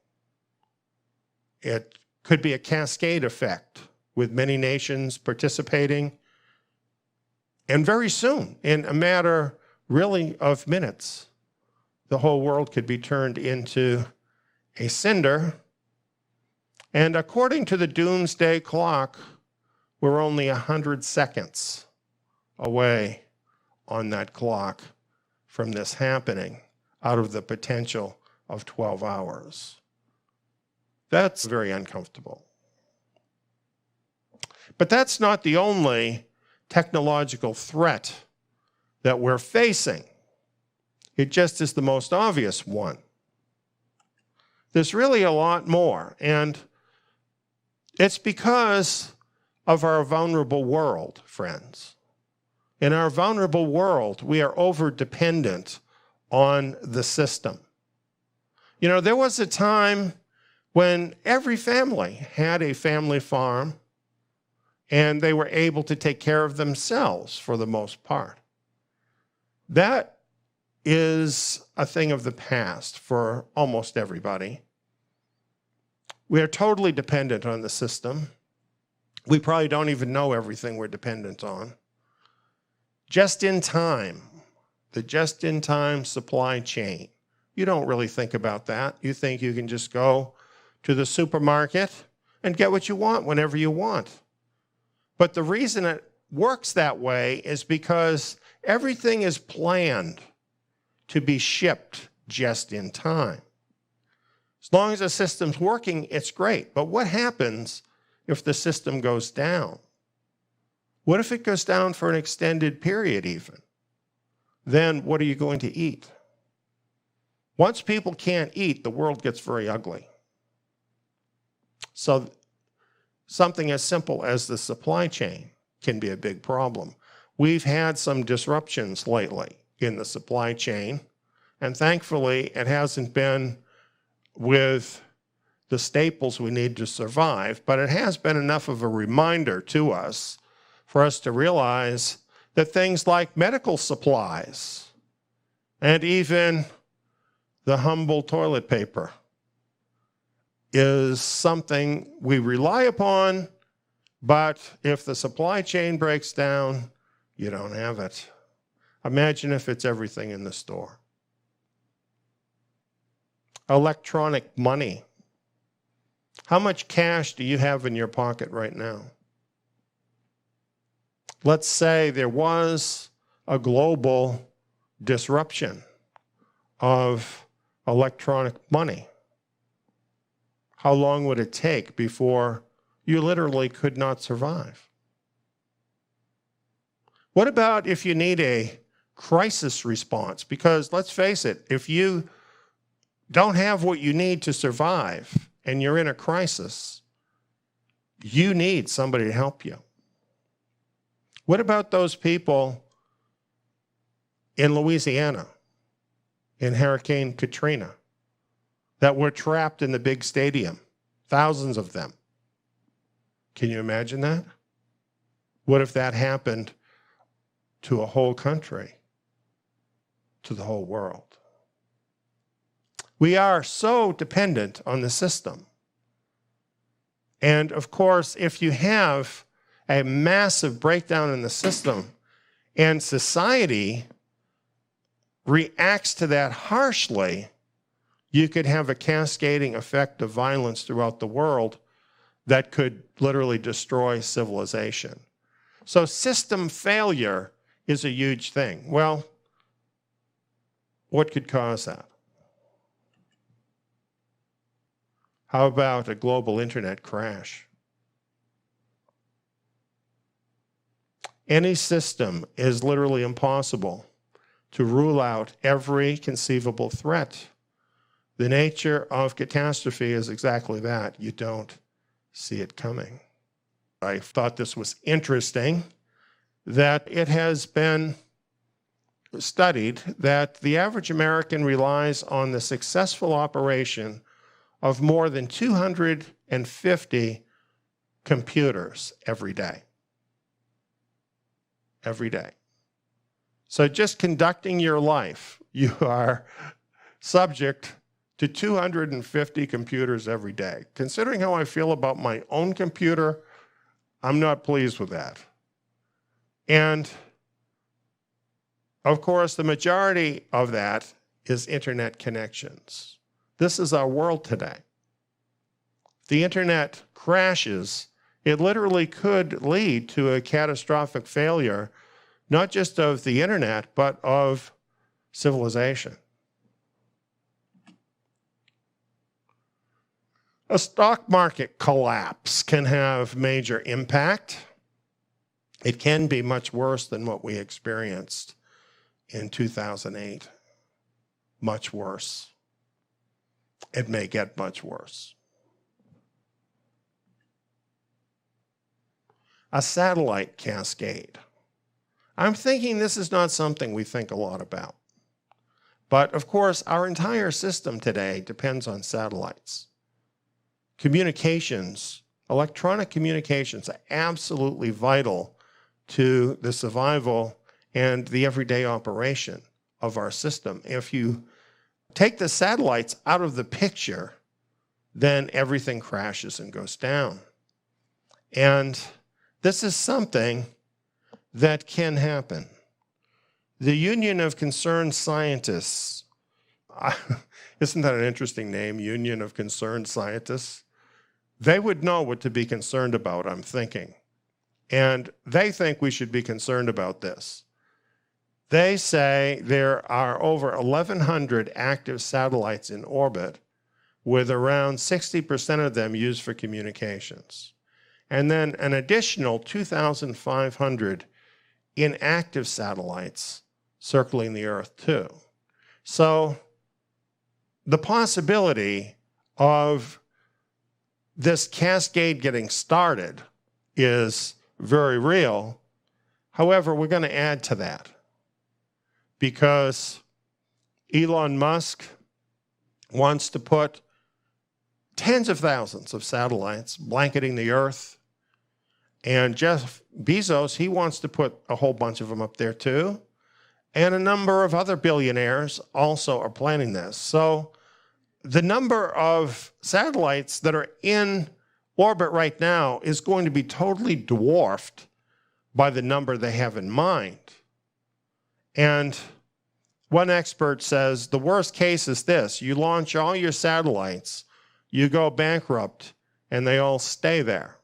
It could be a cascade effect with many nations participating. And very soon, in a matter really of minutes, the whole world could be turned into a cinder. And according to the doomsday clock, we're only 100 seconds away on that clock from this happening out of the potential of 12 hours. That's very uncomfortable. But that's not the only technological threat that we're facing. It just is the most obvious one. There's really a lot more, and it's because of our vulnerable world, friends. In our vulnerable world, we are over-dependent on the system. You know, there was a time when every family had a family farm, and they were able to take care of themselves for the most part. That is a thing of the past for almost everybody. We are totally dependent on the system. We probably don't even know everything we're dependent on. Just in time, the just-in-time supply chain. You don't really think about that. You think you can just go to the supermarket and get what you want whenever you want. But the reason it works that way is because everything is planned to be shipped just in time. As long as the system's working, it's great. But what happens if the system goes down? What if it goes down for an extended period even? Then what are you going to eat? Once people can't eat, the world gets very ugly. So something as simple as the supply chain can be a big problem. We've had some disruptions lately in the supply chain, and thankfully it hasn't been with the staples we need to survive, but it has been enough of a reminder to us for us to realize that things like medical supplies and even the humble toilet paper is something we rely upon, but if the supply chain breaks down, you don't have it. Imagine if it's everything in the store. Electronic money. How much cash do you have in your pocket right now? Let's say there was a global disruption of electronic money. How long would it take before you literally could not survive? What about if you need a crisis response? Because let's face it, if you don't have what you need to survive and you're in a crisis, you need somebody to help you. What about those people in Louisiana, in Hurricane Katrina, that were trapped in the big stadium? Thousands of them. Can you imagine that? What if that happened to a whole country, to the whole world? We are so dependent on the system. And of course, if you have a massive breakdown in the system and society reacts to that harshly, you could have a cascading effect of violence throughout the world that could literally destroy civilization. So system failure is a huge thing. Well, what could cause that? How about a global internet crash? Any system is literally impossible to rule out every conceivable threat. The nature of catastrophe is exactly that. You don't see it coming. I thought this was interesting that it has been studied that the average American relies on the successful operation of more than 250 computers every day. Every day. So just conducting your life, you are subject to 250 computers every day. Considering how I feel about my own computer, I'm not pleased with that. And of course, the majority of that is internet connections. This is our world today. If the internet crashes, it literally could lead to a catastrophic failure, not just of the internet, but of civilization. A stock market collapse can have major impact. It can be much worse than what we experienced in 2008. Much worse. It may get much worse. A satellite cascade. I'm thinking this is not something we think a lot about. But of course, our entire system today depends on satellites. Communications, electronic communications are absolutely vital to the survival and the everyday operation of our system. If you take the satellites out of the picture, then everything crashes and goes down. And this is something that can happen. The Union of Concerned Scientists, isn't that an interesting name, Union of Concerned Scientists? They would know what to be concerned about, I'm thinking. And they think we should be concerned about this. They say there are over 1,100 active satellites in orbit, with around 60% of them used for communications. And then an additional 2,500 inactive satellites circling the Earth too. So the possibility of this cascade getting started is very real. However, we're going to add to that because Elon Musk wants to put tens of thousands of satellites blanketing the Earth, And Jeff Bezos, he wants to put a whole bunch of them up there too. And a number of other billionaires also are planning this. So the number of satellites that are in orbit right now is going to be totally dwarfed by the number they have in mind. And one expert says the worst case is this: you launch all your satellites, you go bankrupt, and they all stay there.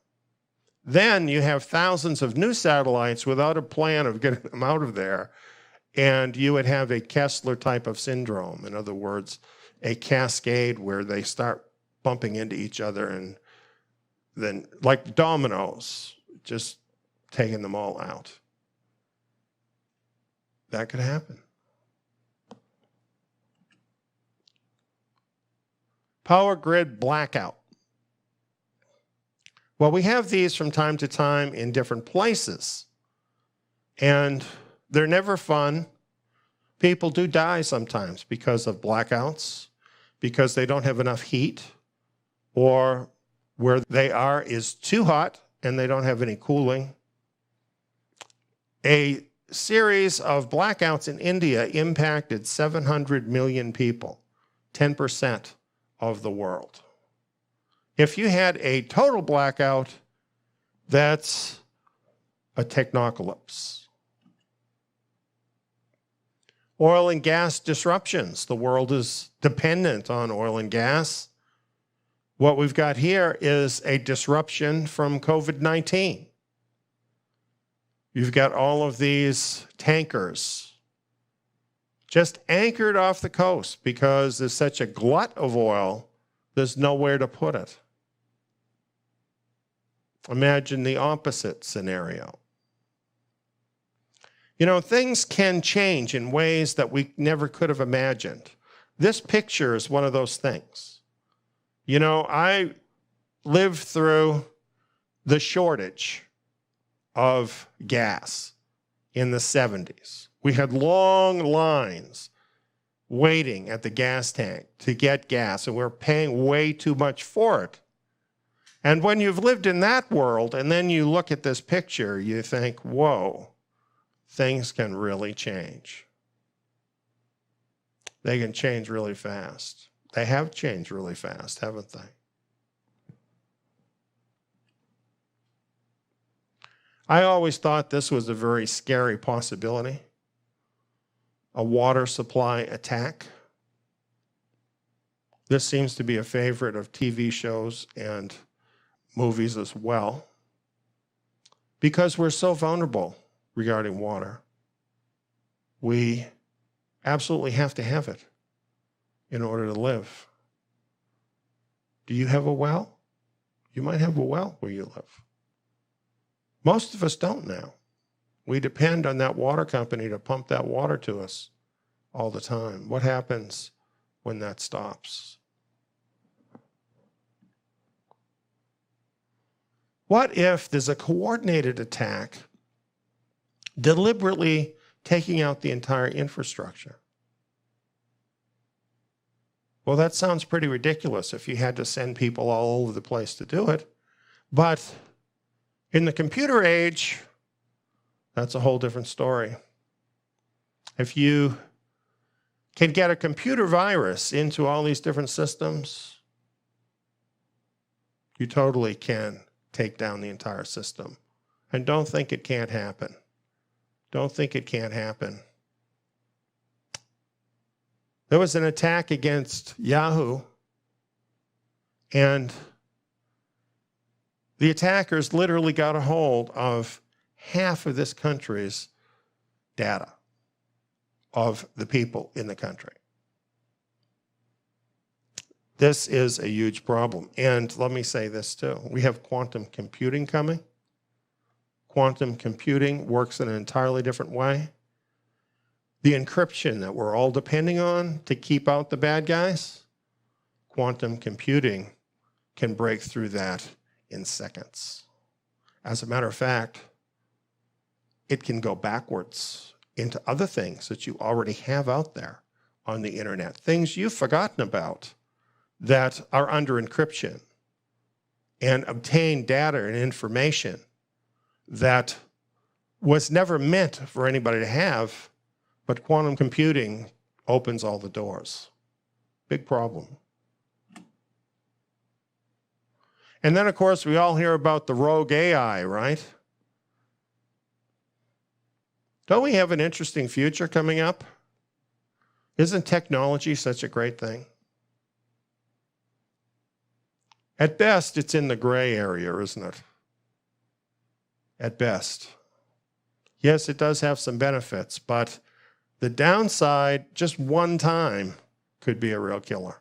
Then you have thousands of new satellites without a plan of getting them out of there, and you would have a Kessler type of syndrome. In other words, a cascade where they start bumping into each other, and then, like dominoes, just taking them all out. That could happen. Power grid blackout. Well, we have these from time to time in different places, and they're never fun. People do die sometimes because of blackouts, because they don't have enough heat, or where they are is too hot and they don't have any cooling. A series of blackouts in India impacted 700 million people, 10% of the world. If you had a total blackout, that's a technocracy. Oil and gas disruptions. The world is dependent on oil and gas. What we've got here is a disruption from COVID-19. You've got all of these tankers just anchored off the coast because there's such a glut of oil, there's nowhere to put it. Imagine the opposite scenario. You know, things can change in ways that we never could have imagined. This picture is one of those things. You know, I lived through the shortage of gas in the 70s. We had long lines waiting at the gas tank to get gas, and we're paying way too much for it. And when you've lived in that world and then you look at this picture, you think, whoa, things can really change. They can change really fast. They have changed really fast, haven't they? I always thought this was a very scary possibility. A water supply attack. This seems to be a favorite of TV shows and movies as well, because we're so vulnerable regarding water. We absolutely have to have it in order to live. Do you have a well? You might have a well where you live. Most of us don't now. We depend on that water company to pump that water to us all the time. What happens when that stops? What if there's a coordinated attack deliberately taking out the entire infrastructure? Well, that sounds pretty ridiculous if you had to send people all over the place to do it. But in the computer age, that's a whole different story. If you can get a computer virus into all these different systems, you totally can take down the entire system. And don't think it can't happen. Don't think it can't happen. There was an attack against Yahoo, and the attackers literally got a hold of half of this country's data of the people in the country. This is a huge problem. And let me say this too. We have quantum computing coming. Quantum computing works in an entirely different way. The encryption that we're all depending on to keep out the bad guys, quantum computing can break through that in seconds. As a matter of fact, it can go backwards into other things that you already have out there on the internet, things you've forgotten about that are under encryption, and obtain data and information that was never meant for anybody to have, but quantum computing opens all the doors. Big problem. And then, of course, we all hear about the rogue AI, right? Don't we have an interesting future coming up? Isn't technology such a great thing? At best, it's in the gray area, isn't it? At best. Yes, it does have some benefits, but the downside, just one time, could be a real killer.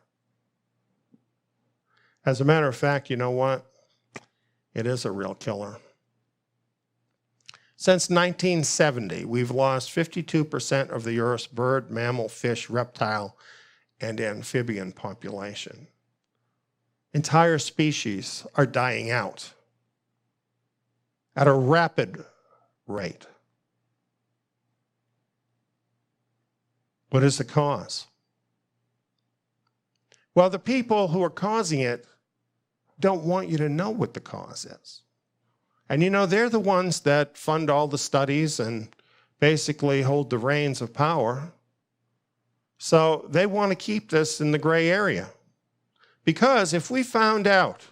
As a matter of fact, you know what? It is a real killer. Since 1970, we've lost 52% of the Earth's bird, mammal, fish, reptile, and amphibian population. Entire species are dying out at a rapid rate. What is the cause? Well, the people who are causing it don't want you to know what the cause is. And you know, they're the ones that fund all the studies and basically hold the reins of power. So they want to keep this in the gray area. Because if we found out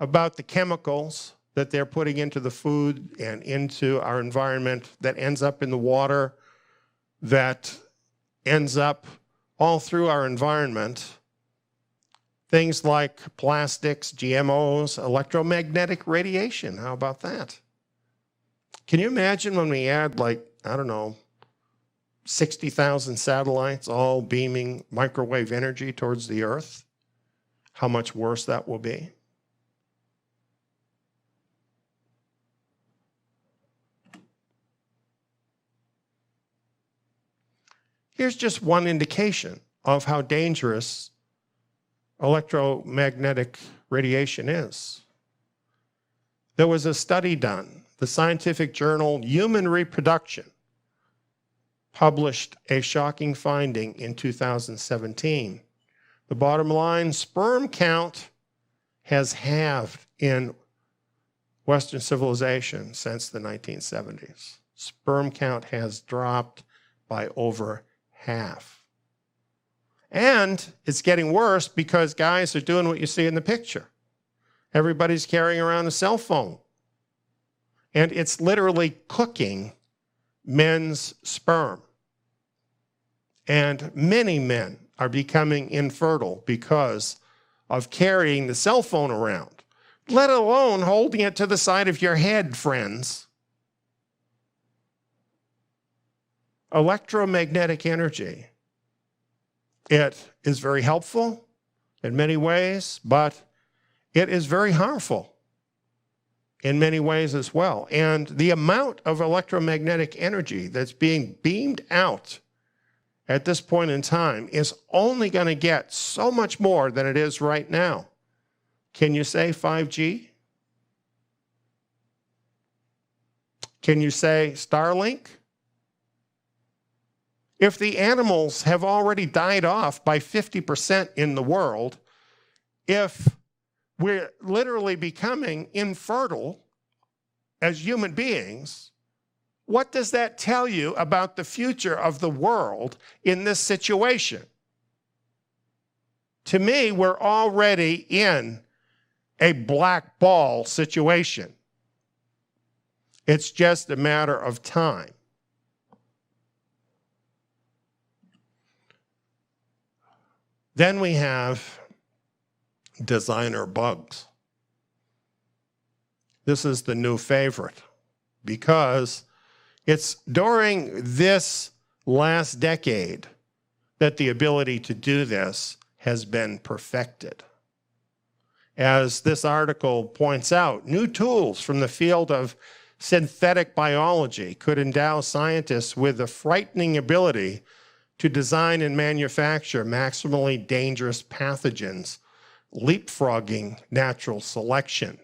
about the chemicals that they're putting into the food and into our environment that ends up in the water, that ends up all through our environment, things like plastics, GMOs, electromagnetic radiation, how about that? Can you imagine when we add 60,000 satellites all beaming microwave energy towards the Earth? How much worse that will be? Here's just one indication of how dangerous electromagnetic radiation is. There was a study done. The scientific journal Human Reproduction published a shocking finding in 2017. The bottom line, sperm count has halved in Western civilization since the 1970s. Sperm count has dropped by over half. And it's getting worse because guys are doing what you see in the picture. Everybody's carrying around a cell phone. And it's literally cooking men's sperm. And many men are becoming infertile because of carrying the cell phone around, let alone holding it to the side of your head, friends. Electromagnetic energy. It is very helpful in many ways, but it is very harmful in many ways as well. And the amount of electromagnetic energy that's being beamed out at this point in time is only going to get so much more than it is right now. Can you say 5G? Can you say Starlink? If the animals have already died off by 50% in the world, if we're literally becoming infertile as human beings, what does that tell you about the future of the world in this situation? To me, we're already in a black ball situation. It's just a matter of time. Then we have designer bugs. This is the new favorite because it's during this last decade that the ability to do this has been perfected. As this article points out, new tools from the field of synthetic biology could endow scientists with the frightening ability to design and manufacture maximally dangerous pathogens, leapfrogging natural selection.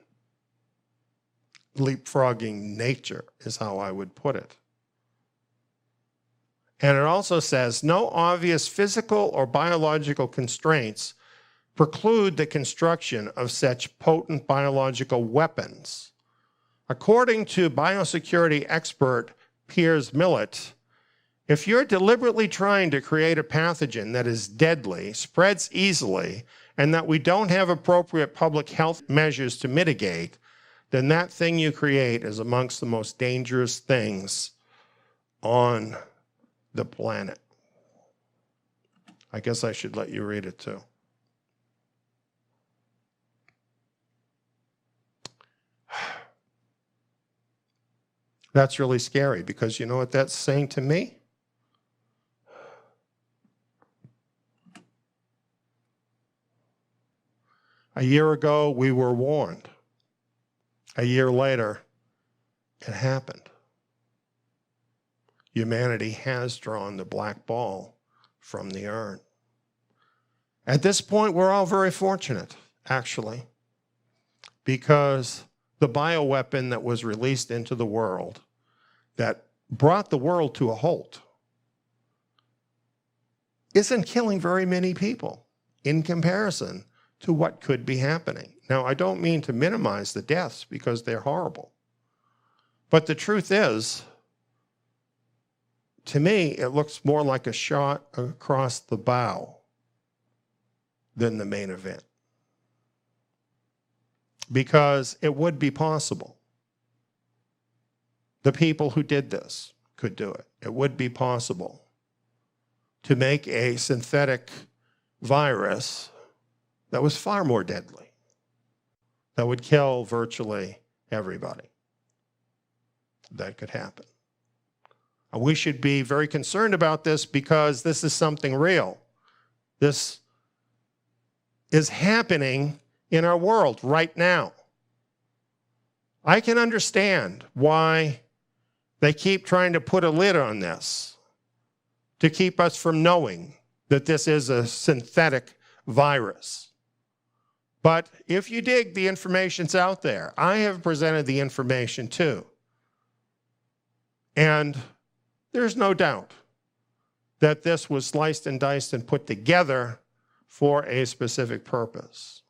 Leapfrogging nature is how I would put it. And it also says, no obvious physical or biological constraints preclude the construction of such potent biological weapons. According to biosecurity expert Piers Millett, if you're deliberately trying to create a pathogen that is deadly, spreads easily, and that we don't have appropriate public health measures to mitigate, then that thing you create is amongst the most dangerous things on the planet. I guess I should let you read it too. That's really scary because you know what that's saying to me? A year ago, we were warned. A year later, it happened. Humanity has drawn the black ball from the urn. At this point, we're all very fortunate, actually, because the bioweapon that was released into the world that brought the world to a halt isn't killing very many people in comparison to what could be happening. Now, I don't mean to minimize the deaths because they're horrible. But the truth is, to me, it looks more like a shot across the bow than the main event. Because it would be possible. The people who did this could do it. It would be possible to make a synthetic virus that was far more deadly, that would kill virtually everybody. That could happen. And we should be very concerned about this because this is something real. This is happening in our world right now. I can understand why they keep trying to put a lid on this to keep us from knowing that this is a synthetic virus. But if you dig, the information's out there. I have presented the information too. And there's no doubt that this was sliced and diced and put together for a specific purpose.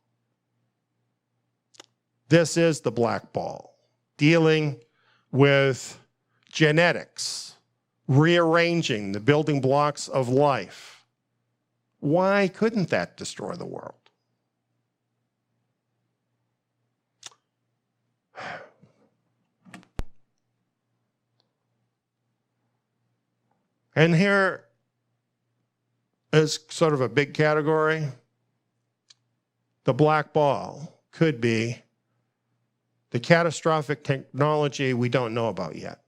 This is the black ball, dealing with genetics, rearranging the building blocks of life. Why couldn't that destroy the world? And here is sort of a big category. The black ball could be the catastrophic technology we don't know about yet.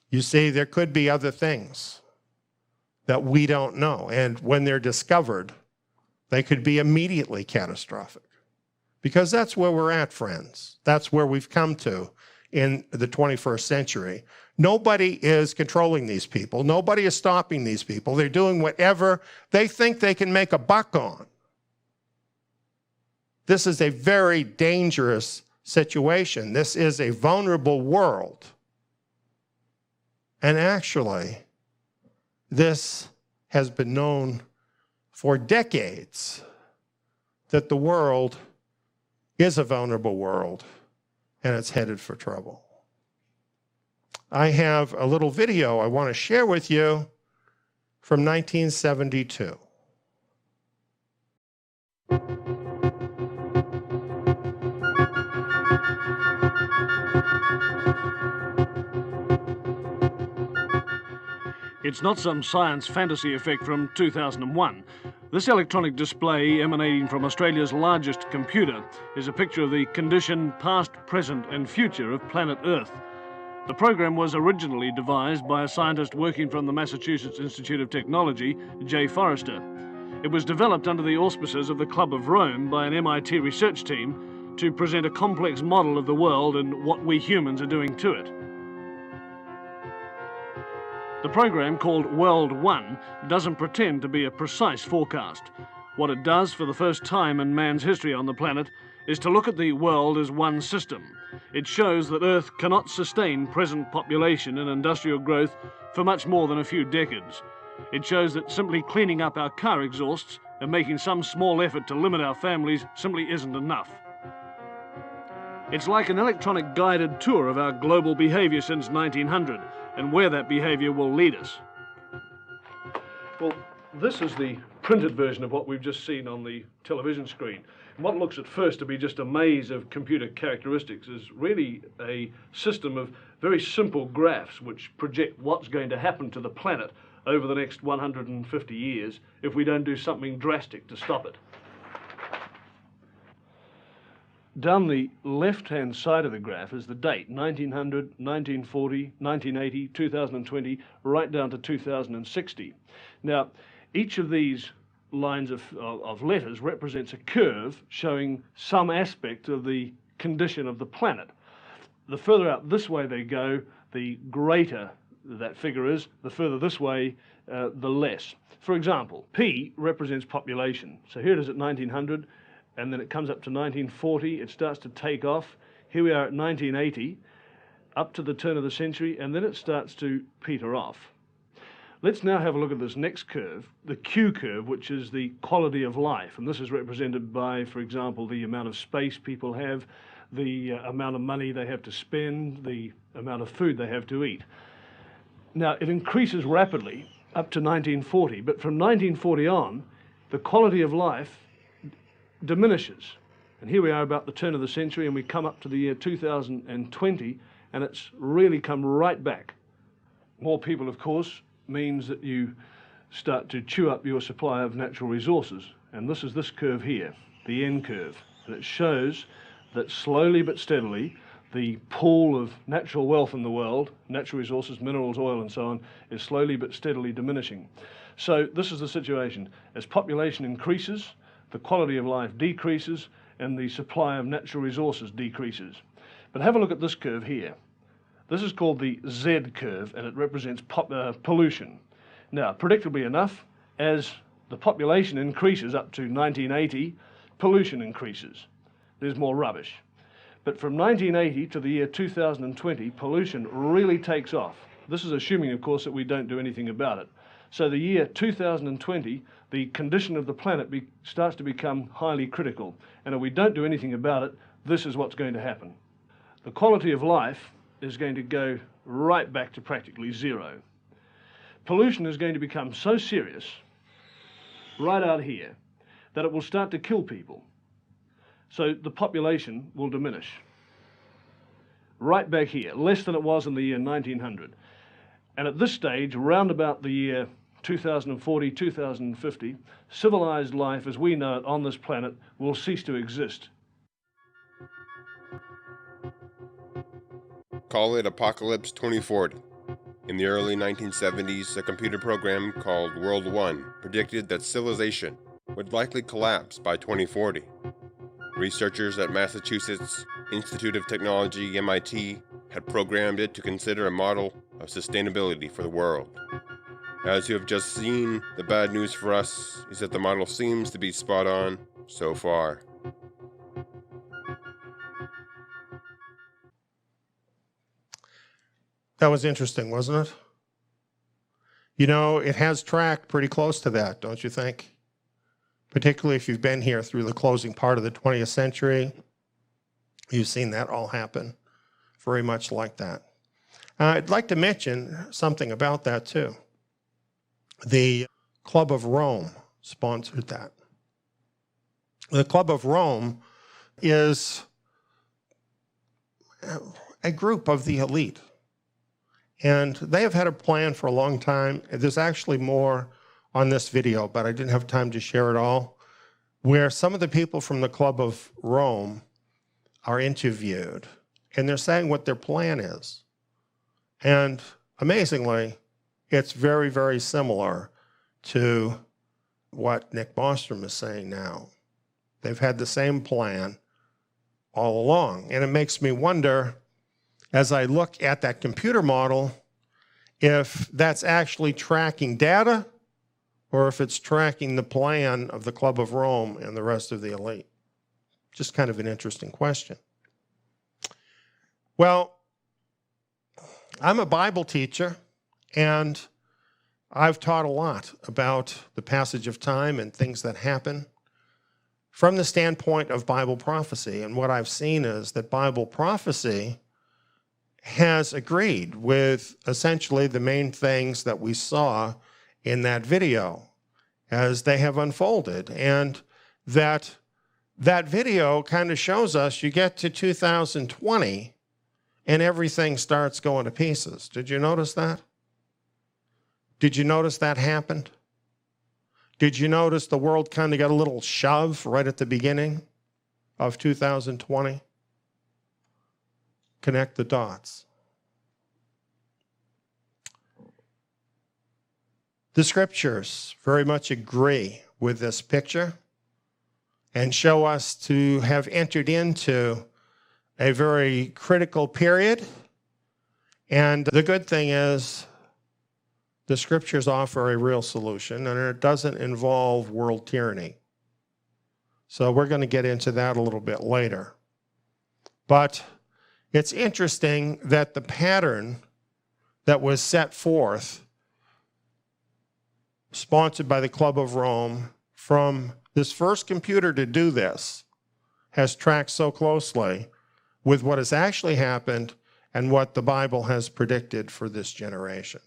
You see, there could be other things that we don't know. And when they're discovered, they could be immediately catastrophic. Because that's where we're at, friends. That's where we've come to in the 21st century. Nobody is controlling these people. Nobody is stopping these people. They're doing whatever they think they can make a buck on. This is a very dangerous situation. This is a vulnerable world. And actually, this has been known for decades that the world is a vulnerable world and it's headed for trouble. I have a little video I want to share with you from 1972. It's not some science fantasy effect from 2001. This electronic display, emanating from Australia's largest computer, is a picture of the condition, past, present and future of planet Earth. The program was originally devised by a scientist working from the Massachusetts Institute of Technology, Jay Forrester. It was developed under the auspices of the Club of Rome by an MIT research team to present a complex model of the world and what we humans are doing to it. The program, called World 1, doesn't pretend to be a precise forecast. What it does for the first time in man's history on the planet is to look at the world as one system. It shows that Earth cannot sustain present population and industrial growth for much more than a few decades. It shows that simply cleaning up our car exhausts and making some small effort to limit our families simply isn't enough. It's like an electronic guided tour of our global behavior since 1900 and where that behavior will lead us. Well, this is the printed version of what we've just seen on the television screen. And what looks at first to be just a maze of computer characteristics is really a system of very simple graphs which project what's going to happen to the planet over the next 150 years if we don't do something drastic to stop it. Down the left-hand side of the graph is the date, 1900, 1940, 1980, 2020, right down to 2060. Now, each of these lines of letters represents a curve showing some aspect of the condition of the planet. The further out this way they go, the greater that figure is, the further this way, the less. For example, P represents population. So here it is at 1900, and then it comes up to 1940, it starts to take off. Here we are at 1980, up to the turn of the century, and then it starts to peter off. Let's now have a look at this next curve, the Q curve, which is the quality of life. And this is represented by, for example, the amount of space people have, the amount of money they have to spend, the amount of food they have to eat. Now, it increases rapidly up to 1940, but from 1940 on, the quality of life diminishes. And here we are about the turn of the century, and we come up to the year 2020, and it's really come right back. More people, of course, means that you start to chew up your supply of natural resources. And this is this curve here, the N curve. And it shows that slowly but steadily, the pool of natural wealth in the world, natural resources, minerals, oil, and so on, is slowly but steadily diminishing. So this is the situation. As population increases, the quality of life decreases, and the supply of natural resources decreases. But have a look at this curve here. This is called the Z curve, and it represents pollution. Now, predictably enough, as the population increases up to 1980, pollution increases. There's more rubbish. But from 1980 to the year 2020, pollution really takes off. This is assuming, of course, that we don't do anything about it. So the year 2020, the condition of the planet starts to become highly critical. And if we don't do anything about it, this is what's going to happen. The quality of life is going to go right back to practically zero. Pollution is going to become so serious, right out here, that it will start to kill people. So the population will diminish. Right back here, less than it was in the year 1900. And at this stage, around about the year 2040, 2050, civilized life as we know it on this planet will cease to exist. Call it Apocalypse 2040. In the early 1970s, a computer program called World 1 predicted that civilization would likely collapse by 2040. Researchers at Massachusetts Institute of Technology, MIT, had programmed it to consider a model of sustainability for the world. As you have just seen, the bad news for us is that the model seems to be spot on so far. That was interesting, wasn't it? You know, it has tracked pretty close to that, don't you think? Particularly if you've been here through the closing part of the 20th century, you've seen that all happen very much like that. I'd like to mention something about that too. The Club of Rome sponsored that. The Club of Rome is a group of the elite. And they have had a plan for a long time. There's actually more on this video, but I didn't have time to share it all, where some of the people from the Club of Rome are interviewed, and they're saying what their plan is. And amazingly, it's very, very similar to what Nick Bostrom is saying now. They've had the same plan all along. And it makes me wonder, as I look at that computer model, if that's actually tracking data or if it's tracking the plan of the Club of Rome and the rest of the elite. Just kind of an interesting question. Well, I'm a Bible teacher, and I've taught a lot about the passage of time and things that happen. from the standpoint of Bible prophecy. And what I've seen is that Bible prophecy has agreed with essentially the main things that we saw in that video as they have unfolded. And that video kind of shows us you get to 2020 and everything starts going to pieces. Did you notice that? Did you notice that happened? Did you notice the world kind of got a little shove right at the beginning of 2020? Connect the dots. The scriptures very much agree with this picture and show us to have entered into a very critical period. And the good thing is the scriptures offer a real solution, and it doesn't involve world tyranny. So we're going to get into that a little bit later. But it's interesting that the pattern that was set forth, sponsored by the Club of Rome, from this first computer to do this, has tracked so closely with what has actually happened and what the Bible has predicted for this generation.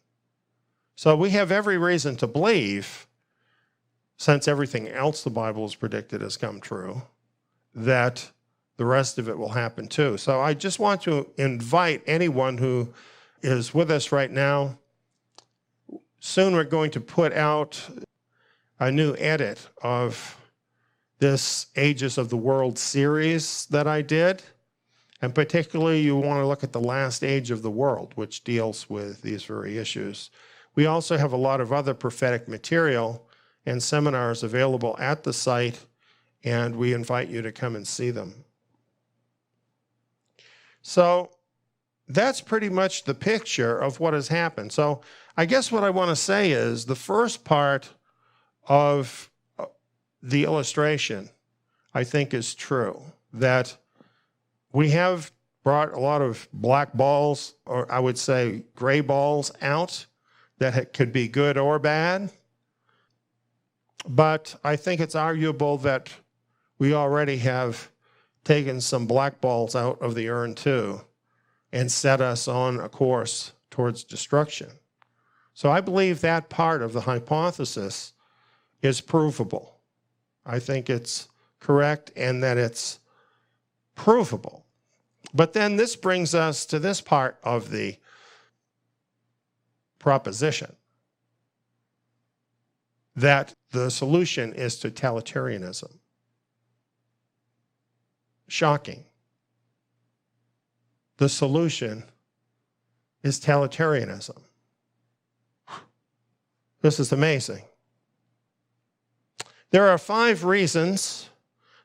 So we have every reason to believe, since everything else the Bible has predicted has come true, that the rest of it will happen too. So I just want to invite anyone who is with us right now. Soon we're going to put out a new edit of this Ages of the World series that I did. And particularly you want to look at the last age of the world, which deals with these very issues. We also have a lot of other prophetic material and seminars available at the site, and we invite you to come and see them. So that's pretty much the picture of what has happened. So I guess what I want to say is the first part of the illustration, I think, is true, that we have brought a lot of black balls, or I would say gray balls, out that could be good or bad. But I think it's arguable that we already have taken some black balls out of the urn too and set us on a course towards destruction. So I believe that part of the hypothesis is provable. I think it's correct and that it's provable. But then this brings us to this part of the proposition, that the solution is totalitarianism. Shocking. The solution is totalitarianism. This is amazing. There are 5 reasons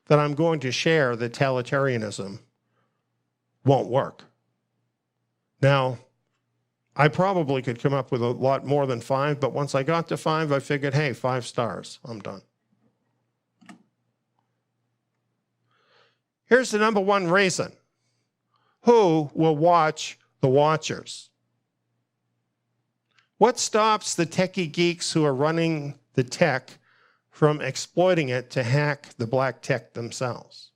that I'm going to share that totalitarianism won't work. Now, I probably could come up with a lot more than 5, but once I got to 5, I figured, hey, 5 stars, I'm done. Here's the number 1 reason. Who will watch the watchers? What stops the techie geeks who are running the tech from exploiting it to hack the black tech themselves?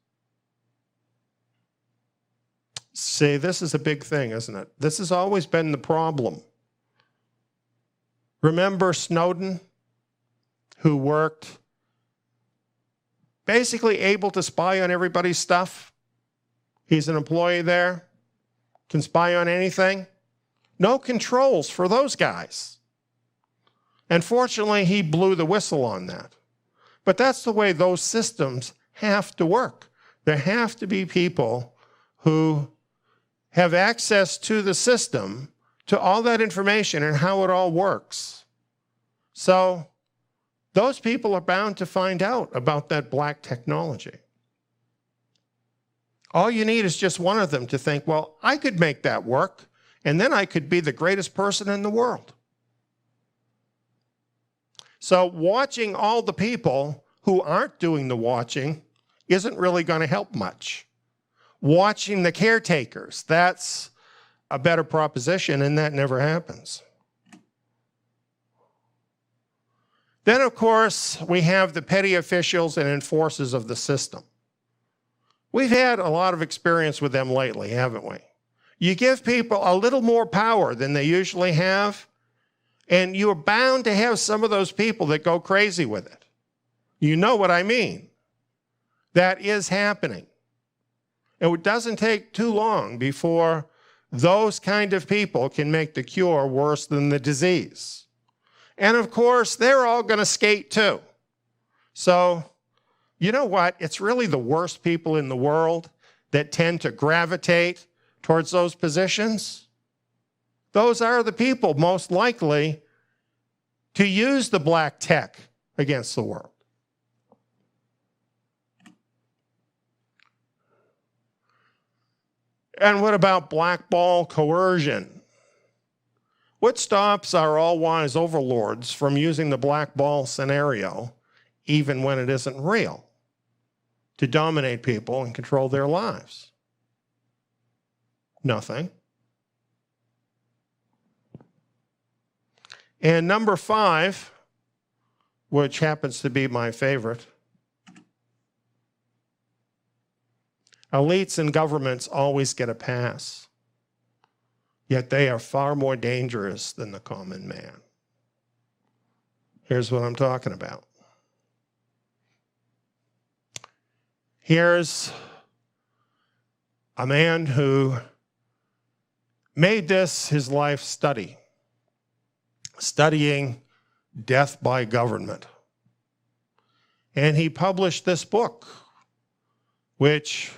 See, this is a big thing, isn't it? This has always been the problem. Remember Snowden, who worked basically able to spy on everybody's stuff? He's an employee there, can spy on anything. No controls for those guys. And fortunately, he blew the whistle on that. But that's the way those systems have to work. There have to be people who have access to the system, to all that information and how it all works. So those people are bound to find out about that black technology. All you need is just one of them to think, well, I could make that work, and then I could be the greatest person in the world. So watching all the people who aren't doing the watching isn't really going to help much. Watching the caretakers, that's a better proposition, and that never happens. Then, of course, we have the petty officials and enforcers of the system. We've had a lot of experience with them lately, haven't we? You give people a little more power than they usually have, and you're bound to have some of those people that go crazy with it. You know what I mean. That is happening. It doesn't take too long before those kind of people can make the cure worse than the disease. And of course, they're all going to skate too. So, you know what? It's really the worst people in the world that tend to gravitate towards those positions. Those are the people most likely to use the black tech against the world. And what about blackball coercion? What stops our all-wise overlords from using the blackball scenario, even when it isn't real, to dominate people and control their lives? Nothing. And number 5, which happens to be my favorite, elites and governments always get a pass, yet they are far more dangerous than the common man. Here's what I'm talking about. Here's a man who made this his life study, studying death by government. And he published this book, which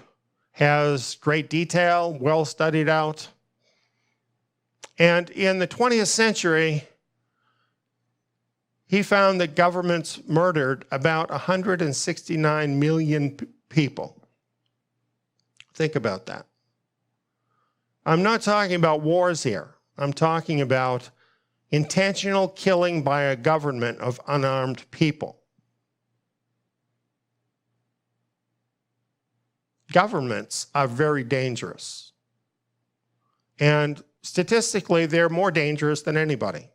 has great detail, well studied out. And in the 20th century, he found that governments murdered about 169 million people. Think about that. I'm not talking about wars here. I'm talking about intentional killing by a government of unarmed people. Governments are very dangerous. And statistically, they're more dangerous than anybody.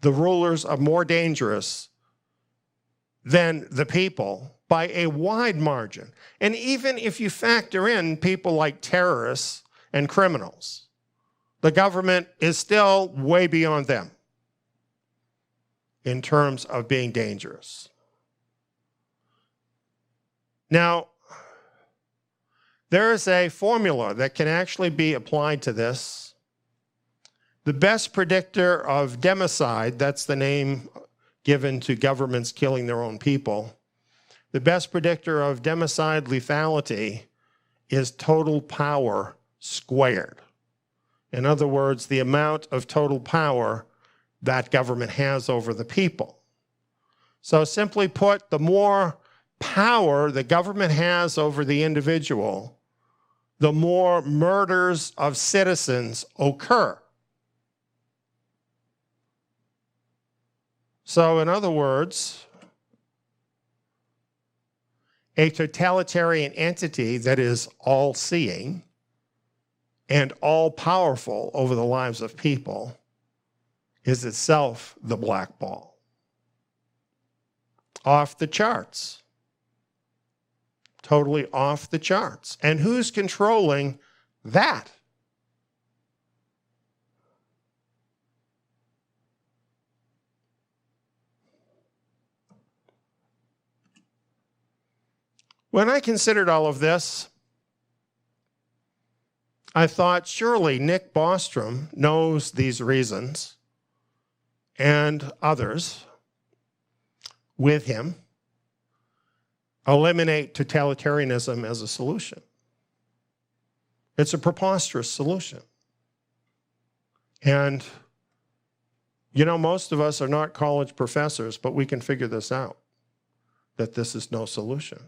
The rulers are more dangerous than the people by a wide margin. And even if you factor in people like terrorists and criminals, the government is still way beyond them in terms of being dangerous. Now, there is a formula that can actually be applied to this. The best predictor of democide, that's the name given to governments killing their own people, the best predictor of democide lethality is total power squared. In other words, the amount of total power that government has over the people. So simply put, the more power the government has over the individual, the more murders of citizens occur. So in other words, a totalitarian entity that is all-seeing and all-powerful over the lives of people is itself the black ball. Off the charts. Totally off the charts. And who's controlling that? When I considered all of this, I thought, surely Nick Bostrom knows these reasons, and others with him eliminate totalitarianism as a solution. It's a preposterous solution. And, you know, most of us are not college professors, but we can figure this out, that this is no solution.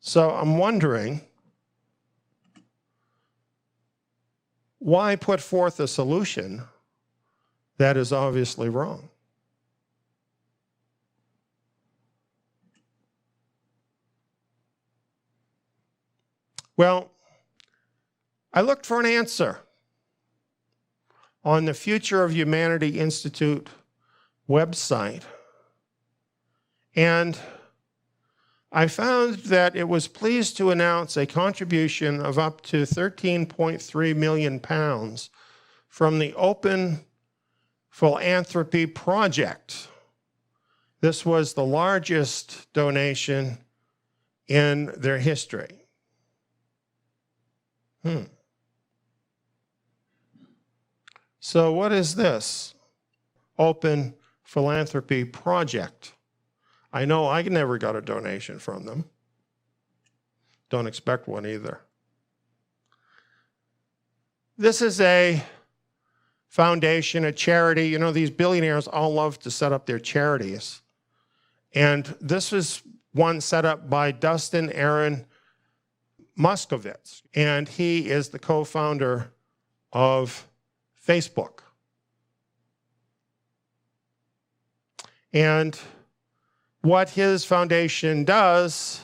So I'm wondering, why put forth a solution that is obviously wrong? Well, I looked for an answer on the Future of Humanity Institute website, and I found that it was pleased to announce a contribution of up to £13.3 million from the Open Philanthropy Project. This was the largest donation in their history. So what is this Open Philanthropy Project? I know I never got a donation from them. Don't expect one either. This is a foundation, a charity. You know, these billionaires all love to set up their charities. And this is one set up by Dustin Aaron Moskovitz, and he is the co-founder of Facebook. And what his foundation does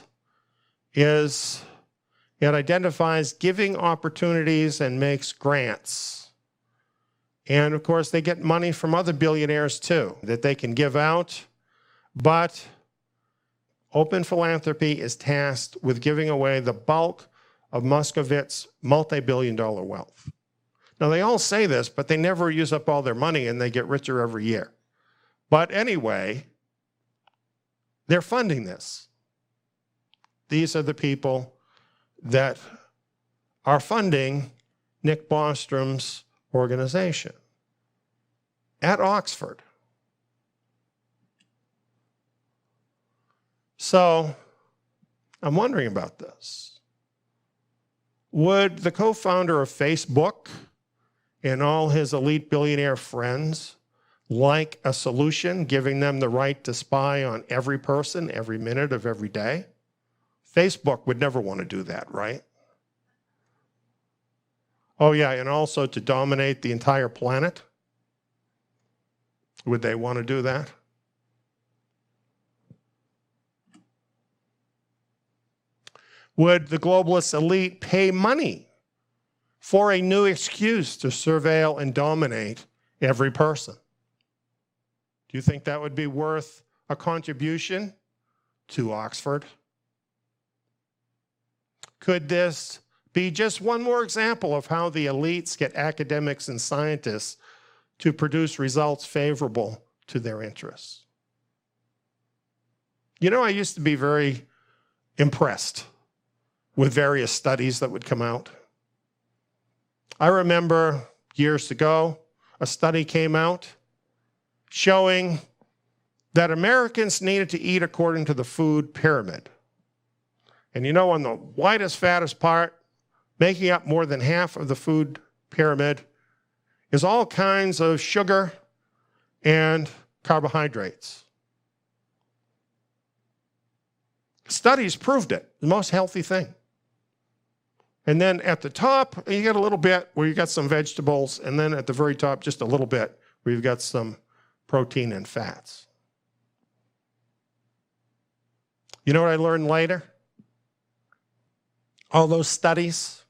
is it identifies giving opportunities and makes grants. And of course, they get money from other billionaires too that they can give out. But Open Philanthropy is tasked with giving away the bulk of Moskowitz's multi-billion-dollar wealth. Now, they all say this, but they never use up all their money and they get richer every year. But anyway, they're funding this. These are the people that are funding Nick Bostrom's organization at Oxford. So I'm wondering about this. Would the co-founder of Facebook and all his elite billionaire friends like a solution giving them the right to spy on every person every minute of every day? Facebook would never want to do that, right? Oh yeah, and also to dominate the entire planet? Would they want to do that? Would the globalist elite pay money for a new excuse to surveil and dominate every person? Do you think that would be worth a contribution to Oxford? Could this be just one more example of how the elites get academics and scientists to produce results favorable to their interests? You know, I used to be very impressed with various studies that would come out. I remember years ago, a study came out showing that Americans needed to eat according to the food pyramid. And you know, on the widest, fattest part, making up more than half of the food pyramid, is all kinds of sugar and carbohydrates. Studies proved it, the most healthy thing. And then at the top, you get a little bit where you got some vegetables, and then at the very top, just a little bit where you've got some protein and fats. You know what I learned later? All those studies,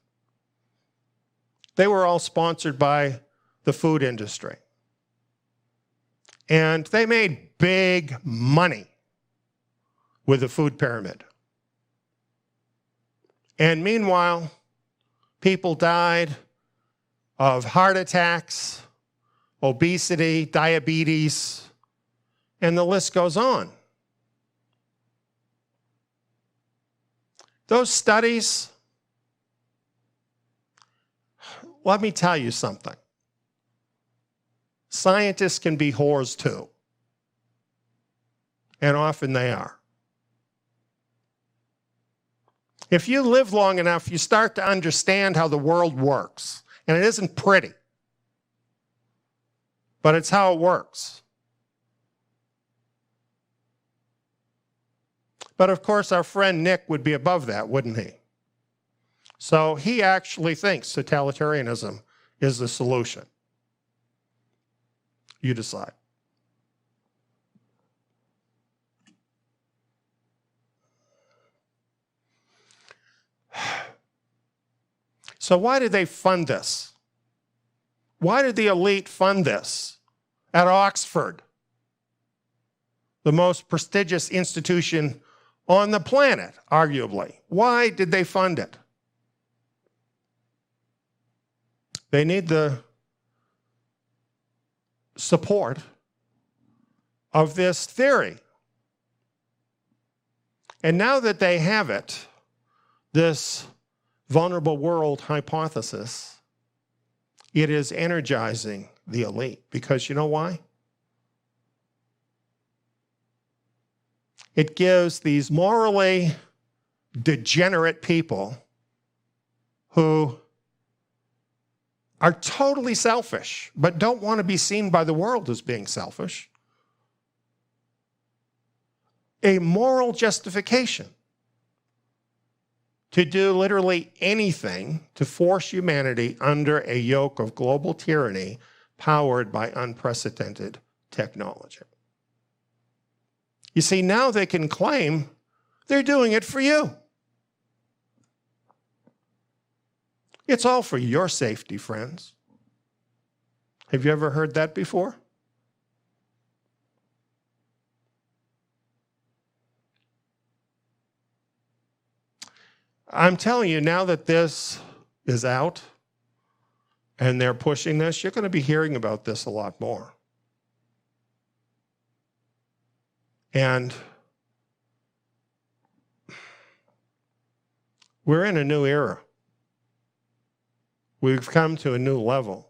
they were all sponsored by the food industry. And they made big money with the food pyramid. And meanwhile, people died of heart attacks, obesity, diabetes, and the list goes on. Those studies, let me tell you something. Scientists can be whores too. And often they are. If you live long enough, you start to understand how the world works. And it isn't pretty, but it's how it works. But of course, our friend Nick would be above that, wouldn't he? So he actually thinks totalitarianism is the solution. You decide. So why did they fund this? Why did the elite fund this at Oxford? the most prestigious institution on the planet, arguably. Why did they fund it? They need the support of this theory. And now that they have it, this vulnerable world hypothesis, it is energizing the elite. Because you know why? It gives these morally degenerate people who are totally selfish, but don't want to be seen by the world as being selfish, a moral justification to do literally anything to force humanity under a yoke of global tyranny powered by unprecedented technology. You see, now they can claim they're doing it for you. It's all for your safety, friends. Have you ever heard that before? I'm telling you, now that this is out and they're pushing this, you're going to be hearing about this a lot more. And we're in a new era. We've come to a new level.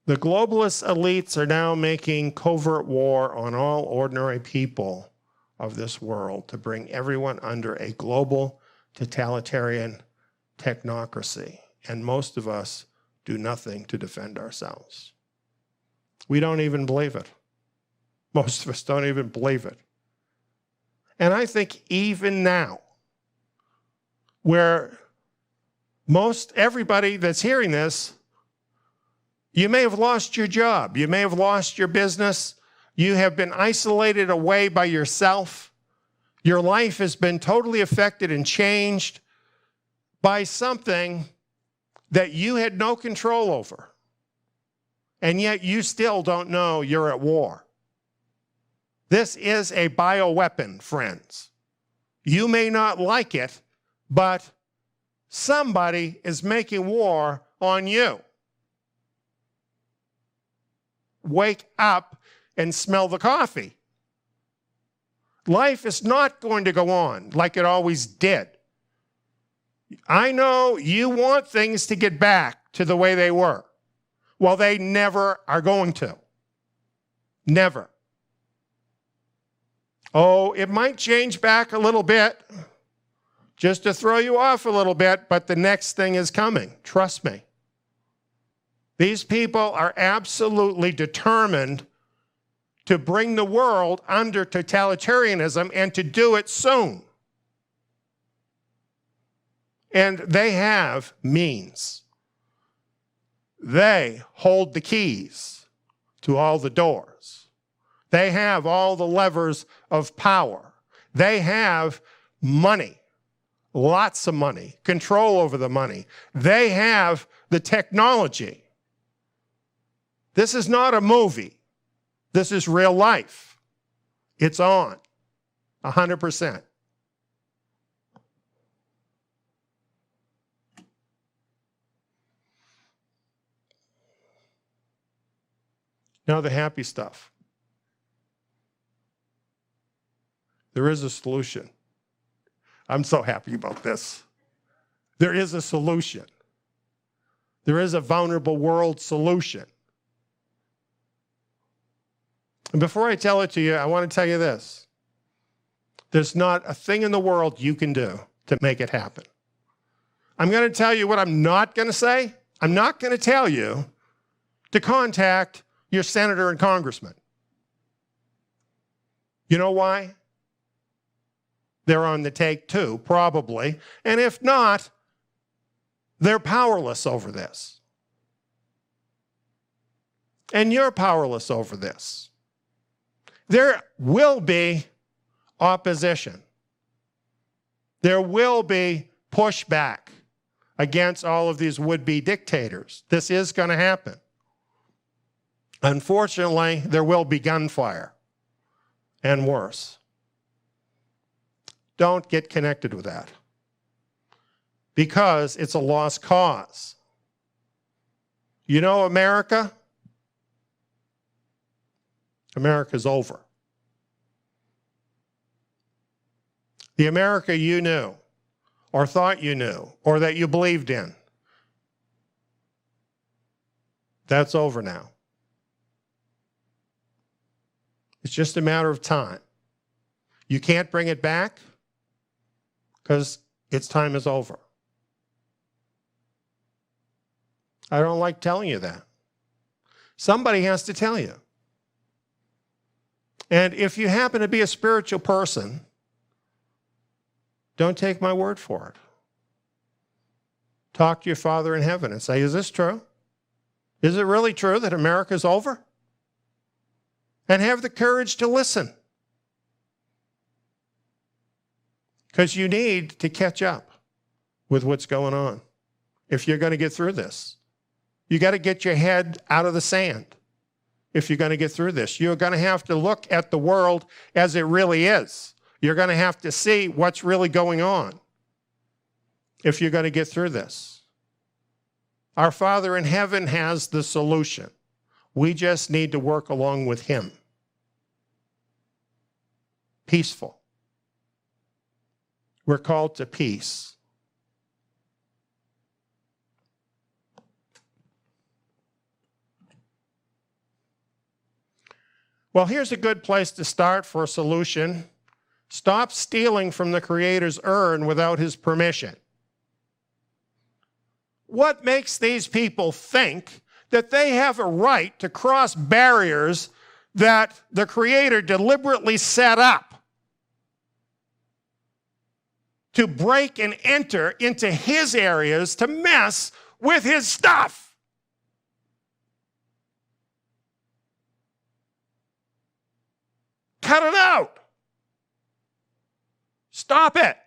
The globalist elites are now making covert war on all ordinary people of this world to bring everyone under a global totalitarian technocracy. And most of us do nothing to defend ourselves. We don't even believe it. Most of us don't even believe it. And I think even now, where most everybody that's hearing this, you may have lost your job, you may have lost your business, you have been isolated away by yourself, your life has been totally affected and changed by something that you had no control over. And yet you still don't know you're at war. This is a bioweapon, friends. You may not like it, but somebody is making war on you. Wake up and smell the coffee. Life is not going to go on like it always did. I know you want things to get back to the way they were. Well, they never are going to. Never. Oh, it might change back a little bit, just to throw you off a little bit, but the next thing is coming. Trust me. These people are absolutely determined to bring the world under totalitarianism and to do it soon. And they have means. They hold the keys to all the doors. They have all the levers of power. They have money, lots of money, control over the money. They have the technology. This is not a movie. This is real life. It's on, 100%. Now the happy stuff. There is a solution. I'm so happy about this. There is a solution. There is a vulnerable world solution. And before I tell it to you, I want to tell you this. There's not a thing in the world you can do to make it happen. I'm going to tell you what I'm not going to say. I'm not going to tell you to contact your senator and congressman. You know why? They're on the take too, probably. And if not, they're powerless over this. And you're powerless over this. There will be opposition. There will be pushback against all of these would-be dictators. This is going to happen. Unfortunately, there will be gunfire and worse. Don't get connected with that because it's a lost cause. You know America? America's over. The America you knew, or thought you knew, or that you believed in, that's over now. It's just a matter of time. You can't bring it back because its time is over. I don't like telling you that. Somebody has to tell you. And if you happen to be a spiritual person, don't take my word for it. Talk to your Father in heaven and say, is this true? Is it really true that America's over? And have the courage to listen. Because you need to catch up with what's going on if you're going to get through this. You got to get your head out of the sand if you're going to get through this. You're going to have to look at the world as it really is. You're going to have to see what's really going on if you're going to get through this. Our Father in heaven has the solution. We just need to work along with him. Peaceful. We're called to peace. Well, here's a good place to start for a solution. Stop stealing from the Creator's urn without his permission. What makes these people think that they have a right to cross barriers that the Creator deliberately set up to break and enter into his areas to mess with his stuff? Cut it out. Stop it.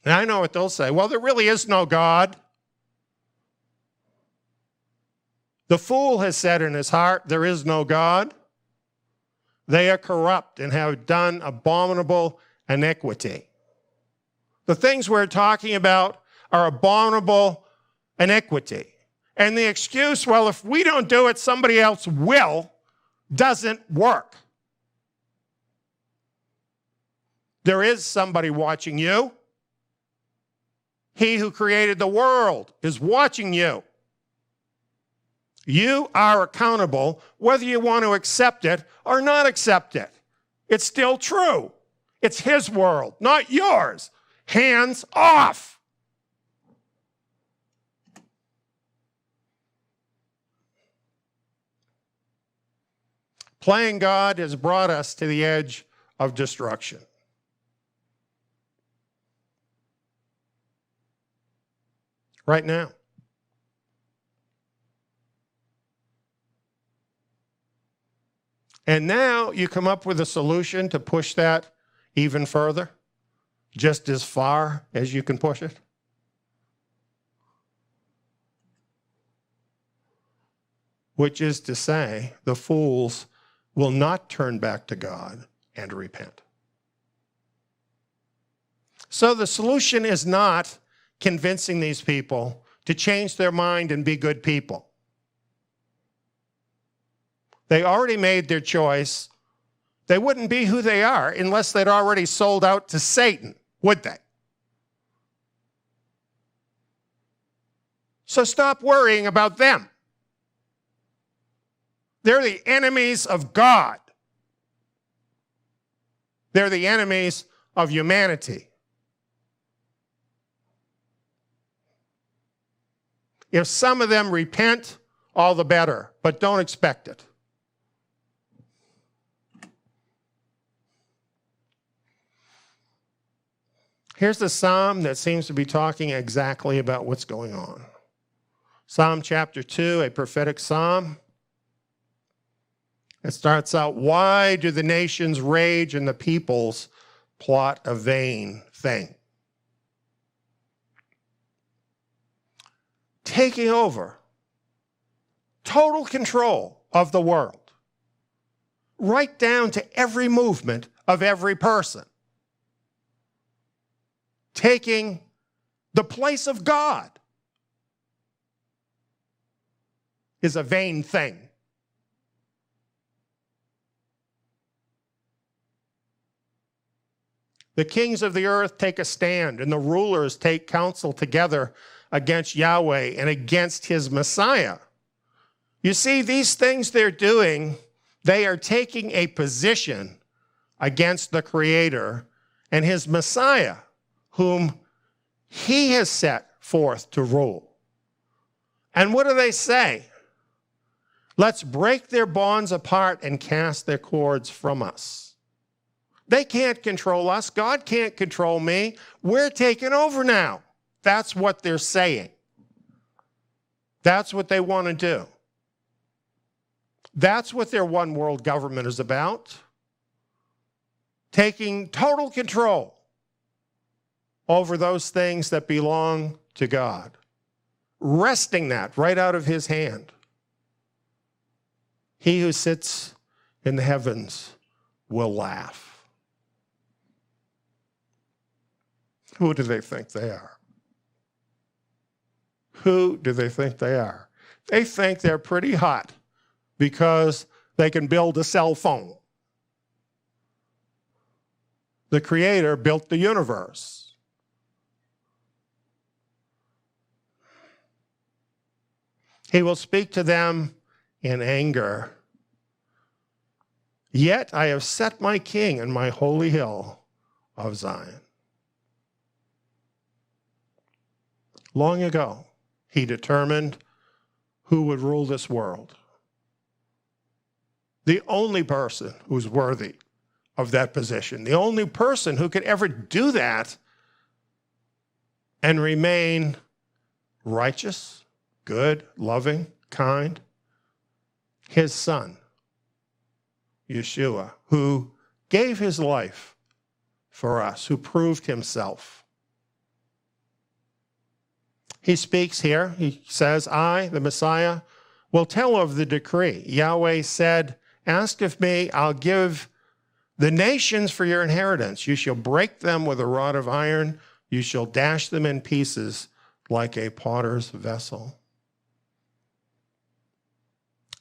And I know what they'll say. Well, there really is no God. The fool has said in his heart, there is no God. They are corrupt and have done abominable iniquity. The things we're talking about are abominable iniquity. And the excuse, well, if we don't do it, somebody else will, doesn't work. There is somebody watching you. He who created the world is watching you. You are accountable whether you want to accept it or not accept it. It's still true. It's his world, not yours. Hands off. Playing God has brought us to the edge of destruction. Right now. And now you come up with a solution to push that even further, just as far as you can push it. Which is to say, the fools will not turn back to God and repent. So the solution is not convincing these people to change their mind and be good people. They already made their choice. They wouldn't be who they are unless they'd already sold out to Satan, would they? So stop worrying about them. They're the enemies of God. They're the enemies of humanity. If some of them repent, all the better, but don't expect it. Here's the psalm that seems to be talking exactly about what's going on. Psalm chapter 2, a prophetic psalm. It starts out, why do the nations rage and the peoples plot a vain thing. Taking over total control of the world, right down to every movement of every person. Taking the place of God is a vain thing. The kings of the earth take a stand, and the rulers take counsel together against Yahweh and against his Messiah. You see, these things they're doing, they are taking a position against the Creator and his Messiah, whom he has set forth to rule. And what do they say? Let's break their bonds apart and cast their cords from us. They can't control us. God can't control me. We're taking over now. That's what they're saying. That's what they want to do. That's what their one world government is about. Taking total control over those things that belong to God. Wresting that right out of his hand. He who sits in the heavens will laugh. Who do they think they are? Who do they think they are? They think they're pretty hot because they can build a cell phone. The Creator built the universe. He will speak to them in anger. Yet I have set my king in my holy hill of Zion. Long ago, he determined who would rule this world. The only person who's worthy of that position, the only person who could ever do that and remain righteous, good, loving, kind, his son, Yeshua, who gave his life for us, who proved himself. He speaks here, he says, I, the Messiah, will tell of the decree. Yahweh said, ask of me, I'll give the nations for your inheritance. You shall break them with a rod of iron. You shall dash them in pieces like a potter's vessel.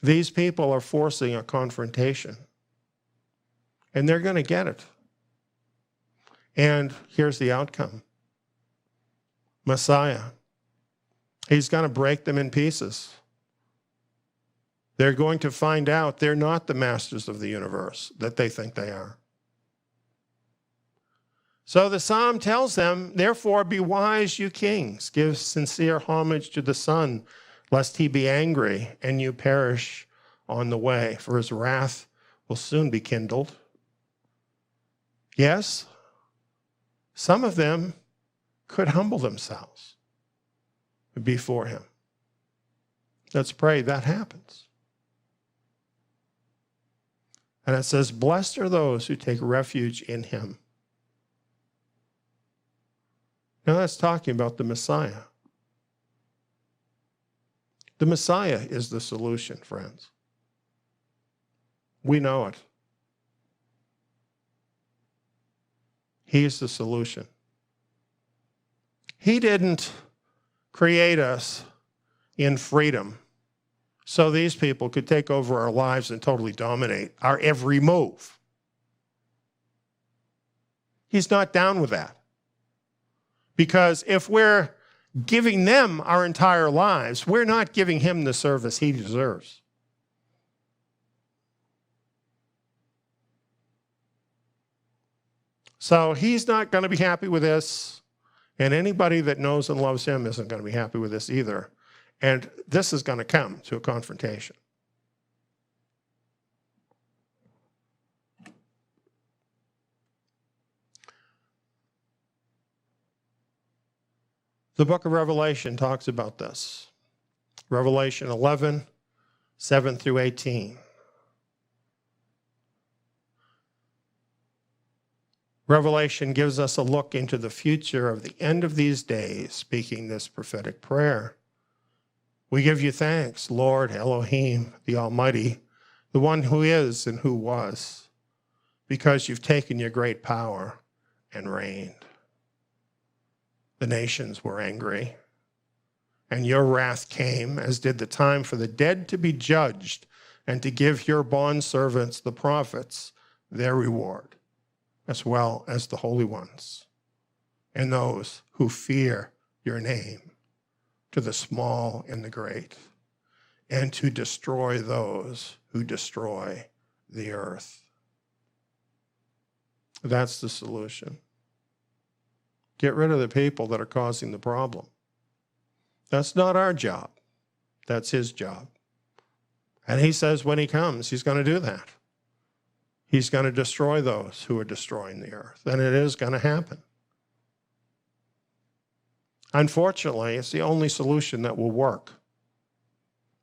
These people are forcing a confrontation, and they're going to get it. And here's the outcome. Messiah, he's going to break them in pieces. They're going to find out they're not the masters of the universe that they think they are. So the psalm tells them, therefore be wise, you kings. Give sincere homage to the Son, lest he be angry and you perish on the way, for his wrath will soon be kindled. Yes, some of them could humble themselves before him. Let's pray that happens. And it says, blessed are those who take refuge in him. Now that's talking about the Messiah. The Messiah is the solution, friends. We know it. He is the solution. He didn't create us in freedom so these people could take over our lives and totally dominate our every move. He's not down with that. Because if we're giving them our entire lives, we're not giving him the service he deserves. So he's not going to be happy with this, and anybody that knows and loves him isn't going to be happy with this either. And this is going to come to a confrontation. The book of Revelation talks about this. Revelation 11, 7 through 18. Revelation gives us a look into the future of the end of these days, speaking this prophetic prayer. We give you thanks, Lord Elohim, the Almighty, the one who is and who was, because you've taken your great power and reigned. The nations were angry, and your wrath came, as did the time for the dead to be judged and to give your bondservants, the prophets, their reward, as well as the holy ones, and those who fear your name, to the small and the great, and to destroy those who destroy the earth. That's the solution. Get rid of the people that are causing the problem. That's not our job. That's his job. And he says when he comes, he's going to do that. He's going to destroy those who are destroying the earth. And it is going to happen. Unfortunately, it's the only solution that will work.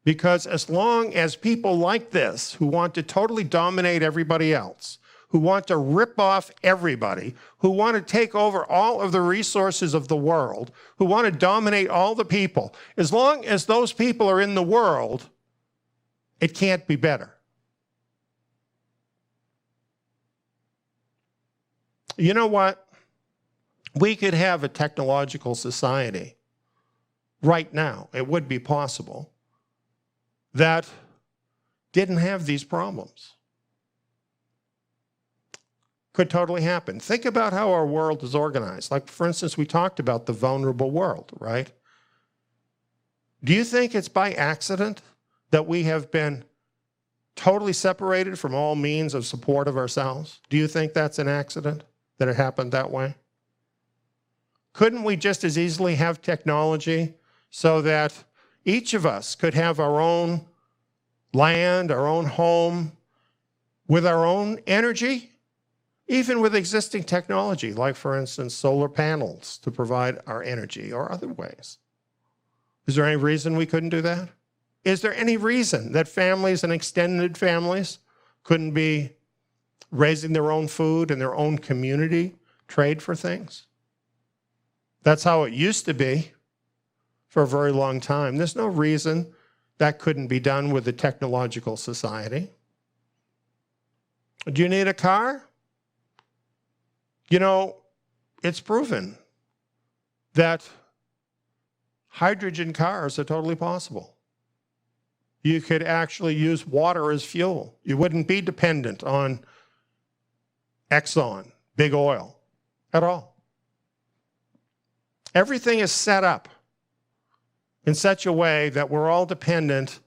Because as long as people like this, who want to totally dominate everybody else, who want to rip off everybody, who want to take over all of the resources of the world, who want to dominate all the people, as long as those people are in the world, it can't be better. You know what? We could have a technological society right now, it would be possible, that didn't have these problems. Could totally happen. Think about how our world is organized. Like, for instance, we talked about the vulnerable world, right? Do you think it's by accident that we have been totally separated from all means of support of ourselves? Do you think that's an accident, that it happened that way? Couldn't we just as easily have technology so that each of us could have our own land, our own home, with our own energy, even with existing technology, like, for instance, solar panels to provide our energy or other ways? Is there any reason we couldn't do that? Is there any reason that families and extended families couldn't be raising their own food in their own community, trade for things? That's how it used to be for a very long time. There's no reason that couldn't be done with a technological society. Do you need a car? You know, it's proven that hydrogen cars are totally possible. You could actually use water as fuel. You wouldn't be dependent on Exxon, big oil, at all. Everything is set up in such a way that we're all dependent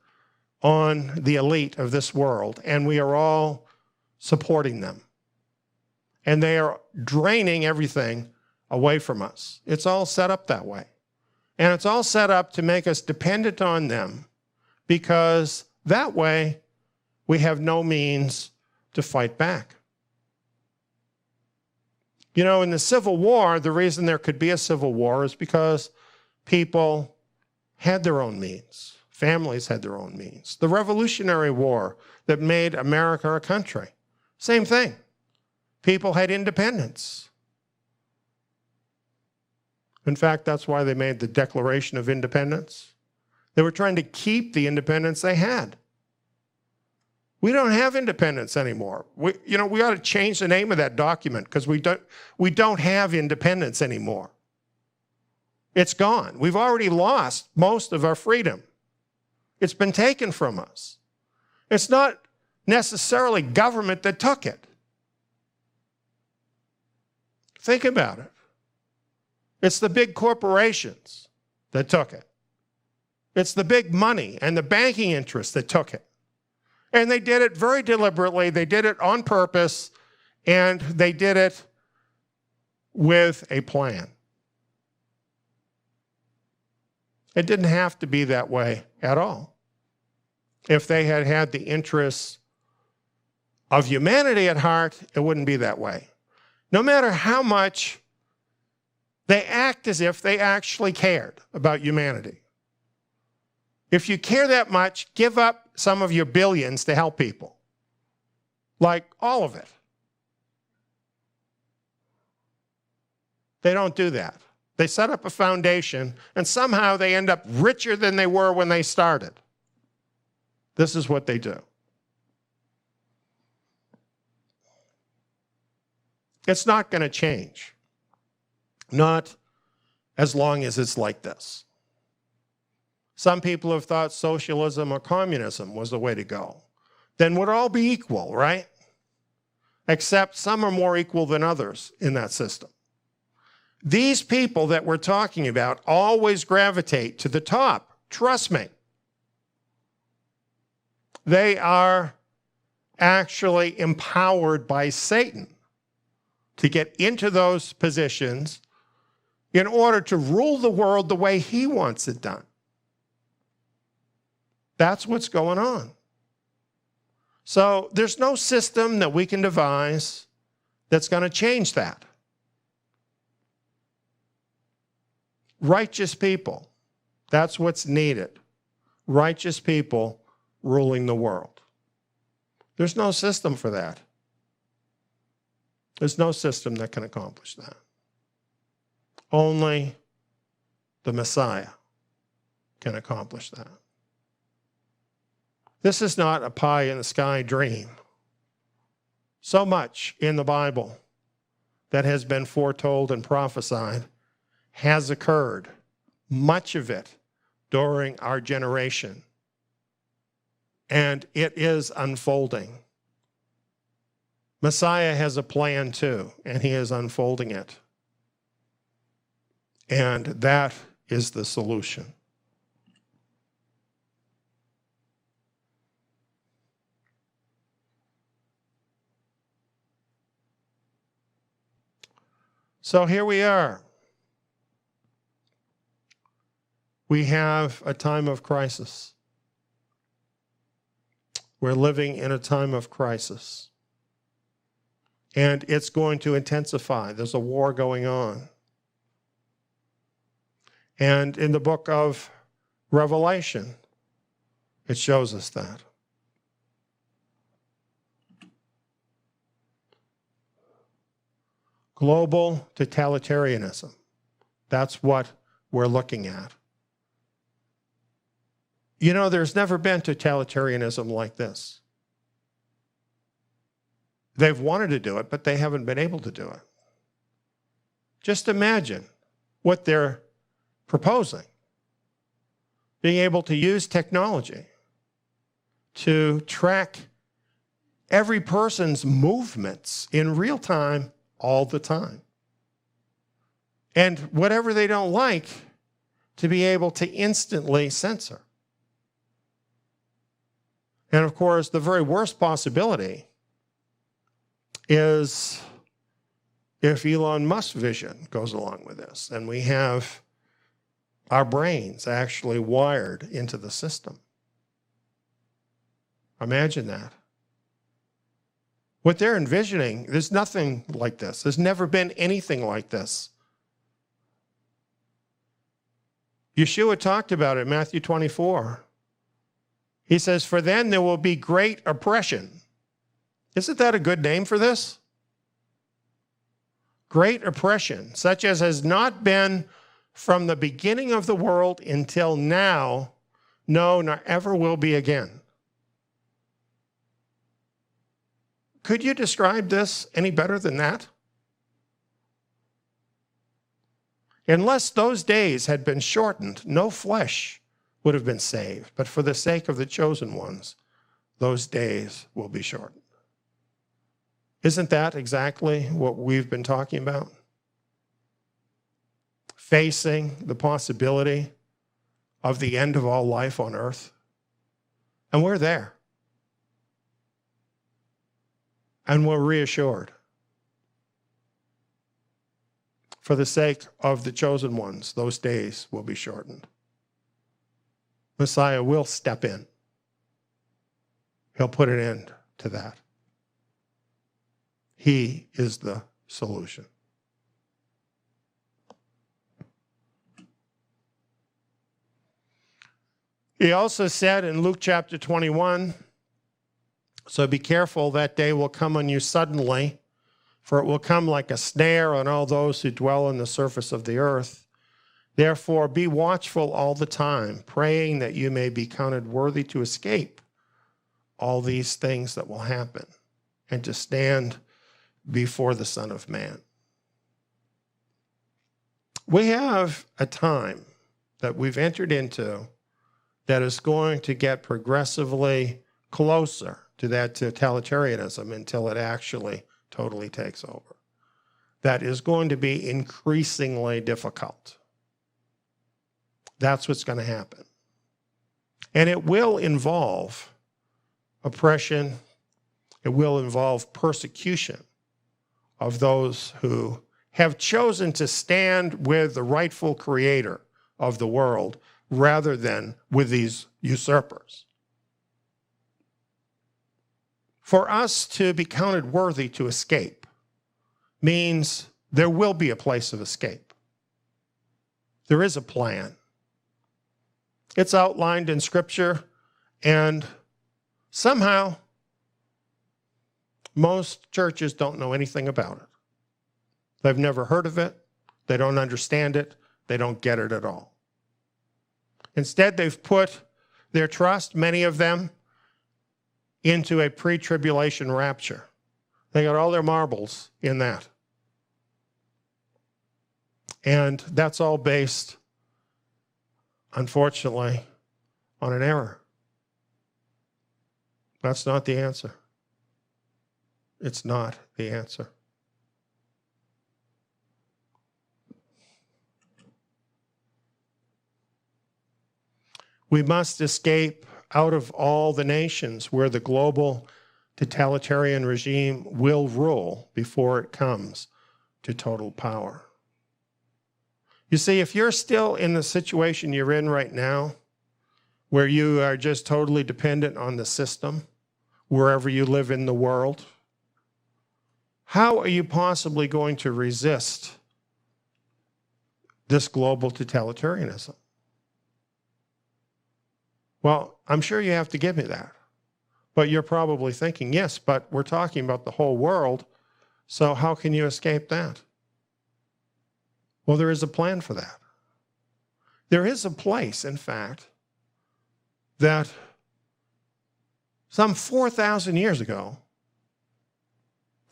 on the elite of this world, and we are all supporting them. And they are draining everything away from us. It's all set up that way. And it's all set up to make us dependent on them, because that way we have no means to fight back. You know, in the Civil War, the reason there could be a civil war is because people had their own means. Families had their own means. The Revolutionary War that made America a country, same thing. People had independence. In fact, that's why they made the Declaration of Independence. They were trying to keep the independence they had. We don't have independence anymore. We ought to change the name of that document, because we don't have independence anymore. It's gone. We've already lost most of our freedom. It's been taken from us. It's not necessarily government that took it. Think about it. It's the big corporations that took it. It's the big money and the banking interests that took it. And they did it very deliberately. They did it on purpose, and they did it with a plan. It didn't have to be that way at all. If they had had the interests of humanity at heart, it wouldn't be that way. No matter how much they act as if they actually cared about humanity. If you care that much, give up some of your billions to help people. Like all of it. They don't do that. They set up a foundation, and somehow they end up richer than they were when they started. This is what they do. It's not going to change. Not as long as it's like this. Some people have thought socialism or communism was the way to go. Then we'd all be equal, right? Except some are more equal than others in that system. These people that we're talking about always gravitate to the top. Trust me. They are actually empowered by Satan to get into those positions in order to rule the world the way he wants it done. That's what's going on. So there's no system that we can devise that's going to change that. Righteous people, that's what's needed. Righteous people ruling the world. There's no system for that. There's no system that can accomplish that. Only the Messiah can accomplish that. This is not a pie-in-the-sky dream. So much in the Bible that has been foretold and prophesied has occurred, much of it during our generation. And it is unfolding. Messiah has a plan too, and he is unfolding it. And that is the solution. So here we are. We have a time of crisis. We're living in a time of crisis. And it's going to intensify. There's a war going on. And in the book of Revelation, it shows us that. Global totalitarianism. That's what we're looking at. You know, there's never been totalitarianism like this. They've wanted to do it, but they haven't been able to do it. Just imagine what they're proposing. Being able to use technology to track every person's movements in real time all the time. And whatever they don't like, to be able to instantly censor. And of course, the very worst possibility is if Elon Musk's vision goes along with this, and we have our brains actually wired into the system. Imagine that. What they're envisioning, there's nothing like this. There's never been anything like this. Yeshua talked about it in Matthew 24. He says, "For then there will be great oppression." Isn't that a good name for this? Great oppression, such as has not been from the beginning of the world until now, no, nor ever will be again. Could you describe this any better than that? Unless those days had been shortened, no flesh would have been saved. But for the sake of the chosen ones, those days will be shortened. Isn't that exactly what we've been talking about? Facing the possibility of the end of all life on earth. And we're there. And we're reassured. For the sake of the chosen ones, those days will be shortened. Messiah will step in. He'll put an end to that. He is the solution. He also said in Luke chapter 21, "So be careful, that day will come on you suddenly, for it will come like a snare on all those who dwell on the surface of the earth. Therefore, be watchful all the time, praying that you may be counted worthy to escape all these things that will happen and to stand before the Son of Man. We have a time that we've entered into that is going to get progressively closer to that totalitarianism until it actually totally takes over. That is going to be increasingly difficult. That's what's going to happen. And it will involve oppression. It will involve persecution of those who have chosen to stand with the rightful creator of the world rather than with these usurpers. For us to be counted worthy to escape means there will be a place of escape. There is a plan. It's outlined in Scripture, and somehow most churches don't know anything about it. They've never heard of it. They don't understand it. They don't get it at all. Instead, they've put their trust, many of them, into a pre-tribulation rapture. They got all their marbles in that. And that's all based, unfortunately, on an error. That's not the answer. It's not the answer. We must escape out of all the nations where the global totalitarian regime will rule before it comes to total power. You see, if you're still in the situation you're in right now, where you are just totally dependent on the system, wherever you live in the world, how are you possibly going to resist this global totalitarianism? Well, I'm sure you have to give me that. But you're probably thinking, yes, but we're talking about the whole world, so how can you escape that? Well, there is a plan for that. There is a place, in fact, that some 4,000 years ago,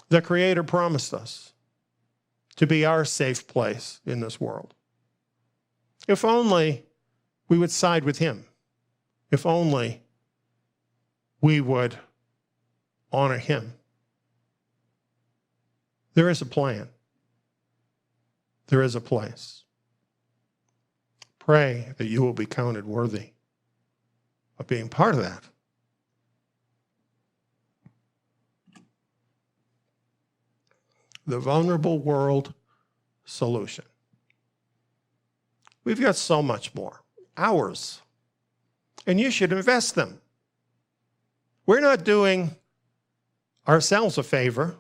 the Creator promised us to be our safe place in this world. If only we would side with Him. If only we would honor Him. There is a plan. There is a place. Pray that you will be counted worthy of being part of that. The vulnerable world solution. We've got so much more. Hours. And you should invest them. We're not doing ourselves a favor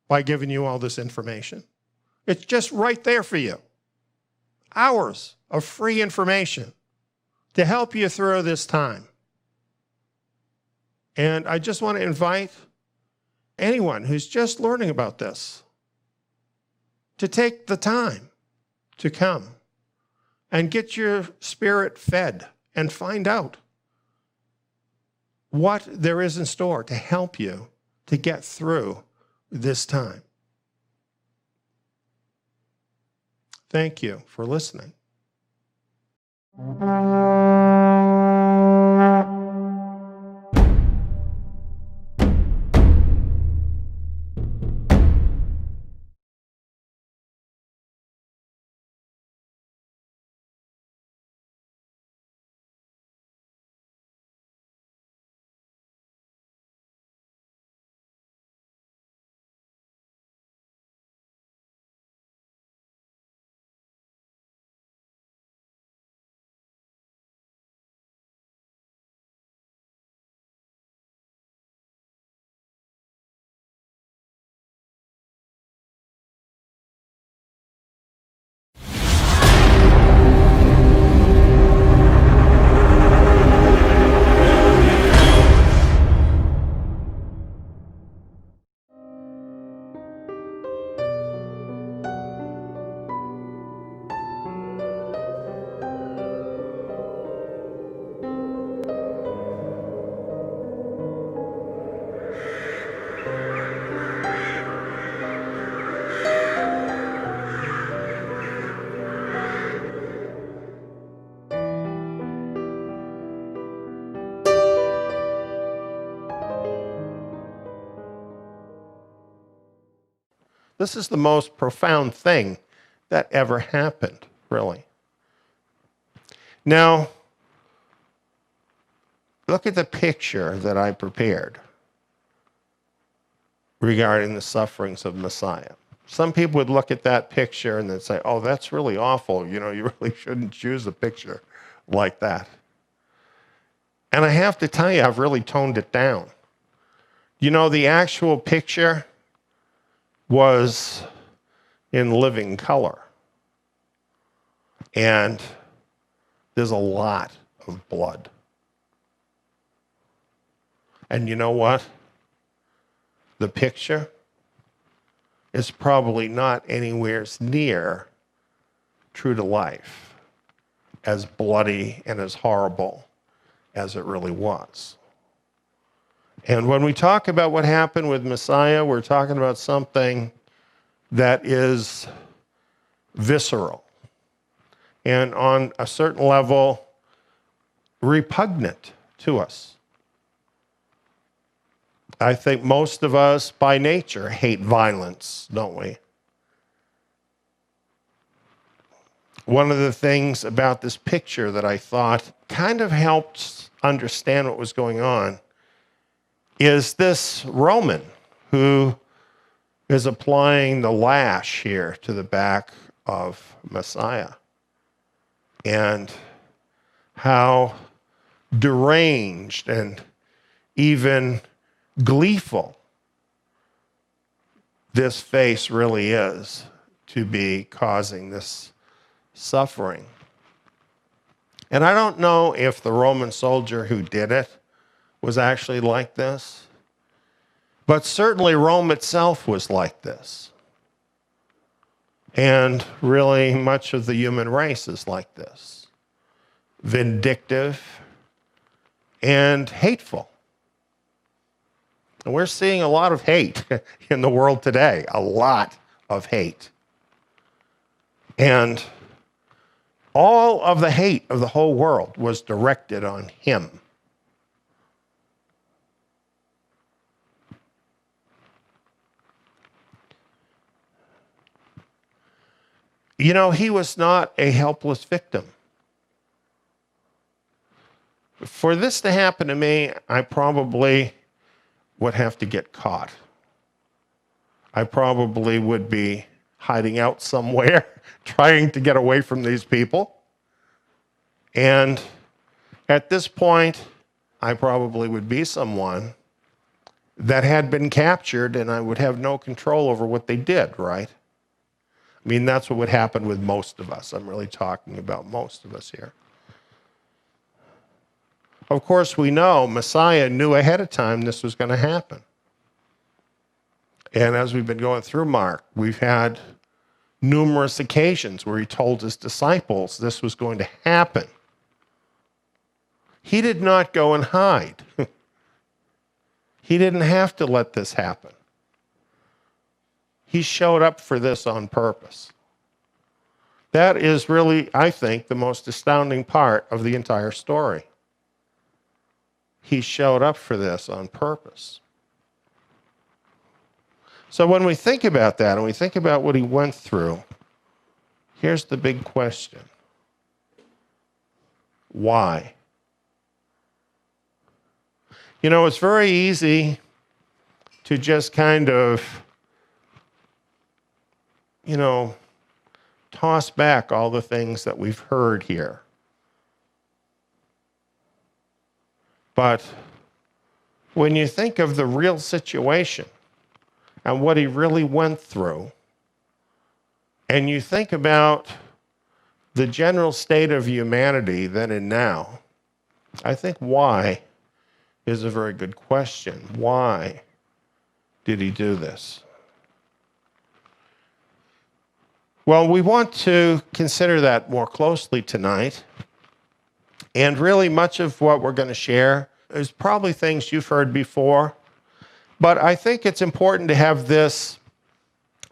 by giving you all this information. It's just right there for you. Hours of free information to help you through this time. And I just want to invite anyone who's just learning about this to take the time to come and get your spirit fed and find out what there is in store to help you to get through this time. Thank you for listening. This is the most profound thing that ever happened, really. Now, look at the picture that I prepared regarding the sufferings of Messiah. Some people would look at that picture and they'd say, oh, that's really awful. You know, you really shouldn't choose a picture like that. And I have to tell you, I've really toned it down. You know, the actual picture was in living color. And there's a lot of blood. And you know what? The picture is probably not anywhere near true to life, as bloody and as horrible as it really was. And when we talk about what happened with Messiah, we're talking about something that is visceral and on a certain level repugnant to us. I think most of us by nature hate violence, don't we? One of the things about this picture that I thought kind of helped understand what was going on is this Roman who is applying the lash here to the back of Messiah, and how deranged and even gleeful this face really is to be causing this suffering. And I don't know if the Roman soldier who did it was actually like this, but certainly Rome itself was like this. And really much of the human race is like this. Vindictive and hateful. And we're seeing a lot of hate in the world today, a lot of hate. And all of the hate of the whole world was directed on him. You know, he was not a helpless victim. For this to happen to me, I probably would have to get caught. I probably would be hiding out somewhere, trying to get away from these people. And at this point, I probably would be someone that had been captured, and I would have no control over what they did, right? I mean, that's what would happen with most of us. I'm really talking about most of us here. Of course, we know Messiah knew ahead of time this was going to happen. And as we've been going through Mark, we've had numerous occasions where he told his disciples this was going to happen. He did not go and hide. He didn't have to let this happen. He showed up for this on purpose. That is really, I think, the most astounding part of the entire story. He showed up for this on purpose. So when we think about that and we think about what he went through, here's the big question. Why? You know, it's very easy to just kind of, you know, toss back all the things that we've heard here. But when you think of the real situation and what he really went through, and you think about the general state of humanity then and now, I think why is a very good question. Why did he do this? Well, we want to consider that more closely tonight. And really much of what we're going to share is probably things you've heard before. But I think it's important to have this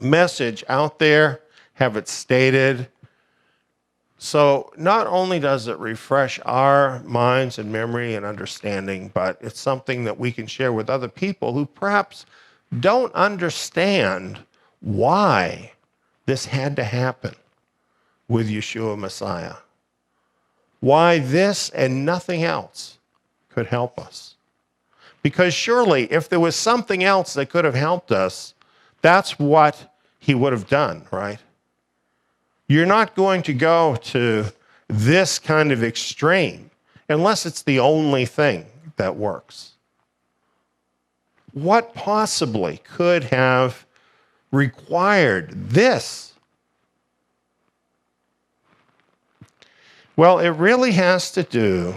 message out there, have it stated. So not only does it refresh our minds and memory and understanding, but it's something that we can share with other people who perhaps don't understand why this had to happen with Yeshua Messiah. Why this and nothing else could help us. Because surely if there was something else that could have helped us, that's what he would have done, right? You're not going to go to this kind of extreme unless it's the only thing that works. What possibly could have required this? Well, it really has to do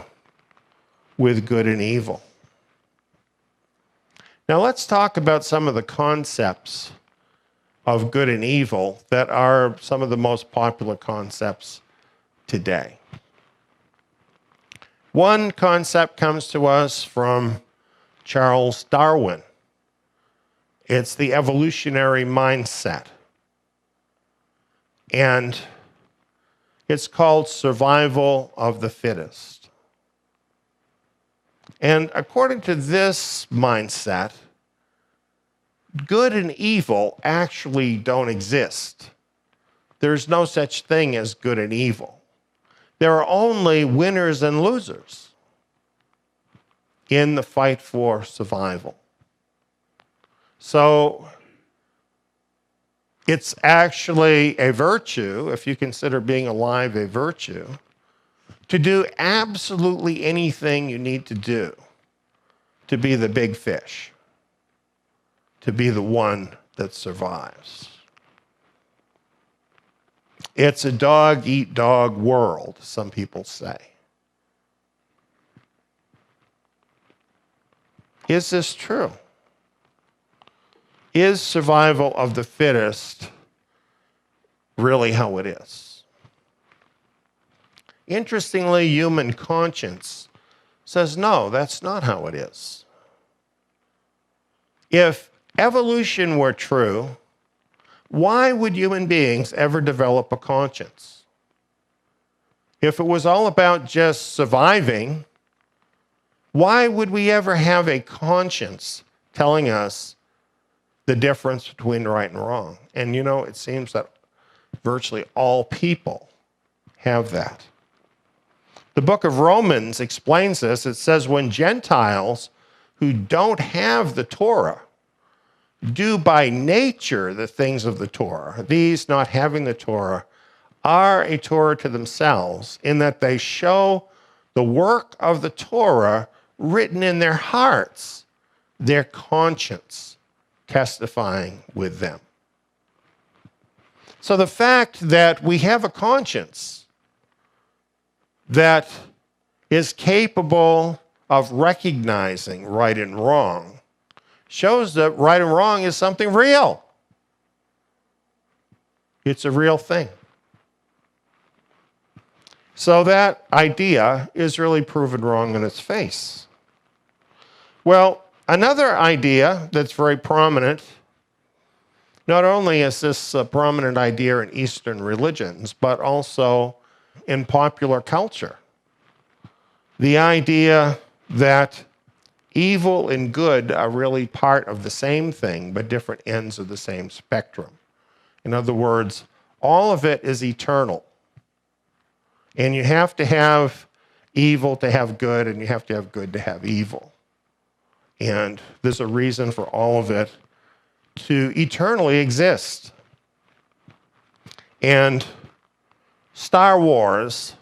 with good and evil. Now let's talk about some of the concepts of good and evil that are some of the most popular concepts today. One concept comes to us from Charles Darwin. It's the evolutionary mindset. And it's called survival of the fittest. And according to this mindset, good and evil actually don't exist. There's no such thing as good and evil. There are only winners and losers in the fight for survival. So it's actually a virtue, if you consider being alive a virtue, to do absolutely anything you need to do to be the big fish, to be the one that survives. It's a dog-eat-dog world, some people say. Is this true? Is survival of the fittest really how it is? Interestingly, human conscience says, no, that's not how it is. If evolution were true, why would human beings ever develop a conscience? If it was all about just surviving, why would we ever have a conscience telling us the difference between right and wrong? And you know, it seems that virtually all people have that. The book of Romans explains this. It says, when Gentiles who don't have the Torah do by nature the things of the Torah, these not having the Torah are a Torah to themselves, in that they show the work of the Torah written in their hearts, their conscience testifying with them. So the fact that we have a conscience that is capable of recognizing right and wrong shows that right and wrong is something real. It's a real thing. So that idea is really proven wrong in its face. Well, another idea that's very prominent, not only is this a prominent idea in Eastern religions, but also in popular culture. The idea that evil and good are really part of the same thing, but different ends of the same spectrum. In other words, all of it is eternal. And you have to have evil to have good, and you have to have good to have evil. And there's a reason for all of it to eternally exist. And Star Wars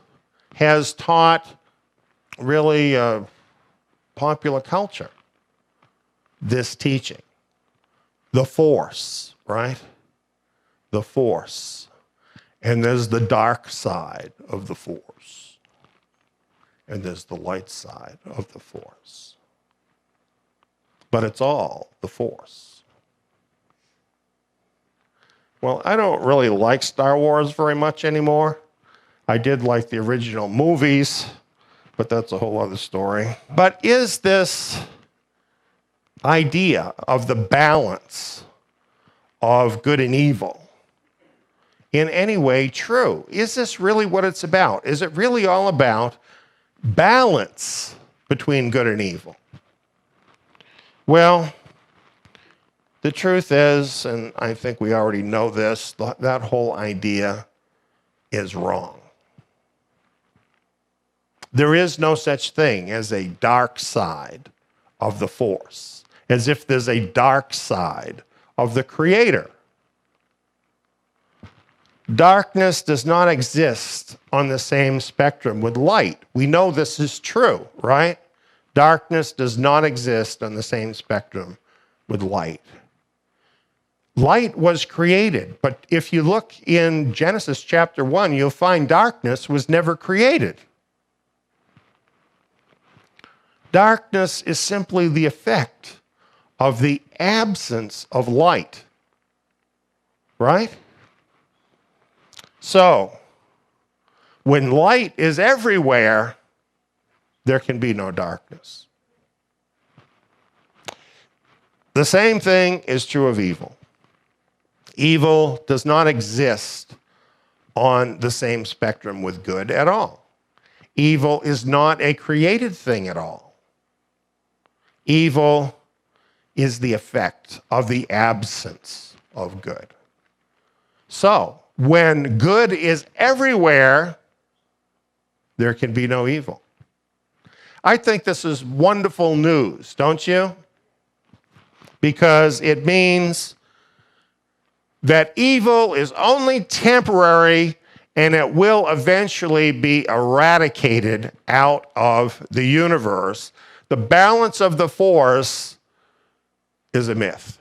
has taught really popular culture this teaching. The Force, right? The Force. And there's the dark side of the Force. And there's the light side of the Force. But it's all the Force. Well, I don't really like Star Wars very much anymore. I did like the original movies, but that's a whole other story. But is this idea of the balance of good and evil in any way true? Is this really what it's about? Is it really all about balance between good and evil? Well, The truth is, and I think we already know this, that whole idea is wrong. There is no such thing as a dark side of the force, as if there's a dark side of the Creator. Darkness does not exist on the same spectrum with light. We know this is true, right? Darkness does not exist on the same spectrum with light. Light was created, but if you look in Genesis chapter 1, you'll find darkness was never created. Darkness is simply the effect of the absence of light, right? So, when light is everywhere, there can be no darkness. The same thing is true of evil. Evil does not exist on the same spectrum with good at all. Evil is not a created thing at all. Evil is the effect of the absence of good. So, when good is everywhere, there can be no evil. I think this is wonderful news, don't you? Because it means that evil is only temporary and it will eventually be eradicated out of the universe. The balance of the force is a myth.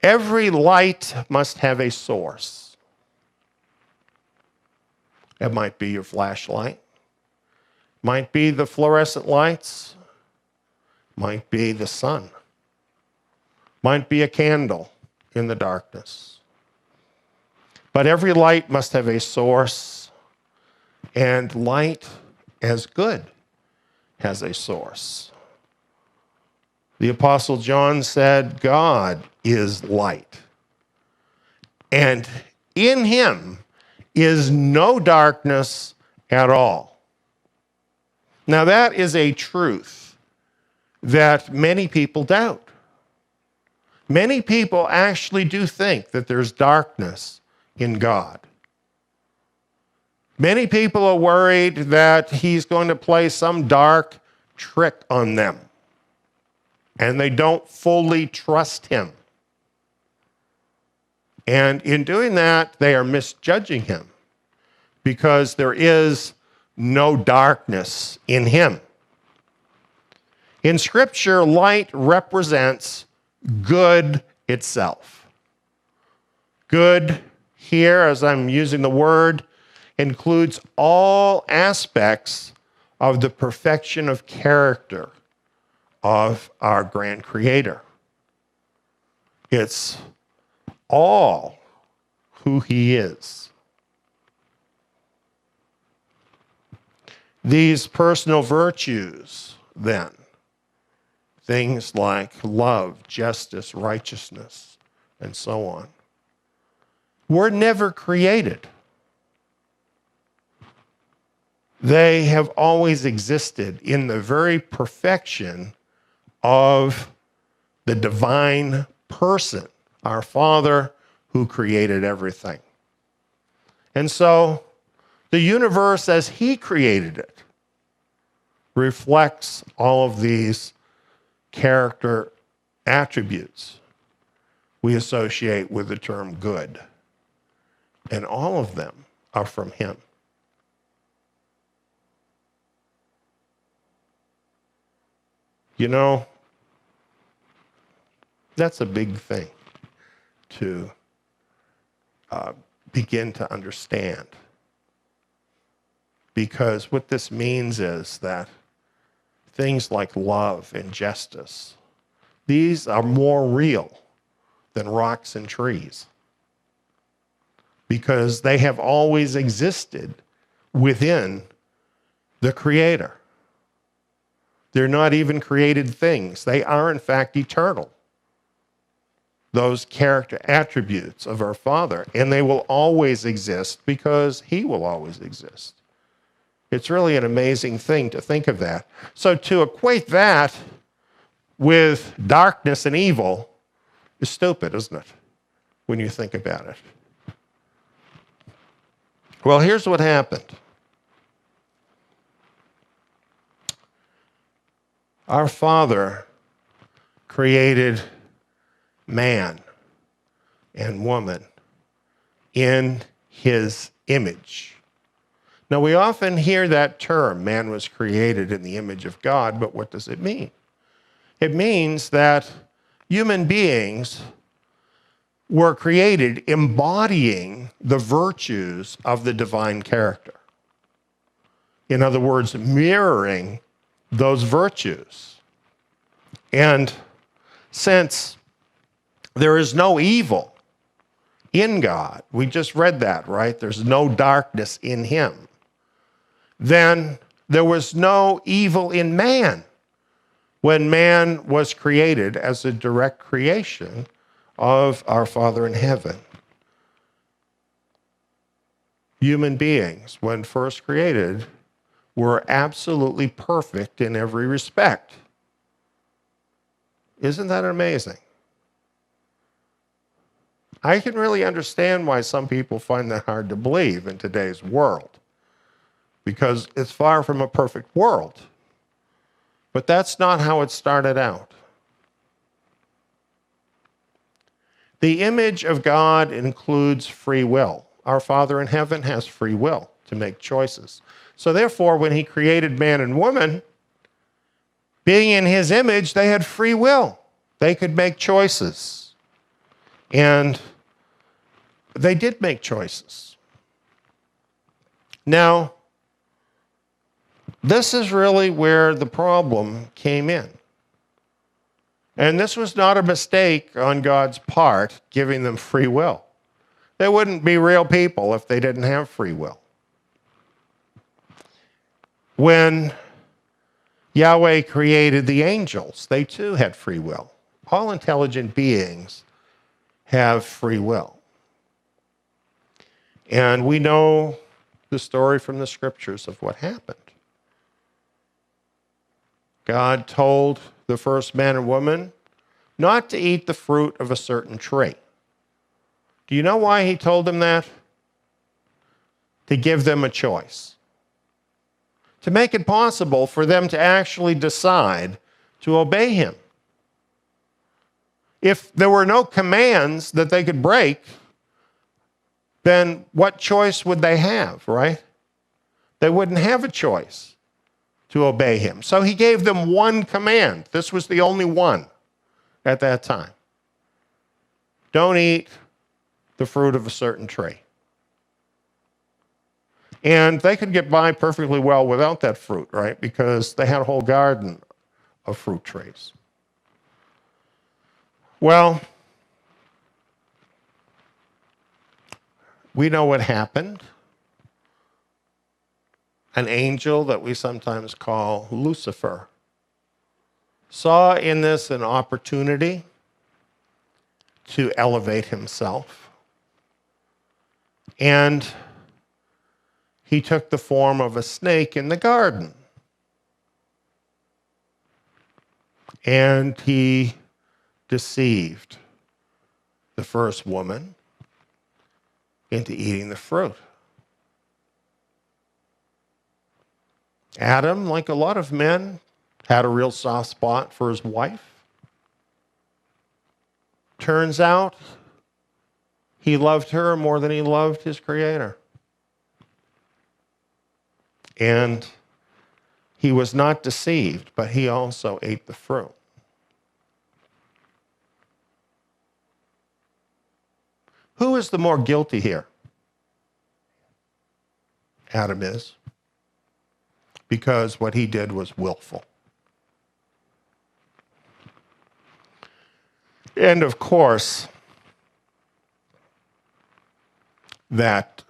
Every light must have a source. It might be your flashlight, might be the fluorescent lights, might be the sun, might be a candle in the darkness. But every light must have a source, and light as good has a source. The Apostle John said, God is light, and in him is no darkness at all. Now that is a truth that many people doubt. Many people actually do think that there's darkness in God. Many people are worried that he's going to play some dark trick on them, and they don't fully trust him. And in doing that, they are misjudging him because there is no darkness in him. In Scripture, light represents good itself. Good here, as I'm using the word, includes all aspects of the perfection of character of our grand Creator. It's all who he is. These personal virtues, then, things like love, justice, righteousness, and so on, were never created. They have always existed in the very perfection of the divine person, our Father who created everything. And so the universe as he created it reflects all of these character attributes we associate with the term good. And all of them are from him. You know, that's a big thing to begin to understand. Because what this means is that things like love and justice, these are more real than rocks and trees. Because they have always existed within the Creator. They're not even created things. They are, in fact, eternal. Those character attributes of our Father. And they will always exist because he will always exist. It's really an amazing thing to think of that. So to equate that with darkness and evil is stupid, isn't it? When you think about it. Well, here's what happened. Our Father created man and woman in his image. Now, we often hear that term, man was created in the image of God, but what does it mean? It means that human beings were created embodying the virtues of the divine character. In other words, mirroring those virtues. And since there is no evil in God, we just read that, right? There's no darkness in him. Then there was no evil in man when man was created as a direct creation of our Father in heaven. Human beings, when first created, were absolutely perfect in every respect. Isn't that amazing? I can really understand why some people find that hard to believe in today's world, because it's far from a perfect world. But that's not how it started out. The image of God includes free will. Our Father in heaven has free will to make choices. So therefore, when he created man and woman, being in his image, they had free will. They could make choices. And they did make choices. Now, this is really where the problem came in. And this was not a mistake on God's part, giving them free will. They wouldn't be real people if they didn't have free will. When Yahweh created the angels, they too had free will. All intelligent beings have free will. And we know the story from the scriptures of what happened. God told the first man and woman not to eat the fruit of a certain tree. Do you know why he told them that? To give them a choice. To make it possible for them to actually decide to obey him. If there were no commands that they could break, then what choice would they have, right? They wouldn't have a choice to obey him. So he gave them one command. This was the only one at that time. Don't eat the fruit of a certain tree. And they could get by perfectly well without that fruit, right? Because they had a whole garden of fruit trees. Well, we know what happened. An angel that we sometimes call Lucifer saw in this an opportunity to elevate himself. And he took the form of a snake in the garden. And he deceived the first woman into eating the fruit. Adam, like a lot of men, had a real soft spot for his wife. Turns out he loved her more than he loved his Creator. And he was not deceived, but he also ate the fruit. Who is the more guilty here? Adam is. Because what he did was willful. And of course, that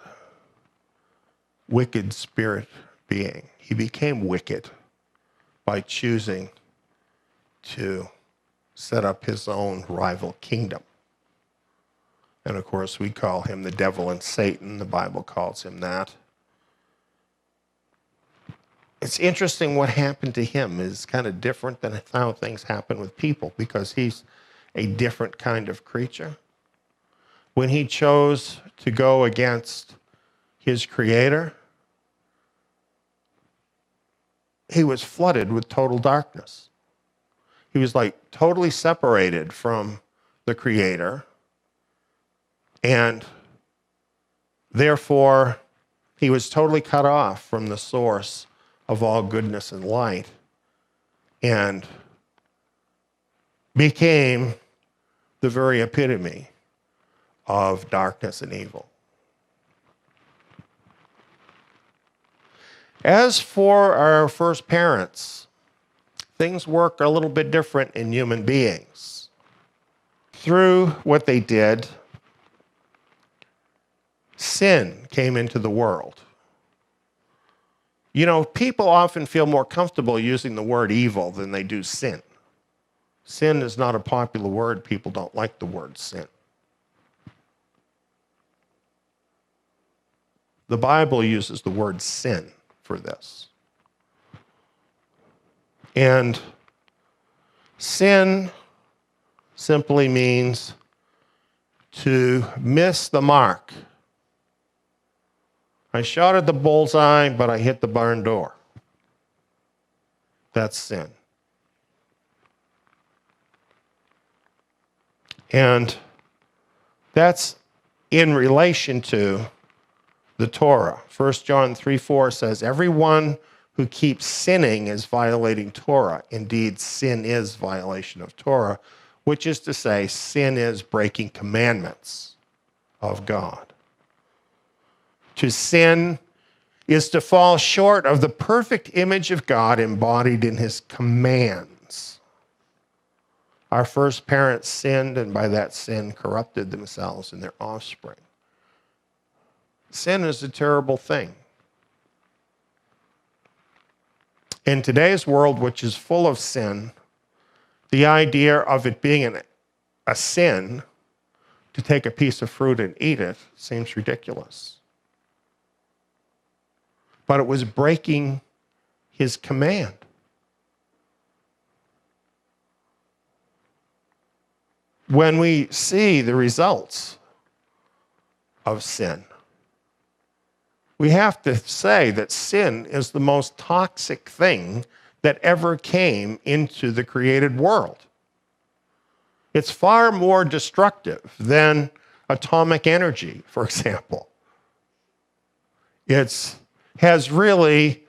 wicked spirit being, he became wicked by choosing to set up his own rival kingdom. And of course, we call him the devil and Satan. The Bible calls him that. it's interesting what happened to him is kind of different than how things happen with people because he's a different kind of creature. When he chose to go against his creator, he was flooded with total darkness. He was like totally separated from the creator, and therefore he was totally cut off from the source of all goodness and light and became the very epitome of darkness and evil. As for our first parents, things work a little bit different in human beings. Through what they did, sin came into the world. You know, people often feel more comfortable using the word evil than they do sin. Sin is not a popular word. People don't like the word sin. The Bible uses the word sin for this. And sin simply means to miss the mark. I shot at the bullseye, but I hit the barn door. That's sin. And that's in relation to the Torah. 1 John 3:4 says, everyone who keeps sinning is violating Torah. Indeed, sin is violation of Torah, which is to say, sin is breaking commandments of God. To sin is to fall short of the perfect image of God embodied in his commands. Our first parents sinned, and by that sin corrupted themselves and their offspring. Sin is a terrible thing. In today's world, which is full of sin, the idea of it being a sin to take a piece of fruit and eat it seems ridiculous. But it was breaking his command. When we see the results of sin, we have to say that sin is the most toxic thing that ever came into the created world. It's far more destructive than atomic energy, for example. It has really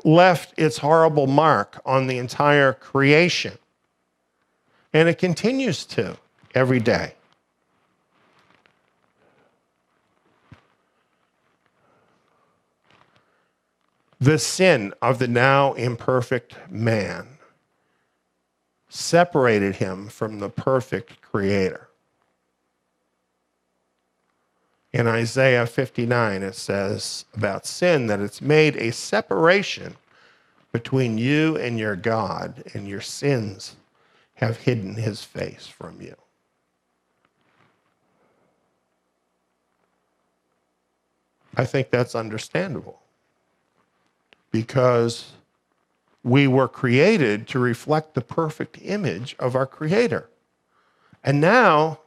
left its horrible mark on the entire creation. And it continues to every day. The sin of the now imperfect man separated him from the perfect creator. In Isaiah 59, it says about sin that it's made a separation between you and your God, and your sins have hidden his face from you. I think that's understandable, because we were created to reflect the perfect image of our Creator. And now,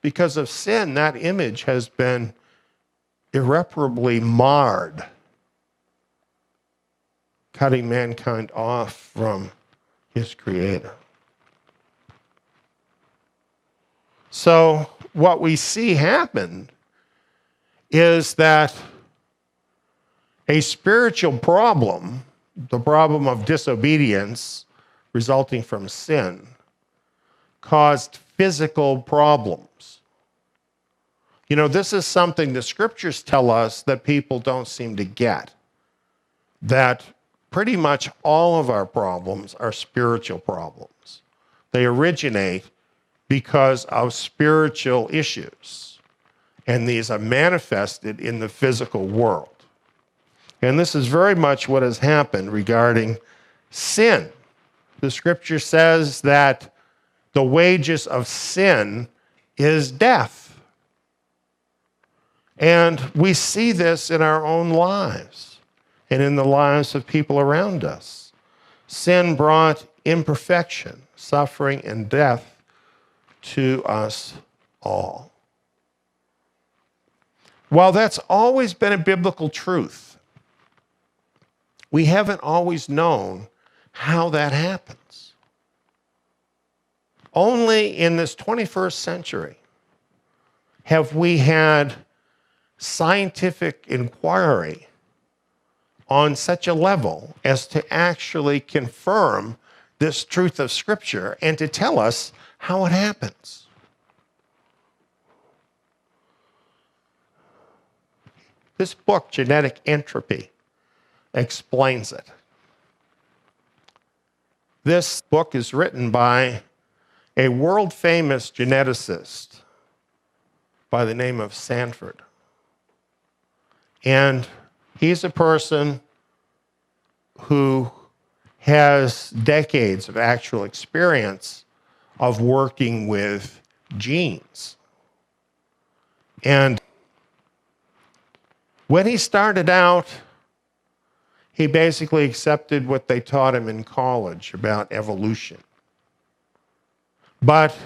because of sin, that image has been irreparably marred, cutting mankind off from his Creator. So what we see happen is that a spiritual problem, the problem of disobedience resulting from sin, caused physical problems. You know, this is something the scriptures tell us that people don't seem to get, that pretty much all of our problems are spiritual problems. They originate because of spiritual issues, and these are manifested in the physical world. And this is very much what has happened regarding sin. The scripture says that the wages of sin is death. And we see this in our own lives. and in the lives of people around us. Sin brought imperfection, suffering, and death to us all. While that's always been a biblical truth, we haven't always known how that happens. Only in this 21st century have we had scientific inquiry on such a level as to actually confirm this truth of Scripture and to tell us how it happens. This book, Genetic Entropy, explains it. This book is written by a world-famous geneticist by the name of Sanford. And he's a person who has decades of actual experience of working with genes. And when he started out, he basically accepted what they taught him in college about evolution. But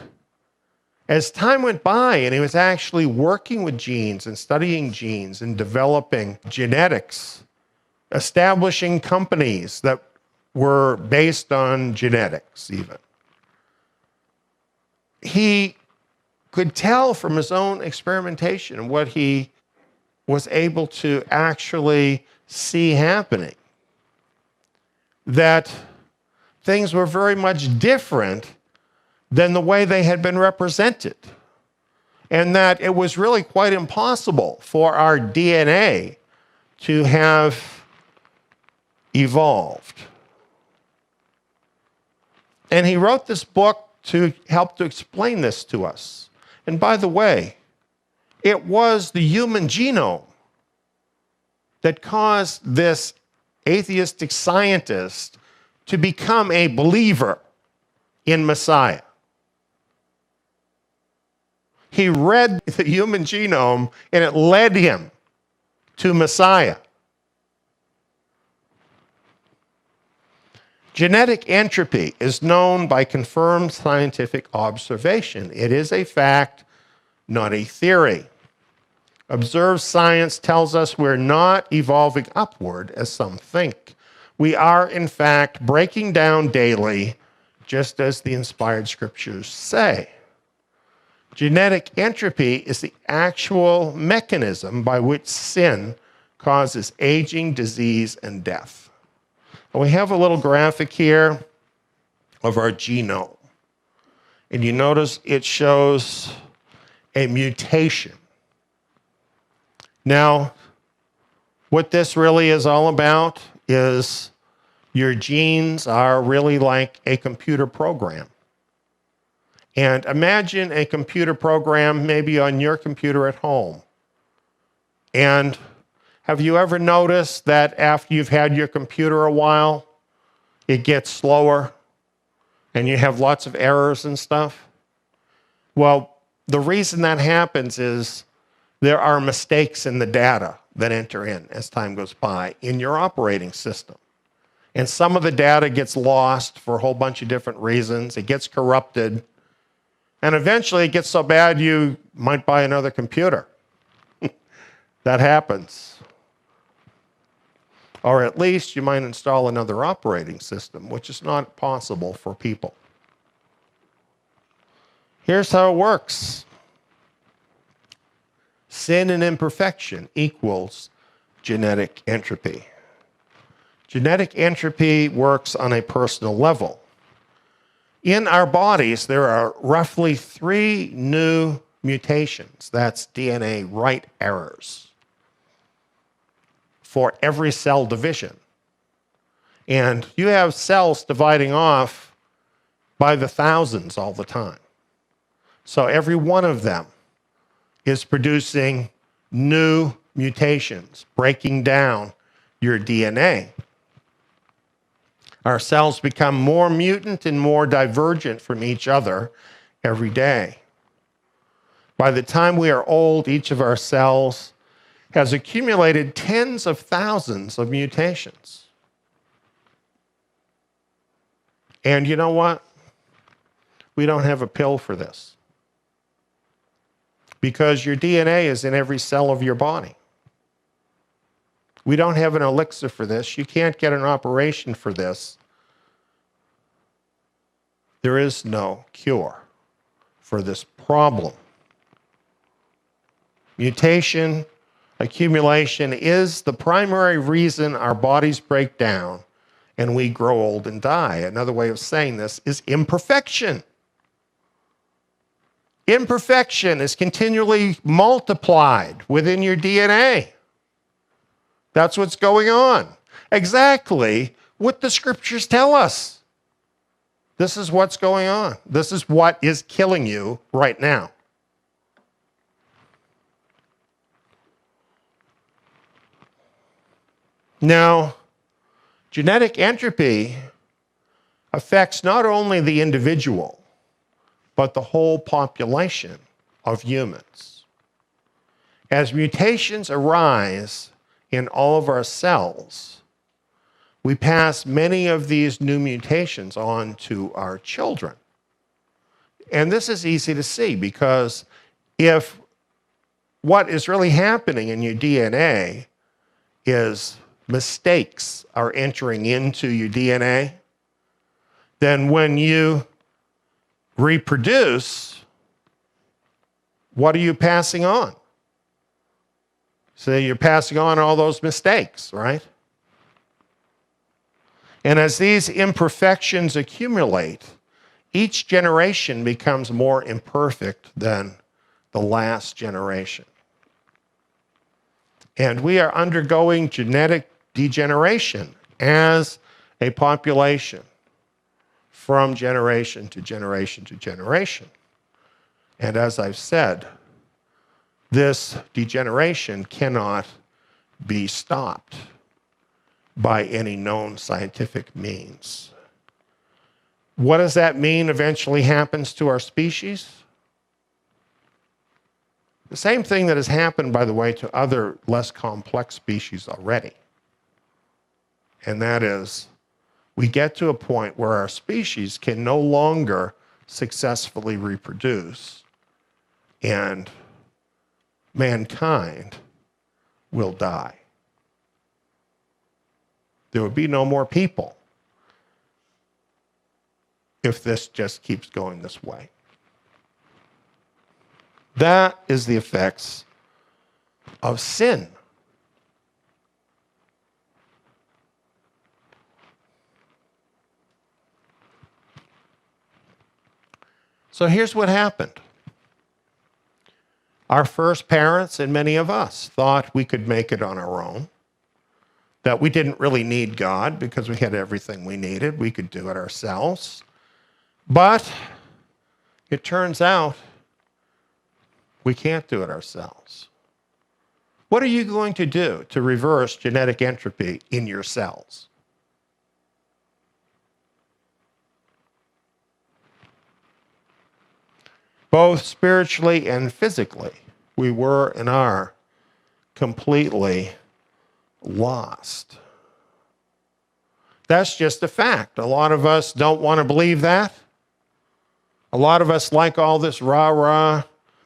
as time went by and he was actually working with genes and studying genes and developing genetics, establishing companies that were based on genetics even, he could tell from his own experimentation what he was able to actually see happening, that things were very much different than the way they had been represented, and that it was really quite impossible for our DNA to have evolved. And he wrote this book to help to explain this to us. And by the way, it was the human genome that caused this atheistic scientist to become a believer in Messiah. He read the human genome and it led him to Messiah. Genetic entropy is known by confirmed scientific observation. It is a fact, not a theory. Observed science tells us we're not evolving upward as some think. We are, in fact, breaking down daily, just as the inspired scriptures say. Genetic entropy is the actual mechanism by which sin causes aging, disease, and death. And we have a little graphic here of our genome. And you notice it shows a mutation. Now, what this really is all about is your genes are really like a computer program. And imagine a computer program maybe on your computer at home. And have you ever noticed that after you've had your computer a while, it gets slower and you have lots of errors and stuff? Well, the reason that happens is there are mistakes in the data that enter in as time goes by in your operating system. And some of the data gets lost for a whole bunch of different reasons. It gets corrupted. And eventually it gets so bad you might buy another computer. That happens. Or at least you might install another operating system, which is not possible for people. Here's how it works. Sin and imperfection equals genetic entropy. Genetic entropy works on a personal level. In our bodies, there are roughly 3 new mutations, that's DNA write errors, for every cell division. And you have cells dividing off by the thousands all the time. So every one of them is producing new mutations, breaking down your DNA. Our cells become more mutant and more divergent from each other every day. By the time we are old, each of our cells has accumulated tens of thousands of mutations. And you know what? We don't have a pill for this, because your DNA is in every cell of your body. We don't have an elixir for this. You can't get an operation for this. There is no cure for this problem. Mutation, accumulation is the primary reason our bodies break down and we grow old and die. Another way of saying this is imperfection. Imperfection is continually multiplied within your DNA. That's what's going on. Exactly what the scriptures tell us. This is what's going on. This is what is killing you right now. Now, genetic entropy affects not only the individual, but the whole population of humans. As mutations arise in all of our cells, we pass many of these new mutations on to our children. And this is easy to see, because if what is really happening in your DNA is mistakes are entering into your DNA, then when you reproduce, what are you passing on? So you're passing on all those mistakes, right? And as these imperfections accumulate, each generation becomes more imperfect than the last generation. And we are undergoing genetic degeneration as a population from generation to generation to generation. And as I've said, this degeneration cannot be stopped by any known scientific means. What does that mean eventually happens to our species? The same thing that has happened, by the way, to other less complex species already. And that is, we get to a point where our species can no longer successfully reproduce, and mankind will die. There will be no more people if this just keeps going this way. That is the effects of sin. So here's what happened. Our first parents and many of us thought we could make it on our own, that we didn't really need God because we had everything we needed. We could do it ourselves. But it turns out we can't do it ourselves. What are you going to do to reverse genetic entropy in your cells? Both spiritually and physically, we were and are completely lost. That's just a fact. A lot of us don't want to believe that. A lot of us like all this rah-rah,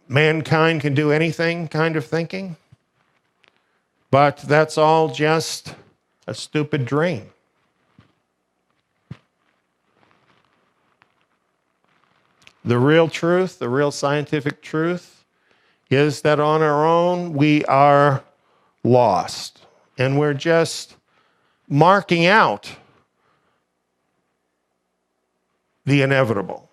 mankind can do anything kind of thinking. But that's all just a stupid dream. The real truth, the real scientific truth, is that on our own we are lost. And we're just marking out the inevitable.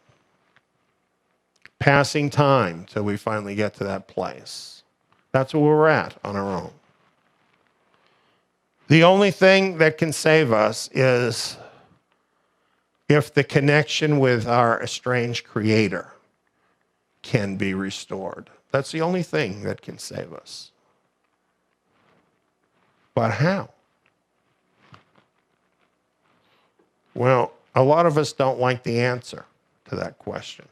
Passing time till we finally get to that place. That's where we're at on our own. The only thing that can save us is if the connection with our estranged Creator can be restored. That's the only thing that can save us. But how? Well, a lot of us don't like the answer to that question.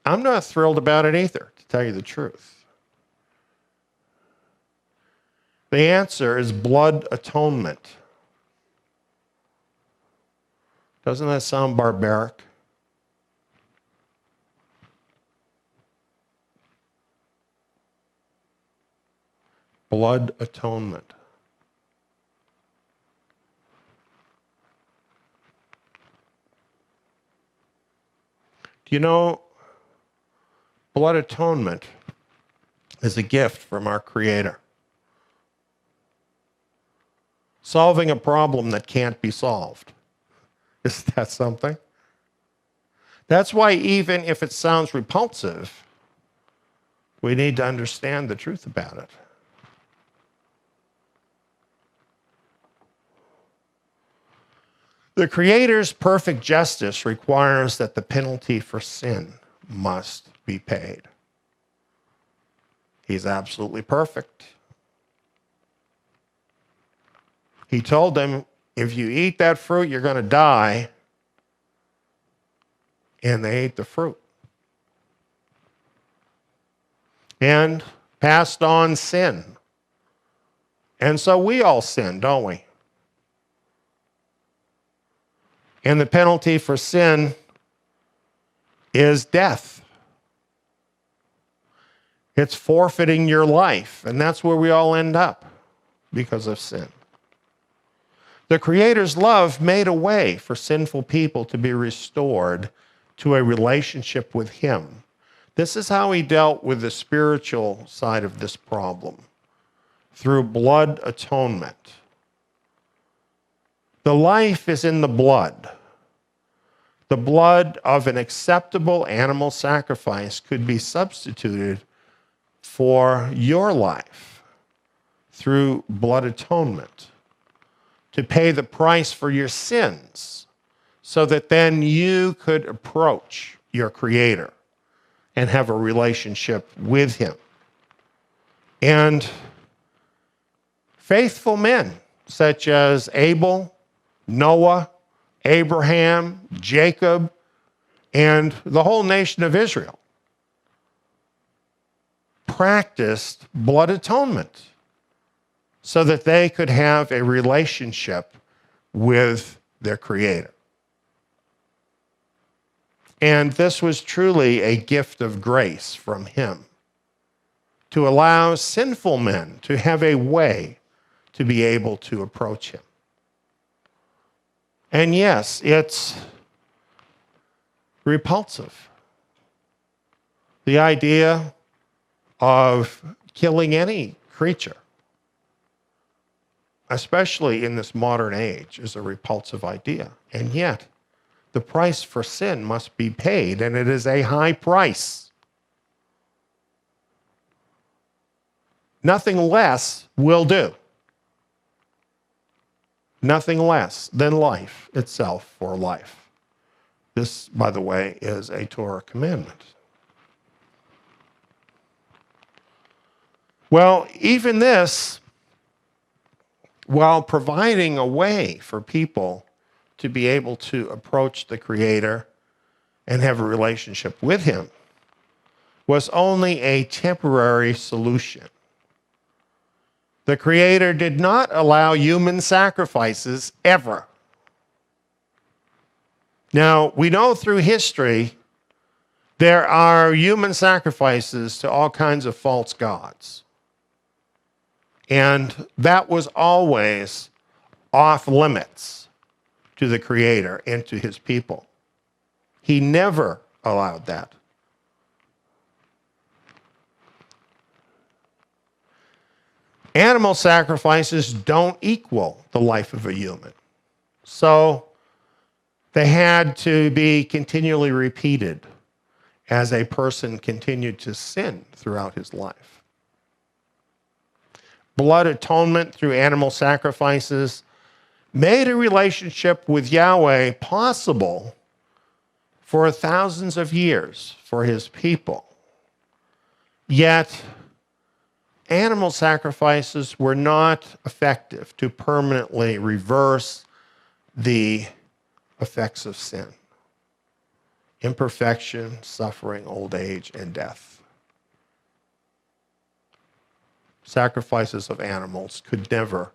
I'm not thrilled about it either, to tell you the truth. The answer is blood atonement. Doesn't that sound barbaric? Blood atonement. Do you know, blood atonement is a gift from our Creator. Solving a problem that can't be solved. Isn't that something? That's why even if it sounds repulsive, we need to understand the truth about it. The Creator's perfect justice requires that the penalty for sin must be paid. He's absolutely perfect. He told them, if you eat that fruit, you're going to die. And they ate the fruit. And passed on sin. And so we all sin, don't we? And the penalty for sin is death. It's forfeiting your life. And that's where we all end up because of sin. The Creator's love made a way for sinful people to be restored to a relationship with Him. This is how He dealt with the spiritual side of this problem, through blood atonement. The life is in the blood. The blood of an acceptable animal sacrifice could be substituted for your life through blood atonement to pay the price for your sins so that then you could approach your Creator and have a relationship with Him. And faithful men such as Abel, Noah, Abraham, Jacob, and the whole nation of Israel practiced blood atonement so that they could have a relationship with their Creator. And this was truly a gift of grace from Him to allow sinful men to have a way to be able to approach Him. And yes, it's repulsive. The idea of killing any creature, especially in this modern age, is a repulsive idea. And yet, the price for sin must be paid, and it is a high price. Nothing less will do. Nothing less than life itself for life. This, by the way, is a Torah commandment. Well, even this, while providing a way for people to be able to approach the Creator and have a relationship with Him, was only a temporary solution. The Creator did not allow human sacrifices ever. Now, we know through history there are human sacrifices to all kinds of false gods. And that was always off limits to the Creator and to His people. He never allowed that. Animal sacrifices don't equal the life of a human. So they had to be continually repeated as a person continued to sin throughout his life. Blood atonement through animal sacrifices made a relationship with Yahweh possible for thousands of years for His people. Yet, animal sacrifices were not effective to permanently reverse the effects of sin: imperfection, suffering, old age, and death. sacrifices of animals could never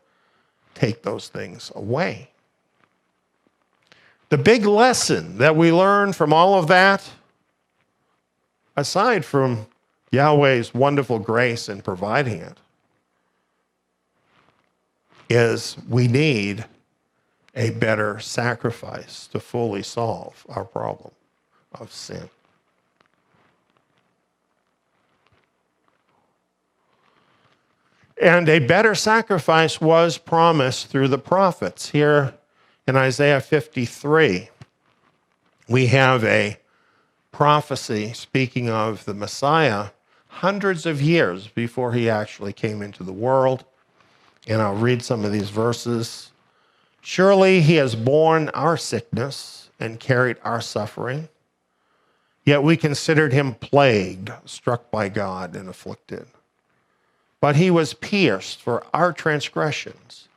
take those things away. The big lesson that we learn from all of that, aside from Yahweh's wonderful grace in providing it, is we need a better sacrifice to fully solve our problem of sin. And a better sacrifice was promised through the prophets. Here in Isaiah 53, we have a prophecy speaking of the Messiah hundreds of years before he actually came into the world. And I'll read some of these verses. Surely he has borne our sickness and carried our suffering, yet we considered him plagued, struck by God, and afflicted. But he was pierced for our transgressions.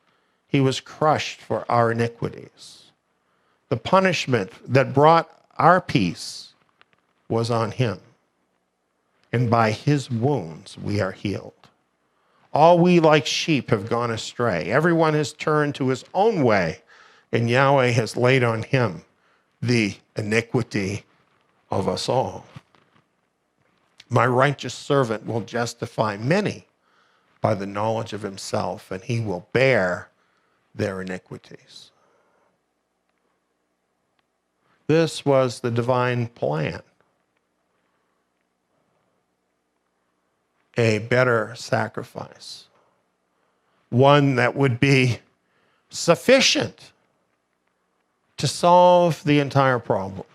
He was crushed for our iniquities. The punishment that brought our peace was on him, and by his wounds we are healed. All we like sheep have gone astray. Everyone has turned to his own way, and Yahweh has laid on him the iniquity of us all. My righteous servant will justify many by the knowledge of himself, and he will bear their iniquities. This was the divine plan. A better sacrifice. One that would be sufficient to solve the entire problem.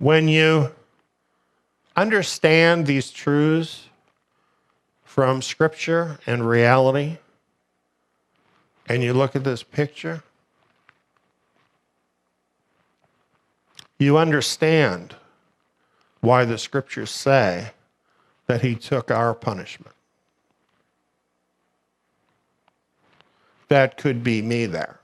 When you understand these truths from Scripture and reality, and you look at this picture, you understand why the Scriptures say that he took our punishment. That could be me there,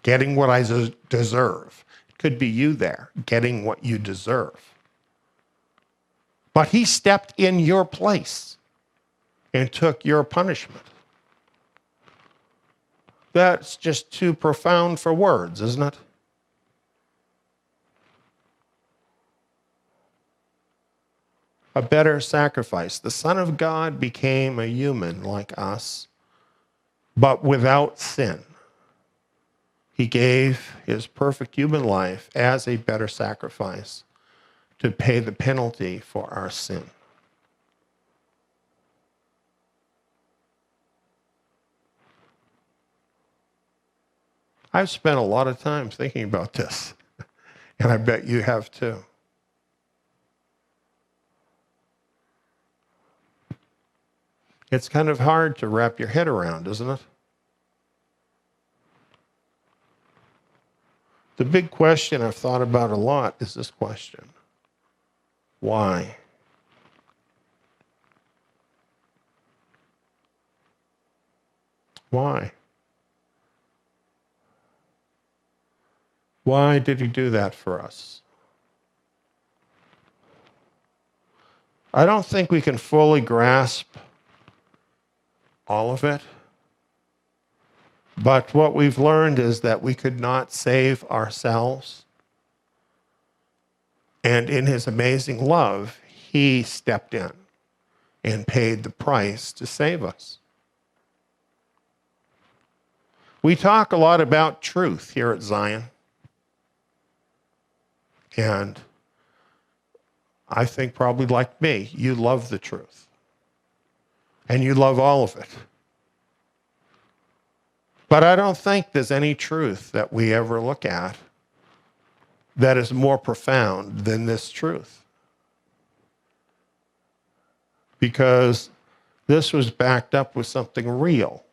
getting what I deserve. Could be you there, getting what you deserve. But he stepped in your place and took your punishment. That's just too profound for words, isn't it? A better sacrifice. The Son of God became a human like us, but without sin. He gave his perfect human life as a better sacrifice to pay the penalty for our sin. I've spent a lot of time thinking about this, and I bet you have too. It's kind of hard to wrap your head around, isn't it? The big question I've thought about a lot is this question. Why? Why? Why did he do that for us? I don't think we can fully grasp all of it. But what we've learned is that we could not save ourselves. And in his amazing love, he stepped in and paid the price to save us. We talk a lot about truth here at Zion. And I think probably like me, you love the truth. And you love all of it. But I don't think there's any truth that we ever look at that is more profound than this truth. Because this was backed up with something real.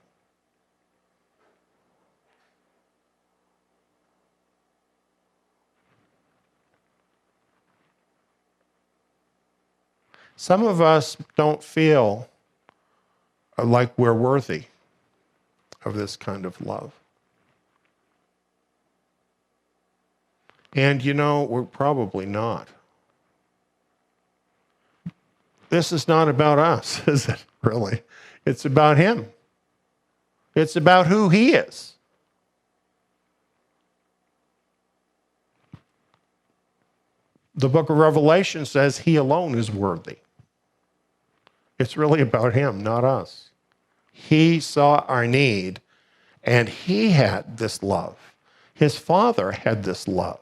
Some of us don't feel like we're worthy of this kind of love. And we're probably not. This is not about us, is it, really? It's about him. It's about who he is. The book of Revelation says he alone is worthy. It's really about him, not us. He saw our need, and he had this love. His Father had this love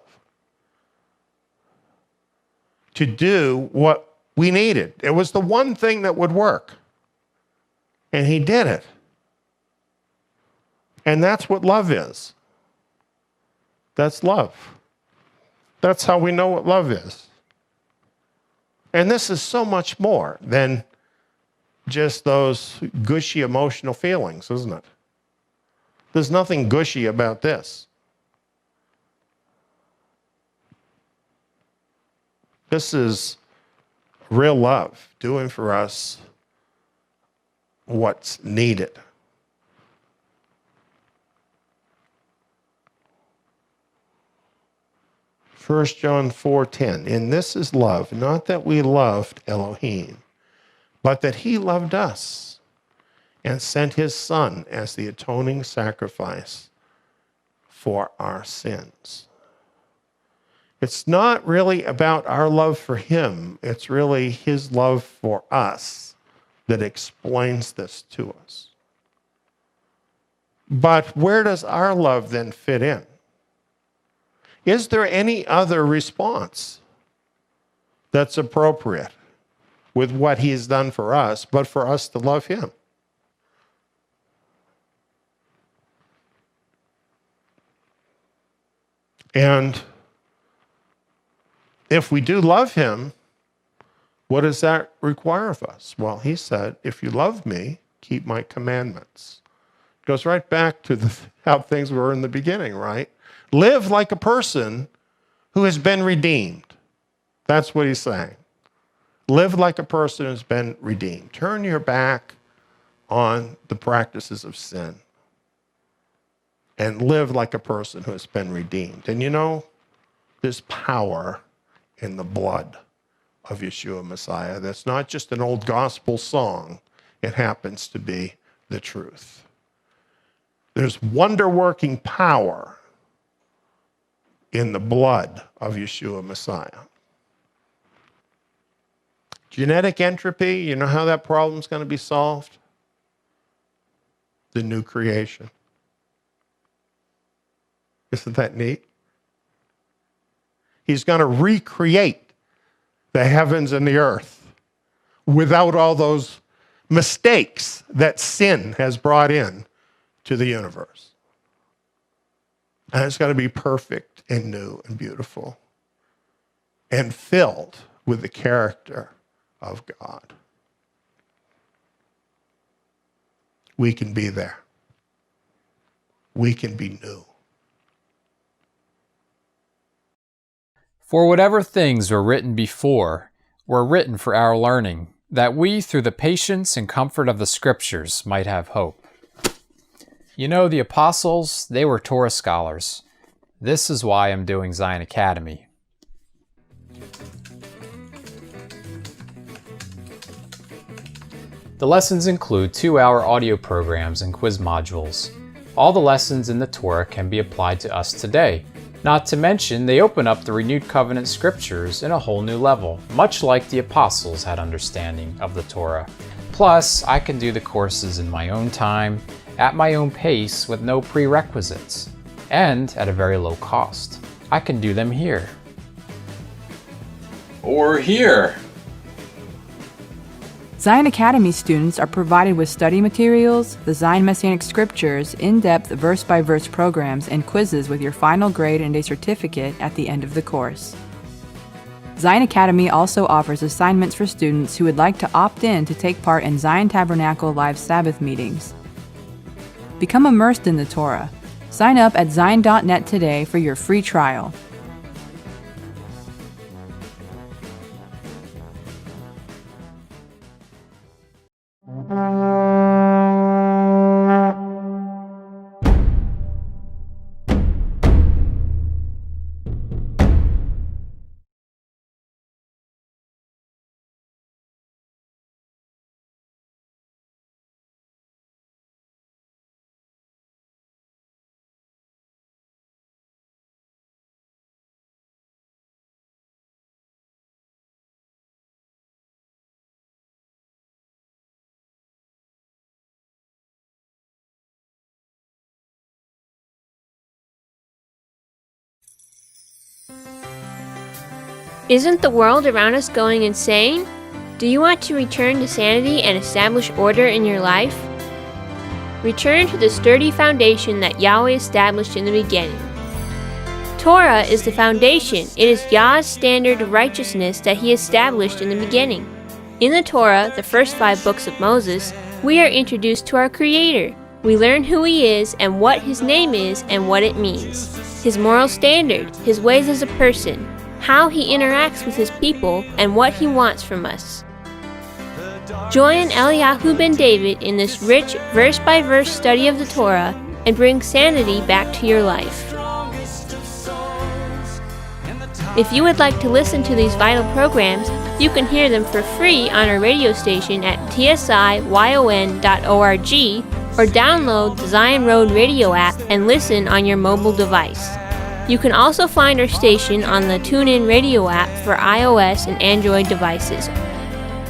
to do what we needed. It was the one thing that would work, and he did it. And that's what love is. That's love. That's how we know what love is. And this is so much more than just those gushy emotional feelings, isn't it? There's nothing gushy about this. This is real love, doing for us what's needed. First John 4:10, and this is love, not that we loved Elohim, but that he loved us and sent his Son as the atoning sacrifice for our sins. It's not really about our love for him. It's really his love for us that explains this to us. But where does our love then fit in? Is there any other response that's appropriate with what he has done for us, but for us to love him? And if we do love him, what does that require of us? Well, he said, if you love me, keep my commandments. It goes right back to how things were in the beginning, right? Live like a person who has been redeemed. That's what he's saying. Live like a person who's been redeemed. Turn your back on the practices of sin and live like a person who has been redeemed. And there's power in the blood of Yeshua Messiah. That's not just an old gospel song. It happens to be the truth. There's wonder-working power in the blood of Yeshua Messiah. Genetic entropy, you know how that problem's going to be solved? The new creation. Isn't that neat? He's going to recreate the heavens and the earth without all those mistakes that sin has brought in to the universe. And it's going to be perfect and new and beautiful and filled with the character of God. We can be there. We can be new. For whatever things were written before were written for our learning, that we, through the patience and comfort of the Scriptures, might have hope. The apostles, they were Torah scholars. This is why I'm doing Zion Academy. The lessons include 2-hour audio programs and quiz modules. All the lessons in the Torah can be applied to us today. Not to mention, they open up the renewed covenant scriptures in a whole new level, much like the apostles had understanding of the Torah. Plus, I can do the courses in my own time, at my own pace, with no prerequisites, and at a very low cost. I can do them here. Or here. Zion Academy students are provided with study materials, the Zion Messianic Scriptures, in-depth verse-by-verse programs, and quizzes with your final grade and a certificate at the end of the course. Zion Academy also offers assignments for students who would like to opt in to take part in Zion Tabernacle live Sabbath meetings. Become immersed in the Torah. Sign up at zion.net today for your free trial. Isn't the world around us going insane? Do you want to return to sanity and establish order in your life? Return to the sturdy foundation that Yahweh established in the beginning. Torah is the foundation. It is Yah's standard of righteousness that He established in the beginning. In the Torah, the first 5 books of Moses, we are introduced to our Creator. We learn who He is and what His name is and what it means. His moral standard, His ways as a person, how He interacts with His people, and what He wants from us. Join Eliyahu ben David in this rich verse-by-verse study of the Torah and bring sanity back to your life. If you would like to listen to these vital programs, you can hear them for free on our radio station at tsiyon.org or download the Zion Road radio app and listen on your mobile device. You can also find our station on the TuneIn radio app for iOS and Android devices.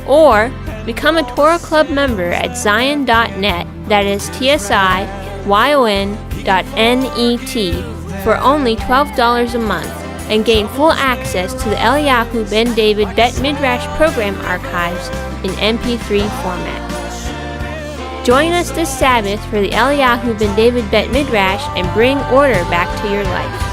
Or become a Torah Club member at zion.net, that is tsiyon.net, for only $12 a month, and gain full access to the Eliyahu ben David Bet Midrash program archives in MP3 format. Join us this Sabbath for the Eliyahu ben David Bet Midrash and bring order back to your life.